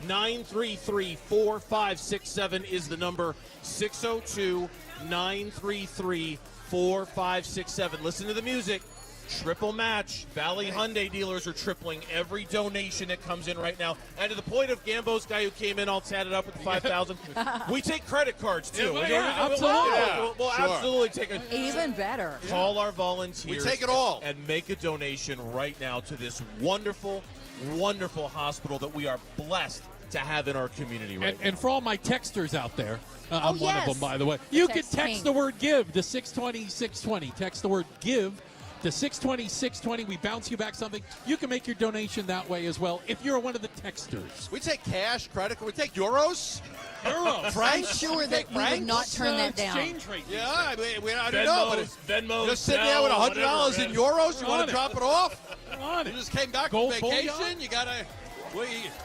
602-933-4567 is the number. 602-933-4567. Listen to the music. Triple match. Valley Hyundai dealers are tripling every donation that comes in right now. And to the point of Gambo's guy who came in all tatted up with the 5,000, we take credit cards too. We'll absolutely take a Even better. Call our volunteers. We take it all. And make a donation right now to this wonderful, wonderful hospital that we are blessed to have in our community right now. And for all my texters out there, I'm one of yes. them, by the way. You can Text text king. the word GIVE to 620-620. Text the word GIVE to 620-620. We bounce you back something. You can make your donation that way as well if you're one of the texters. We take cash, credit card. We take euros. Euros. I'm sure that we would not turn that down. Exchange rate. Yeah, I don't know. But Venmo, just sitting there with $100 in euros. You want on to it. drop it off? Come on. You just came back Gold from vacation. bullion? You gotta.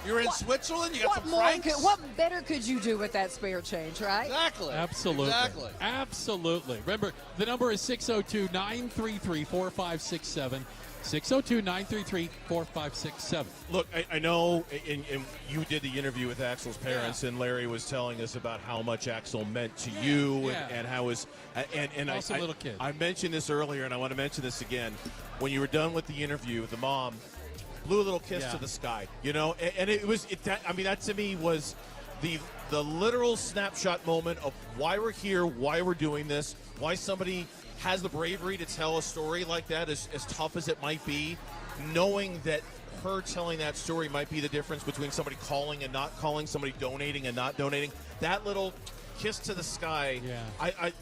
You're in Switzerland. You got What some more? francs. What better could you do with that spare change, right? Exactly. Absolutely. Exactly. Absolutely. Remember, the number is 602-933-4567. 602-933-4567. Look, I know, and you did the interview with Axel's parents, and Larry was telling us about how much Axel meant to you, and how his and Awesome little kid. I mentioned this earlier, and I want to mention this again. When you were done with the interview, the mom blew a little kiss to the sky, you know, and that to me was the literal snapshot moment of why we're here, why we're doing this, why somebody has the bravery to tell a story like that, as tough as it might be, knowing that her telling that story might be the difference between somebody calling and not calling, somebody donating and not donating. That little kiss to the sky, I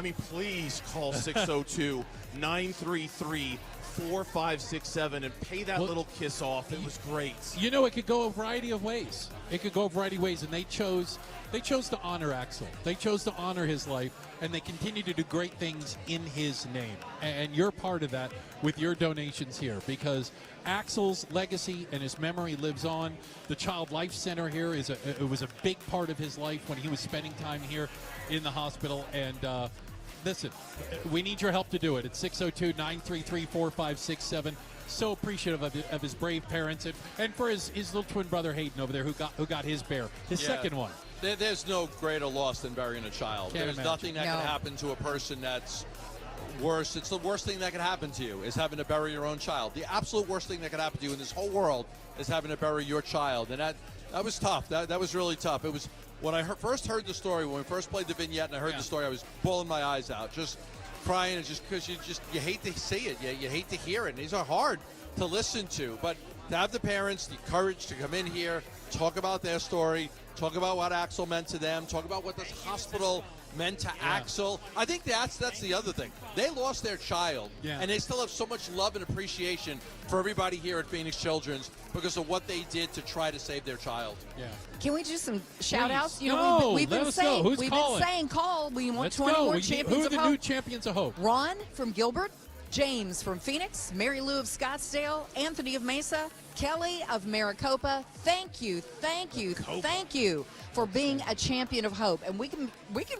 mean, please call 602-933-4567 and pay that little kiss off. It was great. You know, it could go a variety of ways. It could go a variety of ways, and they chose to honor Axel. They chose to honor his life, and they continue to do great things in his name. And you're part of that with your donations here, because Axel's legacy and his memory lives on. The Child Life Center here it was a big part of his life when he was spending time here in the hospital. And listen, we need your help to do it. It's 602-933-4567. So appreciative of his brave parents, and for his little twin brother Hayden over there who got his bear, his second one. There's no greater loss than burying a child. Can't There's imagine. nothing that can happen to a person that's worse. It's the worst thing that can happen to you is having to bury your own child. The absolute worst thing that can happen to you in this whole world is having to bury your child, and that was tough. That was really tough. It was when I first heard the story, when we first played the vignette, and I heard the story, I was bawling my eyes out, just crying, and just because you hate to see it, you hate to hear it. And these are hard to listen to, but to have the parents the courage to come in here, talk about their story, talk about what Axel meant to them, talk about what this hospital meant to Axel. I think that's the other thing. They lost their child, and they still have so much love and appreciation for everybody here at Phoenix Children's because of what they did to try to save their child. Yeah. Can we do some shout-outs? You No, know, we've been let us saying, know. Who's we've calling? been saying, call. We want Let's 20 go. more champions Who are of the hope. new champions of hope? Ron from Gilbert, James from Phoenix, Mary Lou of Scottsdale, Anthony of Mesa, Kelly of Maricopa. Thank you for being a champion of hope, and we can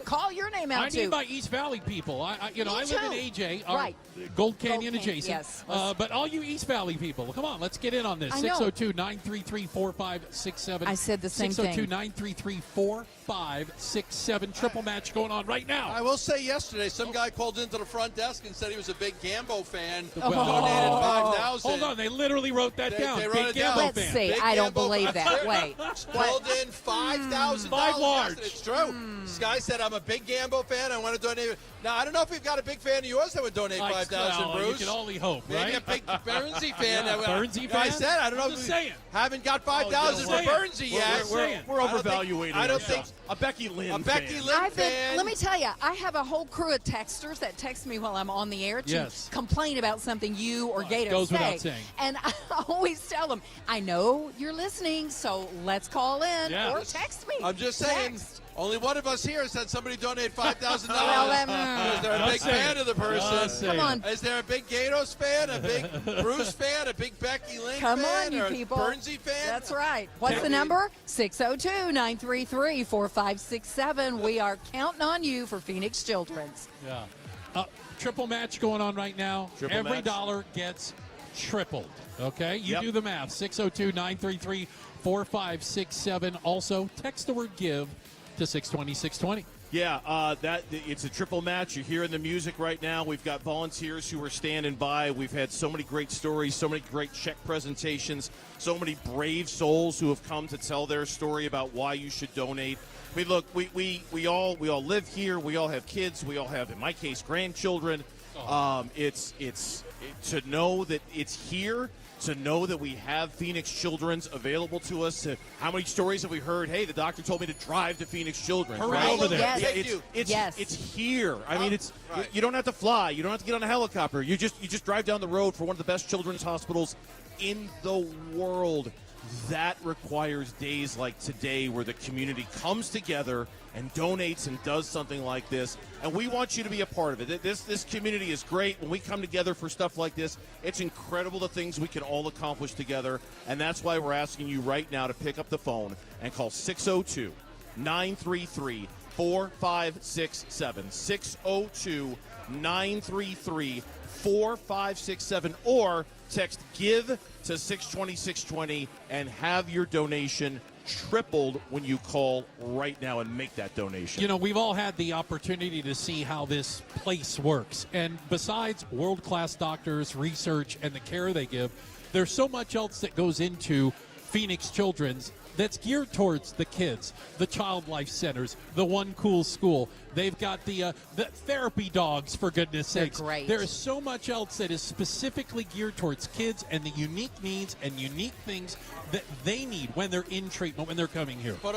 call your name out I too. need my East Valley people. I live in AJ, right? Gold Canyon adjacent. Yes. But all you East Valley people, come on, let's get in on this. I know. 602-933-4567. I said the same thing. 602-933-4567. Triple match going on right now. I will say yesterday, some guy called into the front desk and said he was a big Gambo fan. Well, Donated $5,000. hold on, they literally wrote that down. They run big it down. Gambo Let's fan. see. Big I don't Gambo believe fan. that. Wait. Pulled in $5,000. 5 large. yesterday. It's true. This guy said, I'm a big Gambo fan. I want to donate. Now, I don't know if we've got a big fan of yours that would donate $5,000, Bruce. You can only hope, Maybe right? a big Bernsey fan. Yeah, that Bernsey I fan? said, I don't know I'm if just we saying. haven't got 5,000 for saying. Bernsey yet. We're overvaluating. I don't it. think a Becky Lynn. a Becky fan. Lynn fan. Let me tell you, I have a whole crew of texters that text me while I'm on the air to Yes. complain about something you or Gato goes say. without saying. And I always tell them, I know you're listening, so let's call in Yeah. or text me. I'm just saying. Text. Only one of us here said somebody donate $5,000. Well, Is there a Just big saying. fan of the person? Just saying. Come on. Is there a big Gatos fan, a big Bruce fan, a big Becky Lynn Come fan, on, you or a people. Bernsey fan? That's right. What's the number? 602-933-4567. We are counting on you for Phoenix Children's. Yeah. Triple match going on right now. Triple Every match. dollar gets tripled. Okay? You Yep. do the math. 602-933-4567. Also, text the word GIVE to 620-620. Yeah, it's a triple match. You're hearing the music right now. We've got volunteers who are standing by. We've had so many great stories, so many great check presentations, so many brave souls who have come to tell their story about why you should donate. I mean, look, we all live here. We all have kids. We all have, in my case, grandchildren. It's to know that it's here. To know that we have Phoenix Children's available to us. How many stories have we heard? Hey, the doctor told me to drive to Phoenix Children's. Hurry right? over there. Yes. Yeah, Thank you. it's here. I mean, right. you don't have to fly. You don't have to get on a helicopter. You just drive down the road for one of the best children's hospitals in the world. That requires days like today where the community comes together and donates and does something like this. And we want you to be a part of it. This community is great. When we come together for stuff like this, it's incredible the things we can all accomplish together. And that's why we're asking you right now to pick up the phone and call 602-933-4567. 602-933-4567. Or text GIVE to 620-620 and have your donation tripled when you call right now and make that donation. You know, we've all had the opportunity to see how this place works. And besides world-class doctors, research, and the care they give, there's so much else that goes into Phoenix Children's that's geared towards the kids, the child life centers, the One Cool School. They've got the therapy dogs, for goodness sakes. They're great. There is so much else that is specifically geared towards kids and the unique needs and unique things that they need when they're in treatment, when they're coming here. But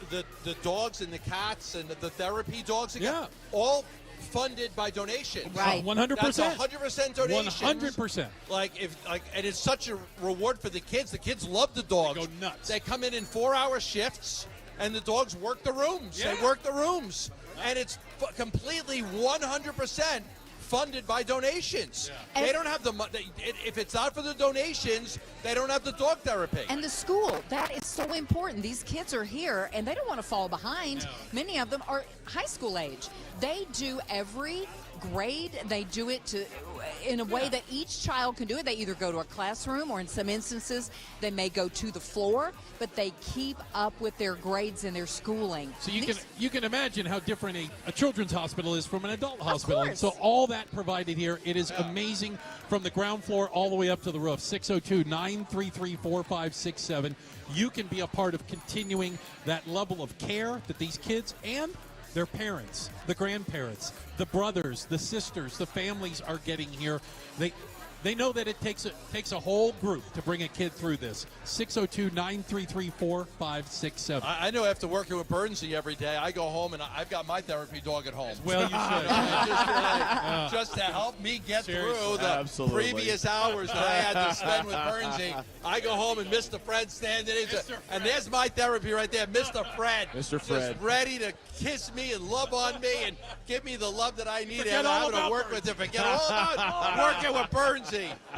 the dogs and the cats and the therapy dogs, and Yeah. all funded by donations. Right. 100%. That's 100% donations. 100%. And it's such a reward for the kids. The kids love the dogs. They go nuts. They come in 4-hour shifts, and the dogs work the rooms. Yeah. They work the rooms, and it's completely 100% funded by donations. Yeah. They don't have the money. If it's not for the donations, they don't have the dog therapy. And the school, that is so important. These kids are here, and they don't want to fall behind. No. Many of them are high school age. They do every grade. They do it in a way that each child can do it. They either go to a classroom, or in some instances, they may go to the floor, but they keep up with their grades and their schooling. So you can imagine how different a children's hospital is from an adult hospital. And course. so all that provided here, it is amazing from the ground floor all the way up to the roof. 602-933-4567. You can be a part of continuing that level of care that these kids and their parents, the grandparents, the brothers, the sisters, the families are getting here. They know that it takes a whole group to bring a kid through this. 602-933-4567. I know after working with Bernsey every day, I go home and I've got my therapy dog at home. Well, you should. Just to help me get Seriously. through the Absolutely. previous hours that I had to spend with Bernsey. I go home and Mr. Fred's standing in, and there's my therapy right there, Mr. Fred. Mr. Fred. Just ready to kiss me and love on me and give me the love that I need Forget and all having to about work with him. Forget all about working with Bernsey.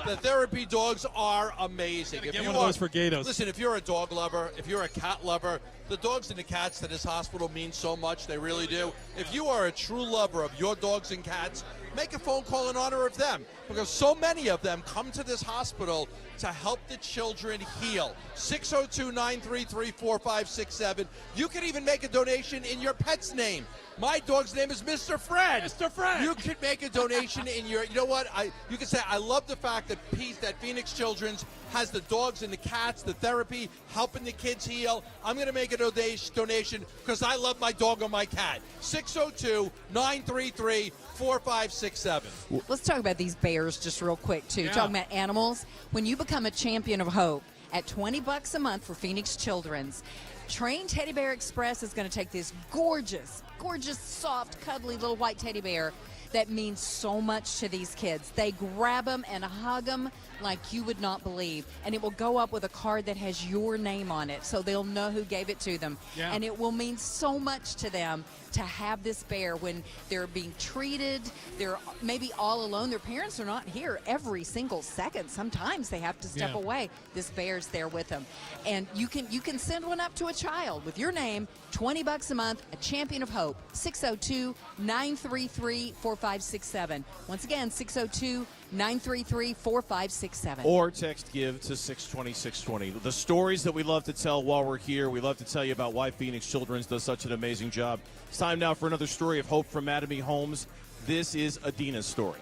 The therapy dogs are amazing. Get one of those for Gatos. Listen, if you're a dog lover, if you're a cat lover, the dogs and the cats to this hospital mean so much. They really do. If you are a true lover of your dogs and cats, make a phone call in honor of them. because so many of them come to this hospital to help the children heal. 602-933-4567. You can even make a donation in your pet's name. My dog's name is Mr. Fred. Mr. Fred. You can make a donation in your, you know what? You can say, I love the fact that Phoenix Children's has the dogs and the cats, the therapy, helping the kids heal. I'm going to make a donation because I love my dog or my cat. 602-933-4567. Let's talk about these bears just real quick, too. Yeah. Talking about animals. When you become a champion of hope at $20 a month for Phoenix Children's, Trained Teddy Bear Express is going to take this gorgeous, soft, cuddly little white teddy bear that means so much to these kids. They grab them and hug them like you would not believe. And it will go up with a card that has your name on it, so they'll know who gave it to them. Yeah. And it will mean so much to them to have this bear when they're being treated. They're maybe all alone. Their parents are not here every single second. Sometimes they have to step away. This bear's there with them. And you can send one up to a child with your name, $20 a month, a champion of hope. 602-933-4567. Once again, 602-933-4567. Or text GIVE to 620-620. The stories that we love to tell while we're here. We love to tell you about why Phoenix Children's does such an amazing job. It's time now for another story of hope from Mattamy Homes. This is Adina's story.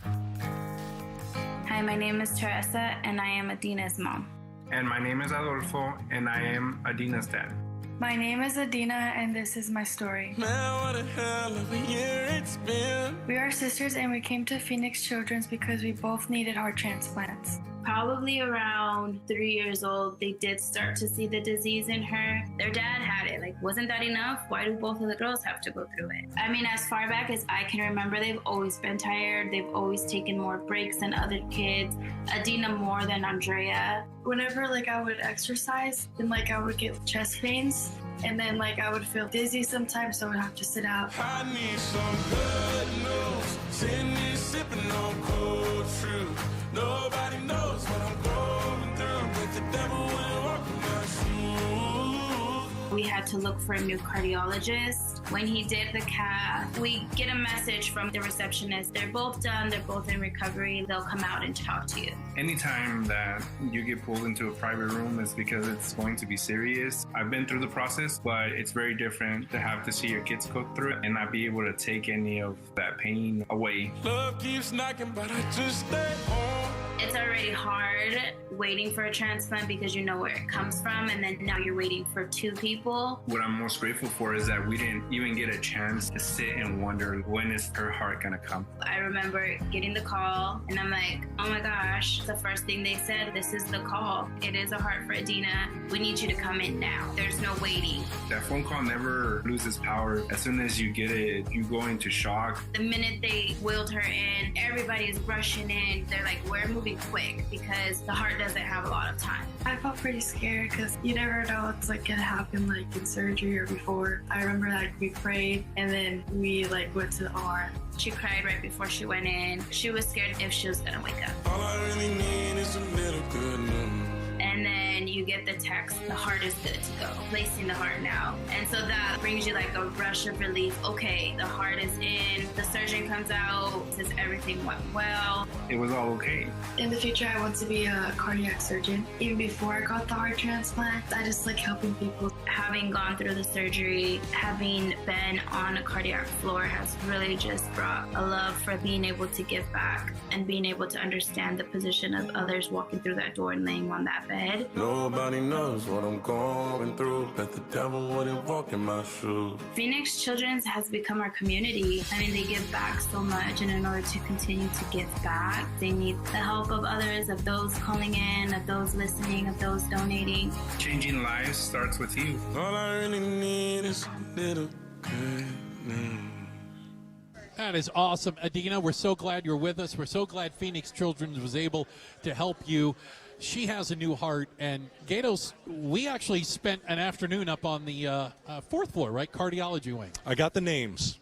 Hi, my name is Teresa, and I am Adina's mom. And my name is Adolfo, and I am Adina's dad. My name is Adina, and this is my story. Man, what a hell of a year it's been. We are sisters, and we came to Phoenix Children's because we both needed heart transplants. Probably around 3 years old, they did start to see the disease in her. Their dad had it. Like, wasn't that enough? Why do both of the girls have to go through it? I mean, as far back as I can remember, they've always been tired. They've always taken more breaks than other kids. Adina more than Andrea. Whenever, like, I would exercise, then, like, I would get chest pains. And then, like, I would feel dizzy sometimes, so I would have to sit out. I need some good news. Send me sipping on cold fruit. Nobody knows what I'm going through, but the devil will walk in my shoes. We had to look for a new cardiologist. When he did the cath, we get a message from the receptionist. They're both done. They're both in recovery. They'll come out and talk to you. Anytime that you get pulled into a private room is because it's going to be serious. I've been through the process, but it's very different to have to see your kids go through it and not be able to take any of that pain away. Love keeps knocking, but I just stay home. It's already hard waiting for a transplant because you know where it comes from, and then now you're waiting for two people. What I'm most grateful for is that we didn't even get a chance to sit and wonder, when is her heart gonna come? I remember getting the call, and I'm like, oh my gosh, the first thing they said, this is the call. It is a heart for Adina. We need you to come in now. There's no waiting. That phone call never loses power. As soon as you get it, you go into shock. The minute they wheeled her in, everybody's rushing in. They're like, we're moving quick because the heart doesn't have a lot of time. I felt pretty scared because you never know what's like gonna happen like in surgery or before. I remember like we prayed and then we like went to the OR. She cried right before she went in. She was scared if she was gonna wake up. All I really need is a little good news. And then you get the text, the heart is good to go, placing the heart now. And so that brings you like a rush of relief. Okay, the heart is in, the surgeon comes out, says everything went well. It was all okay. In the future, I want to be a cardiac surgeon. Even before I got the heart transplant, I just like helping people. Having gone through the surgery, having been on a cardiac floor has really just brought a love for being able to give back and being able to understand the position of others walking through that door and laying on that bed. Nobody knows what I'm going through, but the devil wouldn't walk in my shoes. Phoenix Children's has become our community. I mean, they give back so much, and in order to continue to give back, they need the help of others, of those calling in, of those listening, of those donating. Changing lives starts with you. All I really need is a little good news. That is awesome, Adina. We're so glad you're with us. We're so glad Phoenix Children's was able to help you. She has a new heart, and Gatos, we actually spent an afternoon up on the fourth floor, right? Cardiology wing. I got the names.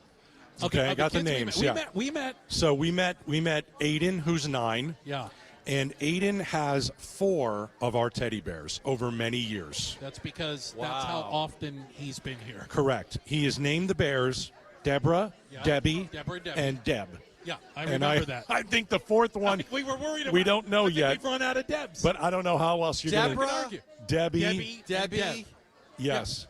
Okay, I got the names. We met. So we met Aiden, who's 9. Yeah. And Aiden has 4 of our teddy bears over many years. That's because that's how often he's been here. Correct. He has named the bears Deborah, Yeah. Debbie, Deborah, Debbie. and Deb. Yeah, I remember that. I think the fourth one, we were worried about. We don't know yet. We've run out of Debs. But I don't know how else you're going Deborah, to argue. Debbie. Deb. Yes.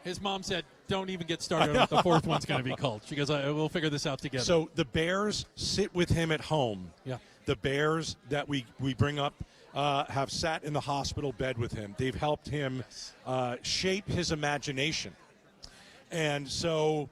His mom said, "Don't even get started on what the fourth one's going to be called." She goes, "We'll figure this out together." So the Bears sit with him at home. Yeah. The Bears that we bring up have sat in the hospital bed with him. They've helped him shape his imagination. And so,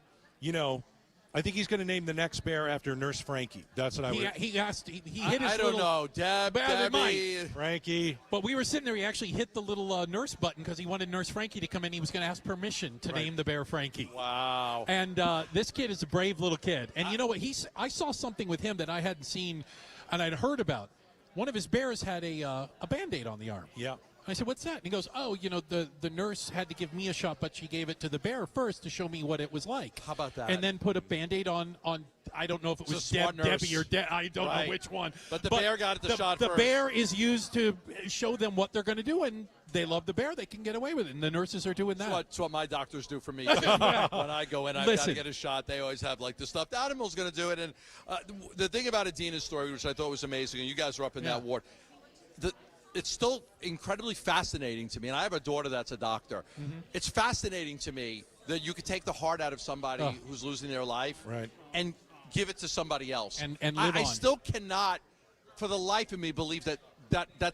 I think he's going to name the next bear after Nurse Frankie. That's what I would. He hit his I don't know. Debbie. Frankie. But we were sitting there. He actually hit the little nurse button because he wanted Nurse Frankie to come in. He was going to ask permission to name the bear Frankie. Wow. And this kid is a brave little kid. And you know what? I saw something with him that I hadn't seen and I'd heard about. One of his bears had a Band-Aid on the arm. Yeah. I said, "What's that?" And he goes, "Oh, the nurse had to give me a shot, but she gave it to the bear first to show me what it was like." How about that? And then put a Band-Aid on I don't know if it It's a was smart nurse. Debbie or I don't know which one. But the bear got the shot The first. bear is used to show them what they're going to do, and they love the bear. They can get away with it, and the nurses are doing that. That's what my doctors do for me. Too. When I go in, I've got to get a shot. They always have, the stuffed animal's going to do it. And the thing about Adina's story, which I thought was amazing, and you guys were up in that ward, it's still incredibly fascinating to me, and I have a daughter that's a doctor. Mm-hmm. It's fascinating to me that you could take the heart out of somebody who's losing their life and give it to somebody else. And live I on. still cannot, for the life of me, believe that's a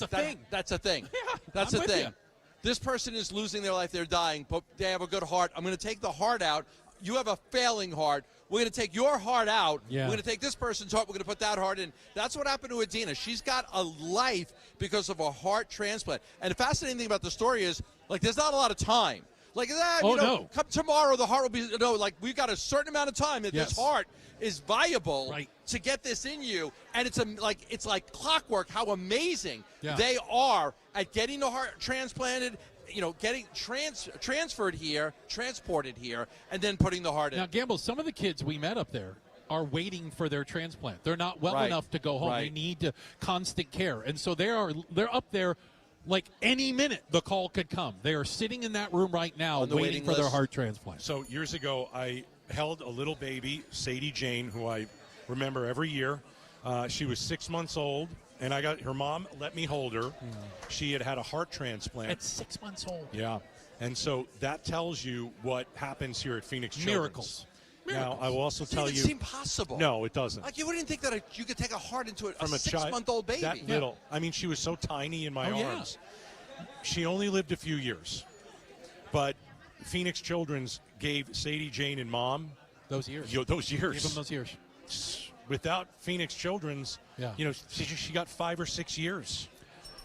thing. That's a thing. Yeah, that's I'm a with thing. you. This person is losing their life. They're dying, but they have a good heart. I'm going to take the heart out. You have a failing heart. We're going to take your heart out. Yeah. We're going to take this person's heart. We're going to put that heart in. That's what happened to Adina. She's got a life because of a heart transplant. And the fascinating thing about the story is, there's not a lot of time. Come tomorrow, the heart will be. We've got a certain amount of time that this heart is viable to get this in you, and it's like clockwork. How amazing they are at getting the heart transplanted. Getting transported here, and then putting the heart in. Now, Gamble, some of the kids we met up there are waiting for their transplant. They're not well enough to go home. They need constant care, and so they're up there. Any minute, the call could come. They are sitting in that room right now waiting for their heart transplant. So years ago, I held a little baby, Sadie Jane, who I remember every year. She was 6 months old. And her mom let me hold her. She had a heart transplant. At 6 months old. Yeah. And so that tells you what happens here at Phoenix Children's. Miracles. Now, I will also tell you. It doesn't seem possible. No, it doesn't. You wouldn't think that you could take a heart into a From a 6-month-old baby. That little. I mean, she was so tiny in my arms. Yeah. She only lived a few years. But Phoenix Children's gave Sadie Jane and Mom those years. Those years. Gave them those years. Without Phoenix Children's, she got 5 or 6 years.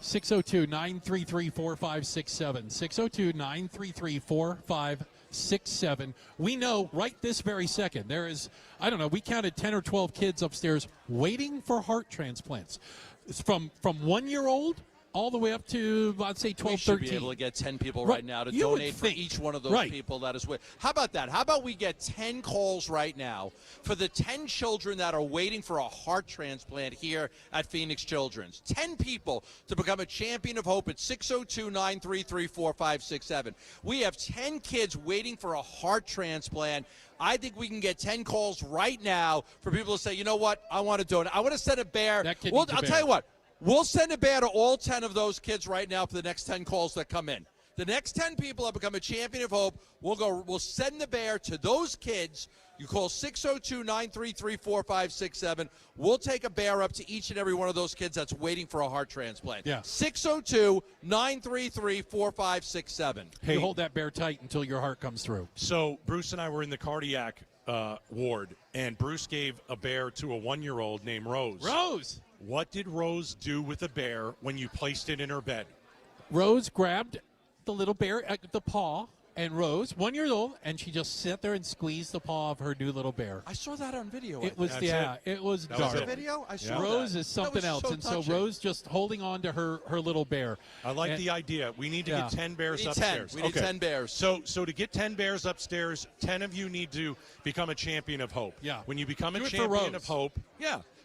602-933-4567. 602-933-4567. We know right this very second there is, we counted 10 or 12 kids upstairs waiting for heart transplants. It's from 1 year old all the way up to, I'd say, 12, we should 13. be able to get 10 people right now to donate for each one of those people that is with. How about that? How about we get 10 calls right now for the 10 children that are waiting for a heart transplant here at Phoenix Children's? 10 people to become a champion of hope at 602-933-4567. We have 10 kids waiting for a heart transplant. I think we can get 10 calls right now for people to say, you know what, I want to donate. I want to send a bear. I'll tell you what. We'll send a bear to all 10 of those kids right now for the next 10 calls that come in. The next 10 people have become a champion of hope. We'll send the bear to those kids. You call 602-933-4567. We'll take a bear up to each and every one of those kids that's waiting for a heart transplant. Yeah. 602-933-4567. Hey, you hold that bear tight until your heart comes through. So Bruce and I were in the cardiac ward, and Bruce gave a bear to a 1-year-old named Rose. Rose! What did Rose do with the bear when you placed it in her bed? Rose grabbed the little bear, the paw, and Rose, 1 year old, and she just sat there and squeezed the paw of her new little bear. I saw that on video. It was it was that dark. was a video? I saw Rose that. is something else, so and touching. so Rose just holding on to her little bear. I like the idea. We need to get 10 bears upstairs. We need 10 bears. So to get 10 bears upstairs, 10 of you need to become a champion of hope. Yeah. When you become a champion of hope,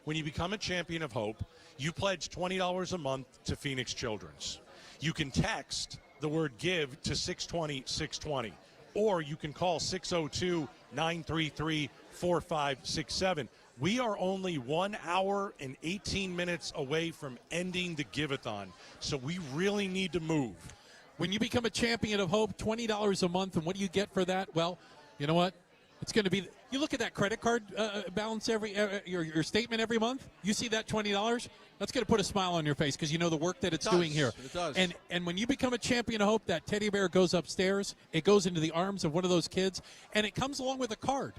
when you become a champion of hope, you pledge $20 a month to Phoenix Children's. You can text the word GIVE to 620-620, or you can call 602-933-4567. We are only 1 hour and 18 minutes away from ending the Give-A-Thon, so we really need to move. When you become a champion of hope, $20 a month, and what do you get for that? Well, you know what? It's going to be. You look at that credit card balance your statement every month. You see that $20. That's going to put a smile on your face because you know the work that it's doing here. It does. And when you become a champion of hope, that teddy bear goes upstairs. It goes into the arms of one of those kids, and it comes along with a card.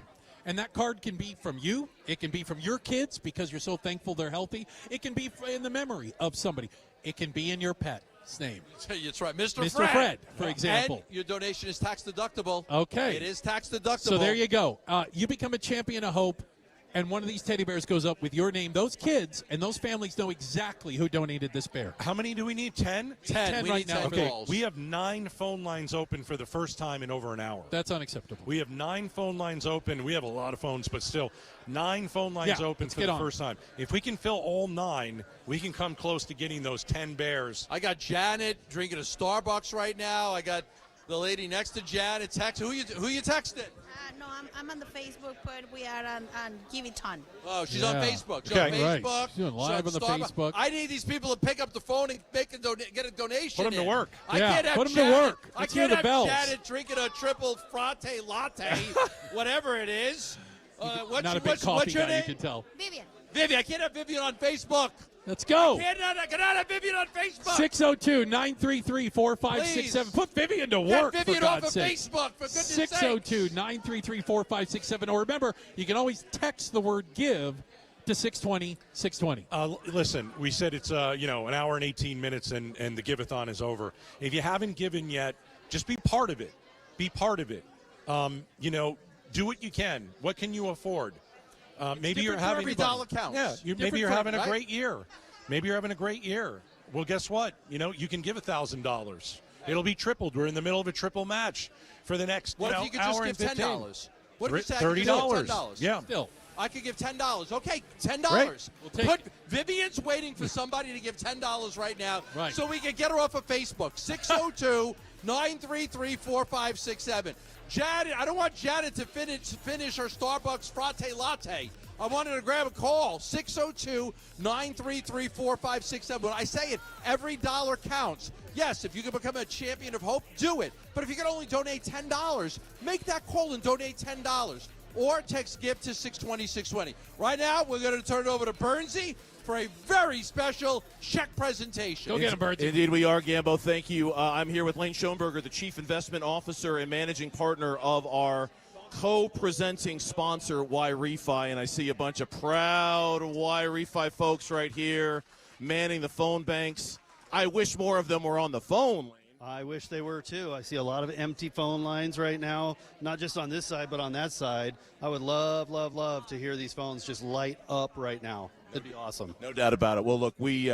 And that card can be from you. It can be from your kids because you're so thankful they're healthy. It can be in the memory of somebody. It can be in your pet's name. That's right. Mr. Fred, for example. And your donation is tax deductible. Okay. It is tax deductible. So there you go. You become a champion of hope, and one of these teddy bears goes up with your name. Those kids and those families know exactly who donated this bear. How many do we need? 10? 10 right now. Okay, we have 9 phone lines open for the first time in over an hour. That's unacceptable. We have 9 phone lines open. We have a lot of phones, but still, 9 phone lines open for the first time. If we can fill all 9, we can come close to getting those 10 bears. I got Janet drinking a Starbucks right now. I got the lady next to Janet text. Who you texting? No, I'm on the Facebook, but we are on Give-A-Thon. Oh, she's on Facebook. She's Okay. on Facebook. Right. She's doing live on the Facebook. I need these people to pick up the phone and get a donation. Put them to work. I can't have put them Janet, to work. I Let's hear can't the have bells. Janet drinking a triple frappe latte, whatever it is. Not a big coffee what's your guy, name? you can tell. Vivian. Vivian. I can't have Vivian on Facebook. Let's go. I cannot have Vivian on Facebook. 602-933-4567. Put Vivian to Get work, Vivian for off God's of sake. Facebook, for goodness sake. 602-933-4567. Or remember, you can always text the word give to 620-620. Listen, we said it's an hour and 18 minutes and the Give-A-Thon is over. If you haven't given yet, just be part of it. Be part of it. Do what you can. What can you afford? Maybe you're having every dollar counts. Yeah, maybe you're having a great year. Maybe you're having a great year. Well, guess what? You can give $1,000. It'll be tripled. We're in the middle of a triple match for the next What if you could hour just and give 15. $10? What if you said I could give $30? $10? Yeah. Still. I could give $10. Okay, $10. Great. We'll take it. Vivian's waiting for somebody to give $10 right now, Right. so we can get her off of Facebook. 602-933-4567. Janet, I don't want Janet to finish her Starbucks frappe latte. I wanted to grab a call. 602-933-4567. When I say it, every dollar counts. Yes, if you can become a champion of hope, do it. But if you can only donate $10, make that call and donate $10. Or text GIFT to 620-620. Right now, we're going to turn it over to Bernsey for a very special check presentation. Go get him, Bernsey. Indeed, we are, Gambo. Thank you. I'm here with Lane Schoenberger, the Chief Investment Officer and Managing Partner of our co-presenting sponsor, Y-Refi, and I see a bunch of proud Y-Refi folks right here manning the phone banks. I wish more of them were on the phone, Lane. I wish they were, too. I see a lot of empty phone lines right now, not just on this side, but on that side. I would love, love, love to hear these phones just light up right now. It'd be awesome. No doubt about it. Well, look, we,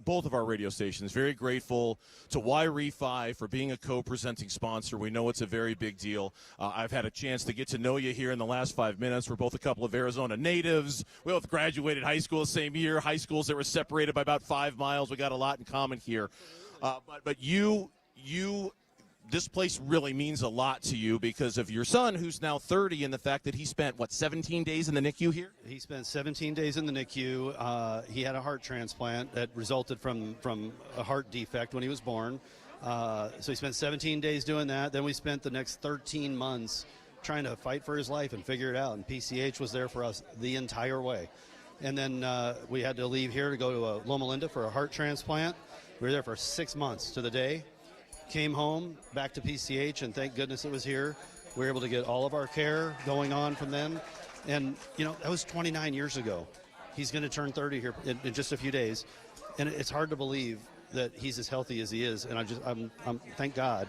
both of our radio stations, very grateful to Y-Refi for being a co-presenting sponsor. We know it's a very big deal. I've had a chance to get to know you here in the last 5 minutes. We're both a couple of Arizona natives. We both graduated high school the same year, high schools that were separated by about 5 miles. We got a lot in common here. But you, this place really means a lot to you because of your son, who's now 30, and the fact that he spent, 17 days in the NICU here? He spent 17 days in the NICU. He had a heart transplant that resulted from a heart defect when he was born. So he spent 17 days doing that. Then we spent the next 13 months trying to fight for his life and figure it out. And PCH was there for us the entire way. And then we had to leave here to go to Loma Linda for a heart transplant. We were there for 6 months to the day. Came home, back to PCH, and thank goodness it was here. We were able to get all of our care going on from then. And, that was 29 years ago. He's going to turn 30 here in just a few days. And it's hard to believe that he's as healthy as he is. And I'm thank God.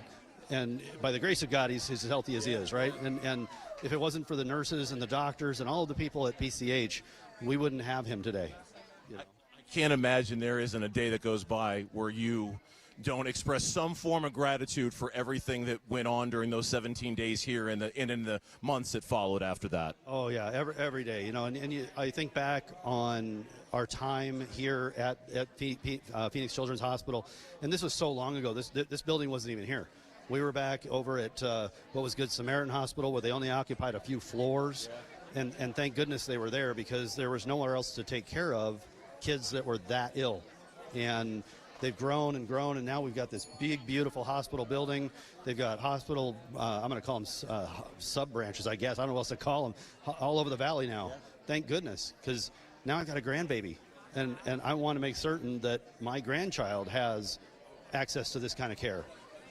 And by the grace of God, he's as healthy as he is, right? And if it wasn't for the nurses and the doctors and all of the people at PCH, we wouldn't have him today. I can't imagine there isn't a day that goes by where you don't express some form of gratitude for everything that went on during those 17 days here and in the months that followed after that. Oh, yeah, every day, I think back on our time here at Phoenix Children's Hospital, and this was so long ago. This building wasn't even here. We were back over at what was Good Samaritan Hospital, where they only occupied a few floors. And thank goodness they were there, because there was nowhere else to take care of kids that were that ill. And they've grown and grown, and now we've got this big, beautiful hospital building. They've got hospital, I'm going to call them sub-branches, I guess. I don't know what else to call them, all over the valley now. Yeah. Thank goodness, because now I've got a grandbaby, and I want to make certain that my grandchild has access to this kind of care.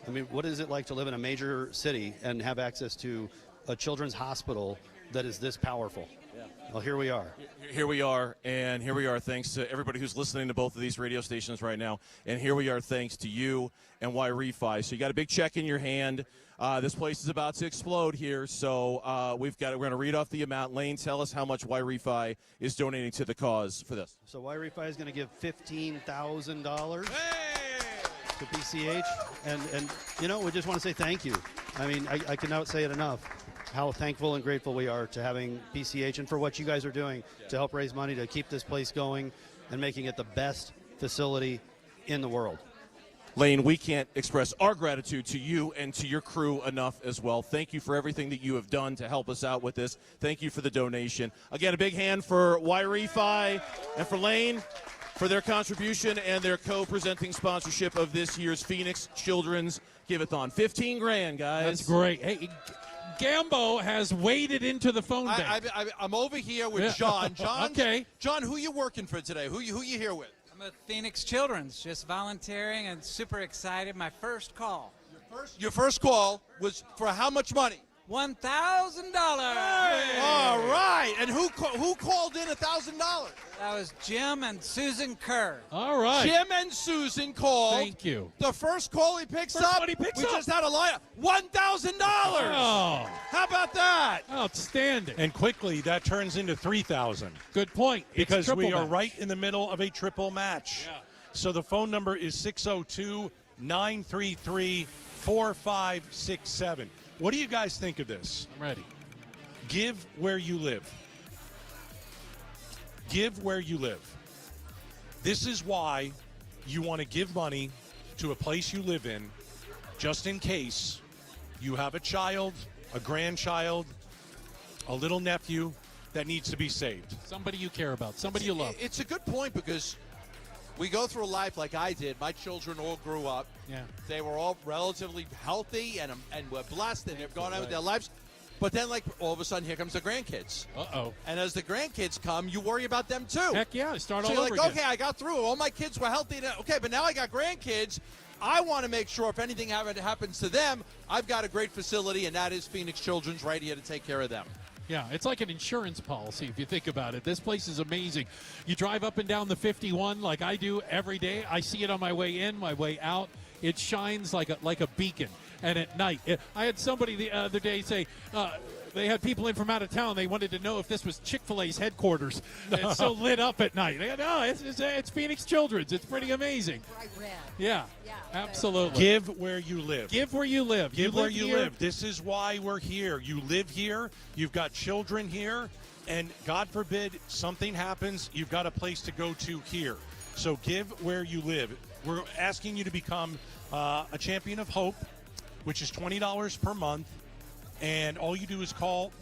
I mean, what is it like to live in a major city and have access to a children's hospital that is this powerful? Yeah. Well, here we are. Here we are, and here we are thanks to everybody who's listening to both of these radio stations right now. And here we are thanks to you and Y-Refi. So you got a big check in your hand. This place is about to explode here, so we're going to read off the amount. Lane, tell us how much Y-Refi is donating to the cause for this. So Y-Refi is going to give $15,000 to PCH, and you know, we just want to say thank you. I mean, I cannot say it enough how thankful and grateful we are to having PCH and for what you guys are doing to help raise money to keep this place going and making it the best facility in the world. Lane, we can't express our gratitude to you and to your crew enough as well. Thank you for everything that you have done to help us out with this. Thank you for the donation. Again, a big hand for Y-Refi and for Lane for their contribution and their co-presenting sponsorship of this year's Phoenix Children's Give-A-Thon. 15 grand, guys. That's great. Hey, Gambo has waded into the phone bank. I'm over here with John. Okay. John, who you working for today? Who you here with? I'm with Phoenix Children's, just volunteering and super excited. My first call. Your first call was for how much money? $1,000. All right. And who called in $1,000? That was Jim and Susan Kerr. All right. Jim and Susan called. Thank you. The first call he picks up. We just had a line. $1,000. Oh. How about that? Outstanding. And quickly, that turns into $3,000. Good point. Because It's we are match. right in the middle of a triple match. Yeah. So the phone number is 602-933-4567. What do you guys think of this? I'm ready. Give where you live. Give where you live. This is why you want to give money to a place you live in, just in case you have a child, a grandchild, a little nephew that needs to be saved. Somebody you care about, somebody you love. It's a good point, because we go through life like I did. My children all grew up. Yeah. They were all relatively healthy and were blessed, and they've gone on with their lives. But then, like, all of a sudden, here comes the grandkids. Uh-oh. And as the grandkids come, you worry about them, too. Heck yeah, start so all you're over like, again. okay, I got through. All my kids were healthy. Okay, but now I got grandkids. I want to make sure if anything happens to them, I've got a great facility, and that is Phoenix Children's right here to take care of them. Yeah, it's like an insurance policy if you think about it. This place is amazing. You drive up and down the 51 like I do every day. I see it on my way in, my way out. It shines like a beacon. And at night, I had somebody the other day say, they had people in from out of town. They wanted to know if this was Chick-fil-A's headquarters. It's so lit up at night. They go, no, it's Phoenix Children's. It's pretty amazing. Bright red. Yeah, absolutely. Give where you live. Give where you live. Give where you here. live. This is why we're here. You live here. You've got children here. And God forbid something happens, you've got a place to go to here. So give where you live. We're asking you to become a champion of hope, which is $20 per month. And all you do is call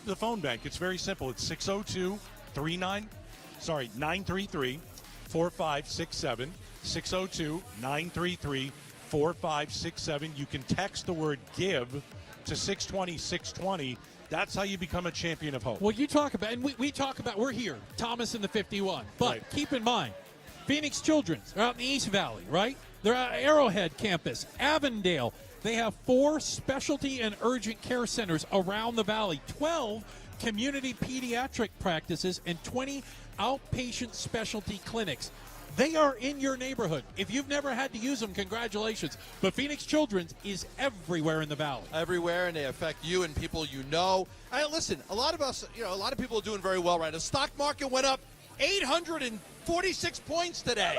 the phone bank. It's very simple. It's 933-4567. 602-933-4567. You can text the word give to 620-620. That's how you become a champion of hope. Well, you talk about, and we talk about, we're here, Thomas in the 51. But Right. keep in mind, Phoenix Children's, they're out in the East Valley, right? They're at Arrowhead campus, Avondale. They have 4 specialty and urgent care centers around the valley, 12 community pediatric practices, and 20 outpatient specialty clinics. They are in your neighborhood. If you've never had to use them, congratulations. But Phoenix Children's is everywhere in the valley. Everywhere, and they affect you and people you know. Listen, a lot of us, a lot of people are doing very well right now. The stock market went up 846 points today.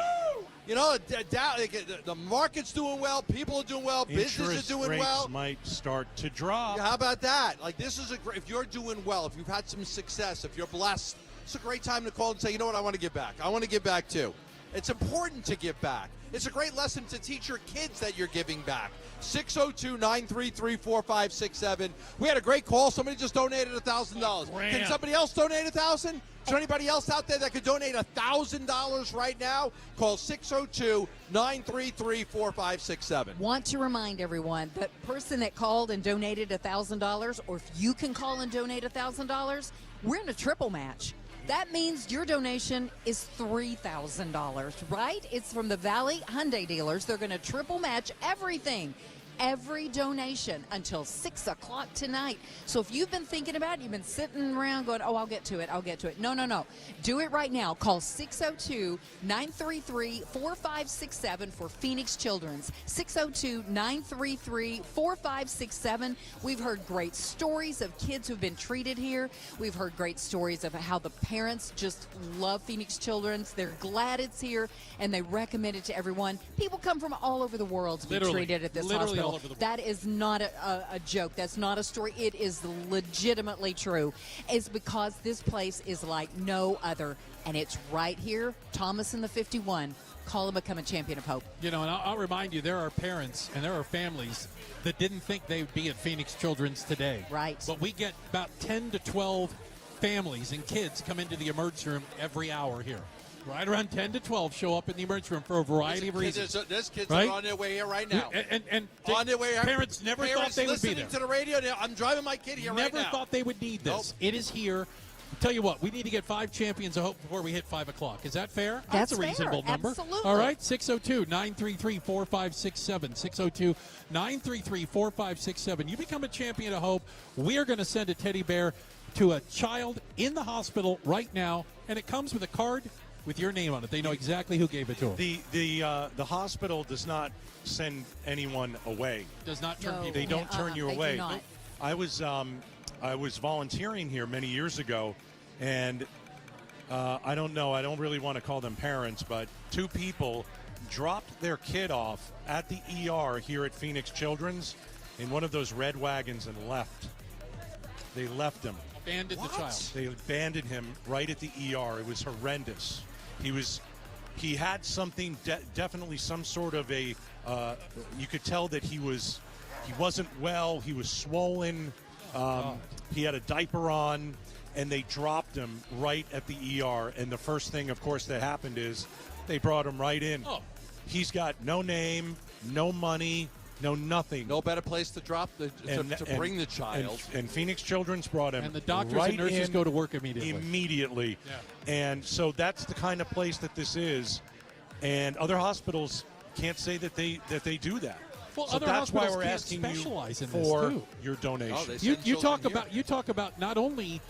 The market's doing well. People are doing well. Business are doing well. Interest rates might start to drop. Yeah, how about that? Like, this is if you're doing well, if you've had some success, if you're blessed, it's a great time to call and say, you know what, I want to give back. I want to give back too. It's important to give back. It's a great lesson to teach your kids that you're giving back. 602-933-4567. We had a great call. Somebody just donated $1,000. Can somebody else donate $1,000? Is there anybody else out there that could donate $1,000 right now? Call 602-933-4567. Want to remind everyone that person that called and donated $1,000, or if you can call and donate $1,000, we're in a triple match. That means your donation is $3,000, right? It's from the Valley Hyundai dealers. They're going to triple match everything. Every donation until 6 o'clock tonight. So if you've been thinking about it, you've been sitting around going, oh, I'll get to it. No. Do it right now. Call 602-933-4567 for Phoenix Children's. 602-933-4567. We've heard great stories of kids who've been treated here. We've heard great stories of how the parents just love Phoenix Children's. They're glad it's here, and they recommend it to everyone. People come from all over the world to be treated at this hospital. That is not a joke. That's not a story. It is legitimately true. It's because this place is like no other, and it's right here. Thomas in the 51. Call and become a champion of hope. You know, and I'll remind you, there are parents and there are families that didn't think they would be at Phoenix Children's today. Right. But we get about 10 to 12 families and kids come into the emergency room every hour here. Right around 10 to 12 show up in the emergency room for a variety of reasons. There's kids right? that are on their way here right now. And on their way here. Parents never thought they would be there. Listening to the radio. I'm driving my kid here right now. Never thought they would need this. Nope. It is here. I'll tell you what, we need to get 5 champions of hope before we hit 5 o'clock. Is that fair? That's a reasonable fair. number. Absolutely. All right, 602-933-4567. 602-933-4567. You become a champion of hope. We are going to send a teddy bear to a child in the hospital right now, and it comes with a card with your name on it. They know exactly who gave it to them. The hospital does not send anyone away. Does not turn people. They don't turn you away. Do not. I was volunteering here many years ago, and I don't know. I don't really want to call them parents, but 2 people dropped their kid off at the ER here at Phoenix Children's in one of those red wagons and left. They left him. Abandoned the child. They abandoned him right at the ER. It was horrendous. He had something, definitely some sort of a, you could tell that he wasn't well. He was swollen. He had a diaper on, and they dropped him right at the ER. And the first thing, of course, that happened is they brought him right in. Oh. He's got no name, no money, no nothing. No better place to drop to bring the child. And Phoenix Children's brought him. And the doctors right and nurses go to work immediately. Yeah. And so that's the kind of place that this is. And other hospitals can't say that they do that. Well, so other that's why hospitals we're can't asking specialize you in this, for too. your donation. You talk about not only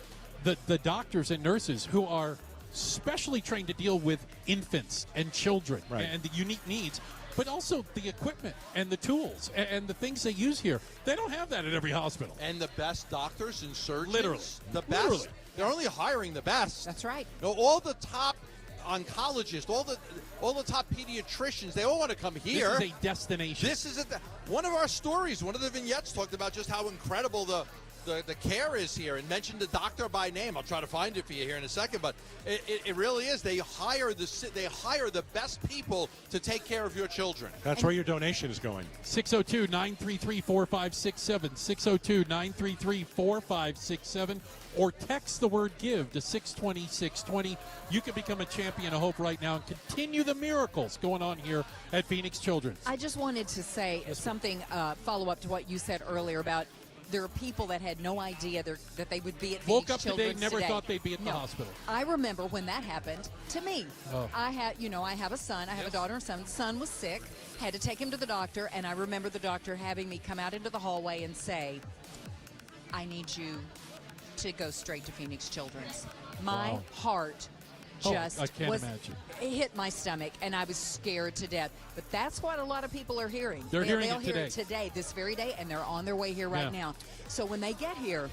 the doctors and nurses who are specially trained to deal with infants and children and the unique needs, but also the equipment and the tools and the things they use here. They don't have that at every hospital. And the best doctors and surgeons. Literally. The best. Literally. They're only hiring the best. That's right. No, all the top oncologists, all the top pediatricians, they all want to come here. This is a destination. This is one of our stories. One of the vignettes talked about just how incredible the care is here, and mentioned the doctor by name. I'll try to find it for you here in a second, but it really is. They hire the best people to take care of your children. That's where your donation is going. 602-933-4567, 602-933-4567, or text the word GIVE to 620-620. You can become a champion of hope right now and continue the miracles going on here at Phoenix Children's. I just wanted to say something, follow up to what you said earlier about there are people that had no idea that they would be at Phoenix Woke up Children's today, never today. thought they'd be at the hospital. I remember when that happened to me. Oh. I have a son. I have a daughter and a son. The son was sick, had to take him to the doctor, and I remember the doctor having me come out into the hallway and say, I need you to go straight to Phoenix Children's. My heart just I can't imagine. It hit my stomach, and I was scared to death. But that's what a lot of people are hearing. They'll hear it it today, this very day, and they're on their way here right now. So when they get here,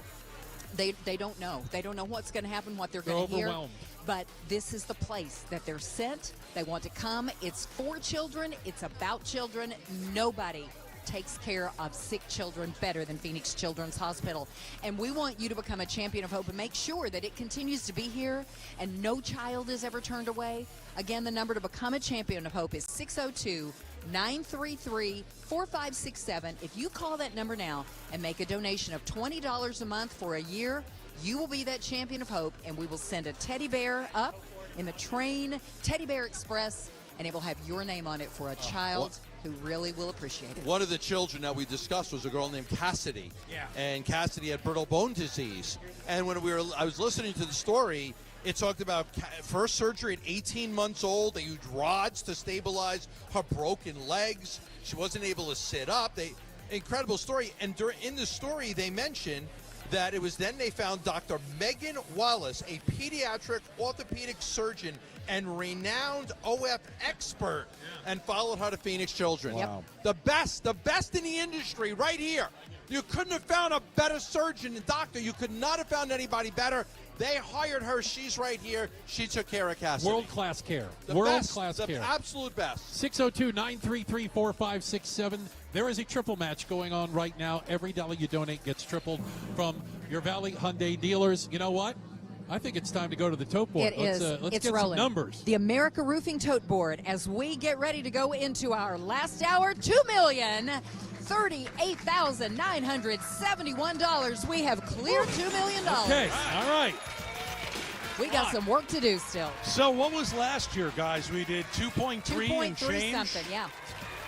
they don't know. They don't know what's going to happen, what they're going to hear. Overwhelmed. But this is the place that they're sent. They want to come. It's for children. It's about children. Nobody takes care of sick children better than Phoenix Children's Hospital. And we want you to become a champion of hope and make sure that it continues to be here and no child is ever turned away. Again, the number to become a champion of hope is 602-933-4567. If you call that number now and make a donation of $20 a month for a year, you will be that champion of hope, and we will send a teddy bear up in the train, Teddy Bear Express, and it will have your name on it for a child who really will appreciate it. One of the children that we discussed was a girl named Cassidy. Yeah. And Cassidy had brittle bone disease. And when I was listening to the story, it talked about first surgery at 18 months old. They used rods to stabilize her broken legs. She wasn't able to sit up. Incredible story. And in the story, they mentioned that it was then they found Dr. Megan Wallace, a pediatric orthopedic surgeon and renowned OF expert, and followed her to Phoenix Children's. Wow. The best in the industry right here. You couldn't have found a better surgeon and doctor. You could not have found anybody better. They hired her. She's right here. She took care of Cassidy. World-class care. The World-class best, care. The absolute best. 602-933-4567. There is a triple match going on right now. Every dollar you donate gets tripled from your Valley Hyundai dealers. You know what? I think it's time to go to the tote board. Let's It's get rolling. some numbers. The America Roofing Tote Board, as we get ready to go into our last hour, $2,038,971. We have cleared $2 million. Okay, all right. We got some work to do still. So what was last year, guys? We did 2.3 and 2.3 change. something, yeah.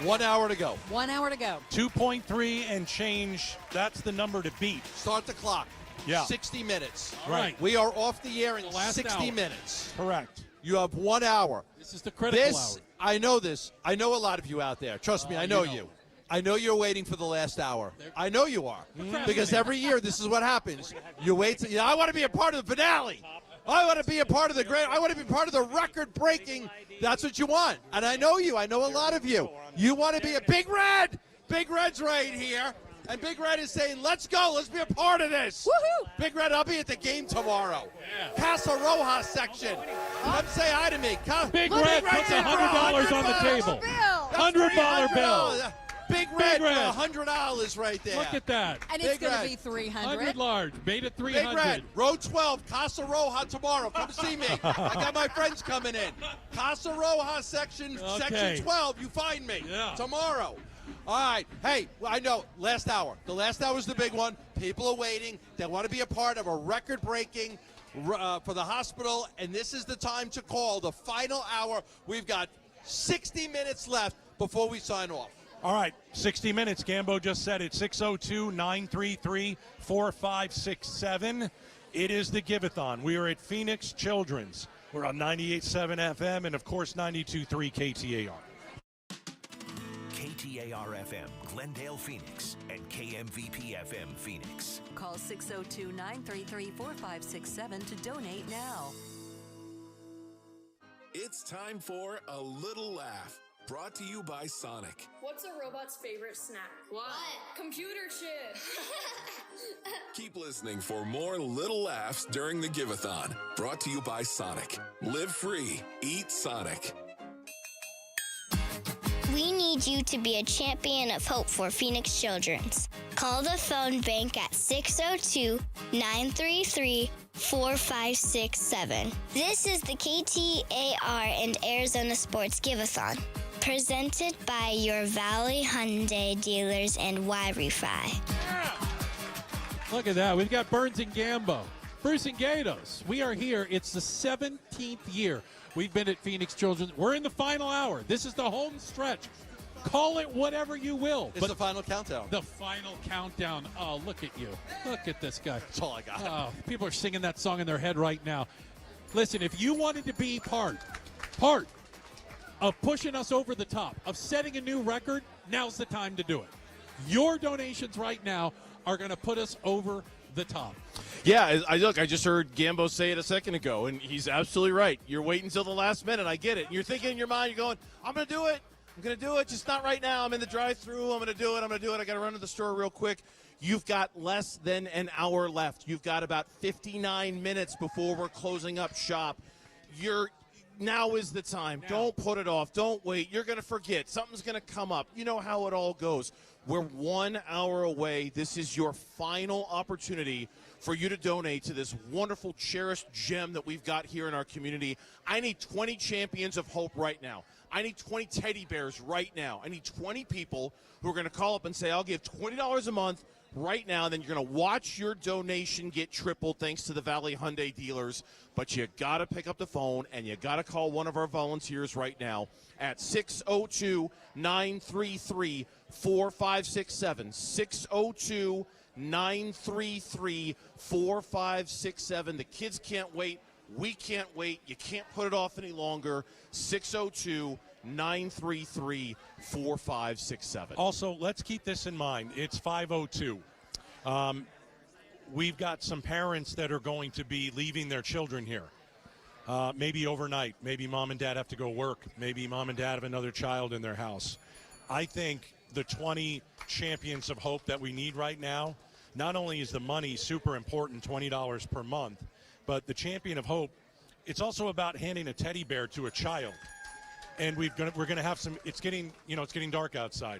1 hour to go. 1 hour to go. 2.3 and change. That's the number to beat. Start the clock. Yeah. 60 minutes. All right. We are off the air in The last 60 hour. minutes. Correct. You have 1 hour. This is the critical This, hour. I know this. I know a lot of you out there. Trust me, I know you. I know you're waiting for the last hour. I know you are. Because every year this is what happens. You wait. I want to be a part of the finale. I want to be a part of the great. I want to be part of the record-breaking. That's what you want. And I know you. I know a lot of you. You want to be a Big Red. Big Red's right here. And Big Red is saying, let's go. Let's be a part of this. Woohoo! Big Red, I'll be at the game tomorrow. Casa Rojas section. Come say hi to me. Big Look, Red puts $100 on the table. $100 bill. Big Red Red. for $100 right there. Look at that. And it's Big going to Red. be 300. 100 large. Made it Big 300. Red, row 12, Casa Rojas tomorrow. Come see me. I got my friends coming in. Casa Rojas section 12. You find me tomorrow. All right. Hey, I know, last hour. The last hour is the big one. People are waiting. They want to be a part of a record-breaking for the hospital, and this is the time to call, the final hour. We've got 60 minutes left before we sign off. All right, 60 minutes. Gambo just said it. 602-933-4567. It is the Give-A-Thon. We are at Phoenix Children's. We're on 98.7 FM and, of course, 92.3 KTAR. KTAR-FM, Glendale, Phoenix, and KMVP-FM, Phoenix. Call 602-933-4567 to donate now. It's time for A Little Laugh, brought to you by Sonic. What's a robot's favorite snack? What? Computer chip. Keep listening for more little laughs during the Give-A-Thon, brought to you by Sonic. Live free, eat Sonic. We need you to be a champion of hope for Phoenix Children's. Call the phone bank at 602-933-4567. This is the KTAR and Arizona Sports Give-A-Thon, presented by your Valley Hyundai dealers and Y-Refi. Look at that. We've got Burns and Gambo. Bruce and Gatos. We are here. It's the 17th year we've been at Phoenix Children's. We're in the final hour. This is the home stretch. Call it whatever you will. It's the final countdown. The final countdown. Oh, look at you. Look at this guy. That's all I got. Oh, people are singing that song in their head right now. Listen, if you wanted to be part of pushing us over the top, of setting a new record, now's the time to do it. Your donations right now are going to put us over the top. Yeah, I just heard Gambo say it a second ago, and he's absolutely right. You're waiting until the last minute. I get it. And you're thinking in your mind, you're going, I'm going to do it. I'm going to do it, just not right now. I'm in the drive-thru. I'm going to do it. I got to run to the store real quick. You've got less than an hour left. You've got about 59 minutes before we're closing up shop. Now is the time. Don't put it off. Don't wait. You're going to forget. Something's going to come up. You know how it all goes. We're 1 hour away. This is your final opportunity for you to donate to this wonderful, cherished gem that we've got here in our community. I need 20 champions of hope right now. I need 20 teddy bears right now. I need 20 people who are going to call up and say, I'll give $20 a month right now. And then you're going to watch your donation get tripled thanks to the Valley Hyundai dealers. But you got to pick up the phone and you got to call one of our volunteers right now at 602-933-4567. 602-933-4567. The kids can't wait. We can't wait. You can't put it off any longer. 602-933-4567. Also, let's keep this in mind. It's 5:02. We've got some parents that are going to be leaving their children here. Maybe overnight. Maybe mom and dad have to go work. Maybe mom and dad have another child in their house. I think the 20 champions of hope that we need right now, not only is the money super important, $20 per month, but the champion of hope, it's also about handing a teddy bear to a child. And we're going to have some, it's getting dark outside.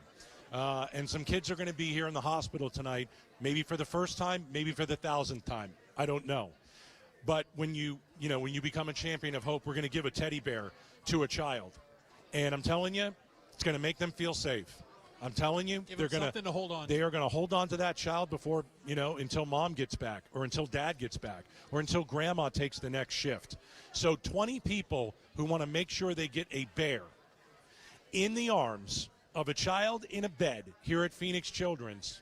And some kids are going to be here in the hospital tonight, maybe for the first time, maybe for the 1,000th time. I don't know. But when you become a champion of hope, we're going to give a teddy bear to a child. And I'm telling you, it's going to make them feel safe. I'm telling you, Give them something to hold on to. They are going to hold on to that child before, until mom gets back or until dad gets back or until grandma takes the next shift. So 20 people who want to make sure they get a bear in the arms of a child in a bed here at Phoenix Children's.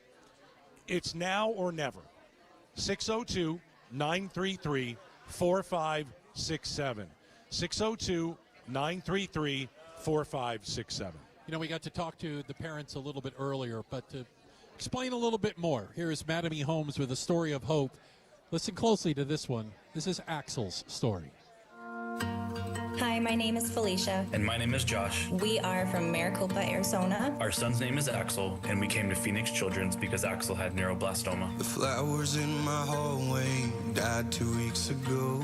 It's now or never. 602-933-4567. 602-933-4567. We got to talk to the parents a little bit earlier, but to explain a little bit more, here is Madame E. Holmes with a story of hope. Listen closely to this one. This is Axel's story. Hi, my name is Felisa. And my name is Josh. We are from Maricopa, Arizona. Our son's name is Axel, and we came to Phoenix Children's because Axel had neuroblastoma. The flowers in my hallway died 2 weeks ago.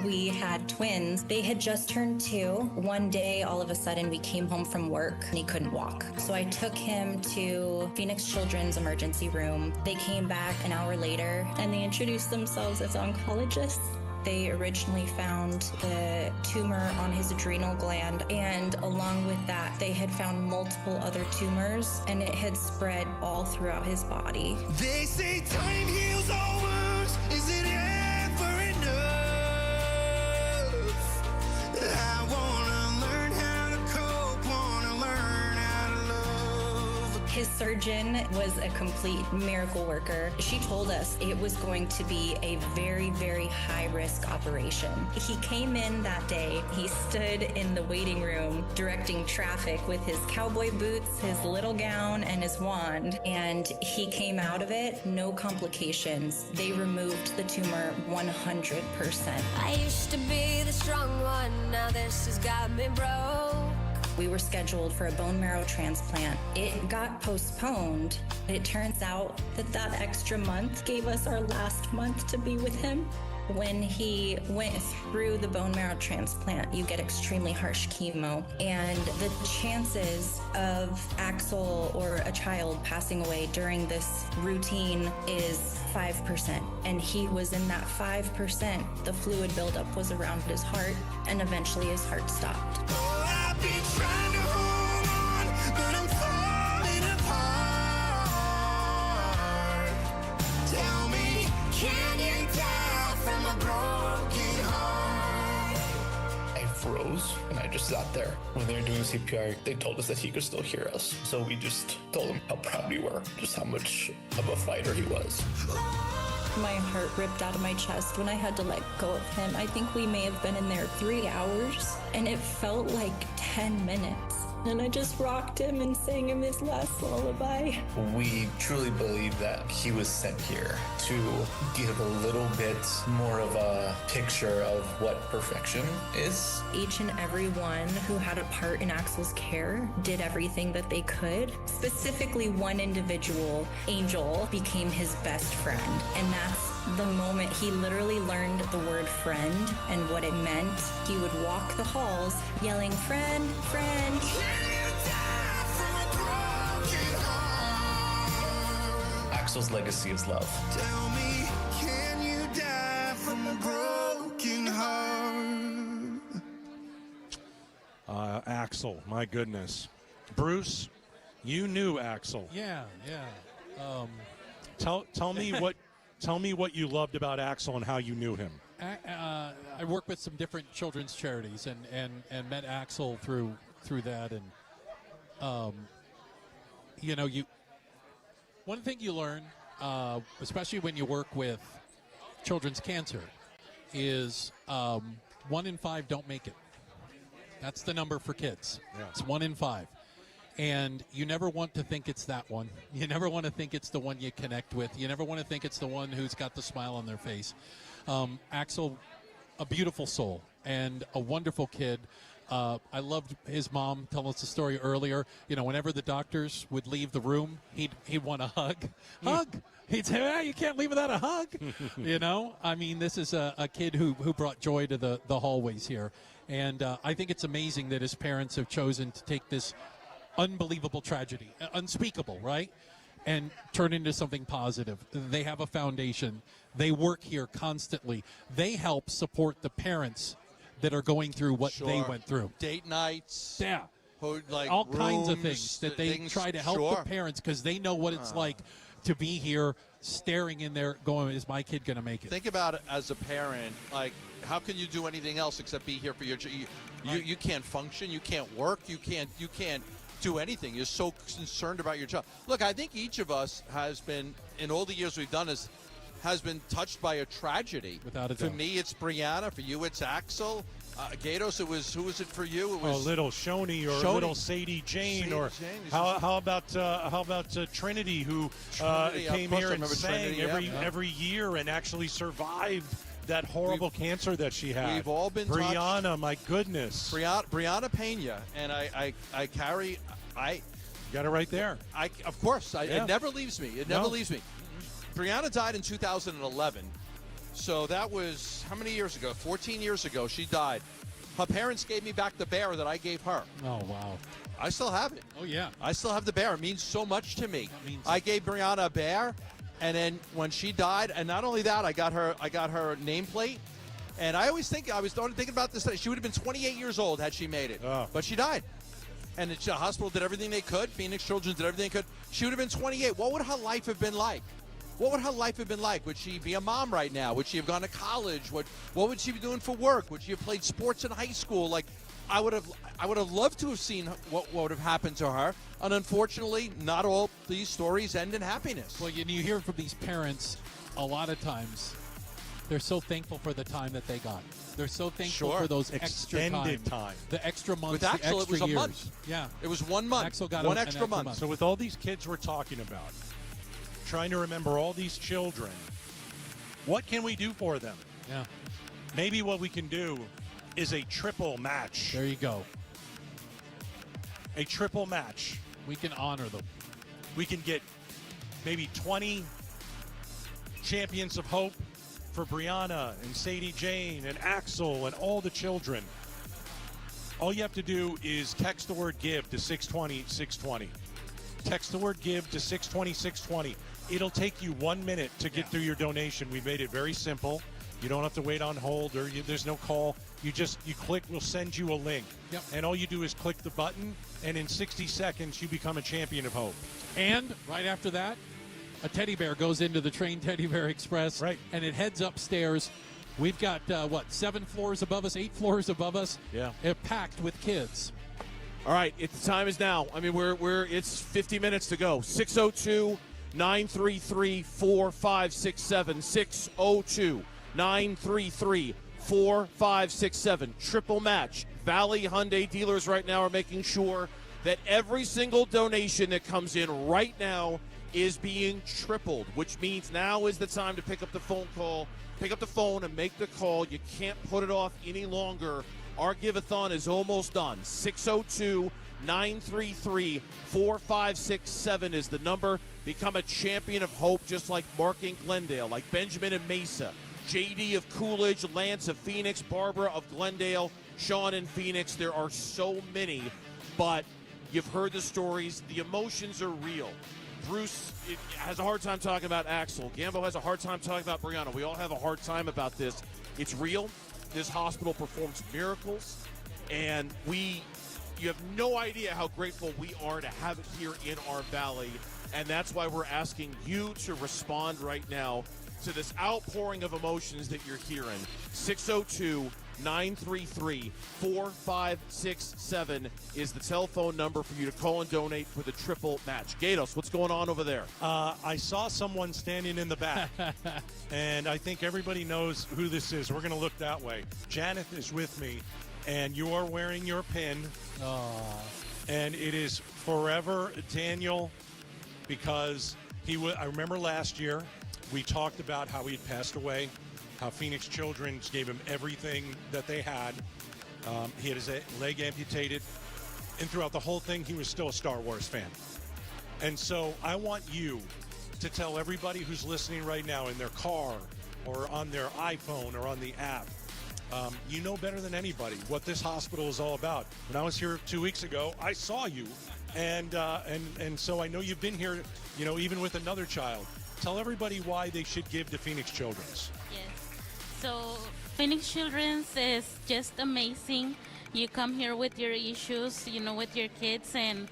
We had twins. They had just turned 2. One day, all of a sudden, we came home from work and he couldn't walk. So I took him to Phoenix Children's emergency room. They came back an hour later and they introduced themselves as oncologists. They originally found the tumor on his adrenal gland, and along with that, they had found multiple other tumors, and it had spread all throughout his body. They say time heals all wounds. Is it ever enough? I wanna learn how to cope, wanna learn how to love. His surgeon was a complete miracle worker. She told us it was going to be a very, very high-risk operation. He came in that day. He stood in the waiting room directing traffic with his cowboy boots, his little gown, and his wand. And he came out of it, no complications. They removed the tumor 100%. I used to be the strong one, now this has got me broke. We were scheduled for a bone marrow transplant. It got postponed. It turns out that extra month gave us our last month to be with him. When he went through the bone marrow transplant, you get extremely harsh chemo, and the chances of Axel or a child passing away during this routine is 5%. And he was in that 5%. The fluid buildup was around his heart, and eventually his heart stopped. Oh, I've been trying to hold on, but I'm falling apart. Tell me, can you die from a broken heart? I froze, and I just sat there. When they were doing CPR, they told us that he could still hear us. So we just told him how proud we were, just how much of a fighter he was. My heart ripped out of my chest when I had to let go of him. I think we may have been in there 3 hours, and it felt like 10 minutes. And I just rocked him and sang him his last lullaby. We truly believe that he was sent here to give a little bit more of a picture of what perfection is. Each and every one who had a part in Axel's care did everything that they could. Specifically, one individual, Angel, became his best friend. And that's the moment he literally learned the word friend and what it meant. He would walk the halls yelling, "Friend, friend." Axel's legacy is love. Tell me, can you die from a broken heart? Axel, my goodness. Bruce, you knew Axel. Yeah. Tell me what you loved about Axel and how you knew him. I work with some different children's charities and met Axel through that, and one thing you learn, especially when you work with children's cancer, is 1 in 5 don't make it. That's the number for kids. Yeah. It's 1 in 5. And you never want to think it's that one. You never want to think it's the one you connect with. You never want to think it's the one who's got the smile on their face. Axel, a beautiful soul and a wonderful kid. I loved his mom telling us the story earlier. Whenever the doctors would leave the room, he'd want a hug. Hug! He'd say, "Hey, you can't leave without a hug." This is a kid who brought joy to the hallways here. And I think it's amazing that his parents have chosen to take this unbelievable tragedy, unspeakable, right? And turn into something positive. They have a foundation. They work here constantly. They help support the parents that are going through what they went through. Date nights. Yeah. All Kinds of things that they try to help the parents because they know what it's like to be here staring in there going, is my kid going to make it? Think about it as a parent. Like, how can you do anything else except be here for your child? You can't function. You can't work. You can't do anything. You're so concerned about your child. Look, I think each of us has been, in all the years we've done this, has been touched by a tragedy. Without a doubt. For me, it's Brianna. For you, it's Axel. Gatos, who was it for you? It was little Shoney or little Sadie Jane, how about Trinity, who came here and sang Trinity, every year and actually survived that horrible cancer that she had. We've all been Brianna, touched. My goodness. Brianna Pena, and I got it right there. Of course, it never leaves me. It never leaves me. Brianna died in 2011. So that was, how many years ago? 14 years ago, she died. Her parents gave me back the bear that I gave her. Oh, wow. I still have it. Oh, yeah. I still have the bear. It means so much to me. Means I gave Brianna a bear, and then when she died, and not only that, I got her nameplate. And I was thinking about this. She would have been 28 years old had she made it. But she died. And the hospital did everything they could. Phoenix Children's did everything they could. She would have been 28. What would her life have been like? What would her life have been like? Would she be a mom right now? Would she have gone to college? What would she be doing for work? Would she have played sports in high school? Like, I would have loved to have seen what would have happened to her. And unfortunately, not all these stories end in happiness. Well, you hear from these parents a lot of times. They're so thankful for the time that they got. They're so thankful for those extended time. The extra months, With Axel, the extra it was years. a month. Yeah. It was 1 month. Axel got one an extra month. So with all these kids we're talking about, trying to remember all these children, what can we do for them? Yeah. Maybe what we can do is a triple match. There you go. A triple match. We can honor them. We can get maybe 20 champions of hope for Brianna and Sadie Jane and Axel and all the children. All you have to do is text the word GIVE to 620-620. Text the word GIVE to 620-620. It'll take you 1 minute to get through your donation. We made it very simple. You don't have to wait on hold or there's no call. You click, we'll send you a link. Yep. And all you do is click the button, and in 60 seconds, you become a champion of hope. And right after that, a teddy bear goes into the Train Teddy Bear Express. Right. And it heads upstairs. We've got, 7 floors above us, 8 floors above us. Yeah. Packed with kids. All right, the time is now. I mean, it's 50 minutes to go. 602-933-4567. 602-933-4567. Triple match. Valley Hyundai dealers right now are making sure that every single donation that comes in right now is being tripled, which means now is the time to pick up the phone and make the call. You can't put it off any longer. Our Give-A-Thon is almost done. 602-933-4567 is the number. Become a champion of hope, just like Mark in Glendale, like Benjamin in Mesa, JD of Coolidge, Lance of Phoenix, Barbara of Glendale, Sean in Phoenix. There are so many, but you've heard the stories. The emotions are real. Bruce has a hard time talking about Axel. Gambo has a hard time talking about Brianna. We all have a hard time about this. It's real. This hospital performs miracles, and you have no idea how grateful we are to have it here in our valley, and that's why we're asking you to respond right now to this outpouring of emotions that you're hearing. 602-933-4567 is the telephone number for you to call and donate for the triple match. Gatos, what's going on over there? I saw someone standing in the back, and I think everybody knows who this is. We're going to look that way. Janet is with me, and you are wearing your pin. And it is forever Daniel, because I remember last year we talked about how he had passed away, how Phoenix Children's gave him everything that they had. He had his leg amputated, and throughout the whole thing, he was still a Star Wars fan. And so I want you to tell everybody who's listening right now in their car or on their iPhone or on the app, you know better than anybody what this hospital is all about. When I was here 2 weeks ago, I saw you, and so I know you've been here, even with another child. Tell everybody why they should give to Phoenix Children's. Yes. So Phoenix Children's is just amazing. You come here with your issues, with your kids, and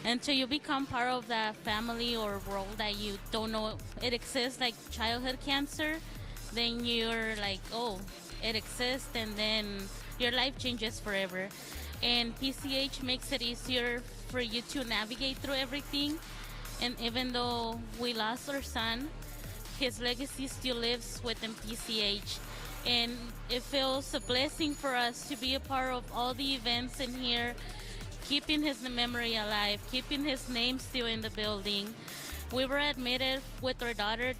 until you become part of that family or world that you don't know it exists, like childhood cancer, then you're like, oh, it exists, and then your life changes forever. And PCH makes it easier for you to navigate through everything. And even though we lost our son, his legacy still lives within PCH. And it feels a blessing for us to be a part of all the events in here, keeping his memory alive, keeping his name still in the building. We were admitted with our daughter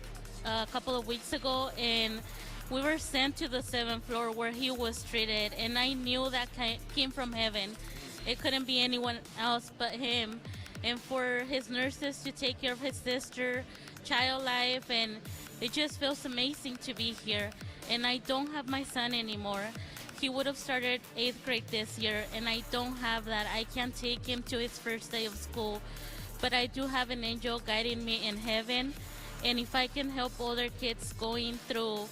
a couple of weeks ago, and we were sent to the 7th floor where he was treated. And I knew that came from heaven. It couldn't be anyone else but him. And for his nurses to take care of his sister, child life, and it just feels amazing to be here. And I don't have my son anymore. He would have started 8th grade this year, and I don't have that. I can't take him to his first day of school, but I do have an angel guiding me in heaven. And if I can help other kids going through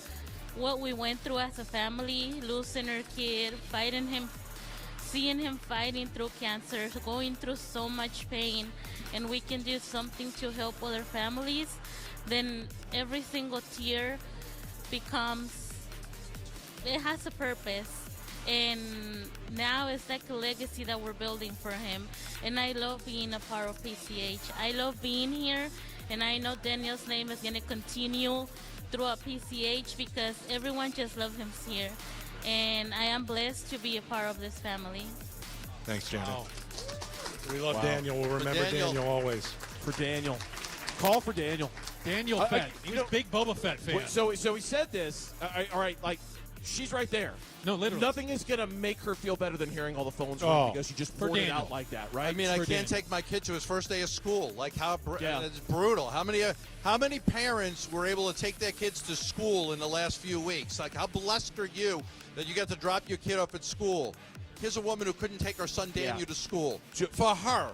what we went through as a family, losing our kid, fighting him, seeing him fighting through cancer, going through so much pain, and we can do something to help other families, then every single tear it has a purpose. And now it's like a legacy that we're building for him. And I love being a part of PCH. I love being here, and I know Daniel's name is going to continue throughout PCH because everyone just loves him here. And I am blessed to be a part of this family. Thanks, Janet. Wow. We love Daniel. We'll remember Daniel always. For Daniel. Call for Daniel. Daniel Fett. He's a big Boba Fett fan. So he said this. All right, like, she's right there. No, literally. Nothing is going to make her feel better than hearing all the phones ring because she just poured it out like that, right? I mean, I can't take my kid to his first day of school. Like, it's brutal. How many parents were able to take their kids to school in the last few weeks? Like, how blessed are you that you get to drop your kid off at school? Here's a woman who couldn't take her son Daniel to school. For her,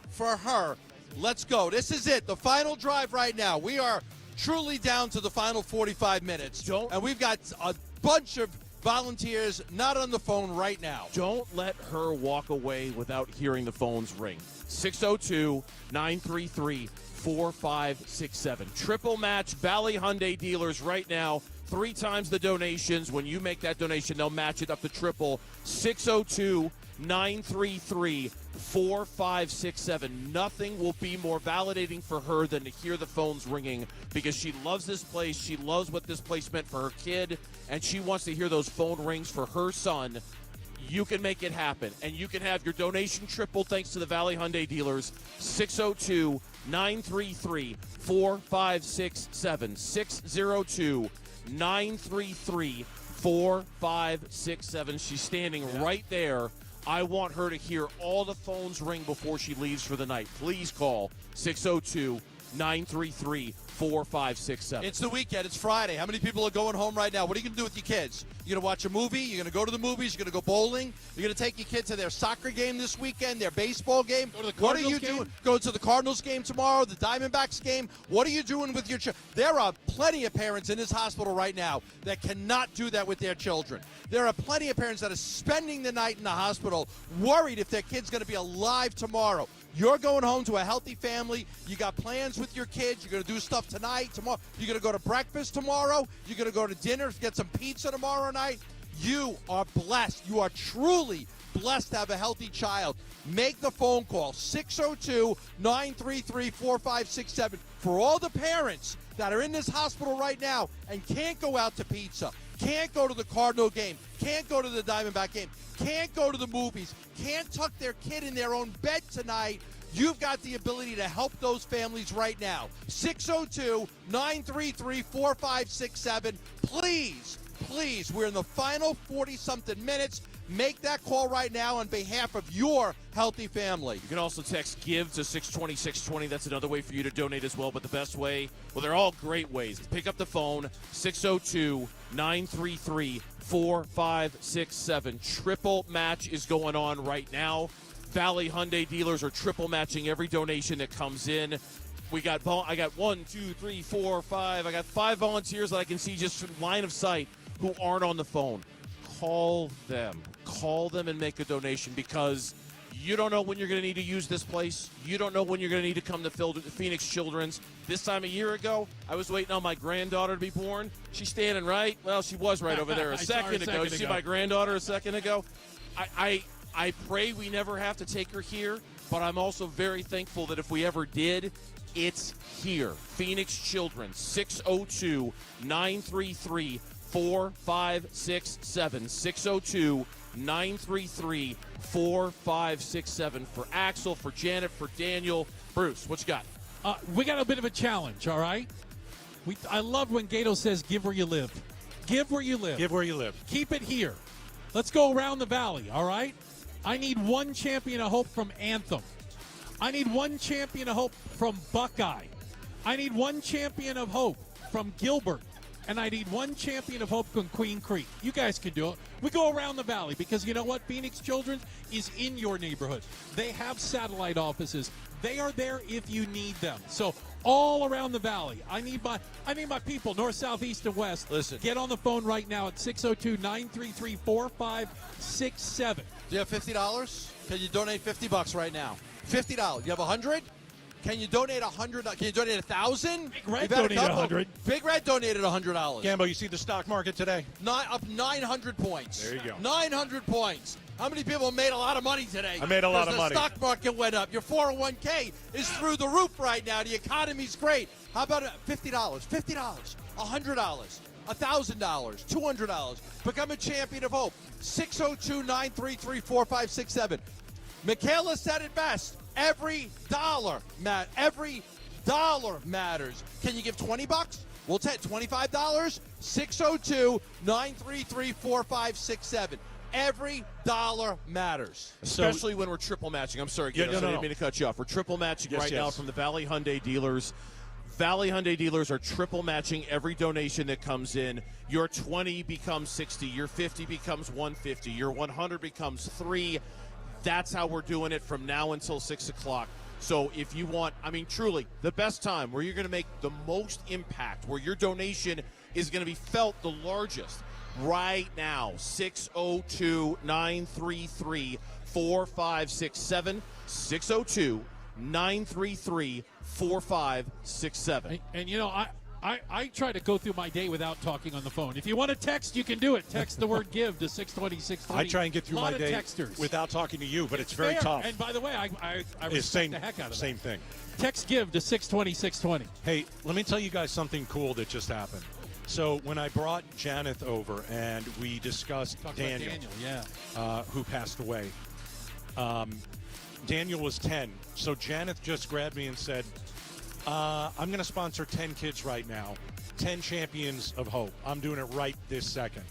let's go. This is it, the final drive right now. We are truly down to the final 45 minutes. And we've got a bunch of volunteers not on the phone right now. Don't let her walk away without hearing the phones ring. 602-933-4567. Triple match Valley Hyundai dealers right now. 3 times the donations. When you make that donation, they'll match it up to triple. 602-933-4567. Nothing will be more validating for her than to hear the phones ringing because she loves this place. She loves what this place meant for her kid, and she wants to hear those phone rings for her son. you can make it happen. And you can have your donation tripled thanks to the Valley Hyundai dealers. 602-933-4567. 602-933-4567. She's standing right there. I want her to hear all the phones ring before she leaves for the night. Please call 602-933-4567. It's the weekend. It's Friday. How many people are going home right now? What are you going to do with your kids? You're going to watch a movie? You're going to go to the movies? You're going to go bowling? You're going to take your kids to their soccer game this weekend, their baseball game? Go to the What are Cardinals you game? doing? Go to the Cardinals game tomorrow, the Diamondbacks game? What are you doing with your children? There are plenty of parents in this hospital right now that cannot do that with their children. There are plenty of parents that are spending the night in the hospital worried if their kid's going to be alive tomorrow. You're going home to a healthy family. You got plans with your kids. You're going to do stuff tonight, tomorrow. You're going to go to breakfast tomorrow. You're going to go to dinner, get some pizza tomorrow night. You are blessed. You are truly blessed to have a healthy child. Make the phone call, 602-933-4567. For all the parents that are in this hospital right now and can't go out to pizza, can't go to the Cardinal game, can't go to the Diamondback game, can't go to the movies, can't tuck their kid in their own bed tonight, you've got the ability to help those families right now. 602-933-4567. Please, we're in the final 40-something minutes. Make that call right now on behalf of your healthy family. You can also text GIVE to 620-620. That's another way for you to donate as well. But the best way, well, they're all great ways. Pick up the phone, 602-933-4567. Triple match is going on right now. Valley Hyundai dealers are triple matching every donation that comes in. I got 1, 2, 3, 4, 5. I got 5 volunteers that I can see just from line of sight who aren't on the phone. Call them and make a donation, because you don't know when you're going to need to use this place. You don't know when you're going to need to come to Phoenix Children's. This time a year ago, I was waiting on my granddaughter to be born. She's standing right. Well, she was right over there a second ago. You see my granddaughter a second ago? I pray we never have to take her here, but I'm also very thankful that if we ever did, it's here. Phoenix Children's, 602-933-4567. 602-933-4567 for Axel, for Janet, for Daniel. Bruce, what you got? We got a bit of a challenge, all right? I love when Gato says, give where you live. Give where you live. Give where you live. Keep it here. Let's go around the valley, all right? I need one champion of hope from Anthem. I need one champion of hope from Buckeye. I need one champion of hope from Gilbert. And I need one champion of hope from Queen Creek. You guys can do it. We go around the valley because you know what? Phoenix Children's is in your neighborhood. They have satellite offices. They are there if you need them. So all around the valley, I need my people, north, south, east, and west. Listen. Get on the phone right now at 602-933-4567. Do you have $50? Can you donate $50 right now? $50. You have 100? Can you donate 100? Can you donate 1,000? Big Red donated 100. Big Red donated $100. Gambo, you see the stock market today? Up 900 points. There you go. 900 points. How many people made a lot of money today? I made a lot of money. The stock market went up. Your 401k is through the roof right now. The economy's great. How about $50? $50. $100. $1,000. $200. Become a champion of hope. 602-933-4567. Michaela said it best. Every dollar matters. Can you give $20? We'll take $25. 602-933-4567. Every dollar matters, especially when we're triple matching. I'm sorry, Gato, I didn't mean to cut you off. We're triple matching now from the Valley Hyundai dealers. Valley Hyundai dealers are triple matching every donation that comes in. Your 20 becomes 60. Your 50 becomes 150. Your 100 becomes 3. That's how we're doing it from now until 6 o'clock. So if you want, truly, the best time where you're going to make the most impact, where your donation is going to be felt the largest, right now, 602-933-4567, 602-933-4567. And you know, I try to go through my day without talking on the phone. If you want to text, you can do it. Text the word GIVE to 620-620. I try and get through my day texters. without talking to you, but it's very tough. And by the way, I respect the heck out of that. Same thing. Text GIVE to 620-620. Hey, let me tell you guys something cool that just happened. So when I brought Janeth over and we discussed Daniel, who passed away, Daniel was 10. So Janeth just grabbed me and said, I'm going to sponsor 10 kids right now, 10 champions of hope. I'm doing it right this second.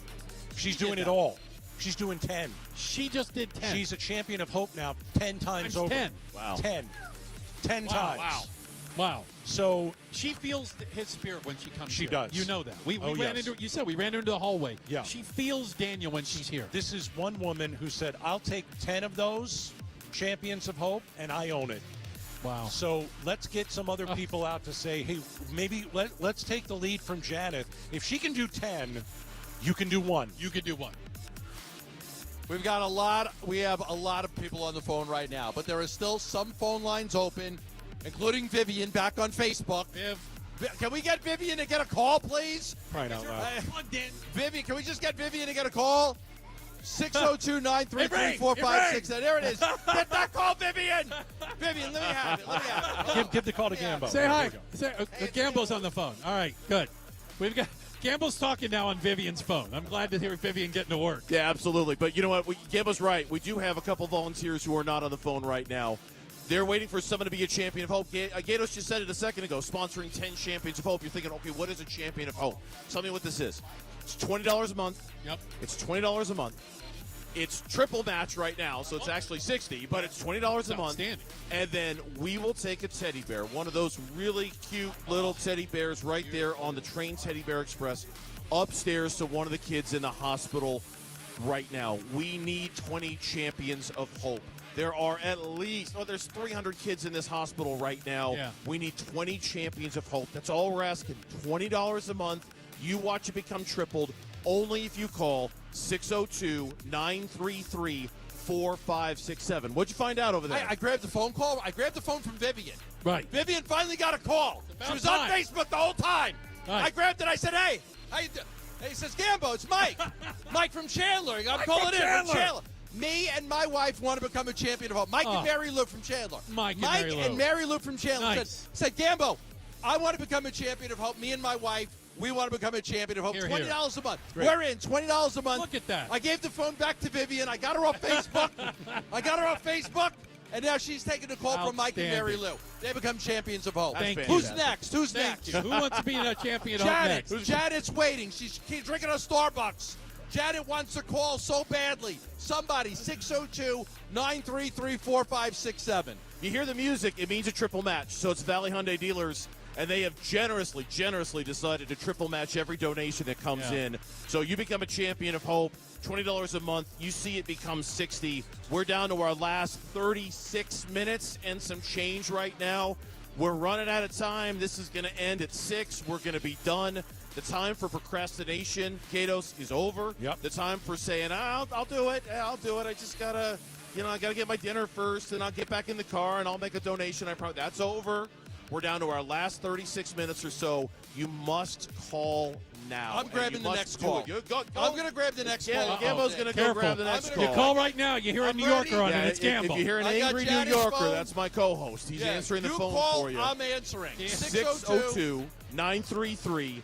She's doing it all. She's doing 10. She just did 10. She's a champion of hope now 10 times over. 10. Wow. 10 times. Wow. So she feels his spirit when she comes She here. does. You know that. We ran yes. into. You said we ran into the hallway. Yeah. She feels Daniel when she's here. This is one woman who said, I'll take 10 of those champions of hope, and I own it. Wow. So let's get some other people out to say, hey, maybe let's take the lead from Janeth. If she can do 10, you can do 1. You can do 1. We have a lot of people on the phone right now, but there are still some phone lines open, including Vivian back on Facebook. Can we get Vivian to get a call, please? Crying out loud. Vivian, can we just get Vivian to get a call? 602-933-4567. There it is. Get that call, Vivian. Vivian, let me have it. Give the call to Gambo. Say hi. Gambo's on the phone. All right, good. We've got Gambo's talking now on Vivian's phone. I'm glad to hear Vivian getting to work. Yeah, absolutely. But you know what? Gambo's right. We do have a couple volunteers who are not on the phone right now. They're waiting for someone to be a champion of hope. Gatos just said it a second ago, sponsoring 10 champions of hope. You're thinking, okay, what is a champion of hope? Tell me what this is. It's $20 a month. Yep. It's $20 a month. It's triple match right now, so it's actually $60, but it's $20 a month. And then we will take a teddy bear, one of those really cute little teddy bears right there on the Train Teddy Bear Express, upstairs to one of the kids in the hospital right now. We need 20 champions of hope. There are at least, there's 300 kids in this hospital right now. Yeah. We need 20 champions of hope. That's all we're asking. $20 a month. You watch it become tripled only if you call 602-933-4567. What'd you find out over there? I grabbed the phone call. I grabbed the phone from Vivian. Right. Vivian finally got a call. She was time. on Facebook the whole time. Right. I grabbed it. I said, hey, how you doing? He says, Gambo, it's Mike. Mike from Chandler. I'm calling in from Chandler. Me and my wife want to become a champion of hope. Mike and Mary Lou from Chandler. Mike and Mary Lou from Chandler Nice. said, Gambo, I want to become a champion of hope. Me and my wife, we want to become a champion of hope. Here, $20 here. a month. Great. We're in. $20 a month. Look at that. I gave the phone back to Vivian. I got her off Facebook. And now she's taking the call from Mike and Mary Lou. They become champions of hope. Thank you. Who's next? Who's Thank next? you. Who wants to be a champion of hope Janet. next? Janet's waiting. She's drinking a Starbucks. Janet wants to call so badly. Somebody, 602-933-4567. You hear the music, it means a triple match. So it's Valley Hyundai dealers, and they have generously decided to triple match every donation that comes in. So you become a champion of hope, $20 a month. You see it become $60. We're down to our last 36 minutes and some change right now. We're running out of time. This is going to end at 6. We're going to be done. The time for procrastination, Gatos, is over. Yep. The time for saying, I'll do it. I just got to, I got to get my dinner first, and I'll get back in the car, and I'll make a donation. That's over. We're down to our last 36 minutes or so. You must call now. I'm grabbing the next call. Go. I'm going to grab the next call. Gambo's going to go grab the next call. You call right now. You hear a New Yorker on it. It's Gambo. If you hear an angry New Yorker, that's my co-host. He's answering the phone for you. I'm answering. 602-933-4567.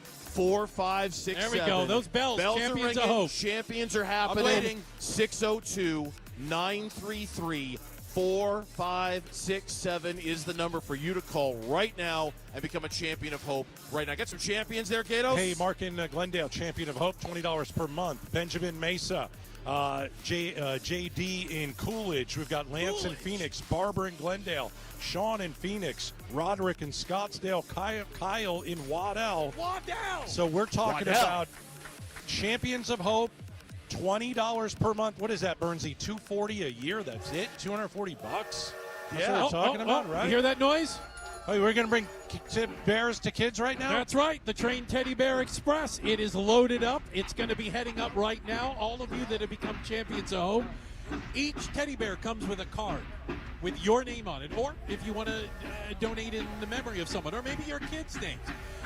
There we go. Those bells. Champions are ringing. of hope. Champions are happening. I'm waiting. 602-933-4567 is the number for you to call right now and become a champion of hope right now. Get some champions there, Gatos. Hey, Mark in Glendale, champion of hope, $20 per month. Benjamin Mesa, JD in Coolidge. We've got Lance in Phoenix, Barbara in Glendale, Sean in Phoenix, Roderick in Scottsdale, Kyle in Waddell. So we're talking about champions of hope, $20 per month. What is that, Bernsey? $240 a year. That's it. $240. That's what we're talking about, right? You hear that noise? Oh, we're going to bring bears to kids right now? That's right. The Train Teddy Bear Express. It is loaded up. It's going to be heading up right now. All of you that have become champions of hope, Each teddy bear comes with a card with your name on it, or if you want to donate in the memory of someone, or maybe your kid's name.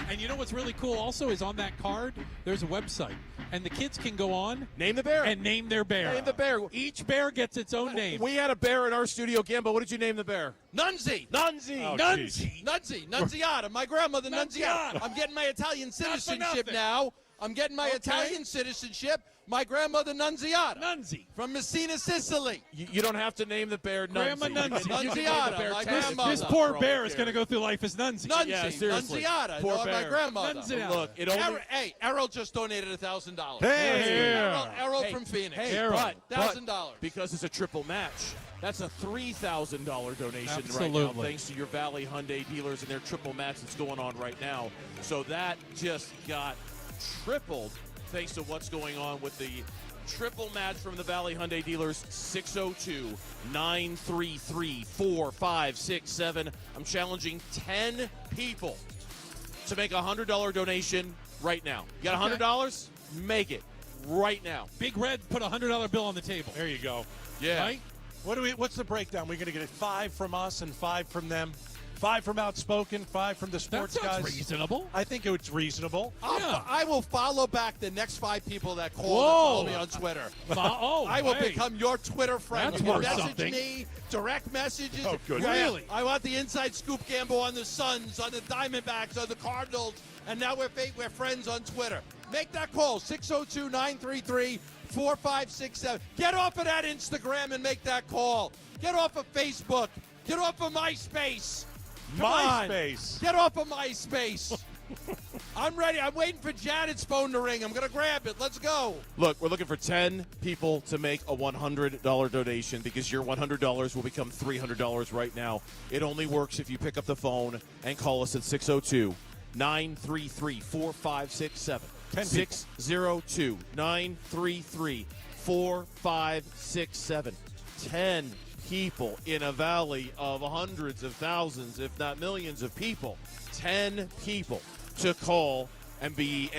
And you know what's really cool also is on that card, there's a website. And the kids can go on. Name the bear. And name their bear. Name the bear. Each bear gets its own name. We had a bear in our studio, Gambo. What did you name the bear? Nunzi. Nunzi. Oh, Nunzi. Nunziata. My grandmother, Nunziata. I'm getting my Italian citizenship now. I'm getting my Italian citizenship. My grandmother, Nunziata. Nunzi. From Messina, Sicily. You don't have to name the bear Nunzi. Grandma Nunzi. Nunziata, my grandmother. This poor bear is going to go through life as Nunzi. Nunzi. Yeah, seriously. Nunziata. Poor No, bear. my grandmother. Nunziata. Look, it only... Errol just donated $1,000. Hey! Errol from Phoenix. Hey, Errol. but $1,000. because it's a triple match, that's a $3,000 donation right Absolutely. now, thanks to your Valley Hyundai dealers and their triple match that's going on right now. So that just got tripled thanks to what's going on with the triple match from the Valley Hyundai dealers. 602-933-4567. I'm challenging 10 people to make a $100 donation right now. You got $100? Make it right now. Big Red put a $100 bill on the table. There you go. Yeah. Right? What's the breakdown? We're going to get 5 from us and 5 from them. 5 from Outspoken, 5 from the sports That sounds guys. reasonable. I think it's reasonable. I will follow back the next 5 people that call Whoa. me on Twitter. I will become your Twitter friend. That's You can worth message something. me, direct messages. Oh, good. Yeah, Really? I want the inside scoop, Gambo, on the Suns, on the Diamondbacks, on the Cardinals, and now we're friends on Twitter. Make that call, 602-933-4567. Get off of that Instagram and make that call. Get off of Facebook. Get off of MySpace. Come on. MySpace. Get off of MySpace. I'm ready. I'm waiting for Janet's phone to ring. I'm going to grab it. Let's go. Look, we're looking for 10 people to make a $100 donation because your $100 will become $300 right now. It only works if you pick up the phone and call us at 602-933-4567. 602-933-4567. 10 people in a valley of hundreds of thousands, if not millions of people. 10 people to call and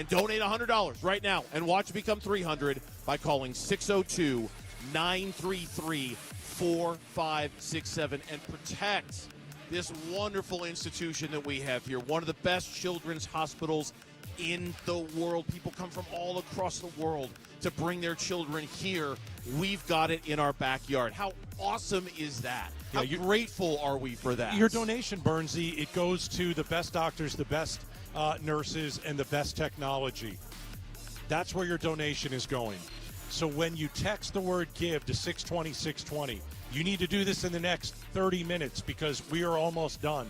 donate $100 right now and watch it become $300 by calling 602-933-4567 and protect this wonderful institution that we have here. One of the best children's hospitals in the world. People come from all across the world to bring their children here. We've got it in our backyard. How awesome is that? How grateful are we for that? Your donation, Bernsey, it goes to the best doctors, the best nurses, and the best technology. That's where your donation is going. So when you text the word GIVE to 620-620, you need to do this in the next 30 minutes because we are almost done.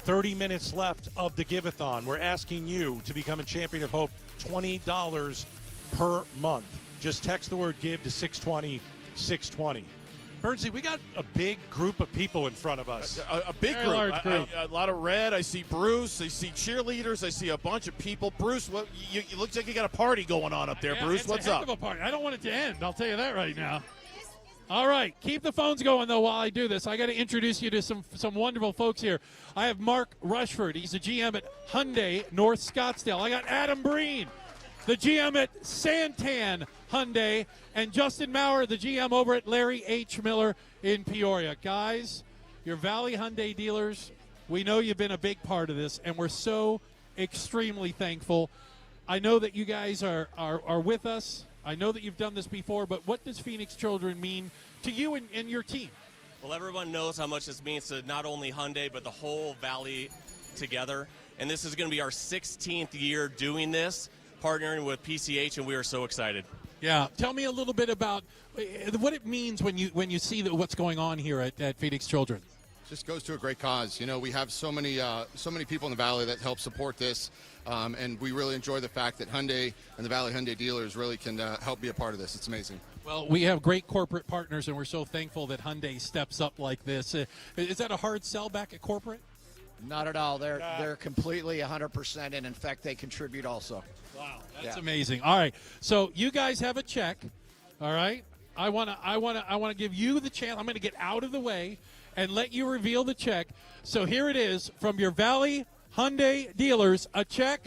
30 minutes left of the Give-A-Thon. We're asking you to become a Champion of Hope, $20 per month. Just text the word GIVE to 620-620. Bernsey, we got a big group of people in front of us. A big Very group. large group. A lot of red. I see Bruce. I see cheerleaders. I see a bunch of people. Bruce, what? It looks like you got a party going on up there, Yeah, Bruce. it's What's a heck up? of a party. I don't want it to end. I'll tell you that right now. All right, keep the phones going, though, while I do this. I got to introduce you to some wonderful folks here. I have Mark Rushford. He's the GM at Hyundai North Scottsdale. I got Adam Breen, the GM at Santan Hyundai, and Justin Maurer, the GM over at Larry H. Miller in Peoria. Guys, your Valley Hyundai dealers, we know you've been a big part of this, and we're so extremely thankful. I know that you guys are with us. I know that you've done this before, but what does Phoenix Children mean to you and your team? Well, everyone knows how much this means to not only Hyundai, but the whole Valley together. And this is going to be our 16th year doing this, partnering with PCH, and we are so excited. Yeah. Tell me a little bit about what it means when you see what's going on here at Phoenix Children. Just goes to a great cause. You know, we have so many people in the Valley that help support this, and we really enjoy the fact that Hyundai and the Valley Hyundai dealers really can help be a part of this. It's amazing. Well, we have great corporate partners, and we're so thankful that Hyundai steps up like this. Is that a hard sell back at corporate? Not at all. They're completely 100%, and in fact, they contribute also. Wow, that's amazing. All right, so you guys have a check. All right, I want to give you the chance. I'm going to get out of the way and let you reveal the check. So here it is from your Valley Hyundai dealers, a check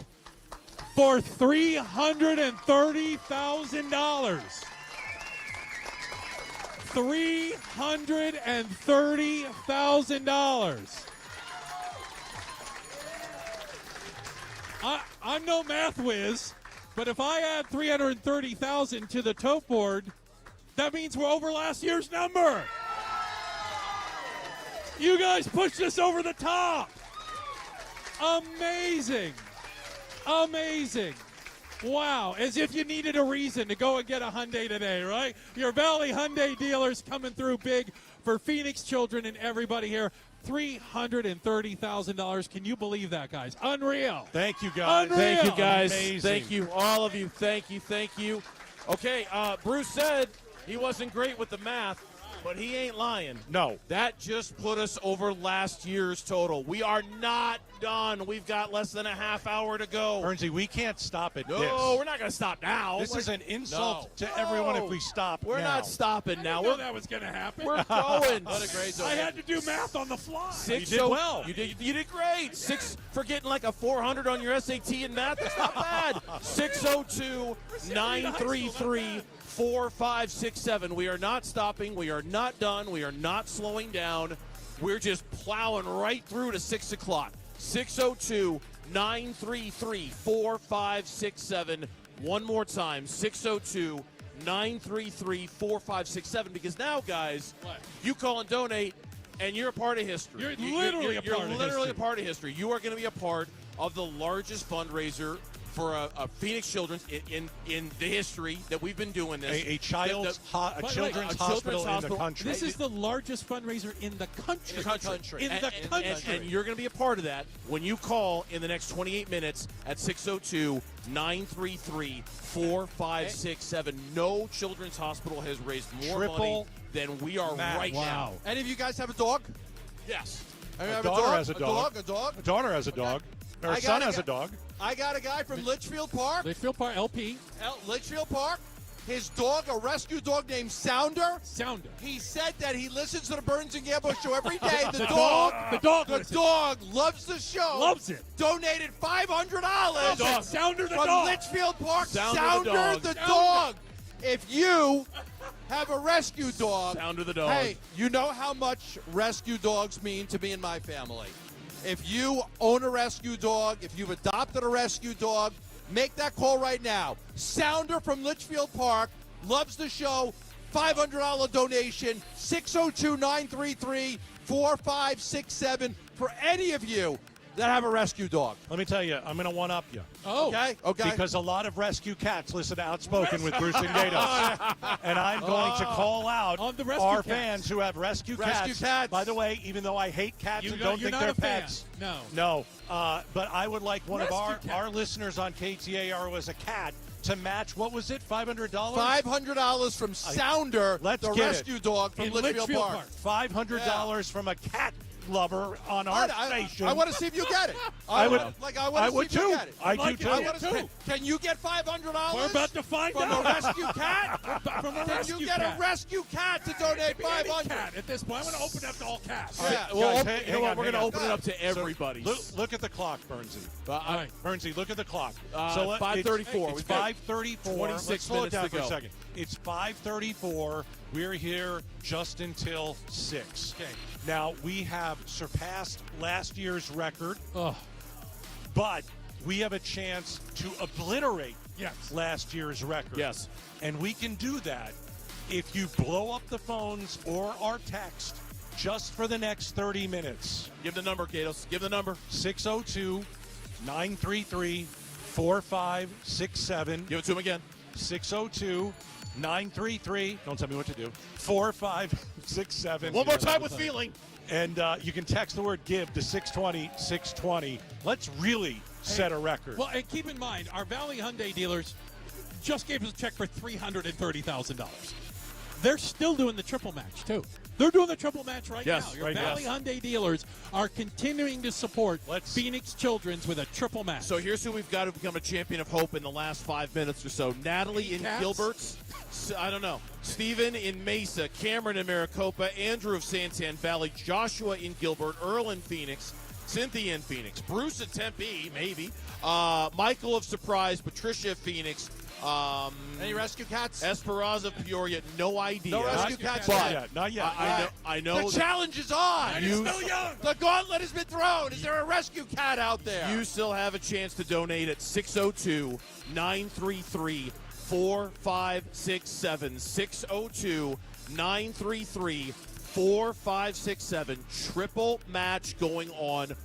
for $330,000. $330,000. I'm no math whiz, but if I add $330,000 to the tote board, that means we're over last year's number. You guys pushed us over the top. Amazing. Amazing. Wow, as if you needed a reason to go and get a Hyundai today, right? Your Valley Hyundai dealers coming through big for Phoenix children and everybody here. $330,000. Can you believe that, guys? Unreal. Thank you, guys. Unreal. Thank you, guys. Amazing. Thank you, all of you. Thank you. Thank you. Okay, Bruce said he wasn't great with the math, but he ain't lying. No. That just put us over last year's total. We are not done. We've got less than a half hour to go. Bernsey, we can't stop at No, this. we're not going to stop now. This is an insult to everyone if we stop We're now. not stopping now. I knew that was going to happen. We're going. What a great I had to do math on the fly. You did well. You did great. Six for getting like a 400 on your SAT in math. That's not bad. 602-933-4567. We are not stopping. We are not done. We are not slowing down. We're just plowing right through to 6 o'clock. 602-933-4567. One more time. 602-933-4567. Because now, guys, you call and donate, and you're a part of history. You're literally a part of history. You are going to be a part of the largest fundraiser for a Phoenix Children's in the history that we've been doing this. A children's hospital in the country. This is the largest fundraiser in the country. And you're going to be a part of that when you call in the next 28 minutes at 602-933-4567. No children's hospital has raised more money than we are right now. Any of you guys have a dog? Yes. A daughter has a dog. A dog? A daughter has a dog. Her son has a dog. I got a guy from Litchfield Park. Litchfield Park, LP. Litchfield Park. His dog, a rescue dog named Sounder. Sounder. He said that he listens to the Burns and Gamble show every day. The dog loves the show. Loves it. Donated $500 Sounder the from dog. Litchfield Park. Sounder the dog. If you have a rescue dog, Sounder the dog. Hey, you know how much rescue dogs mean to me and my family. If you own a rescue dog, if you've adopted a rescue dog, make that call right now. Sounder from Litchfield Park loves the show. $500 donation. 602-933-4567 for any of you that have a rescue dog. Let me tell you, I'm going to one-up you. Oh. Okay. Because a lot of rescue cats listen to Outspoken with Bruce and Gatos. And I'm going to call out On the rescue our cats. fans who have rescue cats. By the way, even though I hate cats and don't you're think not they're a fan. pets. No. But I would like one Rescue of cat. our listeners on KTAR who has a cat to match, what was it, $500? $500 from Sounder, Let's the get it. rescue dog from In Litchfield Park. $500 from a cat lover on our station. I want to see if you get it. I would see if you too. get it. I do too. Can you get $500? We're about to find from out. a rescue cat? From a Can rescue you get cat. a rescue cat to donate Any $500? cat at this point. I'm going to open it up to all cats. Yeah, Well, Guys, you know what? We're going to open it up to So, everybody. look at the clock, Bernsey. All right. Bernsey, look at the clock. 5:34. It's We've got 5:34. 26 Let's slow it minutes down to for a go. second. It's 5:34. We're here just until 6. Okay. Now, we have surpassed last year's record, Oh. but we have a chance to obliterate Yes. last year's record. Yes. And we can do that if you blow up the phones or our text just for the next 30 minutes. Give the number, Gatos. Give the number. 602-933-4567. Give it to him again. 602-933, don't tell me what to do, 4567. One more time with feeling. And you can text the word GIVE to 620-620. Let's really set a record. Well, and keep in mind, our Valley Hyundai dealers just gave us a check for $330,000. They're still doing the triple match, too. They're doing the triple match right now. Your Valley Hyundai dealers are continuing to support Phoenix Children's with a triple match. So here's who we've got to become a champion of hope in the last 5 minutes or so. Natalie in Gilbert's. I don't know. Stephen in Mesa. Cameron in Maricopa. Andrew of Santan Valley. Joshua in Gilbert. Earl in Phoenix. Cynthia in Phoenix. Bruce at Tempe, maybe. Michael of Surprise. Patricia of Phoenix. Any rescue cats? Esperanza, Peoria, no idea. No rescue cats but not yet. I know. The challenge is on. You're still young. The gauntlet has been thrown. Is there a rescue cat out there? You still have a chance to donate at 602-933-4567. 602-933-4567. Triple match going on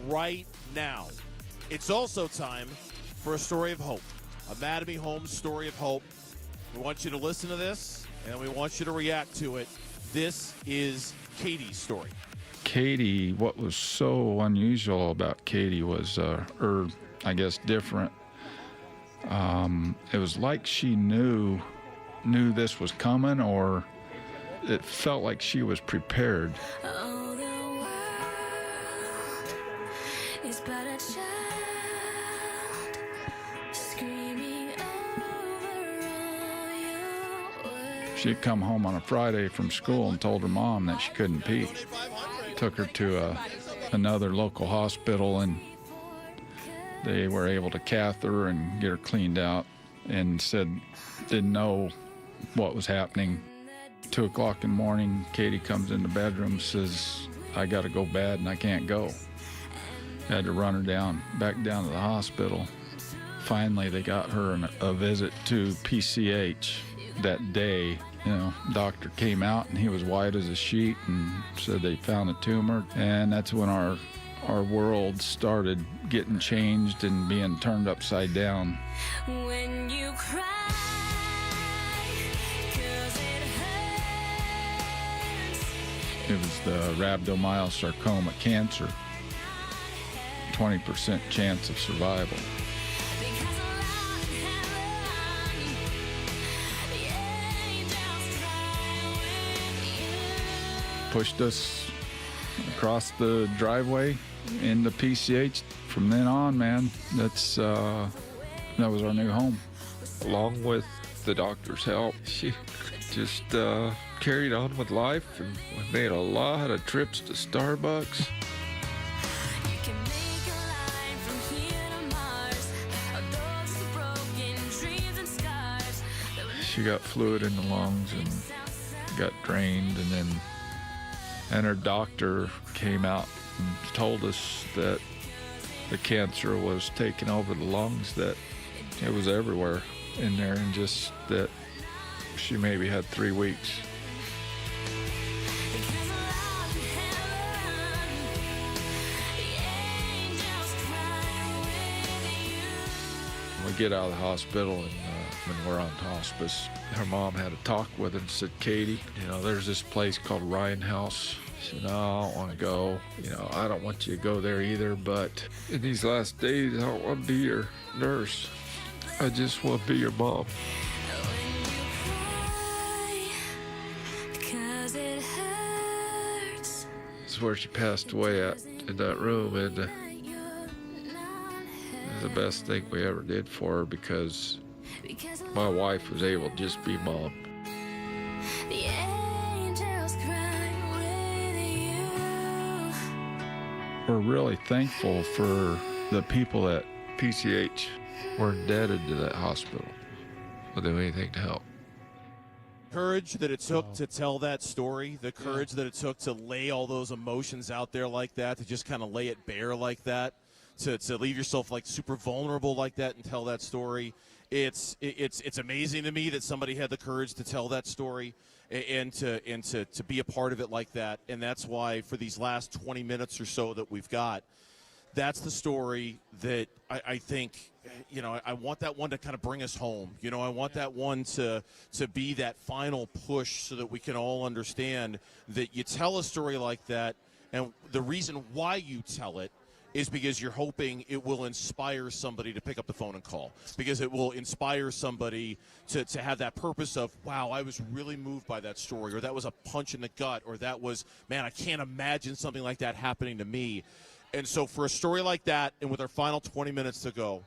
right now. It's also time for a story of hope. A Mattamy Homes story of hope. We want you to listen to this, and we want you to react to it. This is Katie's story. Katie, what was so unusual about Katie was, or I guess different, it was like she knew this was coming, or it felt like she was prepared. Oh, the world is but a child screaming over all your words. She'd come home on a Friday from school and told her mom that she couldn't pee. Took her to another local hospital, and they were able to cath her and get her cleaned out, and said didn't know what was happening. 2 o'clock in the morning, Katie comes in the bedroom, says, I got to go bad and I can't go. Had to run her back down to the hospital. Finally, they got her a visit to PCH that day. Doctor came out and he was white as a sheet and said they found a tumor. And that's when our world started getting changed and being turned upside down. When you cry, 'cause it hurts. It was the rhabdomyosarcoma cancer. 20% chance of survival. Pushed us across the driveway into PCH. From then on, man, that was our new home. Along with the doctor's help, she just carried on with life, and we made a lot of trips to Starbucks. She got fluid in the lungs and got drained, and her doctor came out and told us that the cancer was taking over the lungs, that it was everywhere in there, and just that she maybe had 3 weeks. We get out of the hospital, and when we're on hospice, her mom had a talk with her and said, Katie, there's this place called Ryan House. She said, no, I don't want to go. I don't want you to go there either, but in these last days, I don't want to be your nurse. I just want to be your mom. That's where she passed away at, in that room, and it was the best thing we ever did for her, because my wife was able to just be mom. The angels cry with you. We're really thankful for the people at PCH. We're indebted to that hospital. We'll do anything to help. Courage that it took to tell that story, the courage that it took to lay all those emotions out there like that, to just kind of lay it bare like that, to leave yourself like super vulnerable like that and tell that story. It's amazing to me that somebody had the courage to tell that story and to be a part of it like that. And that's why for these last 20 minutes or so that we've got, that's the story that I think, I want that one to kind of bring us home. I want that one to be that final push so that we can all understand that you tell a story like that, and the reason why you tell it is because you're hoping it will inspire somebody to pick up the phone and call, because it will inspire somebody to have that purpose of, wow, I was really moved by that story, or that was a punch in the gut, or that was, man, I can't imagine something like that happening to me. And so for a story like that, and with our final 20 minutes to go,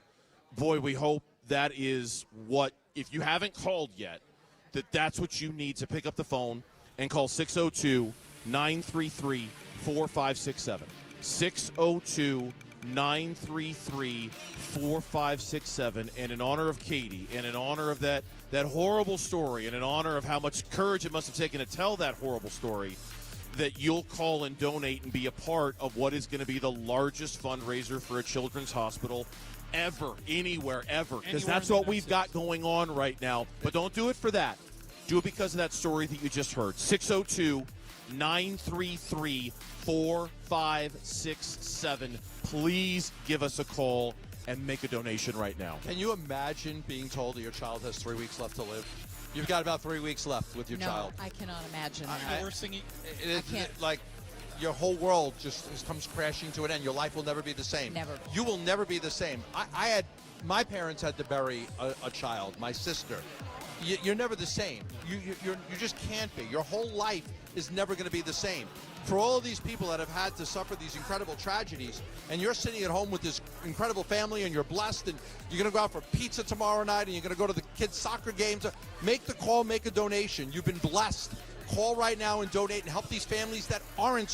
boy, we hope that is what, if you haven't called yet, that's what you need to pick up the phone and call 602-933-4567. 602-933-4567. And in honor of Katie, and in honor of that horrible story, and in honor of how much courage it must have taken to tell that horrible story, that you'll call and donate and be a part of what is going to be the largest fundraiser for a children's hospital ever, anywhere, ever. Because that's what we've got going on right now. But don't do it for that. Do it because of that story that you just heard. 602-933-4567. Please give us a call and make a donation right now. Can you imagine being told that your child has 3 weeks left to live? You've got about 3 weeks left with your child. No, I cannot imagine I can't. Like, your whole world just comes crashing to an end. Your life will never be the same. Never. You will never be the same. My parents had to bury a child, my sister. You're never the same. You just can't be. Your whole life is never going to be the same. For all of these people that have had to suffer these incredible tragedies, and you're sitting at home with this incredible family, and you're blessed, and you're going to go out for pizza tomorrow night, and you're going to go to the kids' soccer games, make the call, make a donation. You've been blessed. Call right now and donate and help these families that aren't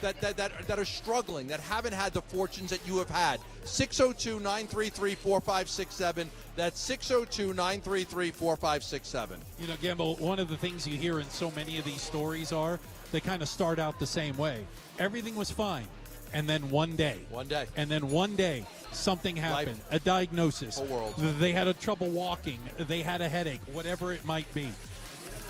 that are struggling, that haven't had the fortunes that you have had. 602-933-4567. That's 602-933-4567. You know, Gamble, one of the things you hear in so many of these stories are they kind of start out the same way. Everything was fine. And then one day. And then one day, something happened. A diagnosis. Whole world. They had trouble walking. They had a headache, whatever it might be.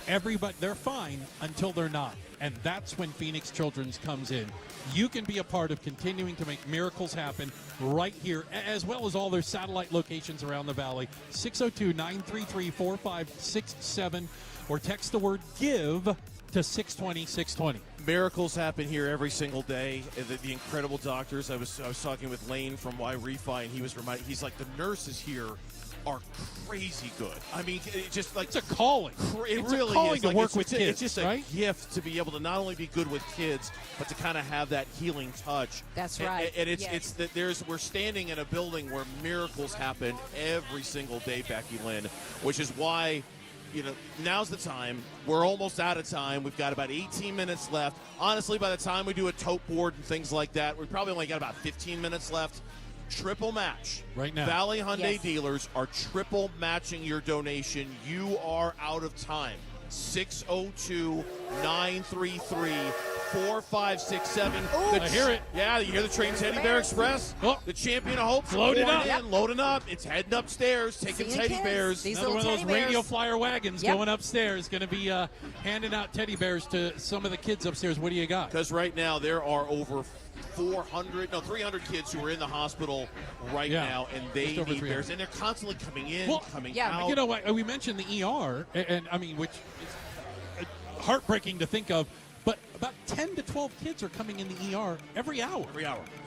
Everybody, they're fine until they're not. And that's when Phoenix Children's comes in. You can be a part of continuing to make miracles happen right here, as well as all their satellite locations around the valley. 602-933-4567, or text the word GIVE to 620-620. Miracles happen here every single day. The incredible doctors. I was talking with Lane from Y-Refi, and he was he's like, the nurses here are crazy good. I mean, just like, it's a calling. It it's really a calling is. to Like, work with kids. It's just a gift to be able to not only be good with kids, but to kind of have that healing touch. That's right. And it's that we're standing in a building where miracles happen every single day, Becky Lynn, which is why, you know, now's the time. We're almost out of time. We've got about 18 minutes left. Honestly, by the time we do a tote board and things like that, we probably only got about 15 minutes left. Triple match. Right now. Valley Hyundai dealers are triple matching your donation. You are out of time. 602-933-4567. I hear it. Yeah, you hear the train Teddy Bear Express? Oh. The champion of hope. Loading up. Loading up. It's heading upstairs, taking teddy bears. These Another one of little those teddy radio bears. flyer wagons going upstairs. Going to be handing out teddy bears to some of the kids upstairs. What do you got? Because right now there are over 300 kids who are in the hospital right now, and they Just over need 300. bears. And they're constantly coming in, coming yeah, out. You know what? We mentioned the ER, and I mean, which is heartbreaking to think of, but about 10 to 12 kids are coming in the ER every hour.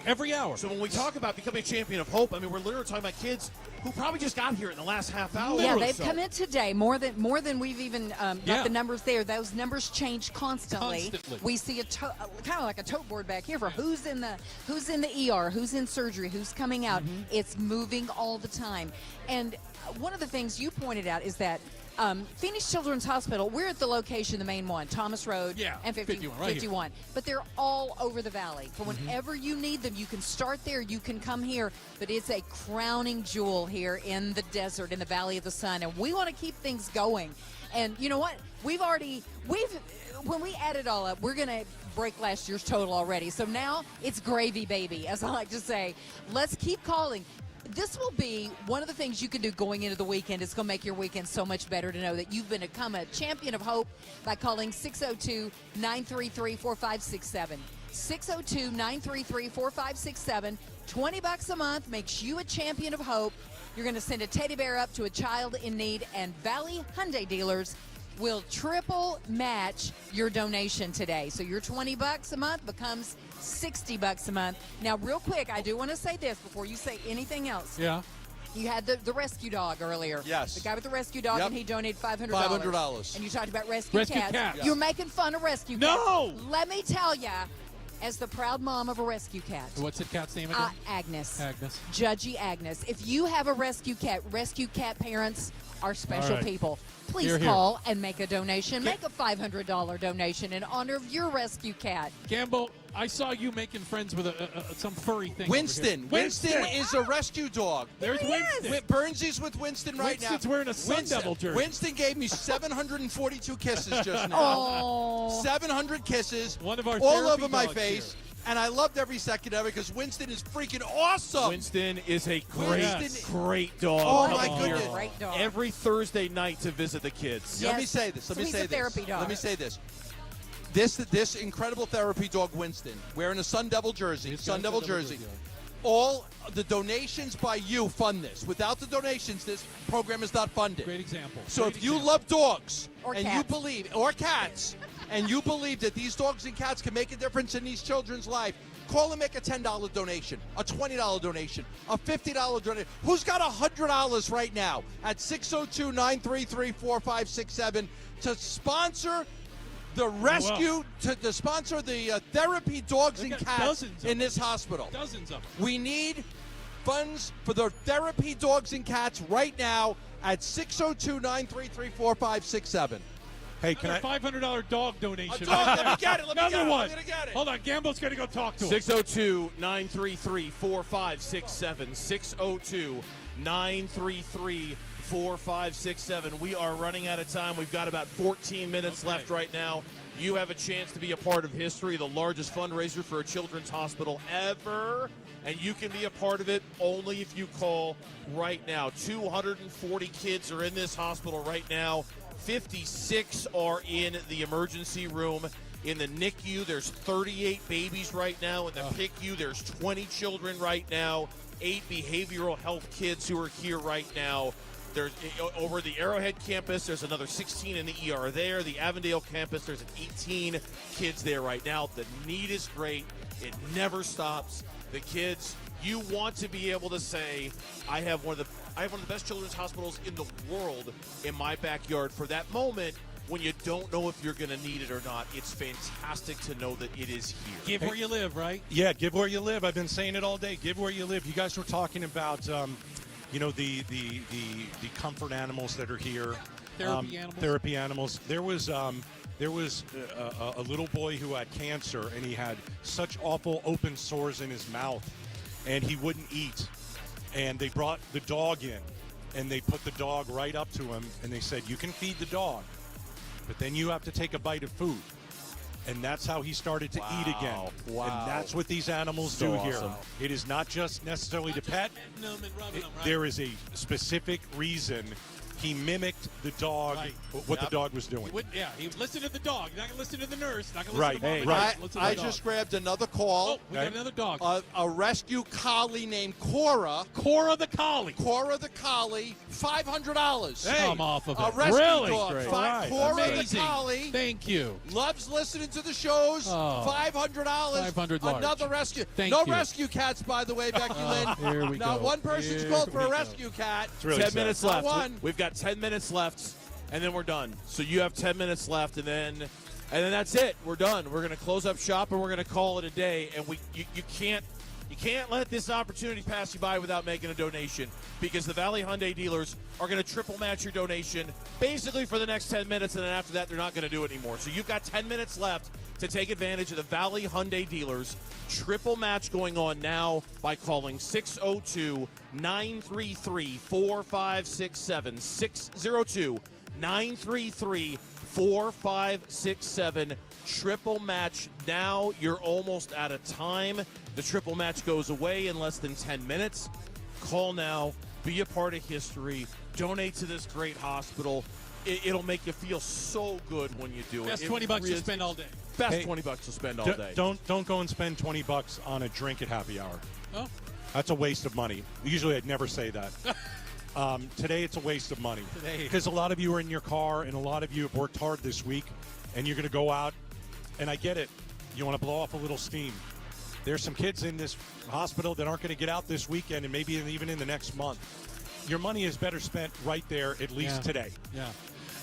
Every hour. So when we talk about becoming a champion of hope, I mean, we're literally talking about kids who probably just got here in the last half hour. Yeah, or they've so. come in today more than we've even got the numbers there. Those numbers change constantly. We see kind of like a tote board back here for who's in the ER, who's in surgery, who's coming out. It's moving all the time. And one of the things you pointed out is that Phoenix Children's Hospital, we're at the location, the main one, Thomas Road and 51, right 51. But they're all over the valley. For whenever you need them, you can start there, you can come here. But it's a crowning jewel here in the desert, in the Valley of the Sun. And we want to keep things going. And you know what? When we add it all up, we're going to break last year's total already. So now it's gravy, baby, as I like to say. Let's keep calling. This will be one of the things you can do going into the weekend. It's going to make your weekend so much better to know that you've become a champion of hope by calling 602-933-4567. 602-933-4567. $20 a month makes you a champion of hope. You're going to send a teddy bear up to a child in need, and Valley Hyundai dealers will triple match your donation today. So your $20 a month becomes $60 a month. Now, real quick, I do want to say this before you say anything else. Yeah. You had the rescue dog earlier. Yes. The guy with the rescue dog, and he donated $500. $500. And you talked about rescue cats. cats. You're making fun of rescue No! cats. Let me tell you, as the proud mom of a rescue cat. What's the cat's name again? Agnes. Agnes. Judgy Agnes. If you have a rescue cat parents are special people. Please call and make a donation. Make a $500 donation in honor of your rescue cat. Campbell, I saw you making friends with some furry thing. Winston. Winston is a rescue dog. There's Winston. Burnsy's with Winston right Winston's now. wearing a Sun Devil jersey. Winston gave me 742 kisses just now. Oh. 700 kisses. One of our all therapy over my dogs face. here. And I loved every second of it because Winston is freaking awesome. Winston is a great dog. Oh, my Coming here goodness. Great dog. Every Thursday night to visit the kids. Yes. Let me say this. So he's a therapy dog. Let me say this. This incredible therapy dog, Winston, wearing a Sun Devil jersey. Sun Devil jersey. All the donations by you fund this. Without the donations, this program is not funded. Great example. So Great if you example. love dogs Or and cats. you believe, or cats, and you believe that these dogs and cats can make a difference in these children's life, call and make a $10 donation, a $20 donation, a $50 donation. Who's got $100 right now at 602-933-4567 to sponsor the rescue, to sponsor the therapy dogs and cats in this hospital? Dozens of them. We need funds for the therapy dogs and cats right now at 602-933-4567. Hey, can I? $500 dog donation. A dog, let me get it. Another one. I'm gonna get it. Oh, Hold on, Gamble's going to go talk to him. 602-933-4567. 602-933-4567. We are running out of time. We've got about 14 minutes left right now. You have a chance to be a part of history, the largest fundraiser for a children's hospital ever. And you can be a part of it only if you call right now. 240 kids are in this hospital right now. 56 are in the emergency room. In the NICU, there's 38 babies right now. In the PICU, there's 20 children right now. 8 behavioral health kids who are here right now. There's over the Arrowhead campus, there's another 16 in the ER there. The Avondale campus, there's 18 kids there right now. The need is great. It never stops. The kids, you want to be able to say, I have one of the best children's hospitals in the world in my backyard. For that moment when you don't know if you're going to need it or not, it's fantastic to know that it is here. Give where you live, right? Yeah, give where you live. I've been saying it all day. Give where you live. You guys were talking about, the comfort animals that are here. Therapy animals. Therapy animals. There was a little boy who had cancer, and he had such awful open sores in his mouth, and he wouldn't eat. And they brought the dog in, and they put the dog right up to him, and they said, you can feed the dog, but then you have to take a bite of food. And that's how he started to eat again. Wow. And that's what these animals So do awesome. here. It is not just necessarily to pet. There is a specific reason he mimicked the dog, what the dog was doing. He would listen to the dog. He's not going to listen to the nurse. Not going to Right, listen to hey, mom. right. Listen to I the dog. just grabbed another call. Oh, we got another dog. A rescue collie named Cora. Cora the collie. Cora the collie, $500. Hey, come off of A it. rescue Really? dog. Great. Cora Amazing. the collie. Thank you. Loves listening to the shows. Oh. $500. $500 large. Another rescue. Thank no you. rescue cats, by the way, Becky Lynn. Here we Not go. one person's Here called for we a go. rescue cat. It's really 10 sad. minutes Not left. one. We've got 10 minutes left, and then we're done. So you have 10 minutes left, and then that's it. We're done. We're going to close up shop, and we're going to call it a day. And you can't let this opportunity pass you by without making a donation, because the Valley Hyundai dealers are going to triple match your donation basically for the next 10 minutes, and then after that, they're not going to do it anymore. So you've got 10 minutes left to take advantage of the Valley Hyundai dealers. Triple match going on now by calling 602-933-4567. 602-933-4567. Triple match now. You're almost out of time. The triple match goes away in less than 10 minutes. Call now. Be a part of history. Donate to this great hospital. It'll make you feel so good when you do it. Best It $20 to really- spend all day. Best Hey, $20 to spend all day. Don't go and spend $20 on a drink at happy hour. Oh. That's a waste of money. Usually I'd never say that. Today it's a waste of money. Because a lot of you are in your car, and a lot of you have worked hard this week, and you're going to go out, and I get it. You want to blow off a little steam. There's some kids in this hospital that aren't going to get out this weekend and maybe even in the next month. Your money is better spent right there, at least today. Yeah.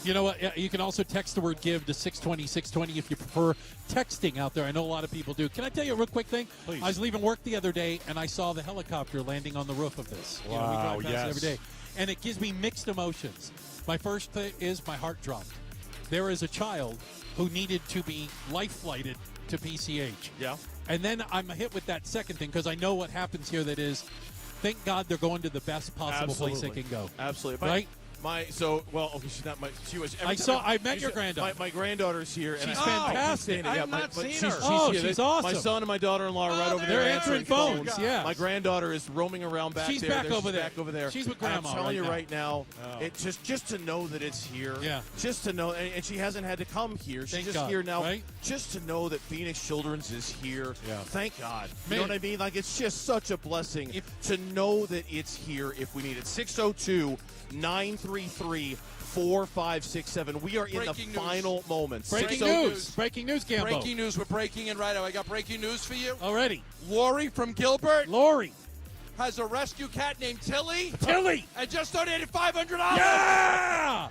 You know what? You can also text the word GIVE to 620-620 if you prefer texting out there. I know a lot of people do. Can I tell you a real quick thing? Please. I was leaving work the other day, and I saw the helicopter landing on the roof of this. Wow, we drive past it every yes. day. And it gives me mixed emotions. My first thing is my heart dropped. There is a child who needed to be life-flighted to PCH. Yeah. And then I'm hit with that second thing because I know what happens here. That is, thank God they're going to the best possible place they can go. Absolutely. Right? She's not my. She was. I met your granddaughter. My granddaughter's here. She's fantastic. I have not seen her. She's awesome. My son and my daughter-in-law are right over there. They're answering phones. Yeah. My granddaughter is roaming around back She's there. back over there. Back over there. She's with And Grandma I'm telling you right right now, it just to know that it's here. Yeah. Just to know, and she hasn't had to come here. She's Thank just God, here now. right? Just to know that Phoenix Children's is here. Yeah. Thank God. You Man. know what I mean? Like, it's just such a blessing to know that it's here if we need it. 602-933-4567. We are in Breaking the news. final moments. Breaking news, Gambo. Breaking news. We're breaking in right now. I got breaking news for you. Already. Lori from Gilbert Lori has a rescue cat named Tilly. Tilly. And just donated $500. Yeah!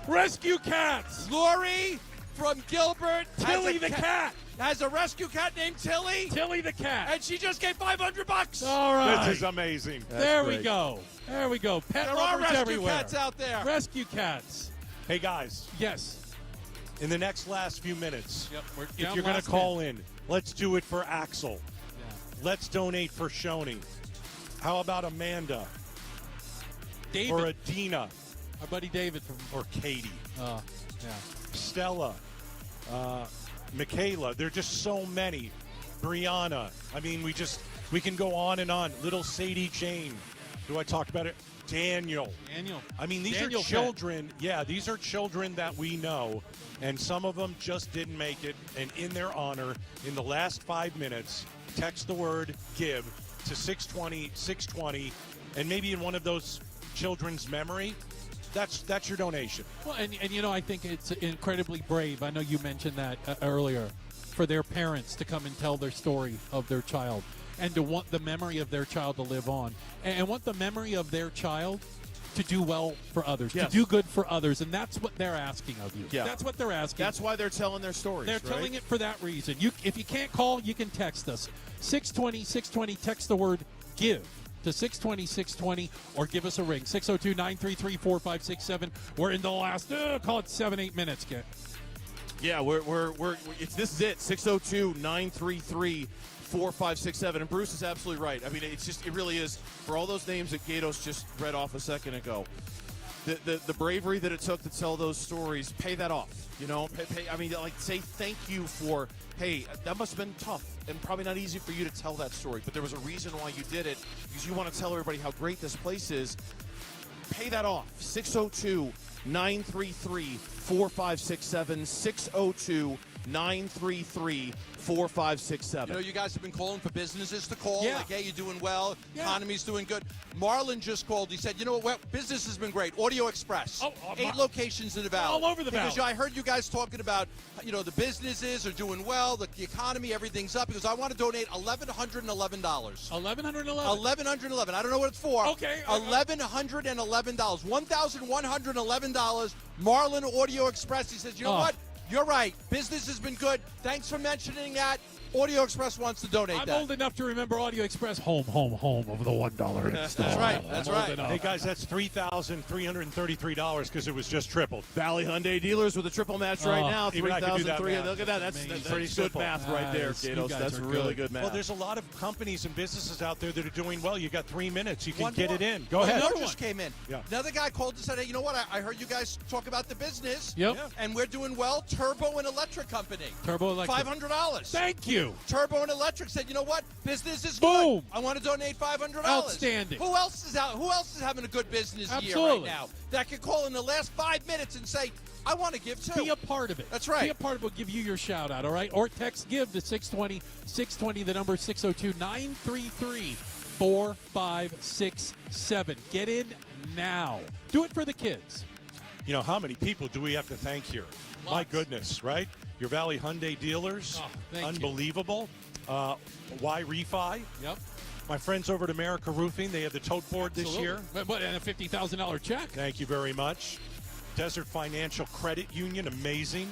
Rescue cats. Lori from Gilbert. Tilly the cat. Has a rescue cat named Tilly. Tilly the cat. And she just gave $500. All right. This is amazing. There we go. There we go. Pet There are lovers rescue everywhere. cats out there. Rescue cats. Hey, guys. Yes. In the next last few minutes, we're if down you're going last to call in, let's do it for Axel. Yeah. Let's donate for Shoney. How about Amanda? David. Or Adina? Our buddy David from. Or Katie? Yeah. Stella. Michaela. There are just so many. Brianna. I mean, we can go on and on. Little Sadie Jane. Do I talk about it? Daniel. I mean, these Daniel are children. Yeah, these are children that we know, and some of them just didn't make it. And in their honor, in the last 5 minutes, text the word GIVE to 620, and maybe in one of those children's memory, that's your donation. Well, and I think it's incredibly brave. I know you mentioned that earlier, for their parents to come and tell their story of their child, and to want the memory of their child to live on, and want the memory of their child to do well for others, to do good for others, and that's what they're asking of you. Yeah. That's what they're asking. That's why they're telling their stories. They're telling it for that reason. If you can't call, you can text us. 620, text the word GIVE to 620, or give us a ring. 602-933-4567. We're in the last, call it 7-8 minutes, Get. Yeah, this is it. 602-933-4567. And Bruce is absolutely right. I mean, it really is, for all those names that Gatos just read off a second ago, the bravery that it took to tell those stories, pay that off. Say thank you for, hey, that must have been tough and probably not easy for you to tell that story, but there was a reason why you did it, because you want to tell everybody how great this place is. Pay that off. 602-933-4567. 602-933-4567. You guys have been calling for businesses to call. Yeah. Like, hey, you're doing well. Yeah. Economy's doing good. Marlon just called. He said, you know what? Business has been great. Audio Express. 8 locations in the Valley. All over the Valley. Because I heard you guys talking about, the businesses are doing well, the economy, everything's up. Because I want to donate $1,111. $1,111. I don't know what it's for. Okay. $1,111. $1,111. Marlon Audio Express. He says, you know what? You're right. Business has been good. Thanks for mentioning that. Audio Express wants to donate I'm that. old enough to remember Audio Express. Home of the $1 install. That's right. That's I'm old right. enough. Hey, guys, that's $3,333 because it was just tripled. Valley Hyundai dealers with a triple match right now. Even I can do that 3,003. math. Look at that. That's pretty good simple. math right there, Nice. You Gatos. guys That's are really good. good math. Well, there's a lot of companies and businesses out there that are doing well. You got 3 minutes. You can One get more. it in. Go One ahead. more just came in. Yeah. Another guy called and said, hey, you know what? I heard you guys talk about the business. Yep. Yeah. And we're doing well. Turbo and Electric Company. Turbo Electric. $500. Thank you. Turbo and Electric said, you know what? Business is Boom. good. I want to donate $500. Outstanding. Who else is having a good business year Absolutely. right now? That can call in the last 5 minutes and say, I want to give too. Be a part of it. That's right. Be a part of it. We'll give you your shout out, all right? Or text GIVE to 620, the number 602-933-4567. Get in now. Do it for the kids. You know, how many people do we have to thank here? Lots. My goodness, right? Your Valley Hyundai dealers. Oh, thank you. Unbelievable. Y Refi. Yep. My friends over at America Roofing, they had the tote board this year. But and a $50,000 check. Thank you very much. Desert Financial Credit Union, amazing.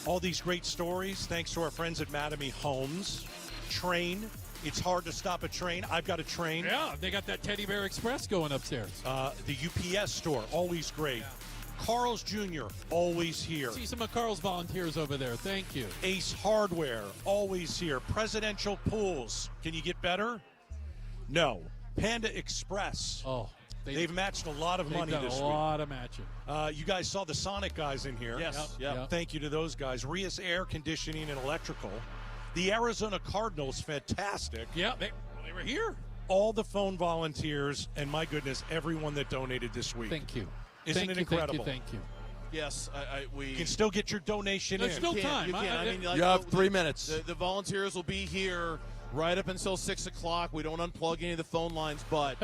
All these great stories, thanks to our friends at Mattamy Homes. Train. It's hard to stop a train. I've got a train. Yeah, they got that Teddy Bear Express going upstairs. The UPS store, always great. Carl's Jr., always here. See some of Carl's volunteers over there. Thank you. Ace Hardware, always here. Presidential Pools. Can you get better? No. Panda Express. Oh, they've matched a lot of money this week. A lot of matching. You guys saw the Sonic guys in here. Yes. Yep. Thank you to those guys. Rias Air Conditioning and Electrical. The Arizona Cardinals, fantastic. Yeah, they were here. All the phone volunteers, and my goodness, everyone that donated this week. Thank you. Isn't it incredible? Thank you. Yes, we You can still get your donation There's in. still time. You can. I mean, You have 3 minutes. The volunteers will be here right up until 6 o'clock. We don't unplug any of the phone lines, but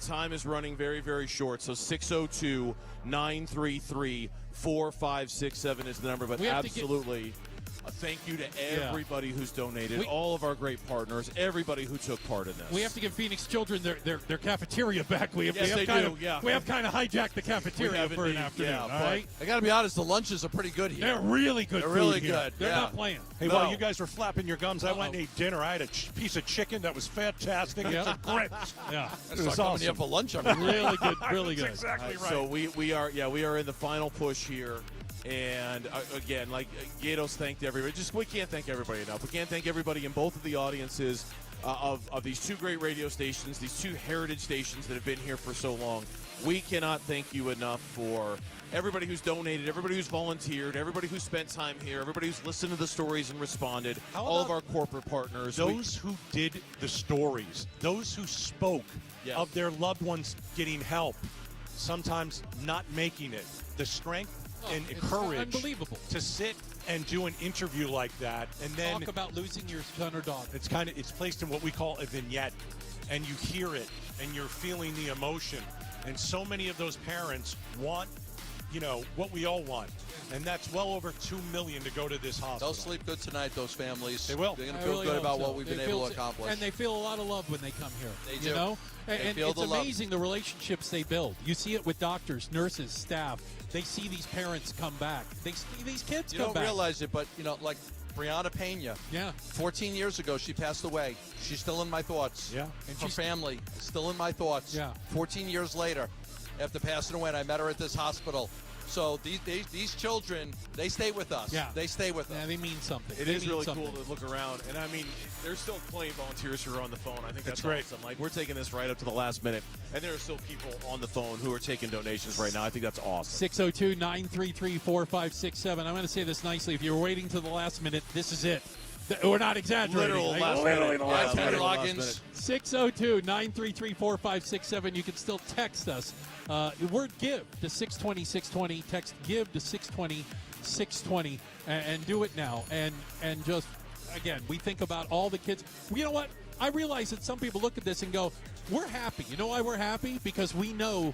time is running very, very short. So 602-933-4567 is the number. But absolutely, a thank you to everybody who's donated, all of our great partners, everybody who took part in this. We have to give Phoenix children their cafeteria back. We have kind of hijacked the cafeteria for an afternoon. All right? I got to be honest, the lunches are pretty good here. They're really good. They're food really here. good. They're not playing. Hey, while you guys were flapping your gums, I went and ate dinner. I had a piece of chicken that was fantastic. It's a grip. Yeah, it was awesome. You for lunch. Really good. Really good. That's exactly right. So we are in the final push here. And again, like Gatos thanked everybody. We can't thank everybody enough. We can't thank everybody in both of the audiences of these two great radio stations, these two heritage stations that have been here for so long. We cannot thank you enough for everybody who's donated, everybody who's volunteered, everybody who spent time here, everybody who's listened to the stories and responded, all of our corporate partners. Those who did the stories, those who spoke of their loved ones getting help, sometimes not making it. The strength and courage unbelievable to sit and do an interview like that, and then talk about losing your son or daughter. It's placed in what we call a vignette, and you hear it and you're feeling the emotion. And so many of those parents want, what we all want, and that's well over $2 million to go to this hospital. They'll sleep good tonight, those families. They will. They're going to feel good about what we've been able to accomplish. And they feel a lot of love when they come here. They do. You know? And feel it's the love. amazing the relationships they build. You see it with doctors, nurses, staff. They see these parents come back. They see these kids You come don't back. realize it, but, like Brianna Pena. Yeah. 14 years ago, she passed away. She's still in my thoughts. Yeah. And her family is still in my thoughts. Yeah. 14 years later, after passing away, and I met her at this hospital. So these children, they stay with us. Yeah. They stay with us. Yeah, they mean something. It They is mean really something. cool to look around, and I mean, there's still plenty of volunteers who are on the phone. I think that's great. awesome. Like, we're taking this right up to the last minute, and there are still people on the phone who are taking donations right now. I think that's awesome. 602-933-4567. I'm going to say this nicely. If you're waiting to the last minute, this is it. We're not exaggerating. Literal Like, last literally minute. the last Yeah, minute. literally last minute. 602-933-4567. You can still text us. Word GIVE to 620-620. Text GIVE to 620-620 and do it now. And just, again, we think about all the kids. You know what? I realize that some people look at this and go, we're happy. You know why we're happy? Because we know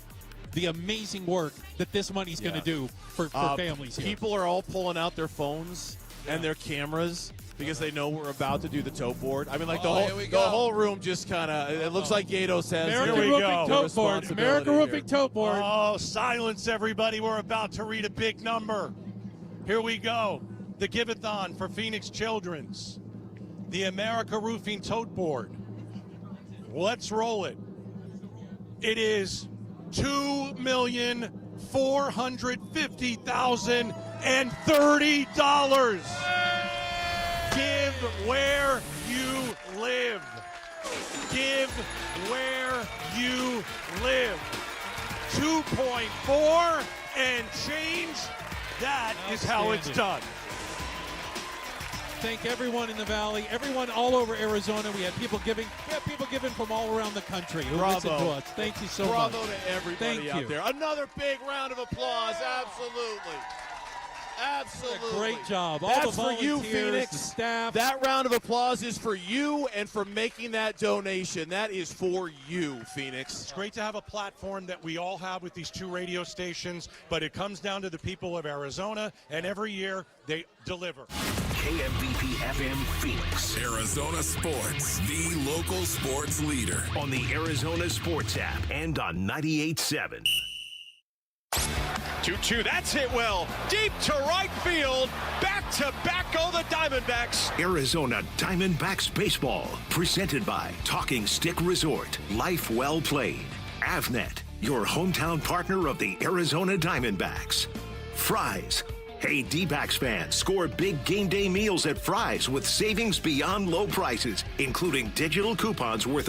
the amazing work that this money's going to do for families here. People are all pulling out their phones and their cameras because they know we're about to do the tote board. I mean, like the whole room just kind of, it looks like Gato says. American Roofing Tote Board. American Roofing Tote Board. Oh, silence, everybody. We're about to read a big number. Here we go. The Give-A-Thon for Phoenix Children's. The America Roofing Tote Board. Let's roll it. It is $2,450,030. Give where you live. Give where you live. 2.4 and change. That is how it's done. Thank everyone in the Valley, everyone all over Arizona. We had people giving. We had people giving from all around the country who listen to us. Thank you so much. Bravo to everybody Thank out you. there. Another big round of applause. Absolutely. Absolutely. Great job. All That's the for you, volunteers, Phoenix. the staff. That round of applause is for you and for making that donation. That is for you, Phoenix. It's great to have a platform that we all have with these two radio stations, but it comes down to the people of Arizona, and every year they deliver. KMVP-FM Phoenix. Arizona Sports, the local sports leader. On the Arizona Sports app and on 98.7. 2-2, that's hit well. Deep to right field. Back to back go the Diamondbacks. Arizona Diamondbacks Baseball. Presented by Talking Stick Resort. Life well played. Avnet. your hometown partner of the Arizona Diamondbacks. Fry's. Hey, D-backs fans, score big game day meals at Fry's with savings beyond low prices, including digital coupons worth